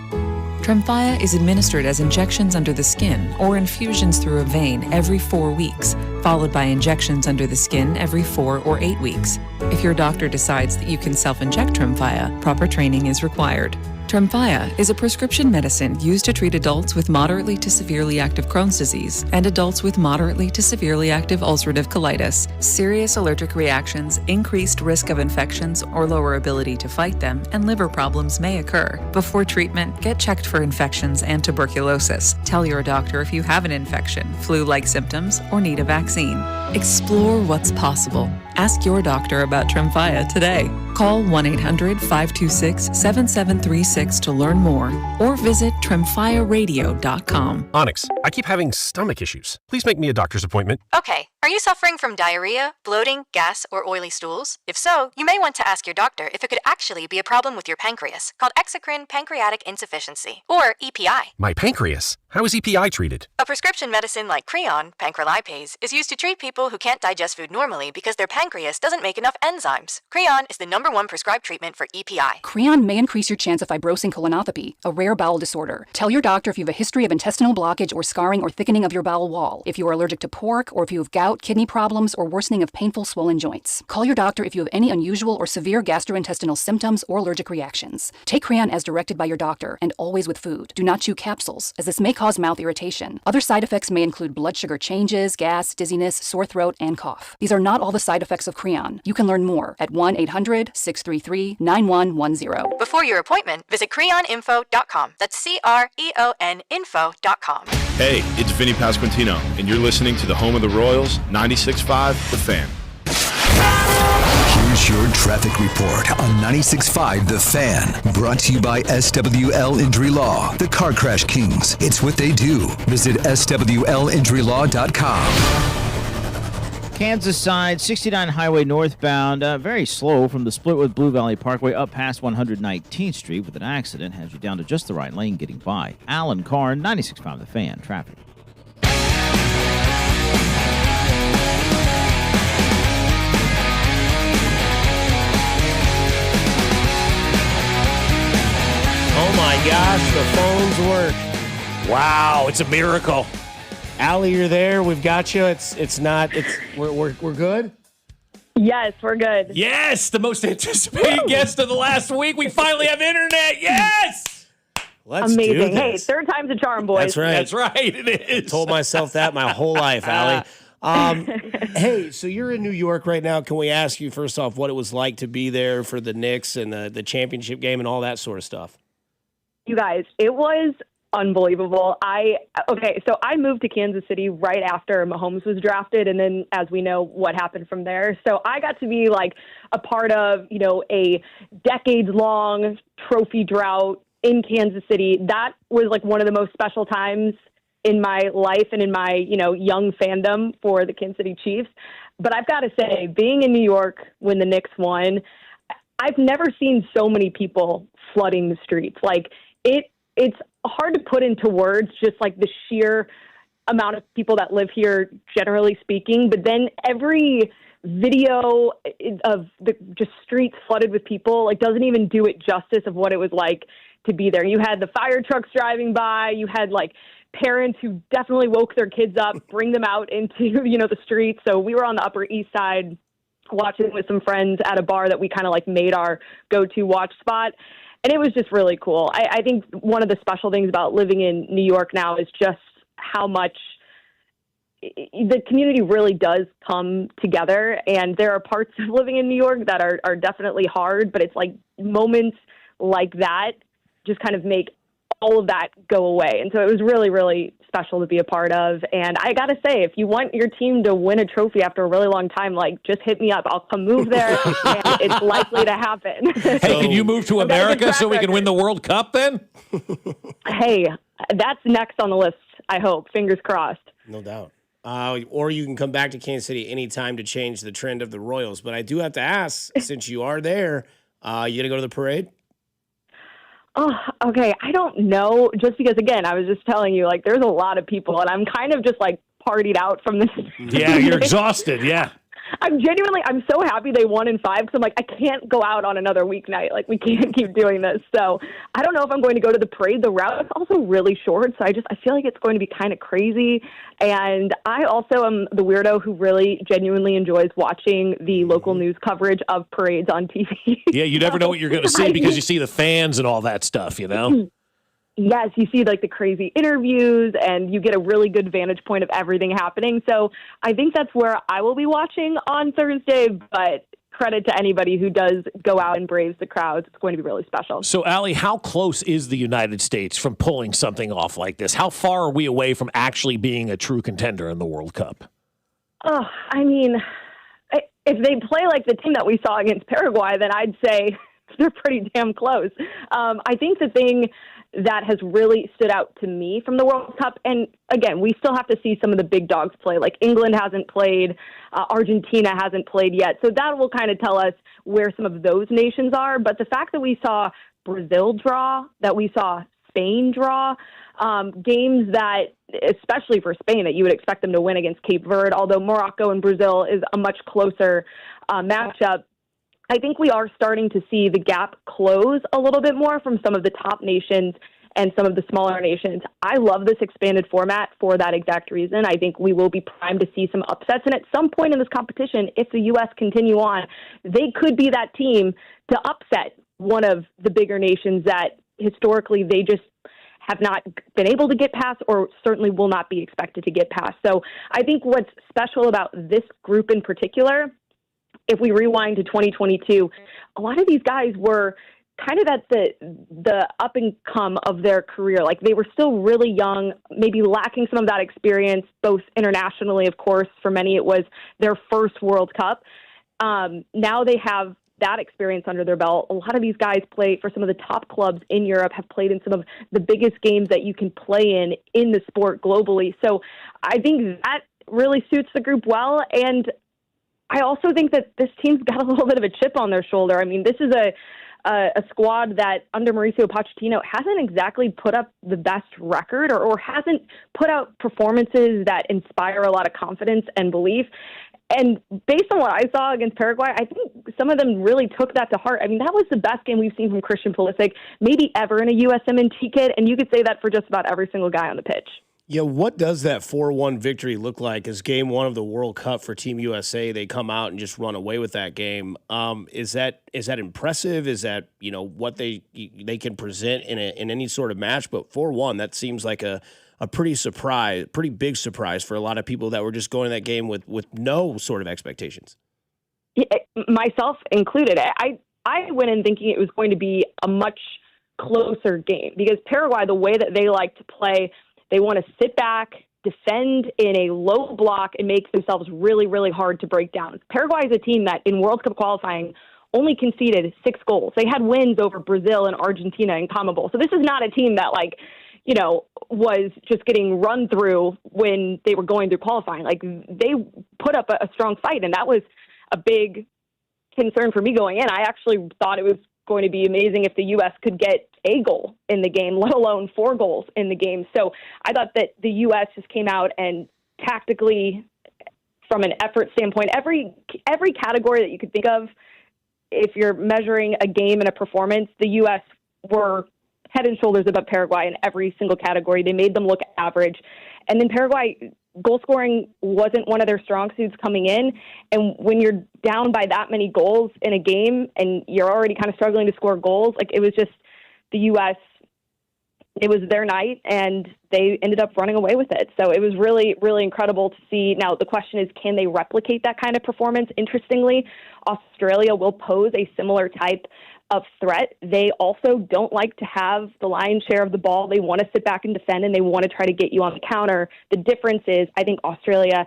Tremfya is administered as injections under the skin or infusions through a vein every 4 weeks, followed by injections under the skin every 4 or 8 weeks. If your doctor decides that you can self-inject Tremfya, proper training is required. Tremfya is a prescription medicine used to treat adults with moderately to severely active Crohn's disease and adults with moderately to severely active ulcerative colitis. Serious allergic reactions, increased risk of infections or lower ability to fight them, and liver problems may occur. Before treatment, get checked for infections and tuberculosis. Tell your doctor if you have an infection, flu-like symptoms, or need a vaccine. Explore what's possible. Ask your doctor about Tremfya today. Call 1-800-526-7736 to learn more or visit tremfyaradio.com. Onyx, I keep having stomach issues. Please make me a doctor's appointment. Okay, are you suffering from diarrhea, bloating, gas, or oily stools? If so, you may want to ask your doctor if it could actually be a problem with your pancreas, called exocrine pancreatic insufficiency, or EPI. My pancreas? How is EPI treated? A prescription medicine like Creon, pancrelipase, is used to treat people who can't digest food normally because their pancreas doesn't make enough enzymes. Creon is the #1 prescribed treatment for EPI. Creon may increase your chance of fibrosing colonopathy, a rare bowel disorder. Tell your doctor if you have a history of intestinal blockage or scarring or thickening of your bowel wall, if you are allergic to pork, or if you have gout, kidney problems, or worsening of painful swollen joints. Call your doctor if you have any unusual or severe gastrointestinal symptoms or allergic reactions. Take Creon as directed by your doctor and always with food. Do not chew capsules, as this may cause mouth irritation. Other side effects may include blood sugar changes, gas, dizziness, sore throat, and cough. These are not all the side effects of Creon. You can learn more at 1-800-633-9110. Before your appointment, visit creoninfo.com. That's CREON info.com. Hey, it's Vinny Pasquantino, and you're listening to the home of the Royals, 96.5 The Fan. Here's your traffic report on 96.5 The Fan. Brought to you by SWL Injury Law, the Car Crash Kings. It's what they do. Visit SWLinjurylaw.com. Kansas side, 69 highway northbound, very slow from the split with Blue Valley Parkway up past 119th Street with an accident. Has you down to just the right lane getting by. Alan Carr, 96.5 The Fan, traffic. Oh my gosh, the phones work. Wow, it's a miracle. Allie, you're there. We've got you. We're good. Yes, we're good. Yes, the most anticipated guest of the last week. We finally have internet. Yes. Let's Amazing. do this. Hey, third time's a charm, boys. That's right. That's right. It is. I told myself that my whole life, Allie. Hey, so you're in New York right now. Can we ask you first off what it was like to be there for the Knicks and the championship game and all that sort of stuff? You guys, it was unbelievable. So I moved to Kansas City right after Mahomes was drafted, and then as we know what happened from there. So I got to be like a part of, a decades-long trophy drought in Kansas City. That was like one of the most special times in my life and in my, young fandom for the Kansas City Chiefs. But I've got to say, being in New York when the Knicks won, I've never seen so many people flooding the streets. Like it's hard to put into words, just like the sheer amount of people that live here, generally speaking. But then every video of the just streets flooded with people, like, doesn't even do it justice of what it was like to be there. You had the fire trucks driving by. You had like parents who definitely woke their kids up, bring them out into, the streets. So we were on the Upper East Side watching with some friends at a bar that we kind of like made our go-to watch spot. And it was just really cool. I think one of the special things about living in New York now is just how much the community really does come together. And there are parts of living in New York that are definitely hard, but it's like moments like that just kind of make all of that go away. And so it was really, really special to be a part of. And I got to say, if you want your team to win a trophy after a really long time, like, just hit me up. I'll come move there, and it's likely to happen. Hey, can you move to America so we can win the World Cup then? Hey, that's next on the list, I hope. Fingers crossed. No doubt. Or you can come back to Kansas City anytime to change the trend of the Royals. But I do have to ask, since you are there, you going to go to the parade? Oh, okay. I don't know. Just because, again, I was just telling you, like, there's a lot of people, and I'm kind of just, like, partied out from this. Yeah, you're exhausted. Yeah. I'm so happy they won in 5 because I'm like, I can't go out on another weeknight. Like, we can't keep doing this. So I don't know if I'm going to go to the parade. The route is also really short, so I feel like it's going to be kind of crazy. And I also am the weirdo who really genuinely enjoys watching the local news coverage of parades on TV. Yeah, you never know what you're going to see because you see the fans and all that stuff, you know? Yes, you see like the crazy interviews and you get a really good vantage point of everything happening. So I think that's where I will be watching on Thursday, but credit to anybody who does go out and braves the crowds. It's going to be really special. So, Allie, how close is the United States from pulling something off like this? How far are we away from actually being a true contender in the World Cup? Oh, I mean, if they play like the team that we saw against Paraguay, then I'd say they're pretty damn close. I think the thing that has really stood out to me from the World Cup, and again, we still have to see some of the big dogs play. Like England hasn't played, Argentina hasn't played yet, so that will kind of tell us where some of those nations are. But the fact that we saw Brazil draw, that we saw Spain draw, games that, especially for Spain, that you would expect them to win against Cape Verde, although Morocco and Brazil is a much closer matchup. I think we are starting to see the gap close a little bit more from some of the top nations and some of the smaller nations. I love this expanded format for that exact reason. I think we will be primed to see some upsets. And at some point in this competition, if the U.S. continue on, they could be that team to upset one of the bigger nations that historically they just have not been able to get past or certainly will not be expected to get past. So I think what's special about this group in particular, if we rewind to 2022, a lot of these guys were kind of at the up and come of their career. Like they were still really young, maybe lacking some of that experience, both internationally, of course. For many, it was their first World Cup. Now they have that experience under their belt. A lot of these guys play for some of the top clubs in Europe, have played in some of the biggest games that you can play in the sport globally. So I think that really suits the group well. And I also think that this team's got a little bit of a chip on their shoulder. I mean, this is a squad that under Mauricio Pochettino hasn't exactly put up the best record or hasn't put out performances that inspire a lot of confidence and belief. And based on what I saw against Paraguay, I think some of them really took that to heart. I mean, that was the best game we've seen from Christian Pulisic, maybe ever in a USMNT kit, and you could say that for just about every single guy on the pitch. Yeah, what does that 4-1 victory look like as game one of the World Cup for Team USA? They come out and just run away with that game. Is that impressive? Is that, what they can present in any sort of match? But 4-1, that seems like a pretty big surprise for a lot of people that were just going to that game with no sort of expectations. Yeah, myself included. I went in thinking it was going to be a much closer game because Paraguay, the way that they like to play, they want to sit back, defend in a low block, and make themselves really, really hard to break down. Paraguay is a team that in World Cup qualifying only conceded 6 goals. They had wins over Brazil and Argentina in CONMEBOL. So this is not a team that was just getting run through when they were going through qualifying. Like they put up a strong fight, and that was a big concern for me going in. I actually thought it was going to be amazing if the U.S. could get a goal in the game, let alone 4 goals in the game. So I thought that the U.S. just came out and tactically, from an effort standpoint, every category that you could think of, if you're measuring a game and a performance, the U.S. were head and shoulders above Paraguay in every single category. They made them look average. And then Paraguay, goal scoring wasn't one of their strong suits coming in. And when you're down by that many goals in a game and you're already kind of struggling to score goals, like it was just the U.S., it was their night and they ended up running away with it. So it was really, really incredible to see. Now, the question is, can they replicate that kind of performance? Interestingly, Australia will pose a similar type of threat. They also don't like to have the lion's share of the ball. They want to sit back and defend, and they want to try to get you on the counter. The difference is I think Australia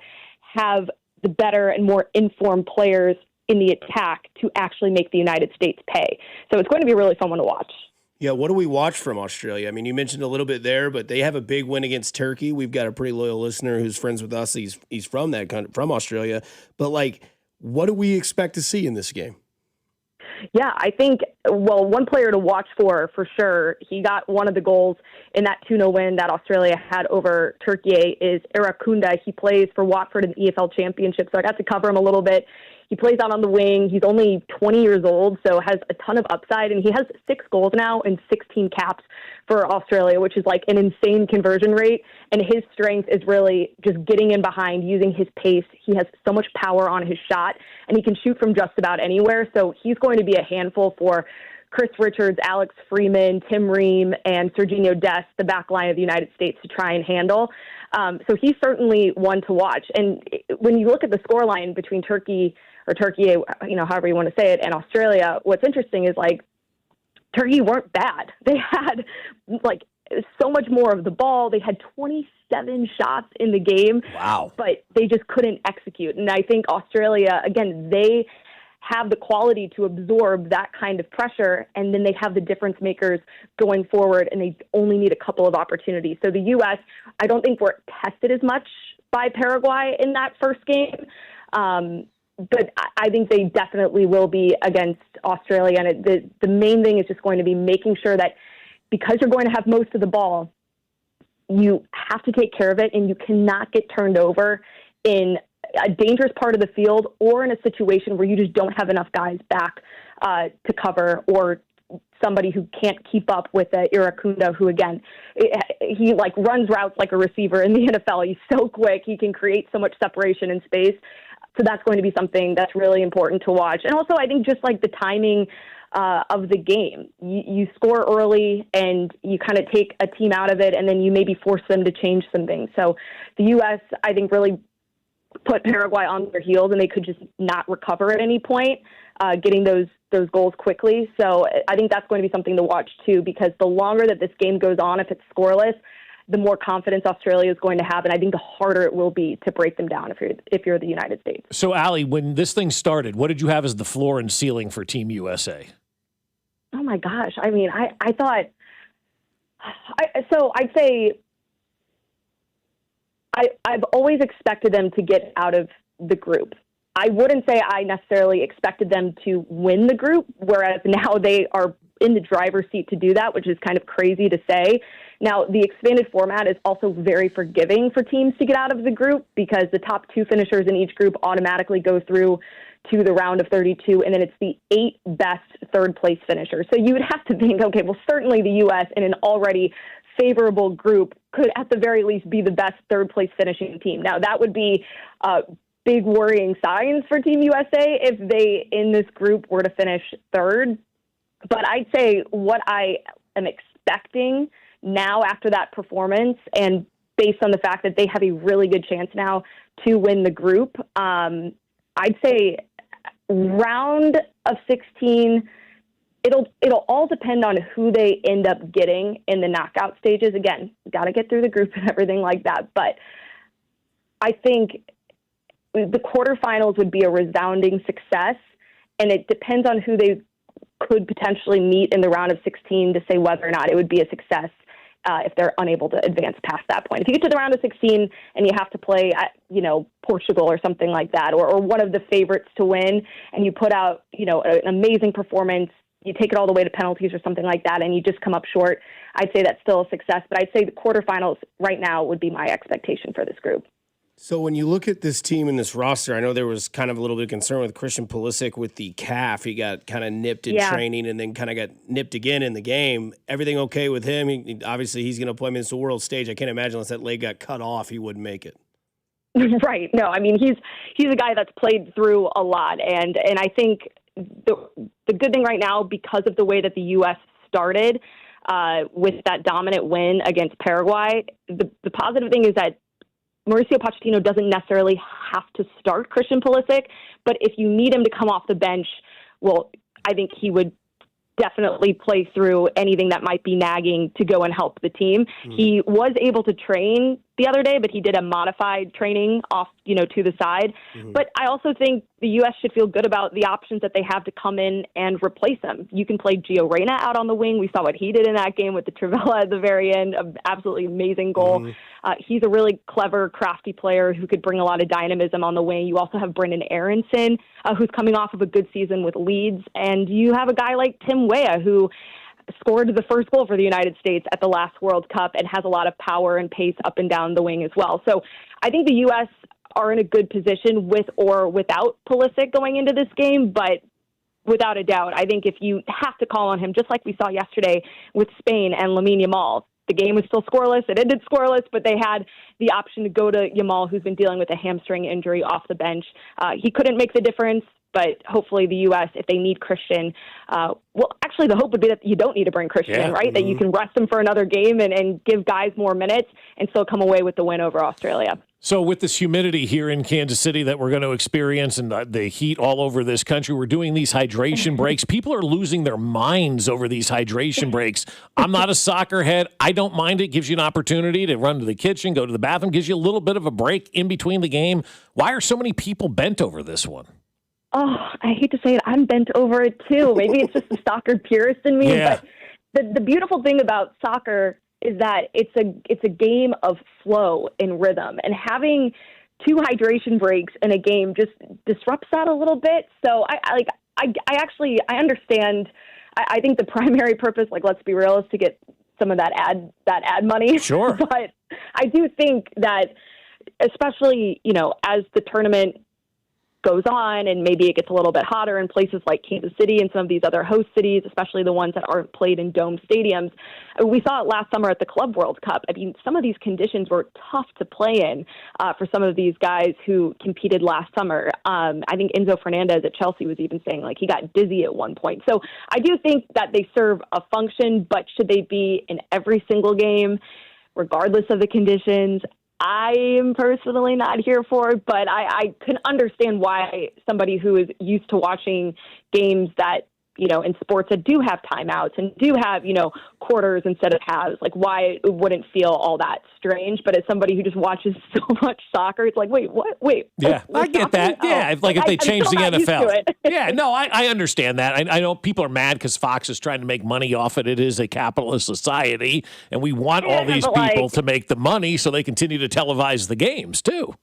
have the better and more informed players in the attack to actually make the United States pay. So it's going to be a really fun one to watch. Yeah, what do we watch from Australia? I mean, you mentioned a little bit there, but they have a big win against Turkey. We've got a pretty loyal listener who's friends with us. He's from that country, from Australia. But like, what do we expect to see in this game? Yeah, I think, well, one player to watch for sure, he got one of the goals in that 2-0 win that Australia had over Turkey, is Irakunda. He plays for Watford in the EFL Championship, so I got to cover him a little bit. He plays out on the wing. He's only 20 years old, so has a ton of upside, and he has 6 goals now and 16 caps for Australia, which is like an insane conversion rate. And his strength is really just getting in behind, using his pace. He has so much power on his shot, and he can shoot from just about anywhere. So he's going to be a handful for Chris Richards, Alex Freeman, Tim Ream, and Serginho Dest, the back line of the United States, to try and handle. So he's certainly one to watch. And when you look at the scoreline between Turkey, however you want to say it, and Australia, what's interesting is, like, Turkey weren't bad. They had, like, so much more of the ball. They had 27 shots in the game. Wow. But they just couldn't execute. And I think Australia, again, they have the quality to absorb that kind of pressure, and then they have the difference makers going forward, and they only need a couple of opportunities. So the U.S., I don't think we're tested as much by Paraguay in that first game, but I think they definitely will be against Australia. And the main thing is just going to be making sure that because you're going to have most of the ball, you have to take care of it, and you cannot get turned over in a dangerous part of the field or in a situation where you just don't have enough guys back to cover, or somebody who can't keep up with Irakunda, who, again, he like runs routes like a receiver in the NFL. He's so quick. He can create so much separation in space. So that's going to be something that's really important to watch. And also, I think just like the timing of the game, you score early and you kind of take a team out of it, and then you maybe force them to change some things. So the U.S., I think, really put Paraguay on their heels, and they could just not recover at any point, getting those goals quickly. So I think that's going to be something to watch too, because the longer that this game goes on, if it's scoreless, the more confidence Australia is going to have, and I think the harder it will be to break them down if you're the United States. So, Allie, when this thing started, what did you have as the floor and ceiling for Team USA? Oh my gosh! I mean, I thought I'd say I've always expected them to get out of the group. I wouldn't say I necessarily expected them to win the group, whereas now they are in the driver's seat to do that, which is kind of crazy to say. Now, the expanded format is also very forgiving for teams to get out of the group, because the top 2 finishers in each group automatically go through to the round of 32, and then it's the 8 best third-place finishers. So you would have to think, okay, well, certainly the U.S. in an already favorable group could at the very least be the best third-place finishing team. Now, that would be big worrying signs for Team USA if they, in this group, were to finish third. But I'd say what I am expecting now after that performance, and based on the fact that they have a really good chance now to win the group, I'd say round of 16, it'll all depend on who they end up getting in the knockout stages. Again, got to get through the group and everything like that. But I think the quarterfinals would be a resounding success, and it depends on who they could potentially meet in the round of 16 to say whether or not it would be a success if they're unable to advance past that point. If you get to the round of 16 and you have to play, Portugal or something like that, or one of the favorites to win, and you put out, an amazing performance, you take it all the way to penalties or something like that, and you just come up short, I'd say that's still a success. But I'd say the quarterfinals right now would be my expectation for this group. So when you look at this team and this roster, I know there was kind of a little bit of concern with Christian Pulisic with the calf. He got kind of nipped in training and then kind of got nipped again in the game. Everything okay with him? Obviously, he's going to play him into the world stage. I can't imagine unless that leg got cut off, he wouldn't make it. Right. No, I mean, he's a guy that's played through a lot. And I think the good thing right now, because of the way that the U.S. started with that dominant win against Paraguay, the positive thing is that Mauricio Pochettino doesn't necessarily have to start Christian Pulisic, but if you need him to come off the bench, well, I think he would definitely play through anything that might be nagging to go and help the team. He was able to train the other day, but he did a modified training off, to the side. But I also think the U.S. should feel good about the options that they have to come in and replace him. You can play Gio Reyna out on the wing. We saw what he did in that game with the Trivela at the very end, an absolutely amazing goal. He's a really clever, crafty player who could bring a lot of dynamism on the wing. You also have Brendan Aronson, who's coming off of a good season with Leeds. And you have a guy like Tim Weah, who scored the first goal for the United States at the last World Cup and has a lot of power and pace up and down the wing as well. So I think the U.S. are in a good position with or without Pulisic going into this game, but without a doubt, I think if you have to call on him, just like we saw yesterday with Spain and Lamine Yamal, the game was still scoreless. It ended scoreless, but they had the option to go to Yamal, who's been dealing with a hamstring injury off the bench. He couldn't make the difference, but hopefully the U.S., if they need Christian, actually the hope would be that you don't need to bring Christian in, right? That you can rest him for another game and give guys more minutes and still come away with the win over Australia. So with this humidity here in Kansas City that we're going to experience and the heat all over this country, we're doing these hydration breaks. People are losing their minds over these hydration breaks. I'm not a soccer head. I don't mind it. Gives you an opportunity to run to the kitchen, go to the bathroom, gives you a little bit of a break in between the game. Why are so many people bent over this one? Oh, I hate to say it. I'm bent over it too. Maybe it's just the soccer purist in me. Yeah. But the beautiful thing about soccer is that it's a game of flow and rhythm, and having two hydration breaks in a game just disrupts that a little bit. So I understand. I think the primary purpose, let's be real, is to get some of that ad money. Sure. But I do think that, especially as the tournament goes on and maybe it gets a little bit hotter in places like Kansas City and some of these other host cities, especially the ones that aren't played in dome stadiums. We saw it last summer at the Club World Cup. I mean, some of these conditions were tough to play in for some of these guys who competed last summer. I think Enzo Fernandez at Chelsea was even saying he got dizzy at one point. So I do think that they serve a function, but should they be in every single game, regardless of the conditions? I am personally not here for it, but I can understand why somebody who is used to watching games that, in sports that do have timeouts and do have, quarters instead of halves, why it wouldn't feel all that strange. But as somebody who just watches so much soccer, it's wait, what? Wait. Yeah, I get that. No. Yeah, if they change the NFL. Yeah, no, I understand that. I know people are mad because Fox is trying to make money off it. It is a capitalist society, and we want all these people to make the money so they continue to televise the games, too.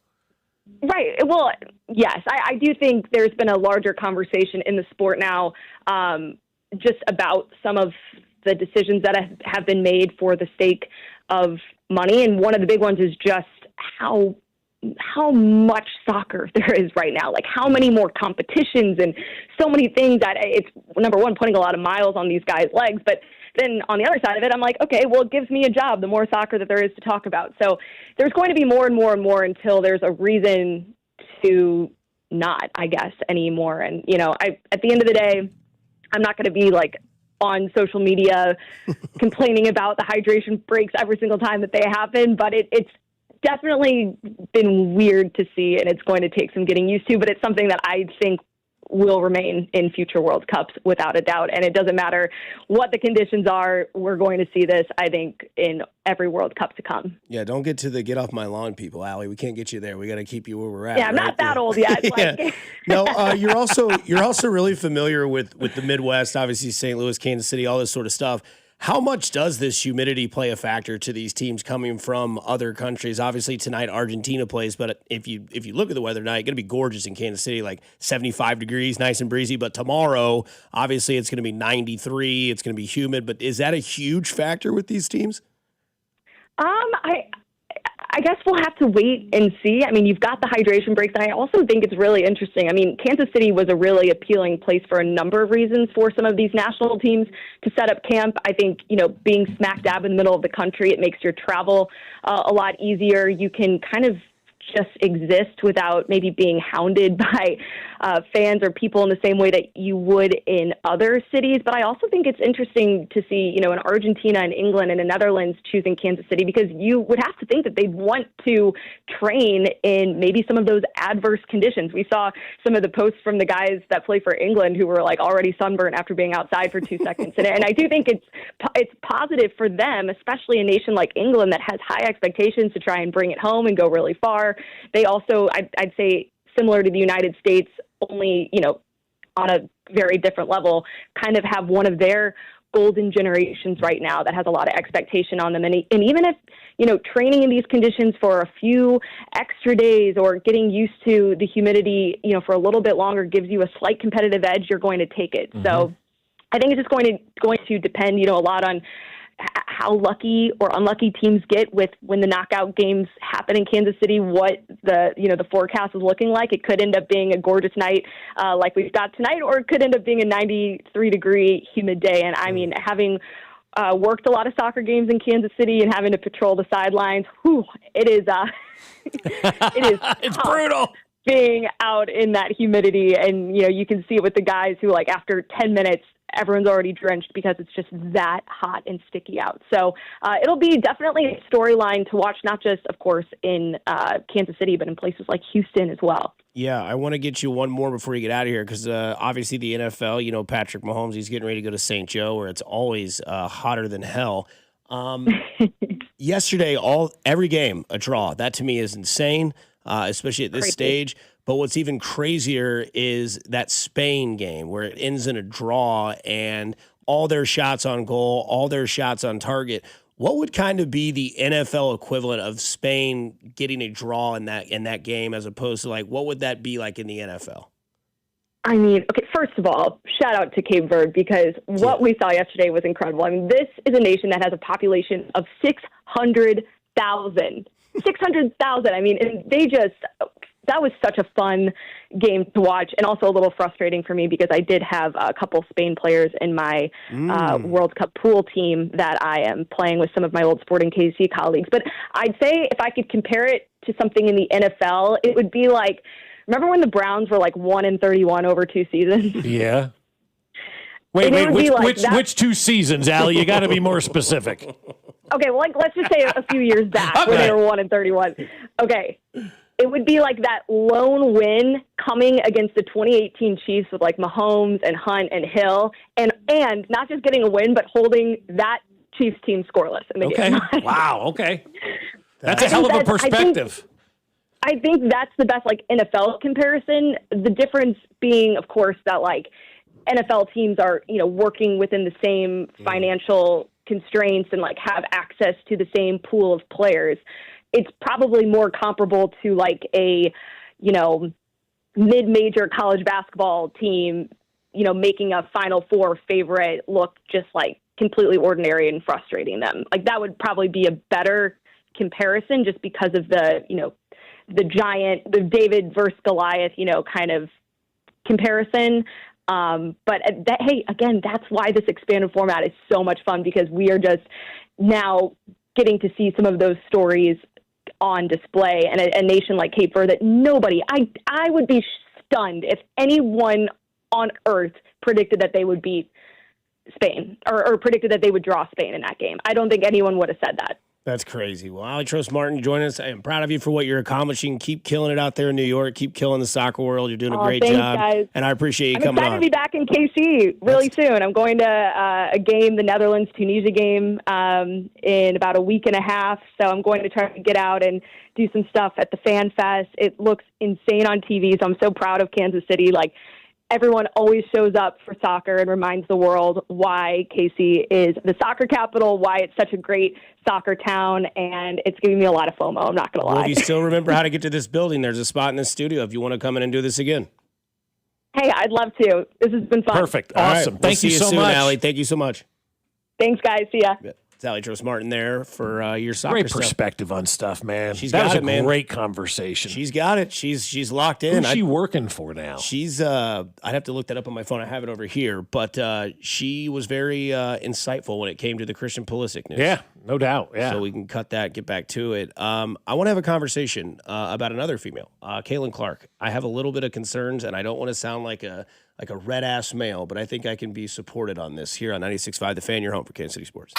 Right. Well, yes, I do think there's been a larger conversation in the sport now just about some of the decisions that have been made for the sake of money. And one of the big ones is just how much soccer there is right now, how many more competitions and so many things that it's, number one, putting a lot of miles on these guys' legs. But then on the other side of it, I'm okay, well, it gives me a job, the more soccer that there is to talk about. So there's going to be more and more and more until there's a reason to not, I guess, anymore. And, at the end of the day, I'm not going to be on social media complaining about the hydration breaks every single time that they happen, but it's definitely been weird to see, and it's going to take some getting used to, but it's something that I think will remain in future World Cups without a doubt. And it doesn't matter what the conditions are. We're going to see this, I think, in every World Cup to come. Yeah, don't get to the get off my lawn people, Allie. We can't get you there. We got to keep you where we're at. Yeah, I'm not that old yet. Yeah. No, you're also really familiar with the Midwest, obviously St. Louis, Kansas City, all this sort of stuff. How much does this humidity play a factor to these teams coming from other countries? Obviously, tonight Argentina plays, but if you look at the weather tonight, it's going to be gorgeous in Kansas City, 75 degrees, nice and breezy. But tomorrow, obviously, it's going to be 93. It's going to be humid. But is that a huge factor with these teams? I guess we'll have to wait and see. I mean, you've got the hydration breaks, and I also think it's really interesting. I mean, Kansas City was a really appealing place for a number of reasons for some of these national teams to set up camp. I think, being smack dab in the middle of the country, it makes your travel a lot easier. You can kind of just exist without maybe being hounded by fans or people in the same way that you would in other cities. But I also think it's interesting to see, in Argentina and England and the Netherlands choosing Kansas City, because you would have to think that they'd want to train in maybe some of those adverse conditions. We saw some of the posts from the guys that play for England who were like already sunburned after being outside for 2 seconds. And I do think it's positive for them, especially a nation like England that has high expectations to try and bring it home and go really far. They also, I'd say, similar to the United States, only, on a very different level, kind of have one of their golden generations right now that has a lot of expectation on them. And even if, training in these conditions for a few extra days or getting used to the humidity, for a little bit longer gives you a slight competitive edge, you're going to take it. Mm-hmm. So I think it's just going to depend, a lot on how lucky or unlucky teams get with when the knockout games happen in Kansas City, what the forecast is looking like. It could end up being a gorgeous night like we've got tonight, or it could end up being a 93-degree humid day. And I mean, having worked a lot of soccer games in Kansas City and having to patrol the sidelines, it is it's brutal being out in that humidity. And, you can see it with the guys who, like, after 10 minutes, everyone's already drenched because it's just that hot and sticky out. So it'll be definitely a storyline to watch, not just, of course, in Kansas City, but in places like Houston as well. Yeah, I want to get you one more before you get out of here, because obviously the NFL, Patrick Mahomes, he's getting ready to go to St. Joe, where it's always hotter than hell. Yesterday, every game, a draw. That to me is insane, especially at this stage. But what's even crazier is that Spain game where it ends in a draw and all their shots on goal, all their shots on target. What would kind of be the NFL equivalent of Spain getting a draw in that game, as opposed to, like, what would that be like in the NFL? I mean, okay, first of all, shout out to Cape Verde, because what we saw yesterday was incredible. I mean, this is a nation that has a population of 600,000. 600,000. I mean, and that was such a fun game to watch, and also a little frustrating for me because I did have a couple Spain players in my World Cup pool team that I am playing with some of my old Sporting KC colleagues. But I'd say if I could compare it to something in the NFL, it would be like, remember when the Browns were like 1-31 over 2 seasons? Yeah. Wait, which 2 seasons, Allie? You got to be more specific. Okay, well, let's just say a few years back when they were 1-31. Okay. It would be like that lone win coming against the 2018 Chiefs with like Mahomes and Hunt and Hill, and not just getting a win, but holding that Chiefs team scoreless in the game. Wow. Okay. That's a hell of a perspective. I think that's the best like NFL comparison. The difference being, of course, that like NFL teams are, working within the same financial constraints and like have access to the same pool of players. It's probably more comparable to like a, mid-major college basketball team, making a Final Four favorite look just like completely ordinary and frustrating them. Like that would probably be a better comparison, just because of the David versus Goliath, kind of comparison. But again, that's why this expanded format is so much fun, because we are just now getting to see some of those stories on display, and a nation like Cape Verde that nobody, I would be stunned if anyone on earth predicted that they would beat Spain or predicted that they would draw Spain in that game. I don't think anyone would have said that. That's crazy. Well, Alitros Martin, join us. I am proud of you for what you're accomplishing. Keep killing it out there in New York. Keep killing the soccer world. You're doing a great job. Guys. And I appreciate you coming on. I'm excited to be back in KC really soon. I'm going to a game, the Netherlands-Tunisia game, in about a week and a half. So I'm going to try to get out and do some stuff at the Fan Fest. It looks insane on TV, so I'm so proud of Kansas City. Like, everyone always shows up for soccer and reminds the world why KC is the soccer capital, why it's such a great soccer town, and it's giving me a lot of FOMO, I'm not going to lie. Well, if you still remember how to get to this building, there's a spot in the studio if you want to come in and do this again. Hey, I'd love to. This has been fun. Perfect. Awesome. Right. Thank you so soon, much. Allie. Thank you so much. Thanks, guys. See ya. It's Alitros Martin there for your soccer Great stuff. perspective on stuff, man. That was a great conversation. She's got it. She's locked in. Who's she working for now? She's I'd have to look that up on my phone. I have it over here, but she was very insightful when it came to the Christian Pulisic news. Yeah, No doubt, yeah. So we can cut that, get back to it. I want to have a conversation about another female, Caitlin Clark. I have a little bit of concerns, and I don't want to sound like a red-ass male, but I think I can be supported on this here on 96.5 The Fan, your home for Kansas City sports.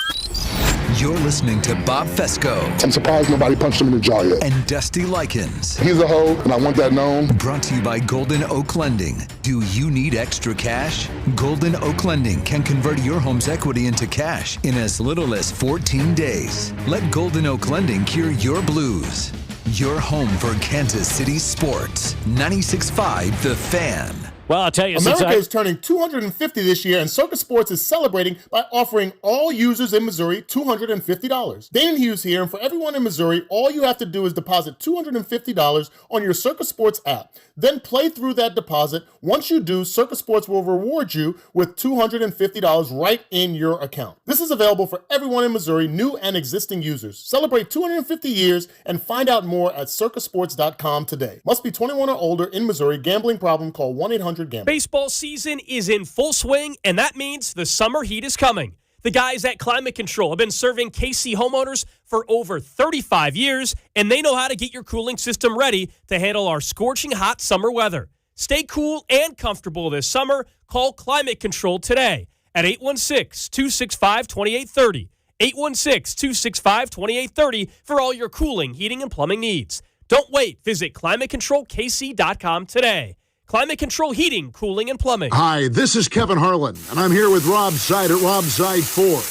You're listening to Bob Fescoe. I'm surprised nobody punched him in the jaw yet. And Dusty Likens. He's a hoe, and I want that known. Brought to you by Golden Oak Lending. Do you need extra cash? Golden Oak Lending can convert your home's equity into cash in as little as 14 days. Let Golden Oak Lending cure your blues. Your home for Kansas City sports. 96.5 The Fan. Well, I'll tell you, America is turning 250 this year, and Circus Sports is celebrating by offering all users in Missouri $250. Dane Hughes here, and for everyone in Missouri, all you have to do is deposit $250 on your Circus Sports app. Then play through that deposit. Once you do, Circus Sports will reward you with $250 right in your account. This is available for everyone in Missouri, new and existing users. Celebrate 250 years and find out more at circusports.com today. Must be 21 or older in Missouri. Gambling problem, call 1-800-GAMBLE. Baseball season is in full swing, and that means the summer heat is coming. The guys at Climate Control have been serving KC homeowners for over 35 years, and they know how to get your cooling system ready to handle our scorching hot summer weather. Stay cool and comfortable this summer. Call Climate Control today at 816-265-2830. 816-265-2830 for all your cooling, heating, and plumbing needs. Don't wait. Visit ClimateControlKC.com today. Climate Control Heating, Cooling, and Plumbing. Hi, this is Kevin Harlan, and I'm here with Rob Seid at Rob Seid Ford.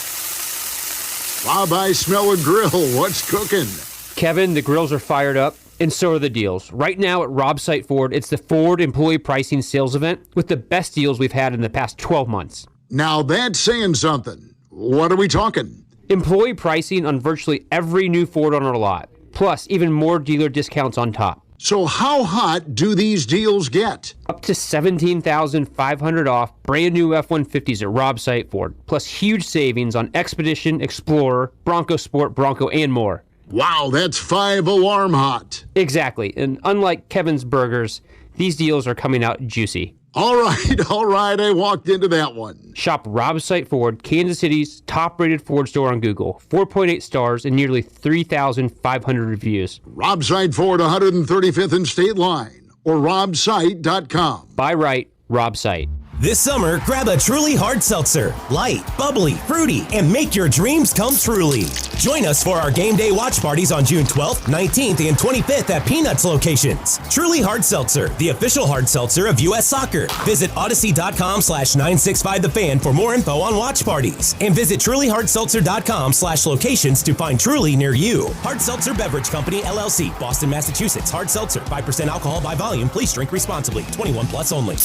Rob, I smell a grill. What's cooking? Kevin, the grills are fired up, and so are the deals. Right now at Rob Seid Ford, it's the Ford Employee Pricing Sales Event with the best deals we've had in the past 12 months. Now that's saying something. What are we talking? Employee pricing on virtually every new Ford on our lot, plus even more dealer discounts on top. So how hot do these deals get? Up to $17,500 off brand new F-150s at Rob Seid Ford, plus huge savings on Expedition, Explorer, Bronco Sport, Bronco, and more. Wow, that's 5 alarm hot. Exactly, and unlike Kevin's Burgers, these deals are coming out juicy. All right, I walked into that one. Shop Rob Seid Ford, Kansas City's top-rated Ford store on Google. 4.8 stars and nearly 3,500 reviews. Rob Seid Ford, 135th and State Line, or robseid.com. Buy right, Rob Seid. This summer, grab a Truly Hard Seltzer. Light, bubbly, fruity, and make your dreams come truly. Join us for our game day watch parties on June 12th, 19th, and 25th at Peanuts locations. Truly Hard Seltzer, the official hard seltzer of U.S. Soccer. Visit odyssey.com/965thefan for more info on watch parties. And visit trulyhardseltzer.com/locations to find Truly near you. Hard Seltzer Beverage Company, LLC, Boston, Massachusetts. Hard Seltzer, 5% alcohol by volume. Please drink responsibly. 21 plus only.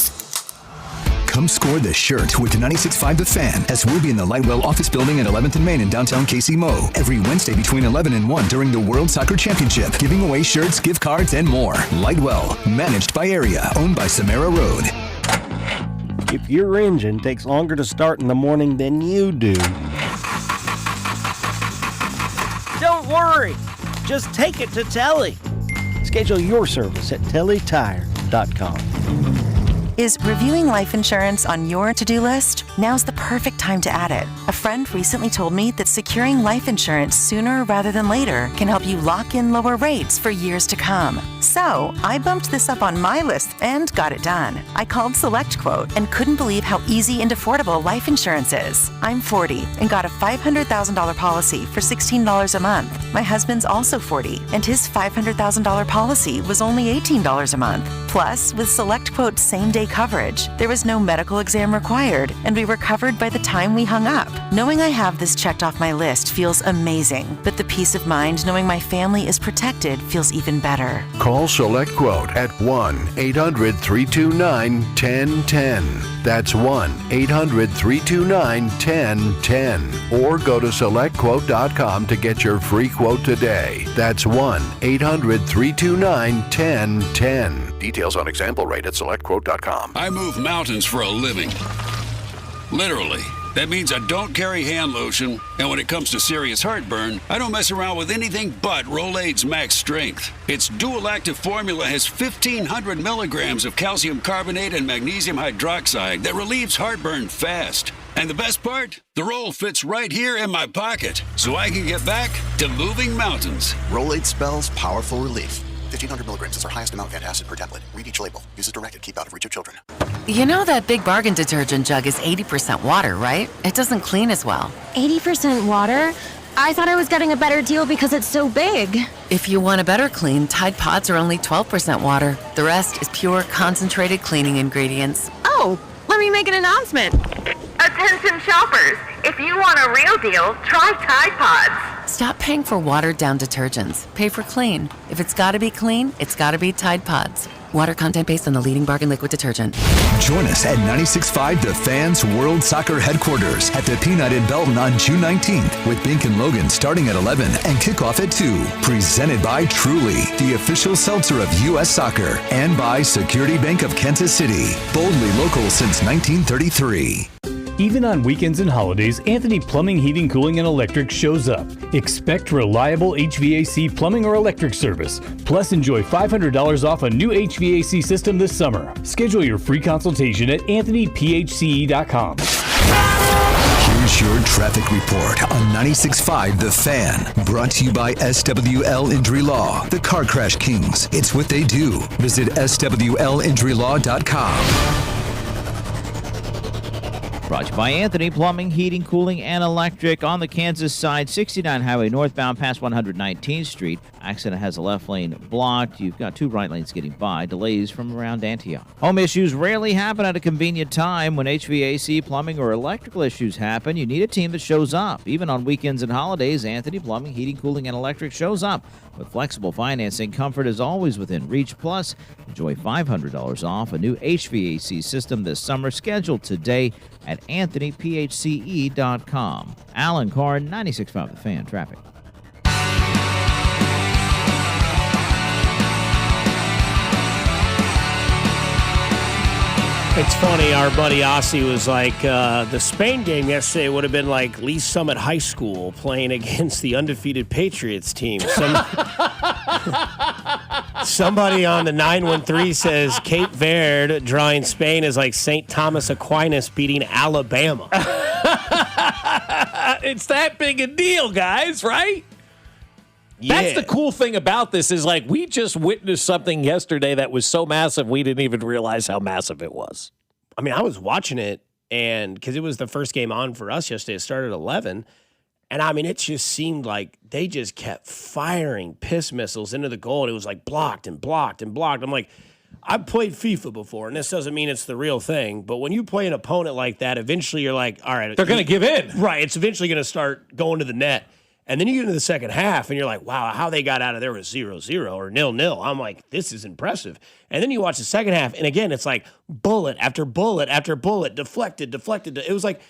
Come score the shirt with 96.5 The Fan as we'll be in the Lightwell office building at 11th and Main in downtown KC Mo every Wednesday between 11 and 1 during the World Soccer Championship, giving away shirts, gift cards, and more. Lightwell, managed by Area, owned by Samara Road. If your engine takes longer to start in the morning than you do, don't worry. Just take it to Telly. Schedule your service at tellytire.com. Is reviewing life insurance on your to-do list? Now's the perfect time to add it. A friend recently told me that securing life insurance sooner rather than later can help you lock in lower rates for years to come. So I bumped this up on my list and got it done. I called SelectQuote and couldn't believe how easy and affordable life insurance is. I'm 40 and got a $500,000 policy for $16 a month. My husband's also 40 and his $500,000 policy was only $18 a month. Plus, with SelectQuote's same-day coverage, there was no medical exam required, and we were covered by the time we hung up. Knowing I have this checked off my list feels amazing, but the peace of mind knowing my family is protected feels even better. Call SelectQuote at 1-800-329-1010. That's 1-800-329-1010. Or go to SelectQuote.com to get your free quote today. That's 1-800-329-1010. Details on example rate at SelectQuote.com. I move mountains for a living. Literally. That means I don't carry hand lotion, and when it comes to serious heartburn, I don't mess around with anything but Rolaids Max Strength. Its dual-active formula has 1,500 milligrams of calcium carbonate and magnesium hydroxide that relieves heartburn fast. And the best part? The roll fits right here in my pocket, so I can get back to moving mountains. Rolade spells powerful relief. 1,500 milligrams is our highest amount of antacid per tablet. Read each label. Use as directed. Keep out of reach of children. You know that Big Bargain detergent jug is 80% water, right? It doesn't clean as well. 80% water? I thought I was getting a better deal because it's so big. If you want a better clean, Tide Pods are only 12% water. The rest is pure, concentrated cleaning ingredients. Oh, let me make an announcement. Attention shoppers, if you want a real deal, try Tide Pods. Stop paying for watered-down detergents. Pay for clean. If it's gotta be clean, it's gotta be Tide Pods. Water content based on the leading bargain liquid detergent. Join us at 96.5 The Fans World Soccer Headquarters at the Peanut in Belton on June 19th with Bink and Logan starting at 11 and kickoff at 2. Presented by Truly, the official seltzer of U.S. Soccer, and by Security Bank of Kansas City. Boldly local since 1933. Even on weekends and holidays, Anthony Plumbing, Heating, Cooling, and Electric shows up. Expect reliable HVAC plumbing or electric service. Plus, enjoy $500 off a new HVAC system this summer. Schedule your free consultation at anthonyphce.com. Here's your traffic report on 96.5 The Fan. Brought to you by SWL Injury Law, the Car Crash Kings. It's what they do. Visit SWLinjurylaw.com. Brought to you by Anthony Plumbing, Heating, Cooling, and Electric on the Kansas side, 69 Highway northbound past 119th Street. Accident has a left lane blocked. You've got 2 right lanes getting by. Delays from around Antioch. Home issues rarely happen at a convenient time. When HVAC, plumbing, or electrical issues happen, you need a team that shows up. Even on weekends and holidays, Anthony Plumbing, Heating, Cooling, and Electric shows up. With flexible financing, comfort is always within reach. Plus, enjoy $500 off a new HVAC system this summer. Scheduled today at anthonyphce.com. Alan Carr, 96.5 The Fan. Traffic. It's funny, our buddy Ossie was like, the Spain game yesterday would have been like Lee Summit High School playing against the undefeated Patriots team. Somebody on the 913 says Cape Verde drawing Spain is like St. Thomas Aquinas beating Alabama. It's that big a deal, guys, right? Yeah. That's the cool thing about this is like we just witnessed something yesterday that was so massive we didn't even realize how massive it was. I mean, I was watching it and because it was the first game on for us yesterday. It started at 11. And I mean, it just seemed like they just kept firing piss missiles into the goal. And it was like blocked and blocked and blocked. I'm like, I've played FIFA before, and this doesn't mean it's the real thing. But when you play an opponent like that, eventually you're like, all right. They're going to give in. Right. It's eventually going to start going to the net. And then you get into the second half, and you're like, wow, how they got out of there with 0-0 or 0-0. I'm like, this is impressive. And then you watch the second half, and again, it's like bullet after bullet after bullet, deflected. It was like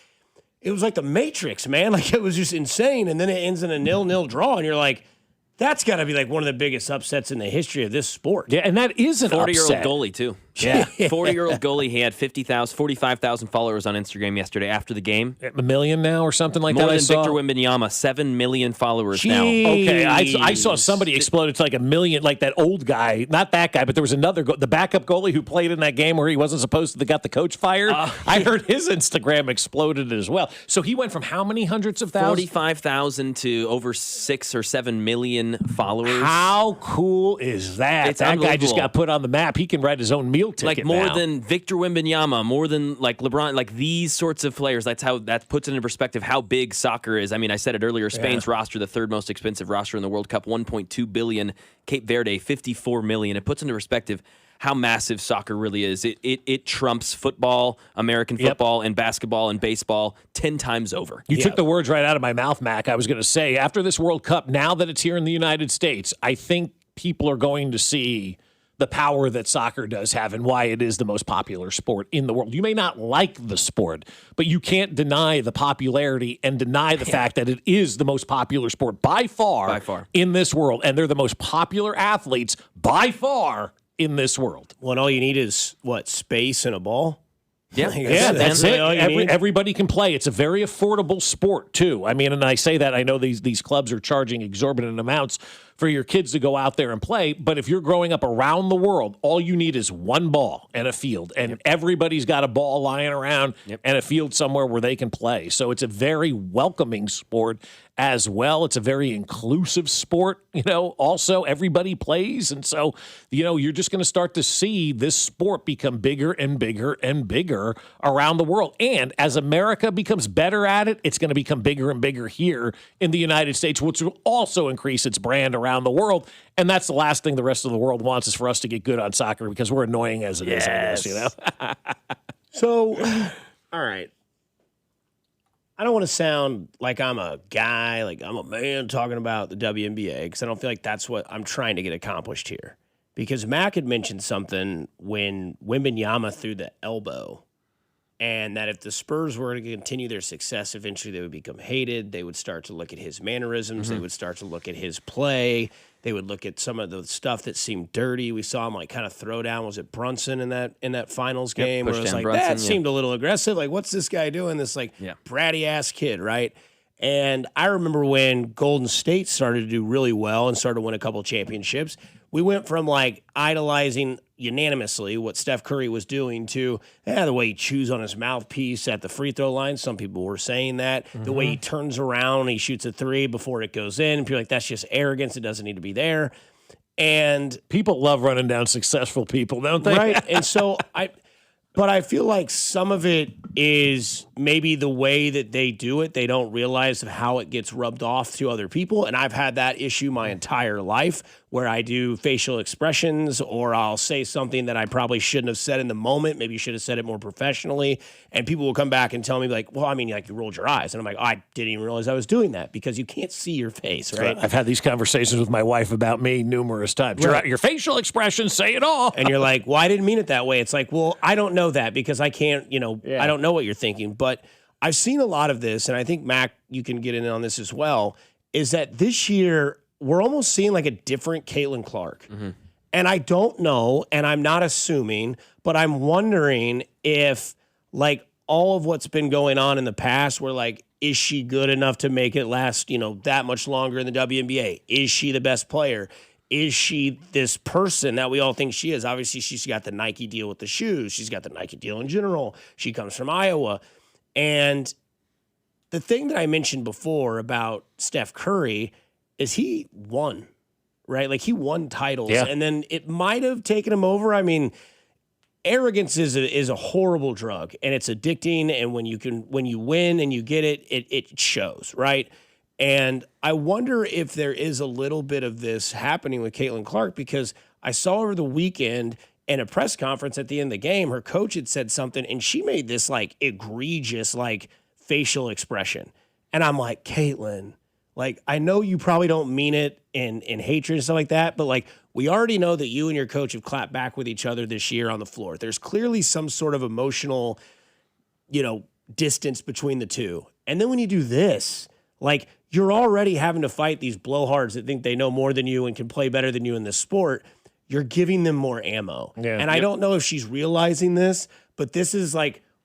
the Matrix, man. Like, it was just insane. And then it ends in a 0-0 draw, and you're like, that's got to be like one of the biggest upsets in the history of this sport. Yeah, and that is an 40-year-old upset. goalie, too. Yeah. 40-year-old goalie. He had 45,000 followers on Instagram yesterday after the game. A million now or something like More that. than Victor Wembanyama, 7 million followers now. Okay, I saw somebody explode. It's like a million, like that old guy. Not that guy, but there was another, the backup goalie who played in that game where he wasn't supposed to, got the coach fired. I heard his Instagram exploded as well. So he went from how many hundreds of thousands? 45,000 to over 6 or 7 million followers. How cool is that? It's that guy just unbelievable. got put on the map. He can write his own meal ticket Like more now. than Victor Wembanyama, more than like LeBron, like these sorts of players. That's how that puts it into perspective how big soccer is. I mean, I said it earlier. Spain's roster, the third most expensive roster in the World Cup, $1.2 billion. Cape Verde, $54 million. It puts into perspective how massive soccer really is. It trumps football, American football, and basketball and baseball 10 times over. You took the words right out of my mouth, Mac. I was going to say, after this World Cup, now that it's here in the United States, I think people are going to see the power that soccer does have and why it is the most popular sport in the world. You may not like the sport, but you can't deny the popularity and deny the fact that it is the most popular sport by far in this world. And they're the most popular athletes by far in this world. Well, and all you need is, what, space and a ball? That's it. Everybody can play. It's a very affordable sport, too. I mean, and I say that, I know these clubs are charging exorbitant amounts for your kids to go out there and play. But if you're growing up around the world, all you need is one ball and a field, and everybody's got a ball lying around and a field somewhere where they can play. So it's a very welcoming sport as well. It's a very inclusive sport, also everybody plays. And so, you're just going to start to see this sport become bigger and bigger and bigger around the world. And as America becomes better at it, it's going to become bigger and bigger here in the United States, which will also increase its brand around the world. And that's the last thing the rest of the world wants, is for us to get good on soccer, because we're annoying as it is, I guess, So, all right. I don't want to sound like I'm a guy, like I'm a man talking about the WNBA, because I don't feel like that's what I'm trying to get accomplished here. Because Mac had mentioned something when Wembanyama threw the elbow, and that if the Spurs were to continue their success, eventually they would become hated. They would start to look at his mannerisms. They would start to look at his play. They would look at some of the stuff that seemed dirty. We saw him kind of throw down. Was it Brunson in that finals game? Where it was like, Brunson, that seemed a little aggressive. Like, what's this guy doing? This bratty ass kid, right? And I remember when Golden State started to do really well and started to win a couple championships, we went from idolizing unanimously what Steph Curry was doing to the way he chews on his mouthpiece at the free throw line. Some people were saying that. The way he turns around, he shoots a three before it goes in. People are like, that's just arrogance. It doesn't need to be there. And people love running down successful people, don't they? Right. And so but I feel like some of it is maybe the way that they do it. They don't realize how it gets rubbed off to other people. And I've had that issue my entire life, where I do facial expressions, or I'll say something that I probably shouldn't have said in the moment. Maybe you should have said it more professionally. And people will come back and tell me you rolled your eyes. And I'm like, I didn't even realize I was doing that, because you can't see your face, right? I've had these conversations with my wife about me numerous times. Right. Your facial expressions say it all. And you're like, well, I didn't mean it that way. It's like, well, I don't know that, because I can't, I don't know what you're thinking. But I've seen a lot of this, and I think, Mac, you can get in on this as well, is that this year we're almost seeing a different Caitlin Clark. And I don't know, and I'm not assuming, but I'm wondering if, all of what's been going on in the past, where, is she good enough to make it last, that much longer in the WNBA? Is she the best player? Is she this person that we all think she is? Obviously, she's got the Nike deal with the shoes. She's got the Nike deal in general. She comes from Iowa. And the thing that I mentioned before about Steph Curry is he won, right? He won titles. Yeah. And then it might have taken him over. I mean, arrogance is a horrible drug, and it's addicting. And when you win and you get it, it shows, right? And I wonder if there is a little bit of this happening with Caitlin Clark, because I saw over the weekend in a press conference at the end of the game, her coach had said something, and she made this egregious facial expression. And I'm like, Caitlin, I know you probably don't mean it in hatred and stuff like that, but we already know that you and your coach have clapped back with each other this year on the floor. There's clearly some sort of emotional, distance between the two. And then when you do this, you're already having to fight these blowhards that think they know more than you and can play better than you in this sport. You're giving them more ammo. Yeah. And I don't know if she's realizing this, but this is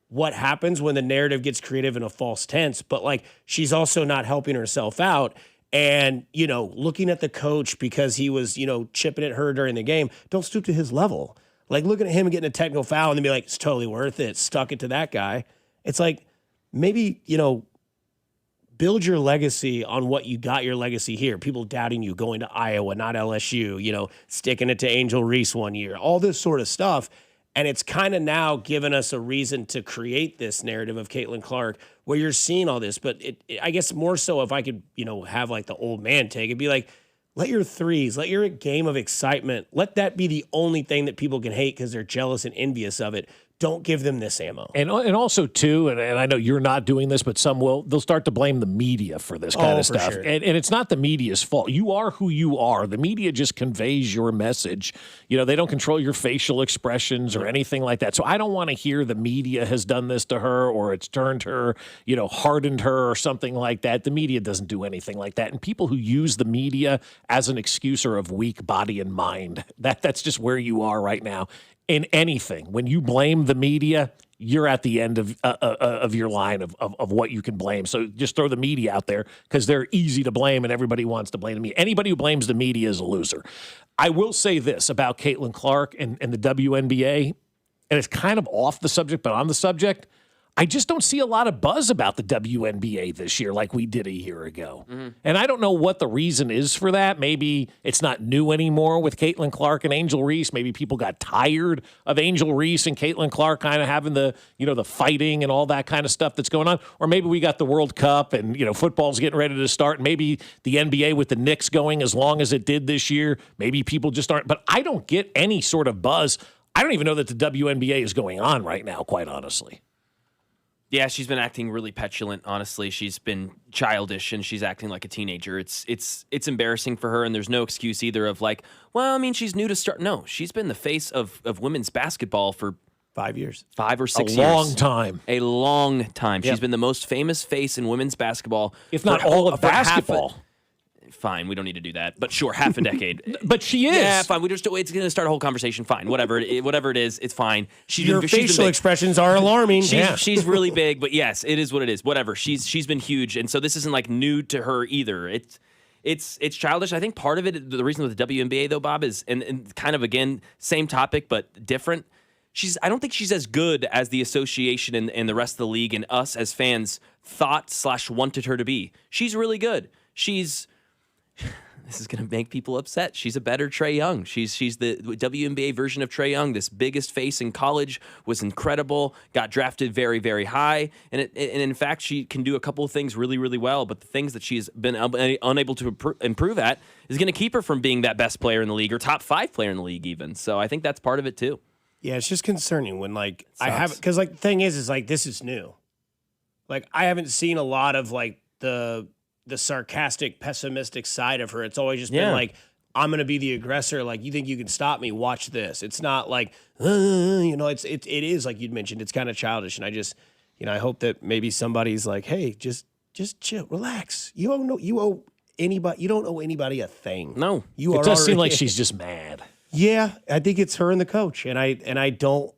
what happens when the narrative gets creative in a false tense. But she's also not helping herself out. And, looking at the coach because he was, chipping at her during the game, don't stoop to his level. Looking at him and getting a technical foul and then be like, it's totally worth it. Stuck it to that guy. It's maybe, build your legacy on what you got your legacy here. People doubting you, going to Iowa, not LSU, sticking it to Angel Reese one year, all this sort of stuff. And it's kind of now given us a reason to create this narrative of Caitlin Clark where you're seeing all this. But I guess more so if I could, have the old man take, it'd be let your threes, let your game of excitement, let that be the only thing that people can hate because they're jealous and envious of it. Don't give them this ammo. And also, too, and I know you're not doing this, but some will, they'll start to blame the media for this kind of stuff. Sure. And it's not the media's fault. You are who you are. The media just conveys your message. They don't control your facial expressions or anything like that. So I don't want to hear the media has done this to her or it's turned her, hardened her or something like that. The media doesn't do anything like that. And people who use the media as an excuse are of weak body and mind. That's just where you are right now. in anything, when you blame the media, you're at the end of your line of what you can blame. So just throw the media out there because they're easy to blame and everybody wants to blame the media. Anybody who blames the media is a loser. I will say this about Caitlin Clark and the WNBA, and it's kind of off the subject, but on the subject. I just don't see a lot of buzz about the WNBA this year like we did a year ago. Mm-hmm. And I don't know what the reason is for that. Maybe it's not new anymore with Caitlin Clark and Angel Reese. Maybe people got tired of Angel Reese and Caitlin Clark kind of having the fighting and all that kind of stuff that's going on. Or maybe we got the World Cup and, football's getting ready to start. Maybe the NBA with the Knicks going as long as it did this year. Maybe people just aren't. But I don't get any sort of buzz. I don't even know that the WNBA is going on right now, quite honestly. Yeah, she's been acting really petulant, honestly. She's been childish, and she's acting like a teenager. It's embarrassing for her, and there's no excuse either of like, well, I mean, she's new to start. No, she's been the face of women's basketball for 5 years. 5 or 6 years. A long time. A long time. Yep. She's been the most famous face in women's basketball. If not all of basketball. Fine, we don't need to do that. But sure, half a decade. But she is. Yeah, fine. It's going to start a whole conversation. Fine, whatever it is, it's fine. Your facial expressions are alarming. She's really big, but yes, it is what it is. Whatever. She's been huge, and so this isn't like new to her either. It's childish. I think part of it, the reason with the WNBA though, Bob, is and kind of again same topic but different. I don't think she's as good as the association and the rest of the league and us as fans thought/wanted her to be. She's really good. This is going to make people upset. She's a better Trae Young. She's the WNBA version of Trae Young. This biggest face in college, was incredible, got drafted very, very high. And in fact, she can do a couple of things really, really well. But the things that she's been unable to improve at is going to keep her from being that best player in the league or top 5 player in the league even. So I think that's part of it too. Yeah, it's just concerning when because the thing is like this is new. Like I haven't seen a lot of like the sarcastic, pessimistic side of her. It's always just been like, I'm going to be the aggressor. Like, you think you can stop me? Watch this. It's not like, it is like you'd mentioned. It's kind of childish. And I just, I hope that maybe somebody's like, hey, just chill, relax. You don't owe anybody a thing. No, it does seem like she's just mad. Yeah, I think it's her and the coach. And I don't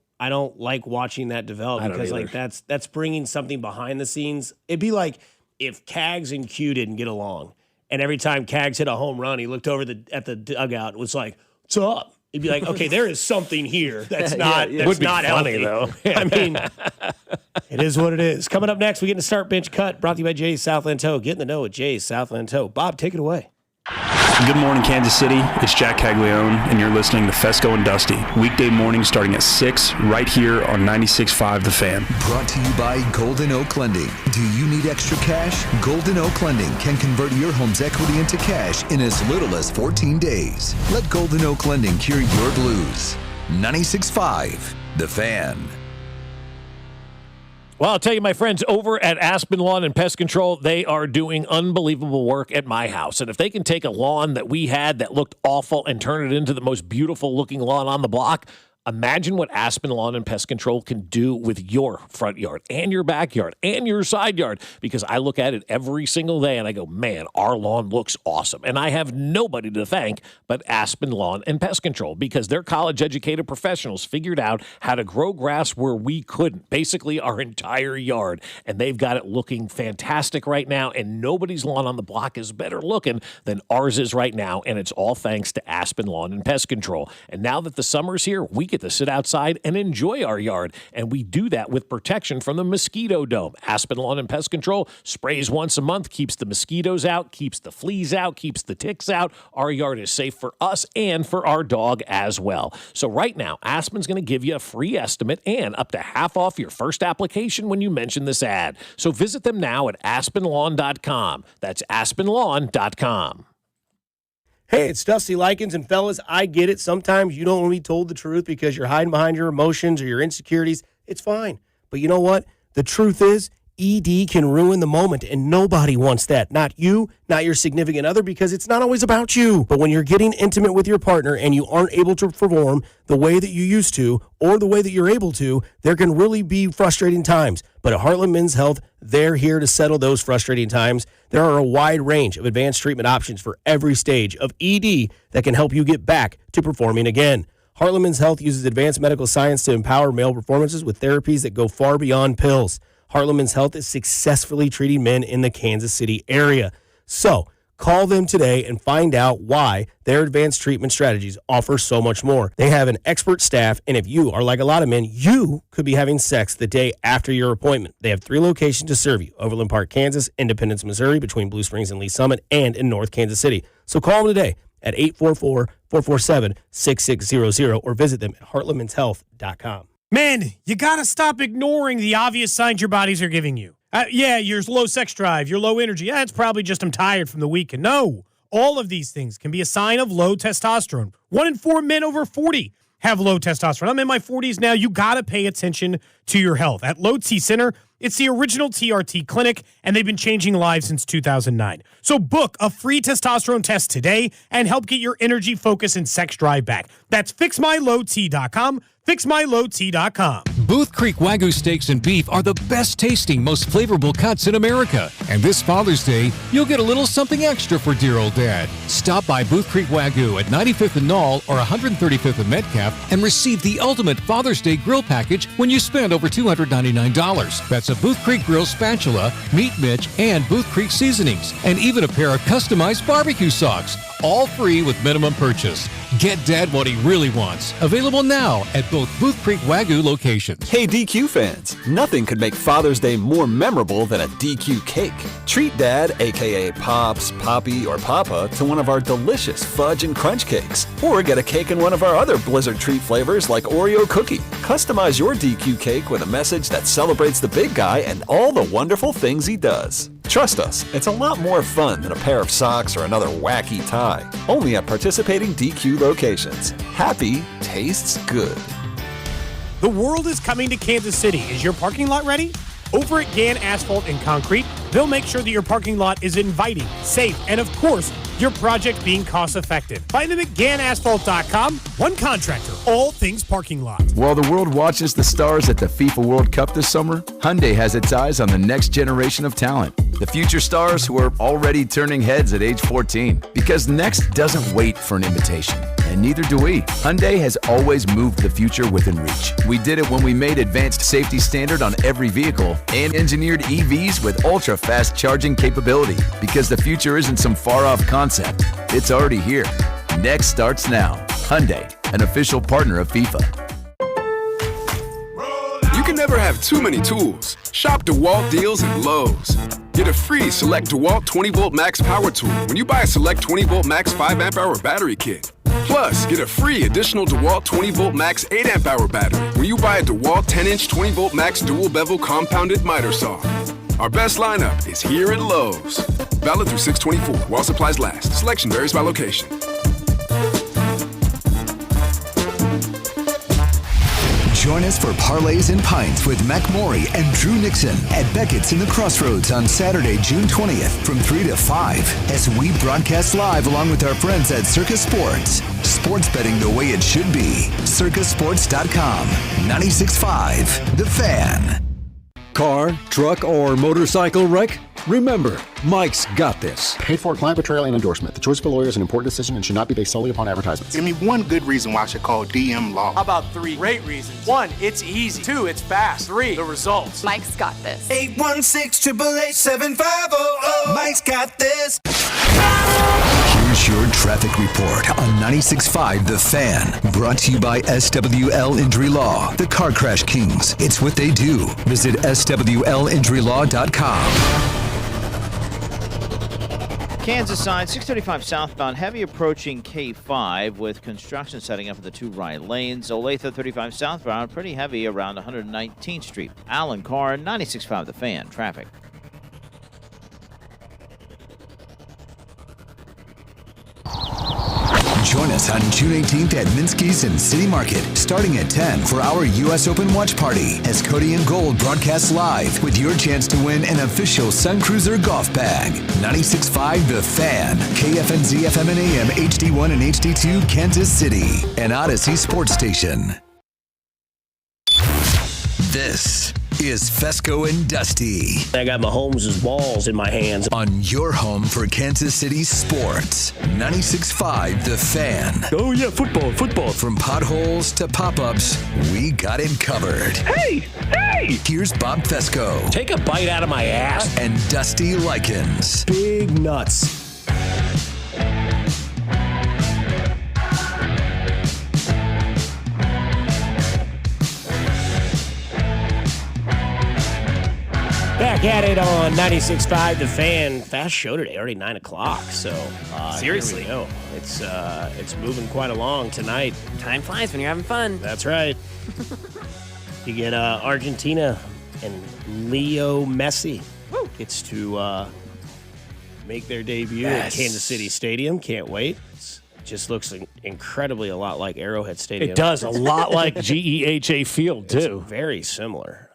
like watching that develop because like that's bringing something behind the scenes. It'd be like if Cags and Q didn't get along, and every time Cags hit a home run, he looked over at the dugout and was like, "What's up?" He'd be like, "Okay, there is something here that's not that's not funny healthy." though. I mean, it is what it is. Coming up next, we get to Start Bench Cut, brought to you by Jay's Southland Tow. Get in the know with Jay's Southland Tow. Bob, take it away. Good morning, Kansas City. It's Jack Caglione, and you're listening to Fescoe and Dusty. Weekday mornings starting at 6 right here on 96.5 The Fan. Brought to you by Golden Oak Lending. Do you need extra cash? Golden Oak Lending can convert your home's equity into cash in as little as 14 days. Let Golden Oak Lending cure your blues. 96.5 The Fan. Well, I'll tell you, my friends over at Aspen Lawn and Pest Control, they are doing unbelievable work at my house. And if they can take a lawn that we had that looked awful and turn it into the most beautiful looking lawn on the block, imagine what Aspen Lawn and Pest Control can do with your front yard and your backyard and your side yard, because I look at it every single day and I go, man, our lawn looks awesome. And I have nobody to thank but Aspen Lawn and Pest Control, because their college-educated professionals figured out how to grow grass where we couldn't, basically our entire yard. And they've got it looking fantastic right now, and nobody's lawn on the block is better looking than ours is right now, and it's all thanks to Aspen Lawn and Pest Control. And now that the summer's here, we get to sit outside and enjoy our yard, and we do that with protection from the mosquito dome. Aspen Lawn and Pest Control sprays once a month, keeps the mosquitoes out, keeps the fleas out, keeps the ticks out. Our yard is safe for us and for our dog as well. So right now, Aspen's going to give you a free estimate and up to half off your first application when you mention this ad. So visit them now at aspenlawn.com. That's aspenlawn.com. Hey, it's Dusty Likens, and fellas, I get it. Sometimes you don't want to be told the truth because you're hiding behind your emotions or your insecurities. It's fine. But you know what? The truth is, ED can ruin the moment, and nobody wants that. Not you, not your significant other, because it's not always about you. But when you're getting intimate with your partner and you aren't able to perform the way that you used to or the way that you're able to, there can really be frustrating times. But at Heartland Men's Health, they're here to settle those frustrating times. There are a wide range of advanced treatment options for every stage of ED that can help you get back to performing again. Heartland Men's Health uses advanced medical science to empower male performances with therapies that go far beyond pills. Heartland Men's Health is successfully treating men in the Kansas City area. So, call them today and find out why their advanced treatment strategies offer so much more. They have an expert staff, and if you are like a lot of men, you could be having sex the day after your appointment. They have 3 locations to serve you: Overland Park, Kansas; Independence, Missouri, between Blue Springs and Lee Summit; and in North Kansas City. So call them today at 844-447-6600 or visit them at heartlandmenshealth.com. Men, you gotta stop ignoring the obvious signs your bodies are giving you. You're low sex drive, you're low energy. It's probably just I'm tired from the weekend. No, all of these things can be a sign of low testosterone. 1 in 4 men over 40 have low testosterone. I'm in my 40s now. You got to pay attention to your health. At Low T Center, it's the original TRT clinic, and they've been changing lives since 2009. So book a free testosterone test today and help get your energy, focus, and sex drive back. That's fixmylowt.com. FixMyLowT.com. Booth Creek Wagyu steaks and beef are the best tasting, most flavorful cuts in America. And this Father's Day, you'll get a little something extra for dear old dad. Stop by Booth Creek Wagyu at 95th and Knoll or 135th and Metcalf and receive the ultimate Father's Day grill package when you spend over $299. That's a Booth Creek grill spatula, meat mitch, and Booth Creek seasonings, and even a pair of customized barbecue socks. All free with minimum purchase. Get Dad what he really wants. Available now at both Booth Creek Wagyu locations. Hey DQ fans, nothing could make Father's Day more memorable than a DQ cake. Treat Dad, aka Pops, Poppy, or Papa, to one of our delicious fudge and crunch cakes. Or get a cake in one of our other Blizzard treat flavors like Oreo cookie. Customize your DQ cake with a message that celebrates the big guy and all the wonderful things he does. Trust us, it's a lot more fun than a pair of socks or another wacky tie. Only at participating DQ locations. Happy tastes good. The world is coming to Kansas City. Is your parking lot ready? Over at Gann Asphalt and Concrete, they'll make sure that your parking lot is inviting, safe, and of course, your project being cost-effective. Find them at GannAsphalt.com. One contractor, all things parking lot. While the world watches the stars at the FIFA World Cup this summer, Hyundai has its eyes on the next generation of talent. The future stars who are already turning heads at age 14. Because next doesn't wait for an invitation. And neither do we. Hyundai has always moved the future within reach. We did it when we made advanced safety standard on every vehicle and engineered EVs with ultra-fast charging capability. Because the future isn't some far-off concept. It's already here. Next starts now. Hyundai, an official partner of FIFA. You can never have too many tools. Shop DeWalt deals at Lowe's. Get a free Select DeWalt 20-volt max power tool when you buy a Select 20-volt max 5-amp-hour battery kit. Plus, get a free additional DeWalt 20-volt max 8-amp-hour battery when you buy a DeWalt 10-inch 20-volt max dual-bevel compounded miter saw. Our best lineup is here at Lowe's. Valid through 6/24 while supplies last. Selection varies by location. Join us for Parlays and Pints with Mac Maury and Drew Nixon at Beckett's in the Crossroads on Saturday, June 20th from 3 to 5 as we broadcast live along with our friends at Circus Sports. Sports betting the way it should be. CircusSports.com. 96.5 The Fan. Car, truck, or motorcycle wreck? Remember, Mike's got this. Paid for client portrayal and endorsement. The choice of a lawyer is an important decision and should not be based solely upon advertisements. Give me one good reason why I should call DM Law. How about 3 great reasons? 1, it's easy. 2, it's fast. 3, the results. Mike's got this. 816-888-7500. Mike's got this. Here's your traffic report on 96.5 The Fan. Brought to you by SWL Injury Law, the Car Crash Kings. It's what they do. Visit SWLinjurylaw.com. Kansas side, 635 southbound, heavy approaching K5 with construction setting up in the 2 right lanes. Olathe 35 southbound, pretty heavy around 119th Street. Alan Carr, 96.5 The Fan, traffic. Join us on June 18th at Minsky's in City Market, starting at 10 for our U.S. Open watch party as Cody and Gold broadcast live with your chance to win an official Sun Cruiser golf bag. 96.5 The Fan, KFNZ FM and AM, HD1 and HD2, Kansas City, an Odyssey sports station. This is Fescoe and Dusty. I got Mahomes' balls in my hands. On your home for Kansas City sports. 96.5 The Fan. Oh, yeah, football. From potholes to pop-ups, we got it covered. Hey! Here's Bob Fescoe. Take a bite out of my ass. And Dusty Likens. Big nuts. Back at it on 96.5 The Fan. Fast show today, already 9 o'clock. So seriously, here we go. It's moving quite along tonight. Time flies when you're having fun. That's right. You get Argentina and Leo Messi gets to make their debut at Kansas City Stadium. Can't wait. It just looks incredibly a lot like Arrowhead Stadium. It does a lot like GEHA Field too. It's very similar.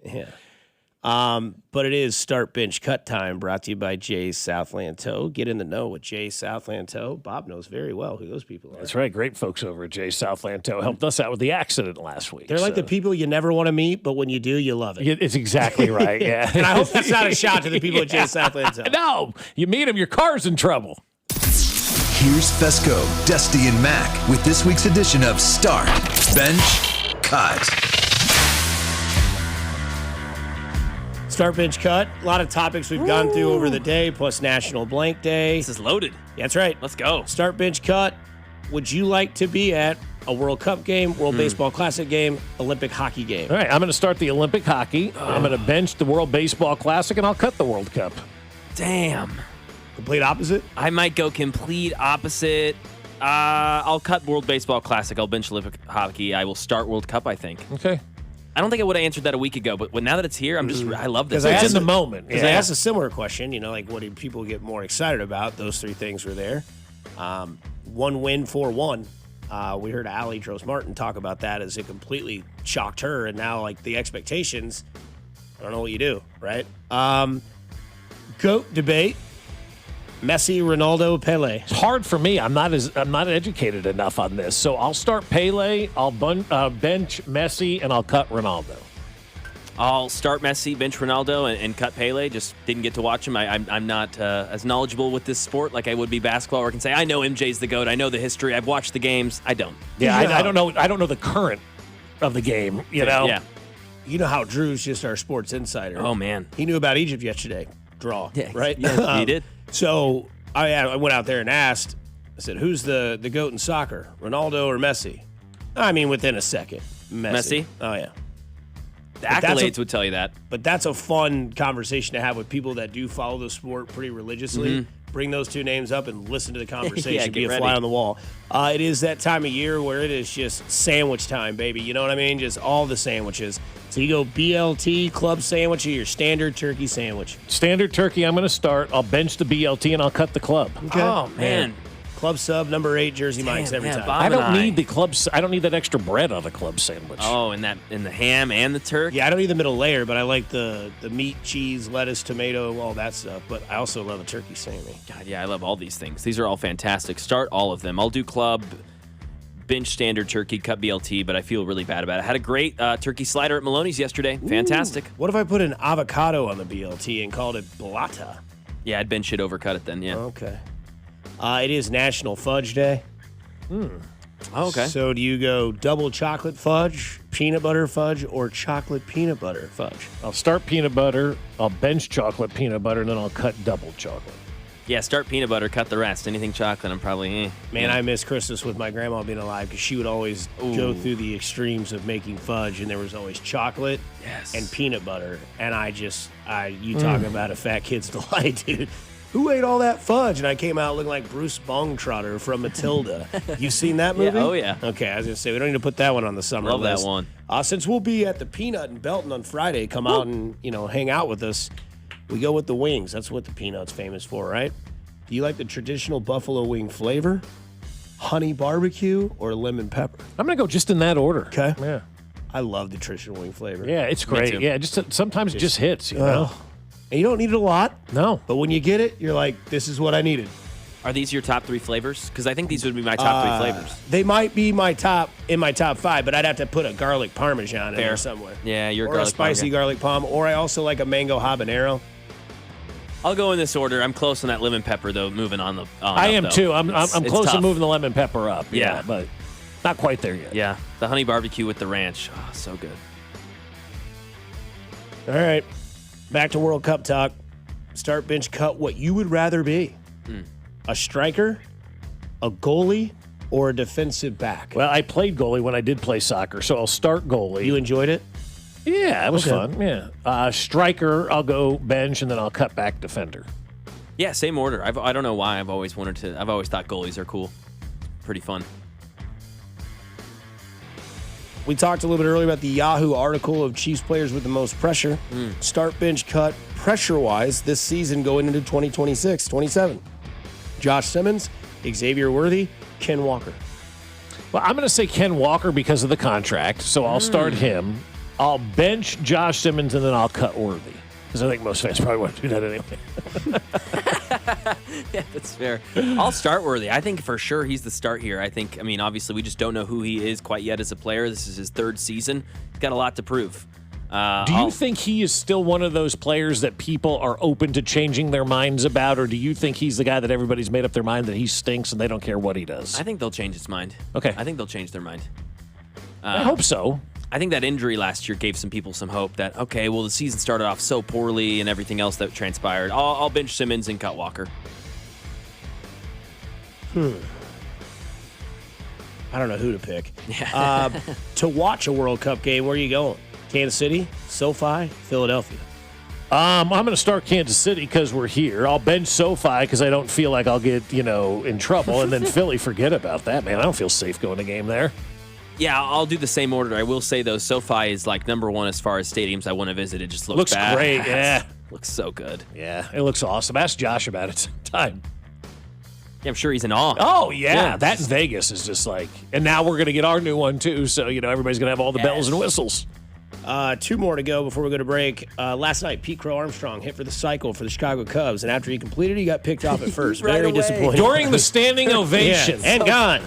Yeah. But it is start, bench, cut time, brought to you by Jay's Southland Tow. Get in the know with Jay's Southland Tow. Bob knows very well who those people are. That's right. Great folks over at Jay's Southland Tow helped us out with the accident last week. They're like the people you never want to meet, but when you do, you love it. It's exactly right, yeah. And I hope that's not a shot to the people at Jay's Southland Tow. No, you meet them, your car's in trouble. Here's Fescoe, Dusty, and Mac with this week's edition of Start, Bench, Cut. Start, bench, cut. A lot of topics we've gone through over the day, plus National Blank Day. This is loaded. Yeah, that's right. Let's go. Start, bench, cut. Would you like to be at a World Cup game, World Baseball Classic game, Olympic hockey game? All right, I'm going to start the Olympic hockey. I'm going to bench the World Baseball Classic, and I'll cut the World Cup. Damn. Complete opposite? I might go complete opposite. I'll cut World Baseball Classic. I'll bench Olympic hockey. I will start World Cup, I think. Okay. I don't think I would have answered that a week ago, but now that it's here, I love this. Because it's in the moment. Because I asked a similar question, like what do people get more excited about? Those three things were there. One win, 4-1. We heard Allie Dros Martin talk about that as it completely shocked her, and now like the expectations, I don't know what you do, right? GOAT debate. Messi, Ronaldo, Pele. It's hard for me. I'm not educated enough on this. So I'll start Pele, I'll bench Messi, and I'll cut Ronaldo. I'll start Messi, bench Ronaldo, and cut Pele. Just didn't get to watch him. I'm not as knowledgeable with this sport like I would be basketball, where I can say I know MJ's the GOAT. I know the history. I've watched the games. I don't. Yeah, I don't know. I don't know the current of the game. You know. Yeah. You know how Drew's just our sports insider. Oh man, he knew about Egypt yesterday. Draw. Yeah, right. Yeah, he did. So I went out there and asked. I said, "Who's the GOAT in soccer, Ronaldo or Messi?" I mean, within a second, Messi. Oh yeah. The accolades would tell you that. But that's a fun conversation to have with people that do follow the sport pretty religiously. Bring those two names up and listen to the conversation. Be a fly on the wall. It is that time of year where it is just sandwich time, baby. You know what I mean? Just all the sandwiches. So you go BLT, club sandwich, or your standard turkey sandwich? Standard turkey, I'm going to start. I'll bench the BLT, and I'll cut the club. Okay. Oh, man. Club sub, number 8, Jersey Mike's every time. I don't need the club. I don't need that extra bread on the club sandwich. Oh, and the ham and the turkey. Yeah, I don't need the middle layer, but I like the meat, cheese, lettuce, tomato, all that stuff. But I also love a turkey sandwich. God, yeah, I love all these things. These are all fantastic. Start all of them. I'll do club, bench standard turkey, cut BLT, but I feel really bad about it. I had a great turkey slider at Maloney's yesterday. Fantastic. What if I put an avocado on the BLT and called it blata? Yeah, I'd bench it, overcut it then, yeah. Okay. It is National Fudge Day. Oh, okay. So do you go double chocolate fudge, peanut butter fudge, or chocolate peanut butter fudge? I'll start peanut butter, I'll bench chocolate peanut butter, and then I'll cut double chocolate. Yeah, start peanut butter, cut the rest. Anything chocolate, I'm probably Man, I miss Christmas with my grandma being alive because she would always go through the extremes of making fudge, and there was always chocolate and peanut butter. And you talk about a fat kid's delight, dude. Who ate all that fudge? And I came out looking like Bruce Bongtrotter from Matilda. You've seen that movie? Yeah, oh, yeah. Okay, I was going to say, we don't need to put that one on the summer Love list. that one. Since we'll be at the Peanut in Belton on Friday, come out and, hang out with us. We go with the wings. That's what the Peanut's famous for, right? Do you like the traditional buffalo wing flavor, honey barbecue, or lemon pepper? I'm going to go just in that order. Okay. Yeah. I love the traditional wing flavor. Yeah, it's great. Yeah, sometimes it just hits, you know? And you don't need it a lot. No. But when you get it, you're like, this is what I needed. Are these your top 3 flavors? Because I think these would be my top 3 flavors. They might be in my top 5, but I'd have to put a garlic parmesan in there somewhere. Yeah, you're or a spicy garlic palm, or I also like a mango habanero. I'll go in this order. I'm close on that lemon pepper, though, moving on. I am, too. I'm close tough. to moving the lemon pepper up. Yeah. But not quite there yet. Yeah, the honey barbecue with the ranch. Oh, so good. All right, back to World Cup talk. Start, bench, cut what you would rather be. A striker, a goalie, or a defensive back? Well, I played goalie when I did play soccer, so I'll start goalie. You enjoyed it? Yeah, it was fun. Yeah. Striker, I'll go bench, and then I'll cut back defender. Yeah, same order. I don't know why I've always thought goalies are cool. Pretty fun. We talked a little bit earlier about the Yahoo article of Chiefs players with the most pressure. Start, bench, cut, pressure-wise this season going into 2026-27. Josh Simmons, Xavier Worthy, Ken Walker. Well, I'm going to say Ken Walker because of the contract, so I'll start him. I'll bench Josh Simmons, and then I'll cut Worthy. Because I think most fans probably want to do that anyway. Yeah, that's fair. I'll start Worthy. I think for sure he's the start here. Obviously, we just don't know who he is quite yet as a player. This is his 3rd season. He's got a lot to prove. Do you think he is still one of those players that people are open to changing their minds about, or do you think he's the guy that everybody's made up their mind that he stinks and they don't care what he does? I think they'll change his mind. Okay. I think they'll change their mind. I hope so. I think that injury last year gave some people some hope that, okay, well, the season started off so poorly and everything else that transpired. I'll bench Simmons and cut Walker. I don't know who to pick. To watch a World Cup game, where are you going? Kansas City, SoFi, Philadelphia? I'm going to start Kansas City because we're here. I'll bench SoFi because I don't feel like I'll get, in trouble. And then Philly, forget about that, man. I don't feel safe going to game there. Yeah, I'll do the same order. I will say, though, SoFi is like number 1 as far as stadiums I want to visit. It just looks bad. Great, yeah. Looks so good. Yeah, it looks awesome. Ask Josh about it sometime. Yeah, I'm sure he's in awe. Oh, yeah. That in Vegas is just like, and now we're going to get our new one, too. So, everybody's going to have all the bells and whistles. 2 more to go before we go to break. Last night, Pete Crow Armstrong hit for the cycle for the Chicago Cubs, and after he completed, he got picked off at first. Right Very away. disappointing. During the standing ovation. And gone.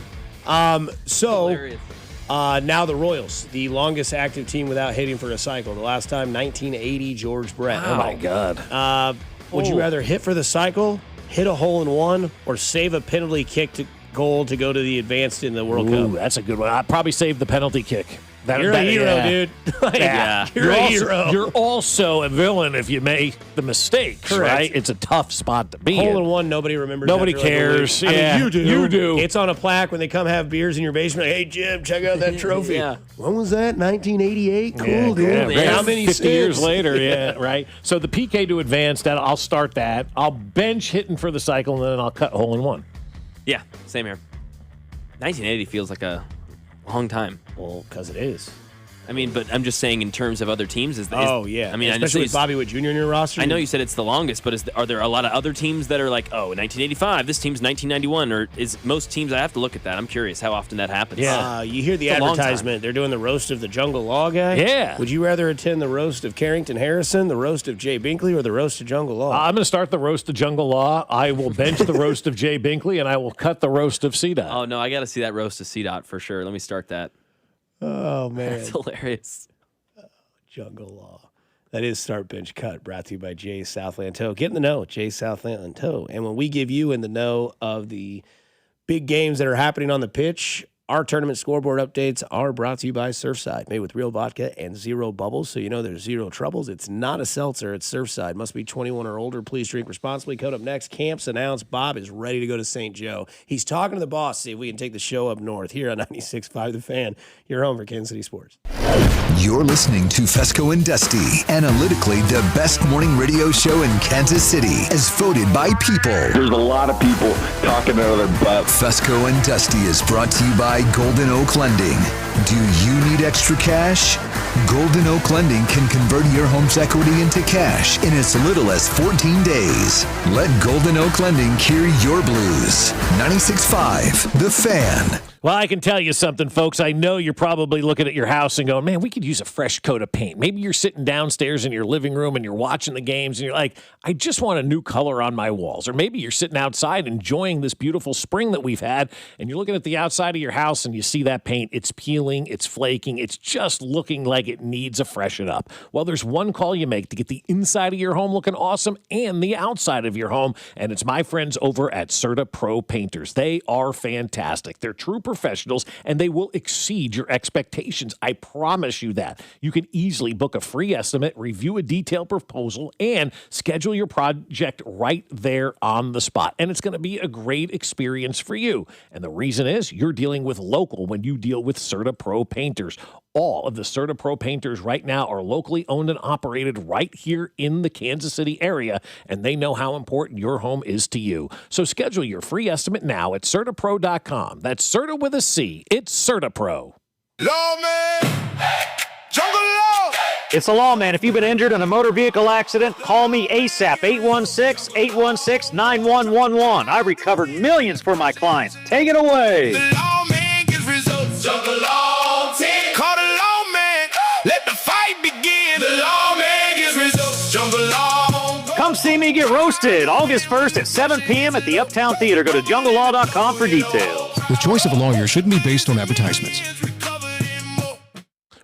Now the Royals, the longest active team without hitting for a cycle. The last time, 1980, George Brett. Wow. Oh, my God. Would you rather hit for the cycle, hit a hole-in-one, or save a penalty kick to goal to go to the advanced in the World Cup? That's a good one. I'd probably save the penalty kick. You're a hero, dude. You're a hero. You're also a villain if you make the mistakes, right? It's a tough spot to be Hole-in-one, nobody remembers. Nobody cares. I mean, you do. You do. It's on a plaque when they come have beers in your basement. Hey, Jim, check out that trophy. When was that? 1988? Cool, dude. Yeah, How many 50 years sticks? later, right? So the PK to advance, I'll start that. I'll bench hitting for the cycle, and then I'll cut hole-in-one. Yeah, same here. 1980 feels like a long time. Well, because it is. I mean, but I'm just saying in terms of other teams. I mean, especially with Bobby Witt Jr. in your roster. I know you said it's the longest, but are there a lot of other teams that are like, 1985, this team's 1991, or is most teams? I have to look at that. I'm curious how often that happens. Yeah, you hear the advertisement. They're doing the roast of the Jungle Law guy. Yeah. Would you rather attend the roast of Carrington Harrison, the roast of Jay Binkley, or the roast of Jungle Law? I'm going to start the roast of Jungle Law. I will bench the roast of Jay Binkley, and I will cut the roast of CDOT. Oh, no, I got to see that roast of CDOT for sure. Let me start that. Oh, man. That's hilarious. Jungle Law. That is Start Bench Cut, brought to you by Jay Southland Tow. Get in the know with Jay Southland Tow. And when we give you in the know of the big games that are happening on the pitch, our tournament scoreboard updates are brought to you by Surfside, made with real vodka and zero bubbles, so you know there's zero troubles. It's not a seltzer, it's Surfside. Must be 21 or older. Please drink responsibly. Coming up next, Camps announced Bob is ready to go to St. Joe. He's talking to the boss, see if we can take the show up north here on 96.5 The Fan. You're home for Kansas City Sports. You're listening to Fescoe and Dusty, analytically the best morning radio show in Kansas City, as voted by people. There's a lot of people talking out of their butt. Fescoe and Dusty is brought to you by Golden Oak Lending. Do you need extra cash? Golden Oak Lending can convert your home's equity into cash in as little as 14 days. Let Golden Oak Lending cure your blues. 96.5 The Fan. Well, I can tell you something, folks. I know you're probably looking at your house and going, man, we could use a fresh coat of paint. Maybe you're sitting downstairs in your living room and you're watching the games and you're like, I just want a new color on my walls. Or maybe you're sitting outside enjoying this beautiful spring that we've had and you're looking at the outside of your house and you see that paint. It's peeling, it's flaking, it's just looking like it needs a freshen up. Well, there's one call you make to get the inside of your home looking awesome and the outside of your home, and it's my friends over at Serta Pro Painters. They are fantastic. They're true professionals, and they will exceed your expectations. I promise you that. You can easily book a free estimate, review a detailed proposal, and schedule your project right there on the spot. And it's going to be a great experience for you. And the reason is you're dealing with local when you deal with Serta Pro Painters. All of the Serta Pro Painters right now are locally owned and operated right here in the Kansas City area, and they know how important your home is to you. So schedule your free estimate now at CertaPro.com. That's Serta with a C. It's Serta Pro. Lawman! Jungle Law! It's the Lawman. If you've been injured in a motor vehicle accident, call me ASAP, 816-816-9111. I recovered millions for my clients. Take it away. The Lawman gets results. Jungle Law team. Call the Lawman. Let the fight begin. The Lawman gets results. Jungle Law. Come see me get roasted August 1st at 7 p.m. at the Uptown Theater. Go to junglelaw.com for details. The choice of a lawyer shouldn't be based on advertisements.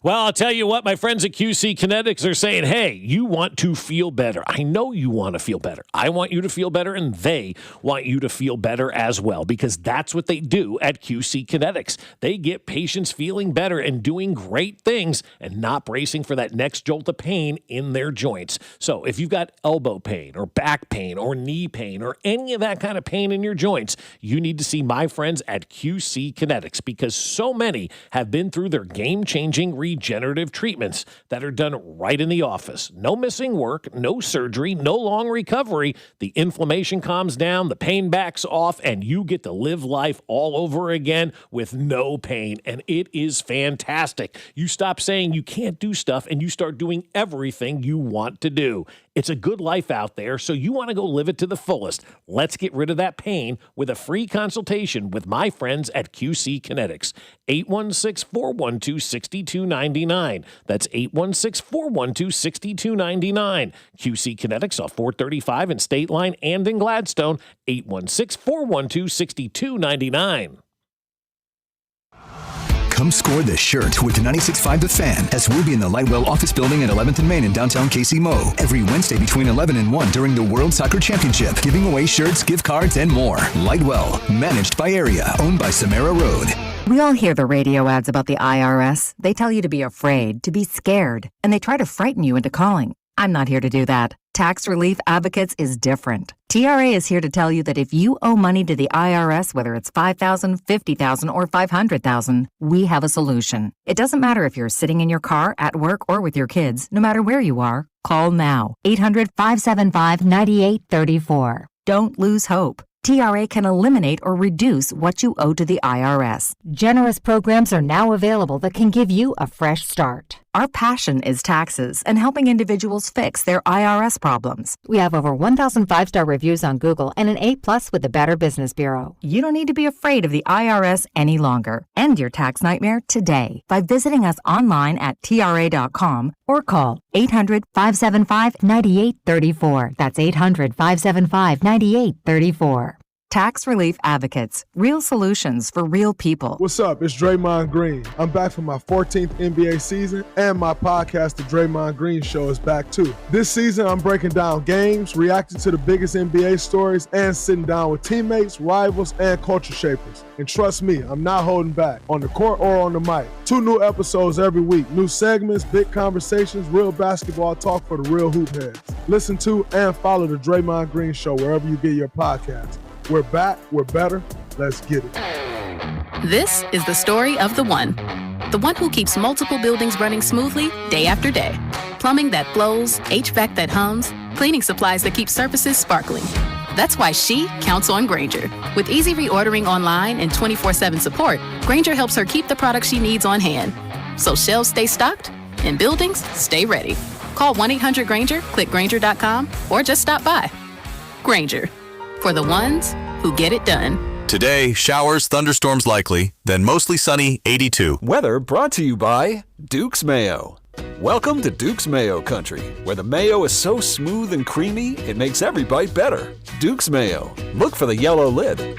Well, I'll tell you what, my friends at QC Kinetics are saying, hey, you want to feel better. I know you want to feel better. I want you to feel better, and they want you to feel better as well, because that's what they do at QC Kinetics. They get patients feeling better and doing great things and not bracing for that next jolt of pain in their joints. So if you've got elbow pain or back pain or knee pain or any of that kind of pain in your joints, you need to see my friends at QC Kinetics, because so many have been through their game-changing regenerative treatments that are done right in the office. No missing work, no surgery, no long recovery. The inflammation calms down, the pain backs off, and you get to live life all over again with no pain. And it is fantastic. You stop saying you can't do stuff and you start doing everything you want to do. It's a good life out there, so you want to go live it to the fullest. Let's get rid of that pain with a free consultation with my friends at QC Kinetics. 816-412-6299. That's 816-412-6299. QC Kinetics off 435 in State Line and in Gladstone. 816-412-6299. Come score the shirt with 96.5 The Fan as we'll be in the Lightwell office building at 11th and Main in downtown KC every Wednesday between 11 and 1 during the World Soccer Championship, giving away shirts, gift cards, and more. Lightwell, managed by Area, owned by Samara Road. We all hear the radio ads about the IRS. They tell you to be afraid, to be scared, and they try to frighten you into calling. I'm not here to do that. Tax Relief Advocates is different. TRA is here to tell you that if you owe money to the IRS, whether it's $5,000, $50,000, or $500,000, we have a solution. It doesn't matter if you're sitting in your car, at work, or with your kids. No matter where you are, call now. 800-575-9834. Don't lose hope. TRA can eliminate or reduce what you owe to the IRS. Generous programs are now available that can give you a fresh start. Our passion is taxes and helping individuals fix their IRS problems. We have over 1,000 5-star reviews on Google and an A+ with the Better Business Bureau. You don't need to be afraid of the IRS any longer. End your tax nightmare today by visiting us online at TRA.com or call 800-575-9834. That's 800-575-9834. Tax Relief Advocates. Real solutions for real people. What's up? It's Draymond Green. I'm back for my 14th NBA season, and my podcast, The Draymond Green Show, is back too. This season, I'm breaking down games, reacting to the biggest NBA stories, and sitting down with teammates, rivals, and culture shapers. And trust me, I'm not holding back, on the court or on the mic. 2 new episodes every week. New segments, big conversations, real basketball talk for the real hoop heads. Listen to and follow The Draymond Green Show wherever you get your podcasts. We're back, we're better, let's get it. This is the story of the one who keeps multiple buildings running smoothly day after day. Plumbing that flows, HVAC that hums, cleaning supplies that keep surfaces sparkling. That's why she counts on Grainger. With easy reordering online and 24/7 support, Grainger helps her keep the products she needs on hand. So shelves stay stocked and buildings stay ready. Call 1-800-GRAINGER, click Grainger.com, or just stop by. Grainger. For the ones who get it done. Today, showers, thunderstorms likely, then mostly sunny, 82. Weather brought to you by Duke's Mayo. Welcome to Duke's Mayo Country, where the mayo is so smooth and creamy, it makes every bite better. Duke's Mayo. Look for the yellow lid.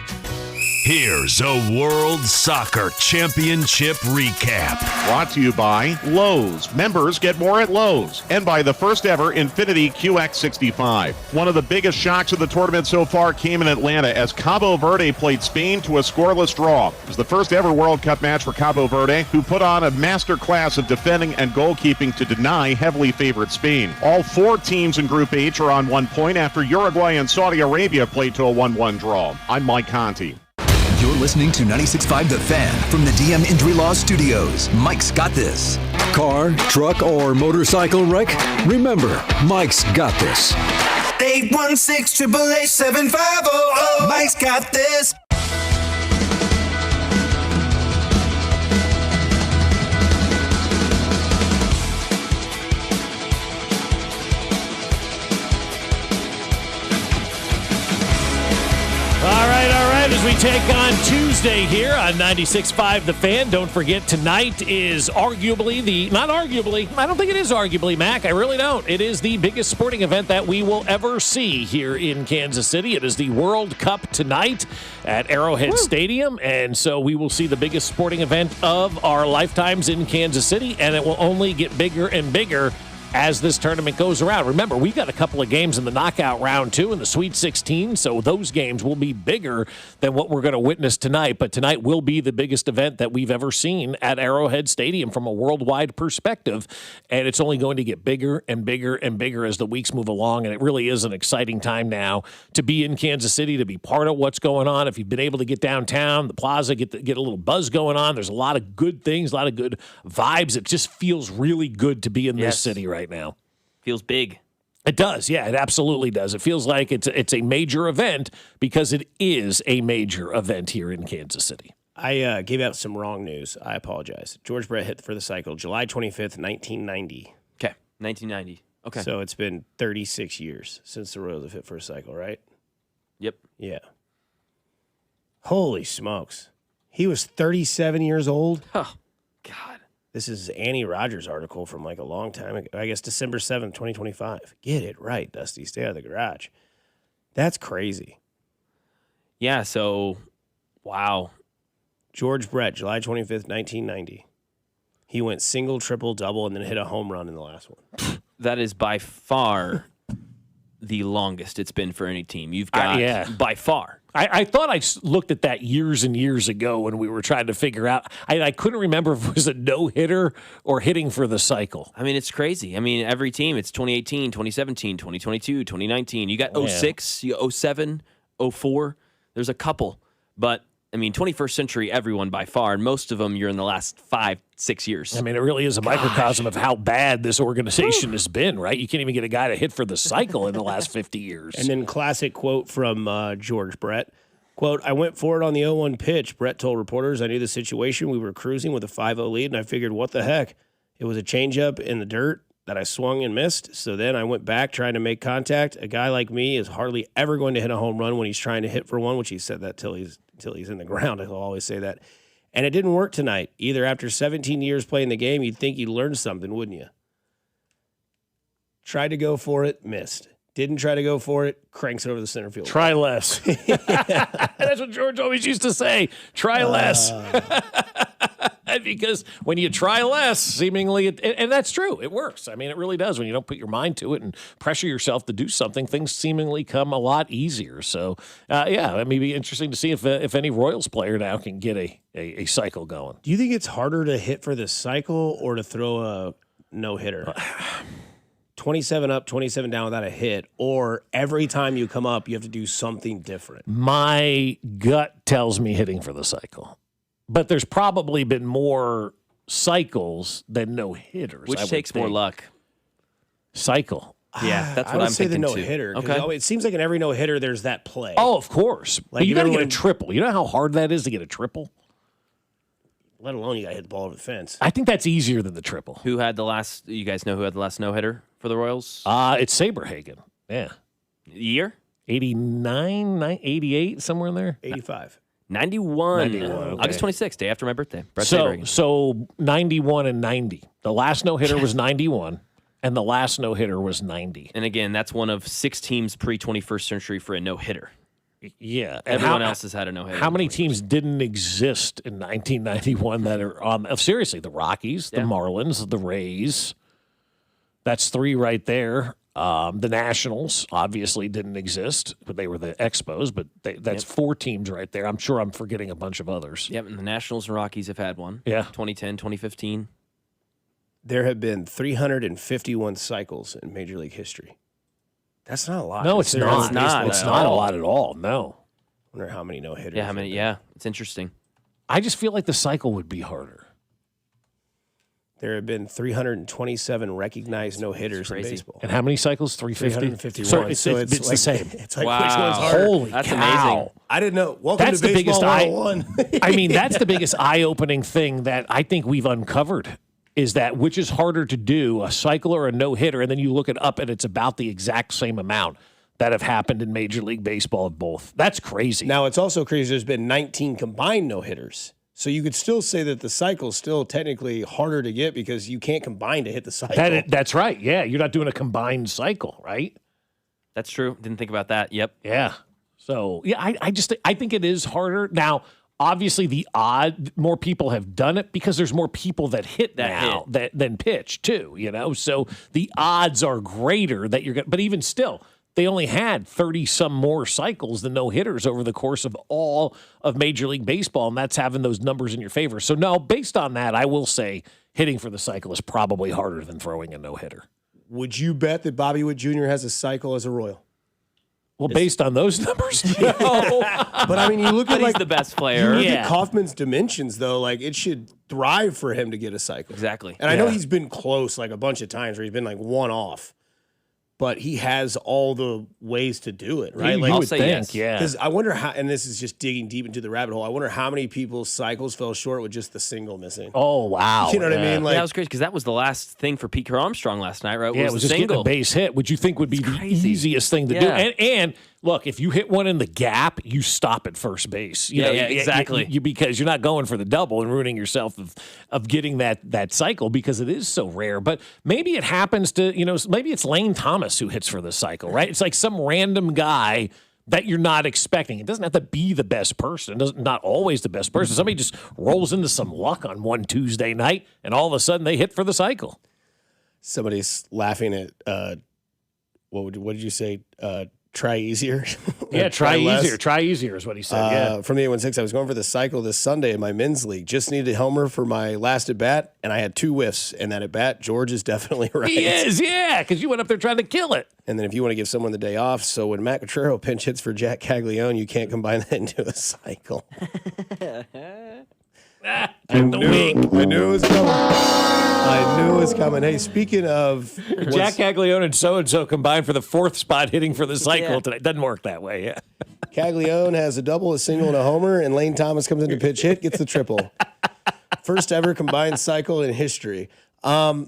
Here's a World Soccer Championship recap. Brought to you by Lowe's. Members get more at Lowe's. And by the first ever Infiniti QX65. One of the biggest shocks of the tournament so far came in Atlanta as Cabo Verde played Spain to a scoreless draw. It was the first ever World Cup match for Cabo Verde, who put on a master class of defending and goalkeeping to deny heavily favored Spain. All 4 teams in Group H are on 1 point after Uruguay and Saudi Arabia played to a 1-1 draw. I'm Mike Conti. You're listening to 96.5 The Fan from the DM Injury Law Studios. Mike's got this. Car, truck, or motorcycle wreck? Remember, Mike's got this. 816-888-7500. Mike's got this. All right. As we take on Tuesday here on 96.5 The Fan, don't forget tonight is arguably I don't think it is arguably, Mac. I really don't. It is the biggest sporting event that we will ever see here in Kansas City. It is the World Cup tonight at Arrowhead Stadium, and so we will see the biggest sporting event of our lifetimes in Kansas City, and it will only get bigger and bigger as this tournament goes around. Remember, we've got a couple of games in the knockout round, too, in the Sweet 16, so those games will be bigger than what we're going to witness tonight. But tonight will be the biggest event that we've ever seen at Arrowhead Stadium from a worldwide perspective, and it's only going to get bigger and bigger and bigger as the weeks move along, and it really is an exciting time now to be in Kansas City, to be part of what's going on. If you've been able to get downtown, the plaza, get a little buzz going on, there's a lot of good things, a lot of good vibes. It just feels really good to be in this city right now. Feels big. It does. Yeah, it absolutely does. It feels like it's a major event because it is a major event here in Kansas City. I gave out some wrong news. I apologize. George Brett hit for the cycle July 25th, 1990. Okay, 1990. Okay. So it's been 36 years since the Royals have hit for a cycle, right? Yep. Yeah. Holy smokes. He was 37 years old? Oh, God. This is Annie Rogers' article from like a long time ago. I guess December 7th, 2025. Get it right, Dusty. Stay out of the garage. That's crazy. Yeah, so, wow. George Brett, July 25th, 1990. He went single, triple, double, and then hit a home run in the last one. That is by far the longest it's been for any team. You've got, by far. I thought I looked at that years and years ago when we were trying to figure out. I couldn't remember if it was a no-hitter or hitting for the cycle. I mean, it's crazy. I mean, every team, it's 2018, 2017, 2022, 2019. You got 06, 07, 04. There's a couple. But, I mean, 21st century, everyone by far, and most of them you're in the last 5-6 years. I mean, it really is a microcosm of how bad this organization has been, right? You can't even get a guy to hit for the cycle in the last 50 years. And then classic quote from George Brett. Quote, I went for it on the 0-1 pitch. Brett told reporters, I knew the situation. We were cruising with a 5-0 lead, and I figured, what the heck? It was a changeup in the dirt that I swung and missed. So then I went back trying to make contact. A guy like me is hardly ever going to hit a home run when he's trying to hit for one, which he said that till he's in the ground. He'll always say that. And it didn't work tonight. Either after 17 years playing the game, you'd think you'd learn something, wouldn't you? Tried to go for it, missed. Didn't try to go for it, cranks it over the center field. Try less. That's what George always used to say. Try less. Because when you try less, seemingly, and that's true, it works. I mean, it really does. When you don't put your mind to it and pressure yourself to do something, things seemingly come a lot easier. So, it may be interesting to see if any Royals player now can get a cycle going. Do you think it's harder to hit for the cycle or to throw a no-hitter? 27 up, 27 down without a hit, or every time you come up, you have to do something different? My gut tells me hitting for the cycle. But there's probably been more cycles than no-hitters. Which takes more luck? Cycle. Yeah, that's what I'm thinking, too. I would say the no-hitter. Okay. It seems like in every no-hitter, there's that play. Oh, of course. Like but you got to get a triple. You know how hard that is to get a triple? Let alone you got to hit the ball over the fence. I think that's easier than the triple. Who had the last, you guys know who had the last no-hitter for the Royals? It's Saberhagen. Yeah. Year? 89, 88, somewhere in there. 85. 91. Okay. August 26th, day after my birthday. So 91 and 90. The last no-hitter was 91, and the last no-hitter was 90. And again, that's one of 6 teams pre-21st century for a no-hitter. Yeah. And everyone else has had a no-hitter. How many teams didn't exist in 1991 that are on? Seriously, the Rockies, the Marlins, the Rays. That's 3 right there. The Nationals obviously didn't exist, but they were the Expos. But that's 4 teams right there. I'm sure I'm forgetting a bunch of others. Yep, and the Nationals and Rockies have had one. Yeah. 2010, 2015. There have been 351 cycles in Major League history. That's not a lot. No, it's not. It's not a lot at all. No. I wonder how many no-hitters. Yeah, how many? Yeah, it's interesting. I just feel like the cycle would be harder. There have been 327 recognized no-hitters in baseball. And how many cycles? 350? 351. So it's like, the same. It's like which one's harder? Holy That's cow. amazing. I didn't know. Welcome That's to the biggest Baseball 101. I mean, that's the biggest eye-opening thing that I think we've uncovered is that which is harder to do, a cycle or a no-hitter, and then you look it up and it's about the exact same amount that have happened in Major League Baseball of both. That's crazy. Now, it's also crazy there's been 19 combined no-hitters. So you could still say that the cycle's still technically harder to get because you can't combine to hit the cycle. That's right. Yeah, you're not doing a combined cycle, right? That's true. Didn't think about that. Yep. Yeah. So, yeah, I think it is harder. Now, obviously, more people have done it because there's more people that hit than pitch, too, you know? So the odds are greater that you're going to, but even still, they only had 30-some more cycles than no-hitters over the course of all of Major League Baseball, and that's having those numbers in your favor. So, no, based on that, I will say hitting for the cycle is probably harder than throwing a no-hitter. Would you bet that Bobby Witt Jr. has a cycle as a Royal? Well, based on those numbers, no. But, I mean, you look at, he's the best player. You look at Kaufman's dimensions, though, like, it should thrive for him to get a cycle. Exactly. And I know he's been close, like, a bunch of times where he's been, like, one off. But he has all the ways to do it, right? I'll say yes. Yeah. Because I wonder how, and this is just digging deep into the rabbit hole, I wonder how many people's cycles fell short with just the single missing. Oh, wow. You know what I mean? Like, that was crazy because that was the last thing for Pete Armstrong last night, right? Yeah, it was just getting a base hit, which you think would be the easiest thing to do. And look, if you hit one in the gap, you stop at first base. You know, exactly. Because you're not going for the double and ruining yourself of getting that cycle because it is so rare. But maybe it happens to, maybe it's Lane Thomas who hits for the cycle, right? It's like some random guy that you're not expecting. It doesn't have to be the best person. Not always the best person. Somebody just rolls into some luck on one Tuesday night, and all of a sudden they hit for the cycle. Somebody's laughing at, what did you say? Try easier. Yeah, try less. easier. Try easier is what he said. Yeah. From the 816, I was going for the cycle this Sunday in my men's league. Just needed a homer for my last at bat, and I had 2 whiffs. And that at bat, George is definitely right. He is, yeah, because you went up there trying to kill it. And then if you want to give someone the day off, so when Matt Cotrero pinch hits for Jack Caglione, you can't combine that into a cycle. I knew it was coming. I knew it was coming. Hey, speaking of Jack Caglione and so combined for the 4th spot hitting for the cycle tonight. Doesn't work that way, yeah. Caglione has a double, a single, and a homer, and Lane Thomas comes into pitch hit, gets the triple. First ever combined cycle in history. I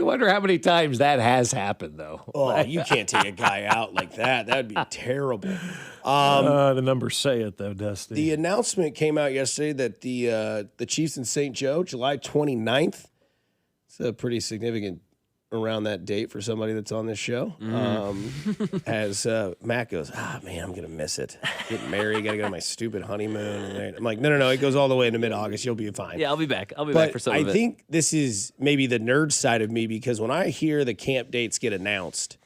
wonder how many times that has happened, though. Oh, you can't take a guy out like that. That would be terrible. The numbers say it, though, Dusty. The announcement came out yesterday that the Chiefs in St. Joe, July 29th. It's a pretty significant around that date for somebody that's on this show. As Matt goes, man, I'm going to miss it. Get married, got to go to my stupid honeymoon. I'm like, no, it goes all the way into mid-August. You'll be fine. Yeah, I'll be back. I'll be back for some of it. I think this is maybe the nerd side of me because when I hear the camp dates get announced,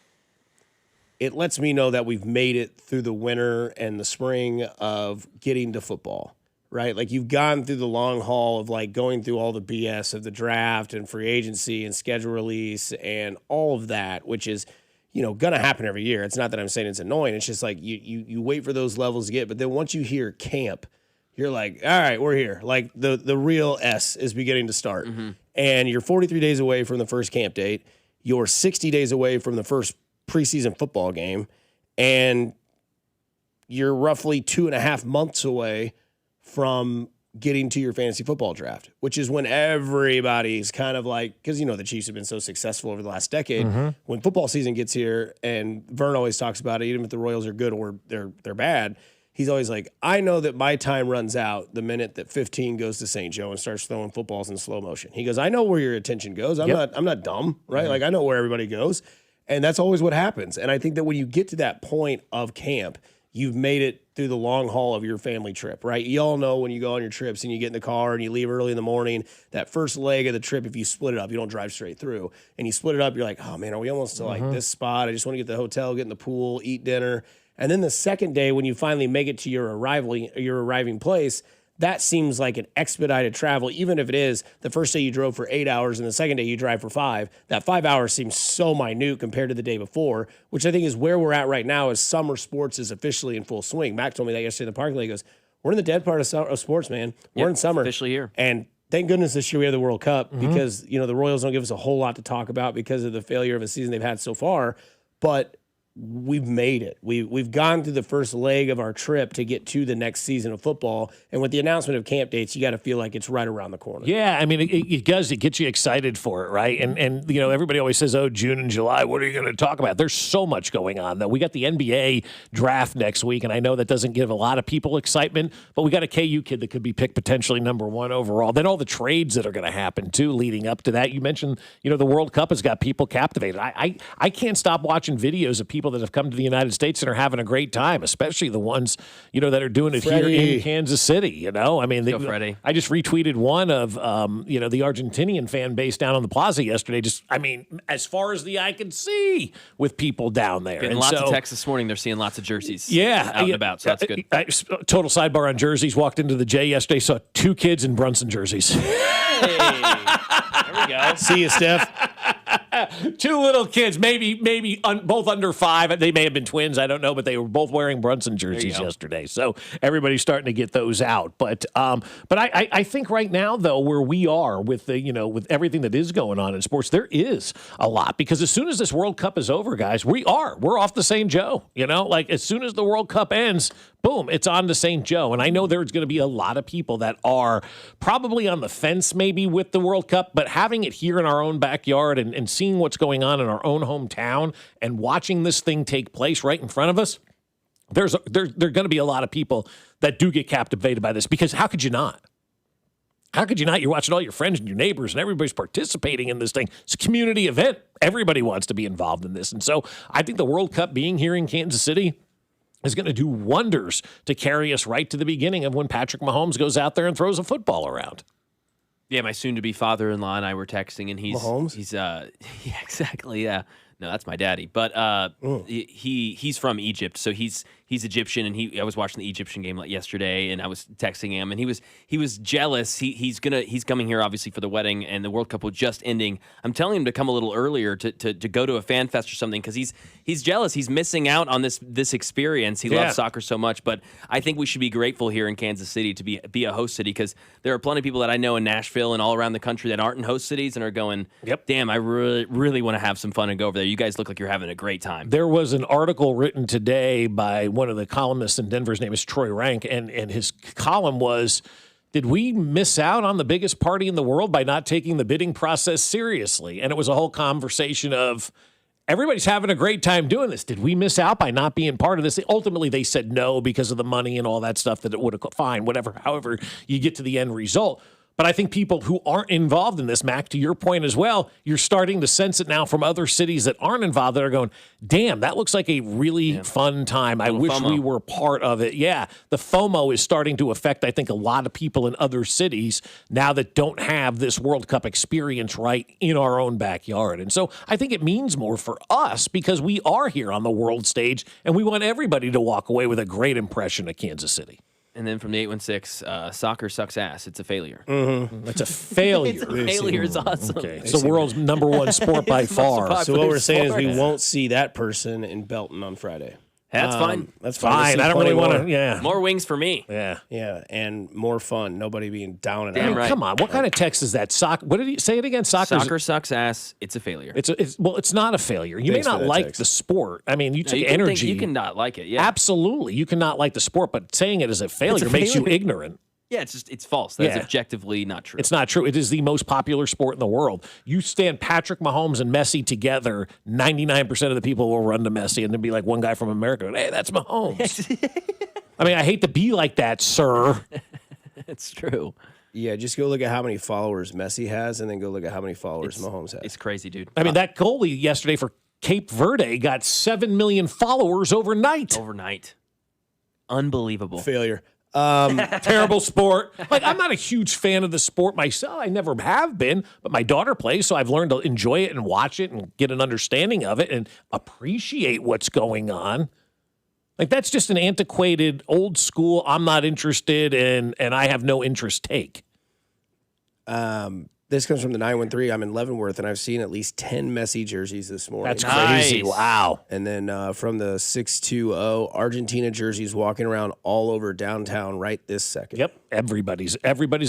it lets me know that we've made it through the winter and the spring of getting to football. Right? Like you've gone through the long haul of like going through all the BS of the draft and free agency and schedule release and all of that, which is, going to happen every year. It's not that I'm saying it's annoying. It's just like you wait for those levels to get, but then once you hear camp, you're like, all right, we're here. Like the real S is beginning to start. Mm-hmm. And you're 43 days away from the first camp date. You're 60 days away from the first preseason football game. And you're roughly 2.5 months away from getting to your fantasy football draft, which is when everybody's kind of like, because the Chiefs have been so successful over the last decade. Mm-hmm. When football season gets here, and Vern always talks about it, even if the Royals are good or they're bad, he's always like, I know that my time runs out the minute that 15 goes to St. Joe and starts throwing footballs in slow motion. He goes, I know where your attention goes. I'm not dumb, right? Like I know where everybody goes. And that's always what happens. And I think that when you get to that point of camp, you've made it through the long haul of your family trip, right? You all know when you go on your trips and you get in the car and you leave early in the morning, that first leg of the trip, if you split it up, you don't drive straight through. And you split it up, you're like, oh man, are we almost to like this spot? I just want to get to the hotel, get in the pool, eat dinner. And then the second day, when you finally make it to your arriving place, that seems like an expedited travel, even if it is the first day you drove for 8 hours and the second day you drive for 5. That 5 hours seems so minute compared to the day before, which I think is where we're at right now as summer sports is officially in full swing. Mac told me that yesterday in the parking lot. He goes, we're in the dead part of sports, man. We're in summer. Officially here. And thank goodness this year we have the World Cup because, the Royals don't give us a whole lot to talk about because of the failure of a season they've had so far. But we've made it. We've gone through the first leg of our trip to get to the next season of football. And with the announcement of camp dates, you got to feel like it's right around the corner. Yeah, I mean, it does. It gets you excited for it, right? And everybody always says, oh, June and July, what are you going to talk about? There's so much going on, though. We got the NBA draft next week, and I know that doesn't give a lot of people excitement, but we got a KU kid that could be picked potentially #1 overall. Then all the trades that are going to happen, too, leading up to that. You mentioned, the World Cup has got people captivated. I can't stop watching videos of people that have come to the United States and are having a great time, especially the ones, that are doing it here in Kansas City, I mean, Freddie. I just retweeted one of, the Argentinian fan base down on the plaza yesterday. Just, I mean, as far as the eye can see with people down there. Getting lots of texts this morning. They're seeing lots of jerseys out and about, so that's good. Total sidebar on jerseys. Walked into the J yesterday, saw 2 kids in Brunson jerseys. Hey, there we go. See you, Steph. 2 little kids, maybe both under 5. They may have been twins. I don't know, but they were both wearing Brunson jerseys yesterday. So everybody's starting to get those out. But I think right now, though, where we are with with everything that is going on in sports, there is a lot because as soon as this World Cup is over, guys, we're off to St. Joe. Like as soon as the World Cup ends, boom, it's on to St. Joe. And I know there's going to be a lot of people that are probably on the fence maybe with the World Cup, but having it here in our own backyard and seeing what's going on in our own hometown and watching this thing take place right in front of us, there are going to be a lot of people that do get captivated by this because how could you not? How could you not? You're watching all your friends and your neighbors and everybody's participating in this thing. It's a community event. Everybody wants to be involved in this. And so I think the World Cup being here in Kansas City is going to do wonders to carry us right to the beginning of when Patrick Mahomes goes out there and throws a football around. Yeah, my soon-to-be father-in-law and I were texting, and Mahomes? yeah, exactly, yeah. No, that's my daddy, but he's from Egypt, so he's Egyptian, and I was watching the Egyptian game yesterday, and I was texting him, and he was jealous. He's coming here obviously for the wedding, and the World Cup was just ending. I'm telling him to come a little earlier to go to a fan fest or something because he's jealous. He's missing out on this experience. He loves soccer so much, but I think we should be grateful here in Kansas City to be a host city because there are plenty of people that I know in Nashville and all around the country that aren't in host cities and are going, damn, I really, really want to have some fun and go over there. You guys look like you're having a great time. There was an article written today by one of the columnists in Denver. His name is Troy Rank, and his column was, did we miss out on the biggest party in the world by not taking the bidding process seriously? And it was a whole conversation of, everybody's having a great time doing this. Did we miss out by not being part of this? Ultimately, they said no because of the money and all that stuff that it would have, fine, whatever, however you get to the end result. But I think people who aren't involved in this, Mac, to your point as well, you're starting to sense it now from other cities that aren't involved that are going, damn, that looks like a really fun time. I wish we were part of it. Yeah, the FOMO is starting to affect, I think, a lot of people in other cities now that don't have this World Cup experience right in our own backyard. And so I think it means more for us because we are here on the world stage and we want everybody to walk away with a great impression of Kansas City. And then from the 816, soccer sucks ass. It's a failure. Mm-hmm. That's a failure. It's a failure. It's awesome. Okay. It's the world's #1 sport by far. So what we're saying is we won't see that person in Belton on Friday. That's fine. That's fine. I don't really want to. Yeah. More wings for me. Yeah. Yeah, and more fun. Nobody being down and Damn out. right. Come on. What kind of text is that? What did he say it again? Soccer sucks ass. It's a failure. It's not a failure. You Thanks may for not that like text. the sport. I mean, you take you energy. You can not like it. Yeah. Absolutely. You cannot like the sport, but saying it as a failure makes you ignorant. Yeah, it's false. That's objectively not true. It's not true. It is the most popular sport in the world. You stand Patrick Mahomes and Messi together, 99% of the people will run to Messi, and there'll be like one guy from America, hey, that's Mahomes. I mean, I hate to be like that, sir. It's true. Yeah, just go look at how many followers Messi has, and then go look at how many followers Mahomes has. It's crazy, dude. I mean, that goalie yesterday for Cape Verde got 7 million followers overnight. Unbelievable. Failure. Terrible sport. Like, I'm not a huge fan of the sport myself. I never have been, but my daughter plays, so I've learned to enjoy it and watch it and get an understanding of it and appreciate what's going on. Like, that's just an antiquated, old school, I'm not interested in, and I have no interest take. This comes from the 913. I'm in Leavenworth, and I've seen at least 10 Messi jerseys this morning. That's crazy. Wow. And then from the 620, Argentina jerseys walking around all over downtown right this second. Yep. Everybody's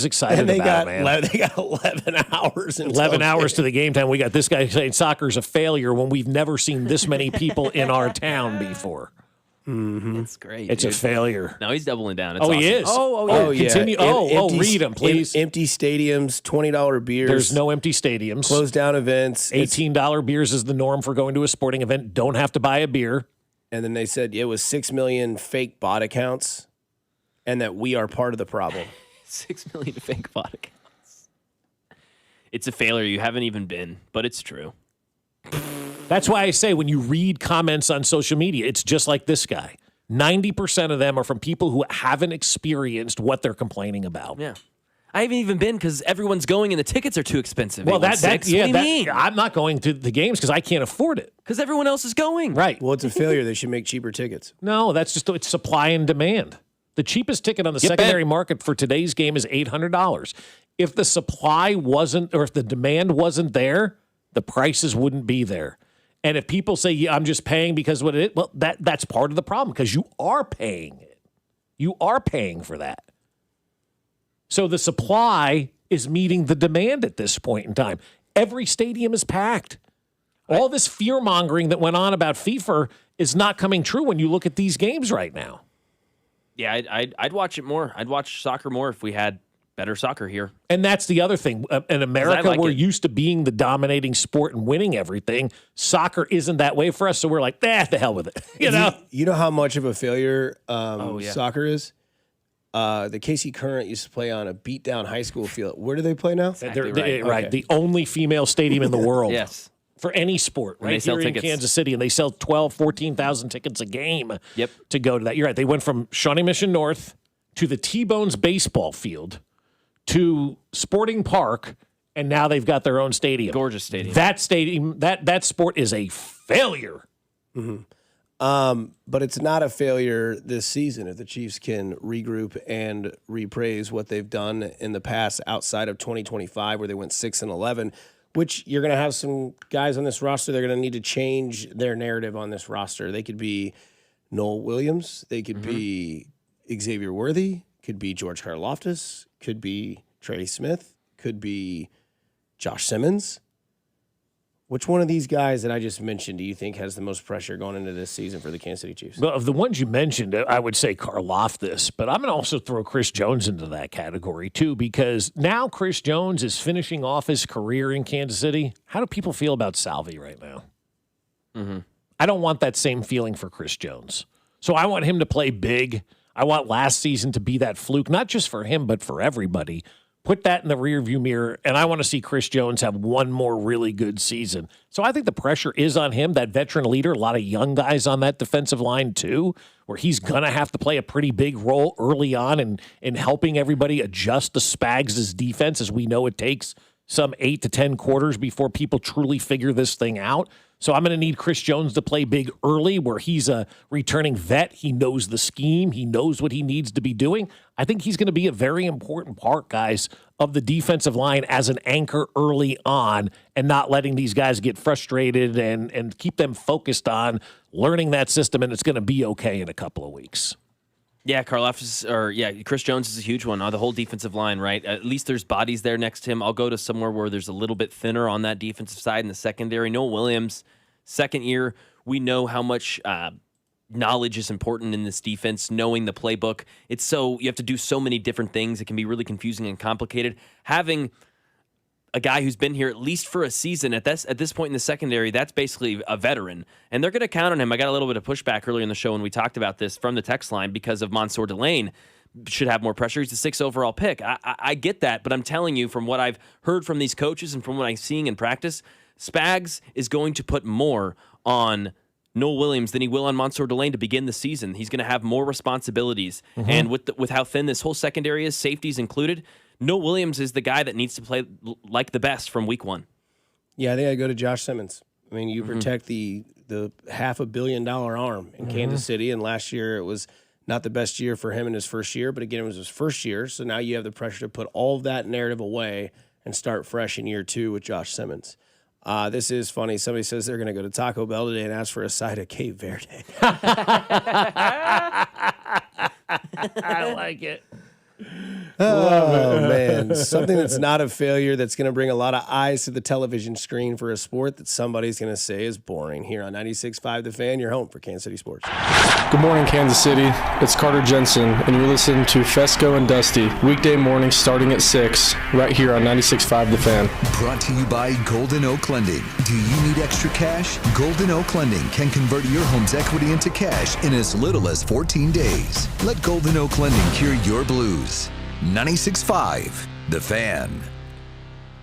excited And about it, man. They got 11 hours. 11 hours to the game time. We got this guy saying soccer's a failure when we've never seen this many people in our town before. Mm-hmm. It's great. It's a failure. No, he's doubling down. It's He awesome. is. Oh, yeah. Continue. Read them, please. Empty stadiums, $20 beers. There's no empty stadiums. Closed down events. $18 beers is the norm for going to a sporting event. Don't have to buy a beer. And then they said it was 6 million fake bot accounts and that we are part of the problem. 6 million fake bot accounts. It's a failure. You haven't even been, but it's true. That's why I say when you read comments on social media, it's just like this guy. 90% of them are from people who haven't experienced what they're complaining about. Yeah. I haven't even been because everyone's going and the tickets are too expensive. Well, What do you mean? I'm not going to the games because I can't afford it. Because everyone else is going. Right. Well, it's a failure. They should make cheaper tickets. No, that's just it's supply and demand. The cheapest ticket on the secondary market for today's game is $800. If the supply wasn't, or if the demand wasn't there, the prices wouldn't be there. And if people say, yeah, I'm just paying because what it is, well, that's part of the problem because you are paying it. You are paying for that. So the supply is meeting the demand at this point in time. Every stadium is packed. All this fear-mongering that went on about FIFA is not coming true when you look at these games right now. Yeah, I'd watch it more. I'd watch soccer more if we had better soccer here. And that's the other thing. In America, like we're it. used to being the dominating sport and winning everything. Soccer isn't that way for us, so we're like, the hell with it. You know how much of a failure soccer is? The KC Current used to play on a beat-down high school field. Where do they play now? They're right. The only female stadium in the world. Yes. For any sport, And they right sell here in tickets. Kansas City, and they sell 12,000, 14,000 tickets a game Yep. to go to that. You're right. They went from Shawnee Mission North to the T-Bones baseball field to Sporting Park, and now they've got their own stadium. Gorgeous stadium. That stadium, that sport is a failure. Mm-hmm. But it's not a failure this season if the Chiefs can regroup and repraise what they've done in the past outside of 2025 where they went 6-11, which you're going to have some guys on this roster. They're going to need to change their narrative on this roster. They could be Noel Williams. They could be Xavier Worthy. Could be George Karlaftis. Could be Trey Smith. Could be Josh Simmons. Which one of these guys that I just mentioned do you think has the most pressure going into this season for the Kansas City Chiefs? Well, of the ones you mentioned, I would say Karlaftis, but I'm going to also throw Chris Jones into that category too, because now Chris Jones is finishing off his career in Kansas City. How do people feel about Salvi right now? Mm-hmm. I don't want that same feeling for Chris Jones. So I want him to play big. I want last season to be that fluke, not just for him, but for everybody. Put that in the rearview mirror, and I want to see Chris Jones have one more really good season. So I think the pressure is on him, that veteran leader, a lot of young guys on that defensive line too, where he's going to have to play a pretty big role early on in helping everybody adjust to Spags' defense, as we know it takes some 8 to 10 quarters before people truly figure this thing out. So I'm going to need Chris Jones to play big early where he's a returning vet. He knows the scheme. He knows what he needs to be doing. I think he's going to be a very important part, guys, of the defensive line as an anchor early on and not letting these guys get frustrated and keep them focused on learning that system, and it's going to be okay in a couple of weeks. Yeah, Chris Jones is a huge one. The whole defensive line, right? At least there's bodies there next to him. I'll go to somewhere where there's a little bit thinner on that defensive side in the secondary. Noel Williams, second year. We know how much knowledge is important in this defense, knowing the playbook. You have to do so many different things. It can be really confusing and complicated. Having a guy who's been here at least for a season. At this point in the secondary, that's basically a veteran. And they're going to count on him. I got a little bit of pushback earlier in the show when we talked about this from the text line because of Mansour Delane should have more pressure. He's the 6th overall pick. I get that, but I'm telling you from what I've heard from these coaches and from what I'm seeing in practice, Spags is going to put more on Noel Williams than he will on Mansour Delane to begin the season. He's going to have more responsibilities. And with how thin this whole secondary is, safeties included, Noel Williams is the guy that needs to play like the best from week 1. Yeah, I think I go to Josh Simmons. I mean, you protect the $500 million arm in Kansas City, and last year it was not the best year for him in his first year, but again, it was his first year, so now you have the pressure to put all of that narrative away and start fresh in year 2 with Josh Simmons. This is funny. Somebody says they're going to go to Taco Bell today and ask for a side of Cape Verde. I like it. Oh, man. Something that's not a failure that's going to bring a lot of eyes to the television screen for a sport that somebody's going to say is boring. Here on 96.5 The Fan, your home for Kansas City sports. Good morning, Kansas City. It's Carter Jensen, and you're listening to Fescoe and Dusty, weekday mornings starting at 6, right here on 96.5 The Fan. Brought to you by Golden Oak Lending. Do you need extra cash? Golden Oak Lending can convert your home's equity into cash in as little as 14 days. Let Golden Oak Lending cure your blues. 96.5 The Fan.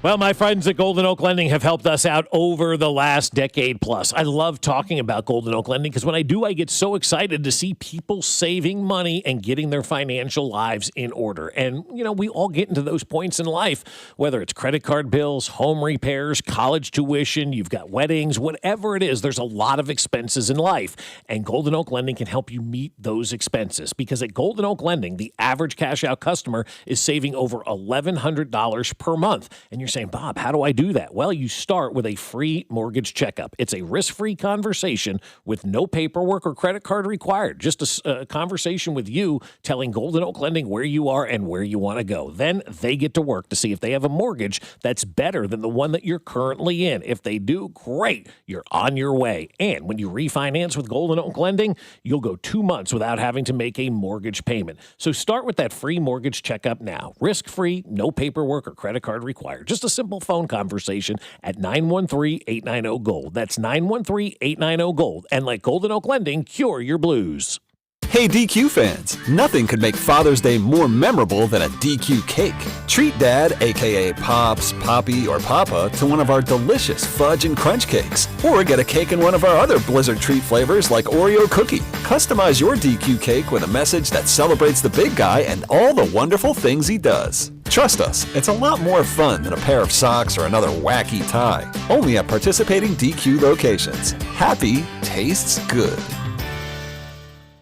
Well, my friends at Golden Oak Lending have helped us out over the last decade plus. I love talking about Golden Oak Lending because when I do, I get so excited to see people saving money and getting their financial lives in order. And, you know, we all get into those points in life, whether it's credit card bills, home repairs, college tuition, you've got weddings, whatever it is, there's a lot of expenses in life. And Golden Oak Lending can help you meet those expenses because at Golden Oak Lending, the average cash out customer is saving over $1,100 per month. And you're saying, Bob, how do I do that? Well, you start with a free mortgage checkup. It's a risk-free conversation with no paperwork or credit card required. Just a conversation with you telling Golden Oak Lending where you are and where you want to go. Then they get to work to see if they have a mortgage that's better than the one that you're currently in. If they do, great. You're on your way. And when you refinance with Golden Oak Lending, you'll go 2 months without having to make a mortgage payment. So start with that free mortgage checkup now. Risk-free, no paperwork or credit card required. Just a simple phone conversation at 913-890-GOLD. That's 913-890-GOLD. And let Golden Oak Lending cure your blues. Hey DQ fans, nothing could make Father's Day more memorable than a DQ cake. Treat Dad, aka Pops, Poppy, or Papa, to one of our delicious fudge and crunch cakes. Or get a cake in one of our other Blizzard treat flavors like Oreo cookie. Customize your DQ cake with a message that celebrates the big guy and all the wonderful things he does. Trust us, it's a lot more fun than a pair of socks or another wacky tie. Only at participating DQ locations. Happy tastes good.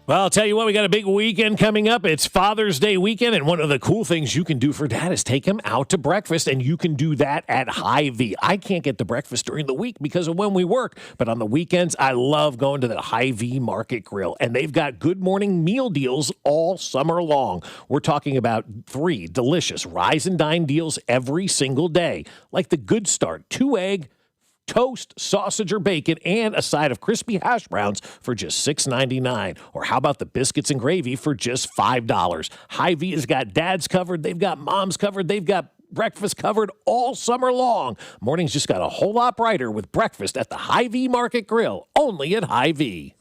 Well, I'll tell you what, we got a big weekend coming up. It's Father's Day weekend, and one of the cool things you can do for Dad is take him out to breakfast, and you can do that at Hy-Vee. I can't get to breakfast during the week because of when we work, but on the weekends, I love going to the Hy-Vee Market Grill, and they've got good morning meal deals all summer long. We're talking about 3 delicious Rise and Dine deals every single day, like the Good Start 2-egg, toast, sausage, or bacon, and a side of crispy hash browns for just $6.99. Or how about the biscuits and gravy for just $5? Hy-Vee has got dads covered. They've got moms covered. They've got breakfast covered all summer long. Mornings just got a whole lot brighter with breakfast at the Hy-Vee Market Grill, only at Hy-Vee.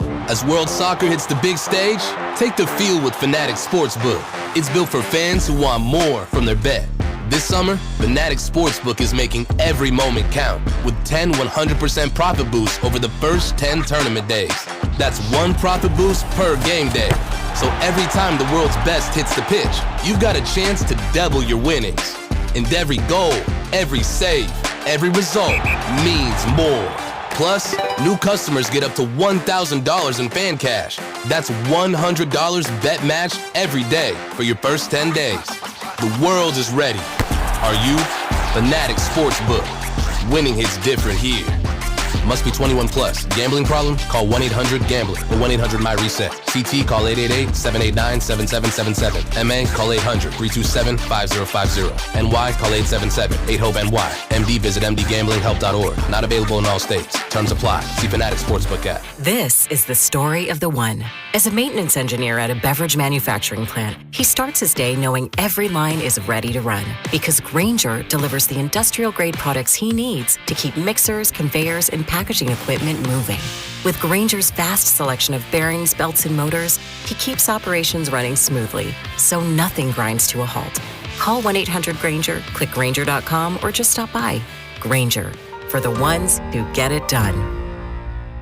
As World Soccer hits the big stage, take the field with Fanatics Sportsbook. It's built for fans who want more from their bet. This summer, Fanatics Sportsbook is making every moment count with 10 100% profit boosts over the first 10 tournament days. That's 1 profit boost per game day. So every time the world's best hits the pitch, you've got a chance to double your winnings. And every goal, every save, every result means more. Plus, new customers get up to $1,000 in fan cash. That's $100 bet matched every day for your first 10 days. The world is ready. Are you? Fanatics Sportsbook. Winning hits different here. Must be 21 plus. Gambling problem? Call 1-800-GAMBLER or 1-800-MY-RESET. CT, call 888-789-7777. MA, call 800-327-5050. NY, call 877-8-HOPE-NY. MD, visit mdgamblinghelp.org. Not available in all states. Terms apply. See Fanatic Sportsbook app. This is the story of the one. As a maintenance engineer at a beverage manufacturing plant, he starts his day knowing every line is ready to run because Grainger delivers the industrial-grade products he needs to keep mixers, conveyors, and packaging equipment moving. With Grainger's vast selection of bearings, belts, and motors, he keeps operations running smoothly, so nothing grinds to a halt. Call 1-800-GRAINGER, click Grainger.com, or just stop by. Grainger, for the ones who get it done.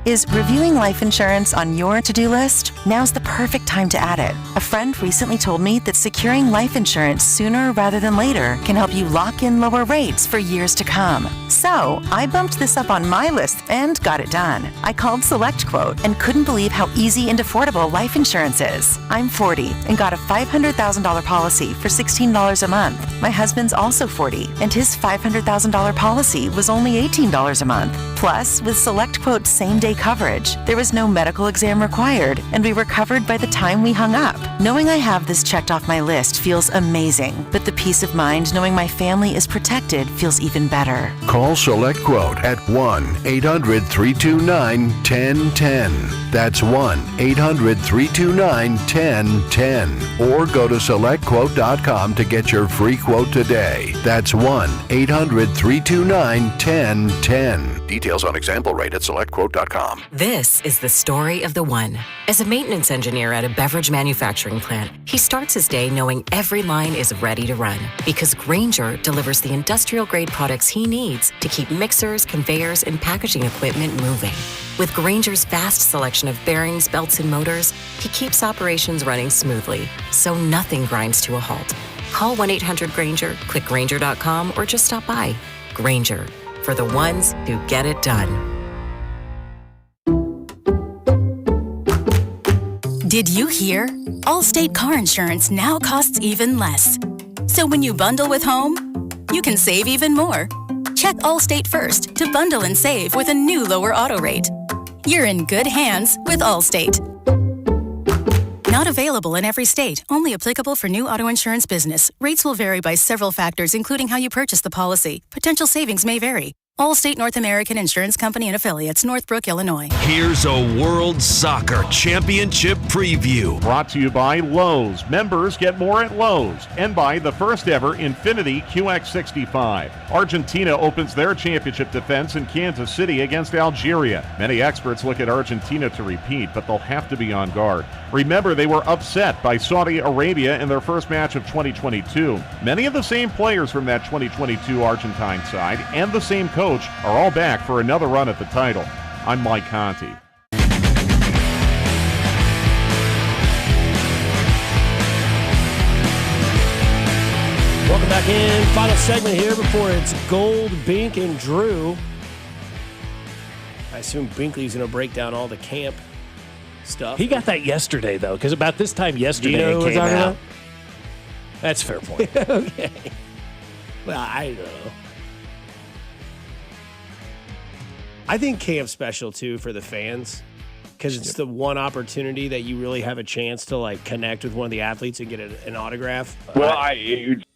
Is reviewing life insurance on your to-do list? Now's the perfect time to add it. A friend recently told me that securing life insurance sooner rather than later can help you lock in lower rates for years to come. So I bumped this up on my list and got it done. I called SelectQuote and couldn't believe how easy and affordable life insurance is. I'm 40 and got a $500,000 policy for $16 a month. My husband's also 40 and his $500,000 policy was only $18 a month. Plus, with SelectQuote's same-day coverage, there was no medical exam required, and we were covered by the time we hung up. Knowing I have this checked off my list feels amazing, but the peace of mind knowing my family is protected feels even better. Call SelectQuote at 1-800-329-1010. That's 1-800-329-1010. Or go to SelectQuote.com to get your free quote today. That's 1-800-329-1010. Details on example rate at SelectQuote.com. This is the story of the one. As a maintenance engineer at a beverage manufacturing plant, he starts his day knowing every line is ready to run because Grainger delivers the industrial-grade products he needs to keep mixers, conveyors, and packaging equipment moving. With Grainger's vast selection of bearings, belts, and motors, he keeps operations running smoothly, so nothing grinds to a halt. Call 1-800-GRAINGER, click Grainger.com, or just stop by. Grainger, for the ones who get it done. Did you hear? Allstate car insurance now costs even less. So when you bundle with home, you can save even more. Check Allstate first to bundle and save with a new lower auto rate. You're in good hands with Allstate. Not available in every state. Only applicable for new auto insurance business. Rates will vary by several factors, including how you purchase the policy. Potential savings may vary. Allstate North American Insurance Company and Affiliates, Northbrook, Illinois. Here's a World Soccer Championship preview. Brought to you by Lowe's. Members get more at Lowe's. And by the first ever Infinity QX65. Argentina opens their championship defense in Kansas City against Algeria. Many experts look at Argentina to repeat, but they'll have to be on guard. Remember, they were upset by Saudi Arabia in their first match of 2022. Many of the same players from that 2022 Argentine side and the same coach are all back for another run at the title. I'm Mike Conti. Welcome back in. Final segment here before it's Gold, Bink, and Drew. I assume Binkley's going to break down all the camp stuff. He got that yesterday, though, because about this time yesterday Do you know it what came we're talking out. about? That's a fair point. Okay. Well, I don't know. I think camp's special, too, for the fans because it's the one opportunity that you really have a chance to, like, connect with one of the athletes and get an autograph. Well,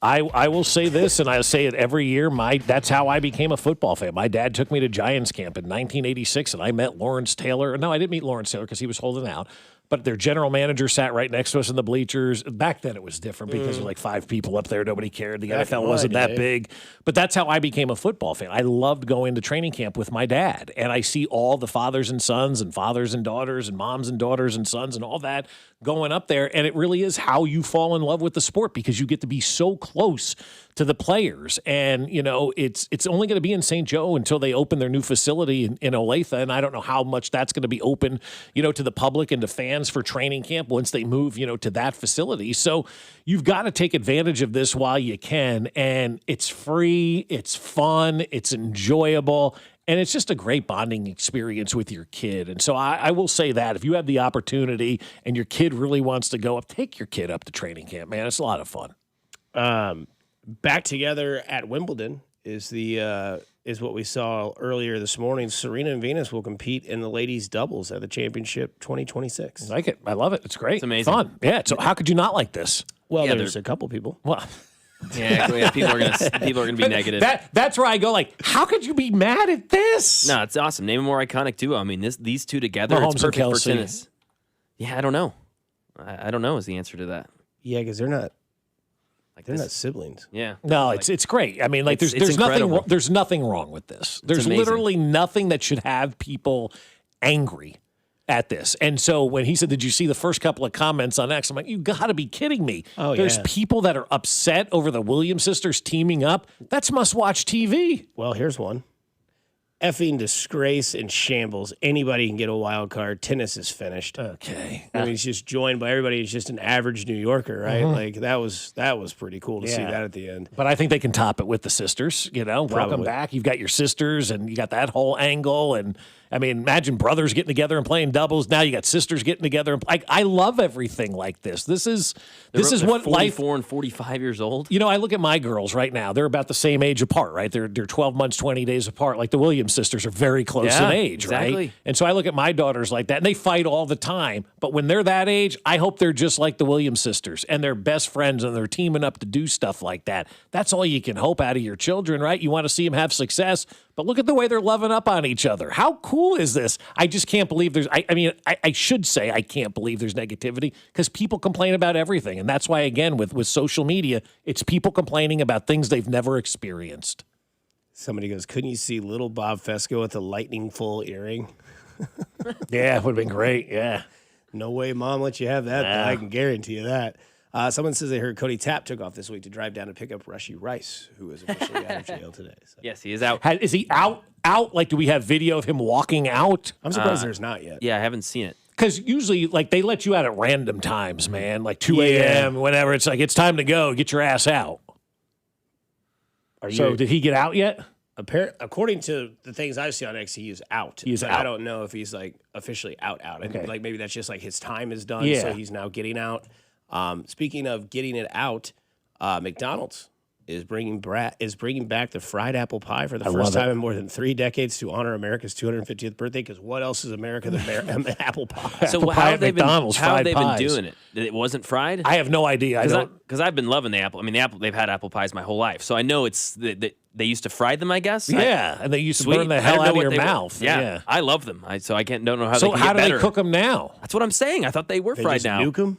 I will say this, and I say it every year. That's how I became a football fan. My dad took me to Giants camp in 1986, and I met Lawrence Taylor. No, I didn't meet Lawrence Taylor because he was holding out. But their general manager sat right next to us in the bleachers. Back then it was different because there were like 5 people up there. Nobody cared. The NFL wasn't that big. But that's how I became a football fan. I loved going to training camp with my dad. And I see all the fathers and sons and fathers and daughters and moms and daughters and sons and all that going up there. And it really is how you fall in love with the sport because you get to be so close to the players. And, you know, it's only going to be in St. Joe until they open their new facility in Olathe. And I don't know how much that's going to be open, you know, to the public and to fans for training camp once they move, you know, to that facility. So you've got to take advantage of this while you can. And it's free, it's fun, it's enjoyable. And it's just a great bonding experience with your kid. And so I will say that if you have the opportunity and your kid really wants to go up, take your kid up to training camp, man. It's a lot of fun. Back together at Wimbledon is the is what we saw earlier this morning. Serena and Venus will compete in the ladies' doubles at the championship 2026. I like it. I love it. It's great. It's amazing. Fun. Yeah. So how could you not like this? Well, there's a couple people. Well, yeah, people are gonna be negative. That's where I go. Like, how could you be mad at this? No, it's awesome. Name a more iconic duo. I mean, these two together, Mahomes it's and perfect for Kelsey. tennis. Yeah, I don't know. I don't know is the answer to that. Yeah, because they're not not siblings. Yeah. No, it's great. I mean, like It's there's nothing incredible. there's nothing wrong with this. There's amazing. literally nothing that should have people angry at this. And so when he said, "Did you see the first couple of comments on X?" I'm like, "You got to be kidding me." Oh, There's yeah. people that are upset over the Williams sisters teaming up. That's must-watch TV. Well, here's one. Effing disgrace and shambles. Anybody can get a wild card. Tennis is finished. Okay. I mean, he's just joined by everybody. He's just an average New Yorker, right? Mhm. Like that was pretty cool to see that at the end. But I think they can top it with the sisters, welcome Probably. back. You've got your sisters and you got that whole angle. And I mean, imagine brothers getting together and playing doubles. Now you got sisters getting together. And I love everything like this. This is They're what life. 44 and 45 years old. I look at my girls right now. They're about the same age apart, right? They're 12 months, 20 days apart. Like the Williams sisters are very close in age, exactly. right? And so I look at my daughters like that, and they fight all the time. But when they're that age, I hope they're just like the Williams sisters, and they're best friends, and they're teaming up to do stuff like that. That's all you can hope out of your children, right? You want to see them have success, but look at the way they're loving up on each other. How cool is this? I just can't believe there's. I should say I can't believe there's negativity because people complain about everything, and that's why again with social media, it's people complaining about things they've never experienced. Somebody goes, couldn't you see little Bob Fescoe with a lightning full earring? Yeah, it would have been great. Yeah. No way Mom let you have that. Nah. I can guarantee you that. Someone says they heard Cody Tapp took off this week to drive down to pick up Rashee Rice, who is officially out of jail today. So. Yes, he is out. Is he out? Like, do we have video of him walking out? I'm surprised there's not yet. Yeah, I haven't seen it. Because usually, like, they let you out at random times, man. Like 2 a.m., whenever. It's like, it's time to go. Get your ass out. So did he get out yet? According to the things I've seen on X, he is out. He is but out. I don't know if he's, like, officially out. I think, like, maybe that's just, like, his time is done, Yeah. so he's now getting out. Speaking of getting it out, McDonald's is bringing back the fried apple pie for the first time in more than 3 decades to honor America's 250th birthday. Because what else is America than apple pie? So how have they been doing it? It wasn't fried? I have no idea. Because I've been loving the apple. I mean, they've had apple pies my whole life, so I know it's they used to fry them. I guess. Yeah, and they used to burn the hell out of your mouth. Yeah, I love them. Don't know how. So they can how get do better. they cook them now? That's what I'm saying. I thought they were fried just now. nuke them?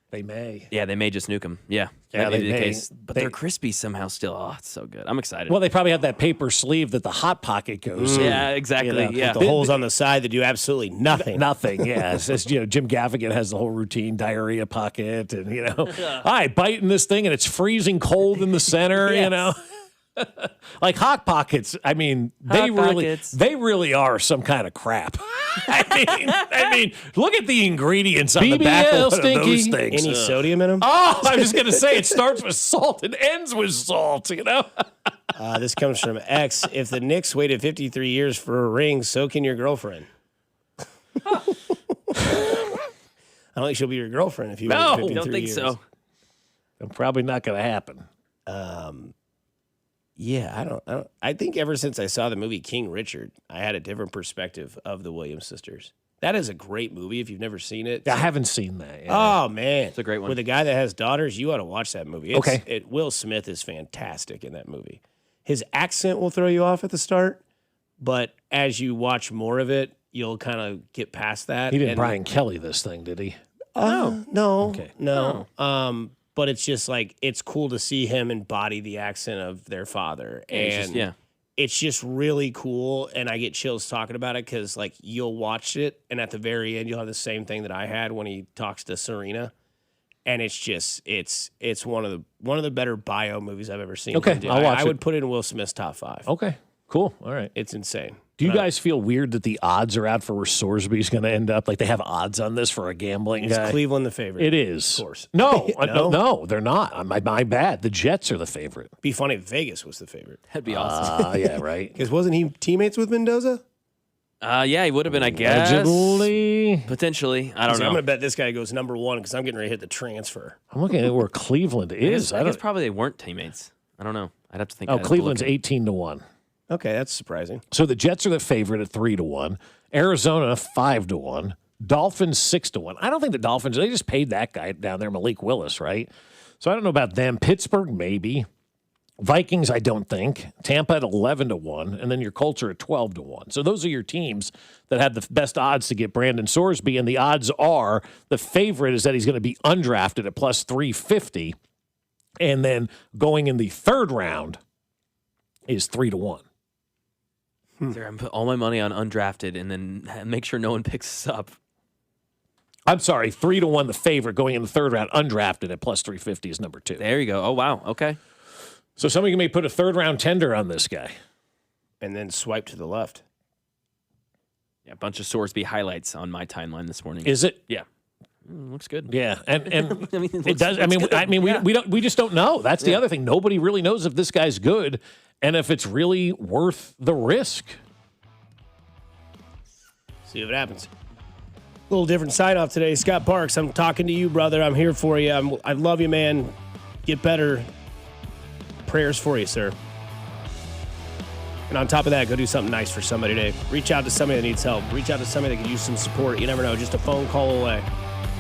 They may. Yeah, they may just nuke them. Yeah, Yeah, that may they be the may. case. But they're crispy somehow still. Oh, it's so good. I'm excited. Well, they probably have that paper sleeve that the Hot Pocket goes in. Yeah, exactly. Yeah. With the holes on the side that do absolutely nothing. Nothing, yeah. It's just, Jim Gaffigan has the whole routine diarrhea pocket, and I bite in this thing and it's freezing cold in the center, Like Hot Pockets, I mean, they really are some kind of crap. I mean, look at the ingredients on the back of those things. Any sodium in them? Oh, I was going to say it starts with salt and ends with salt, This comes from X. If the Knicks waited 53 years for a ring, so can your girlfriend. I don't think she'll be your girlfriend if you wait 53 years. don't think so. Probably not going to happen. Yeah, I think ever since I saw the movie King Richard, I had a different perspective of the Williams sisters. That is a great movie if you've never seen it. I haven't seen that. Oh, man. It's a great one. With a guy that has daughters, you ought to watch that movie. Will Smith is fantastic in that movie. His accent will throw you off at the start, but as you watch more of it, you'll kind of get past that. He didn't Brian Kelly this thing, did he? No. Okay. No. But it's just like, it's cool to see him embody the accent of their father. And it's just really cool. And I get chills talking about it because, like, you'll watch it, and at the very end, you'll have the same thing that I had when he talks to Serena. And it's just, it's one of the better bio movies I've ever seen. Okay, I'll watch I it. would put it in Will Smith's top 5. Okay, cool. All right. It's insane. Do you guys feel weird that the odds are out for where Sorsby's going to end up? Like, they have odds on this for a gambling guy? Is Cleveland the favorite? It is. Of course. No, no, they're not. My bad. The Jets are the favorite. Be funny if Vegas was the favorite. That'd be awesome. Yeah, right. Because wasn't he teammates with Mendoza? Yeah, he would have been, I guess. Allegedly. Potentially. I don't know. I'm going to bet this guy goes number 1 because I'm getting ready to hit the transfer. I'm looking at where Cleveland is. I guess probably they weren't teammates. I don't know. I'd have to think. Oh, Cleveland's 18-1. Okay, that's surprising. So the Jets are the favorite at 3-1. Arizona 5-1. Dolphins 6-1. I don't think the Dolphins, they just paid that guy down there, Malik Willis, right? So I don't know about them. Pittsburgh, maybe. Vikings, I don't think. Tampa at 11-1, and then your Colts are at 12-1. So those are your teams that have the best odds to get Brandon Sorsby, and the odds are the favorite is that he's going to be undrafted at plus 350, and then going in the third round is 3-1. There, I'm put all my money on undrafted, and then make sure no one picks us up. I'm sorry, 3-1 the favorite going in the third round, undrafted at plus 350 is number 2. There you go. Oh, wow. Okay. So somebody may put a third-round tender on this guy. And then swipe to the left. Yeah, a bunch of Sorsby highlights on my timeline this morning. Is it? Yeah. Looks good. Yeah, and I mean, it does. We just don't know. That's the other thing. Nobody really knows if this guy's good and if it's really worth the risk. See what happens. A little different sign-off today. Scott Parks, I'm talking to you, brother. I'm here for you. I love you, man. Get better. Prayers for you, sir. And on top of that, go do something nice for somebody today. Reach out to somebody that needs help. Reach out to somebody that could use some support. You never know. Just a phone call away.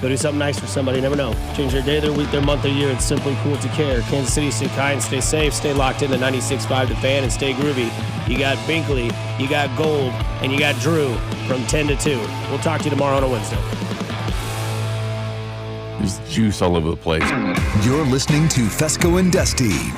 Go do something nice for somebody. You never know. Change their day, their week, their month, their year. It's simply cool to care. Kansas City, stay kind, stay safe, stay locked in to 96.5 The Fan, and stay groovy. You got Binkley, you got Gold, and you got Drew from 10 to 2. We'll talk to you tomorrow on a Wednesday. There's juice all over the place. You're listening to Fescoe and Dusty.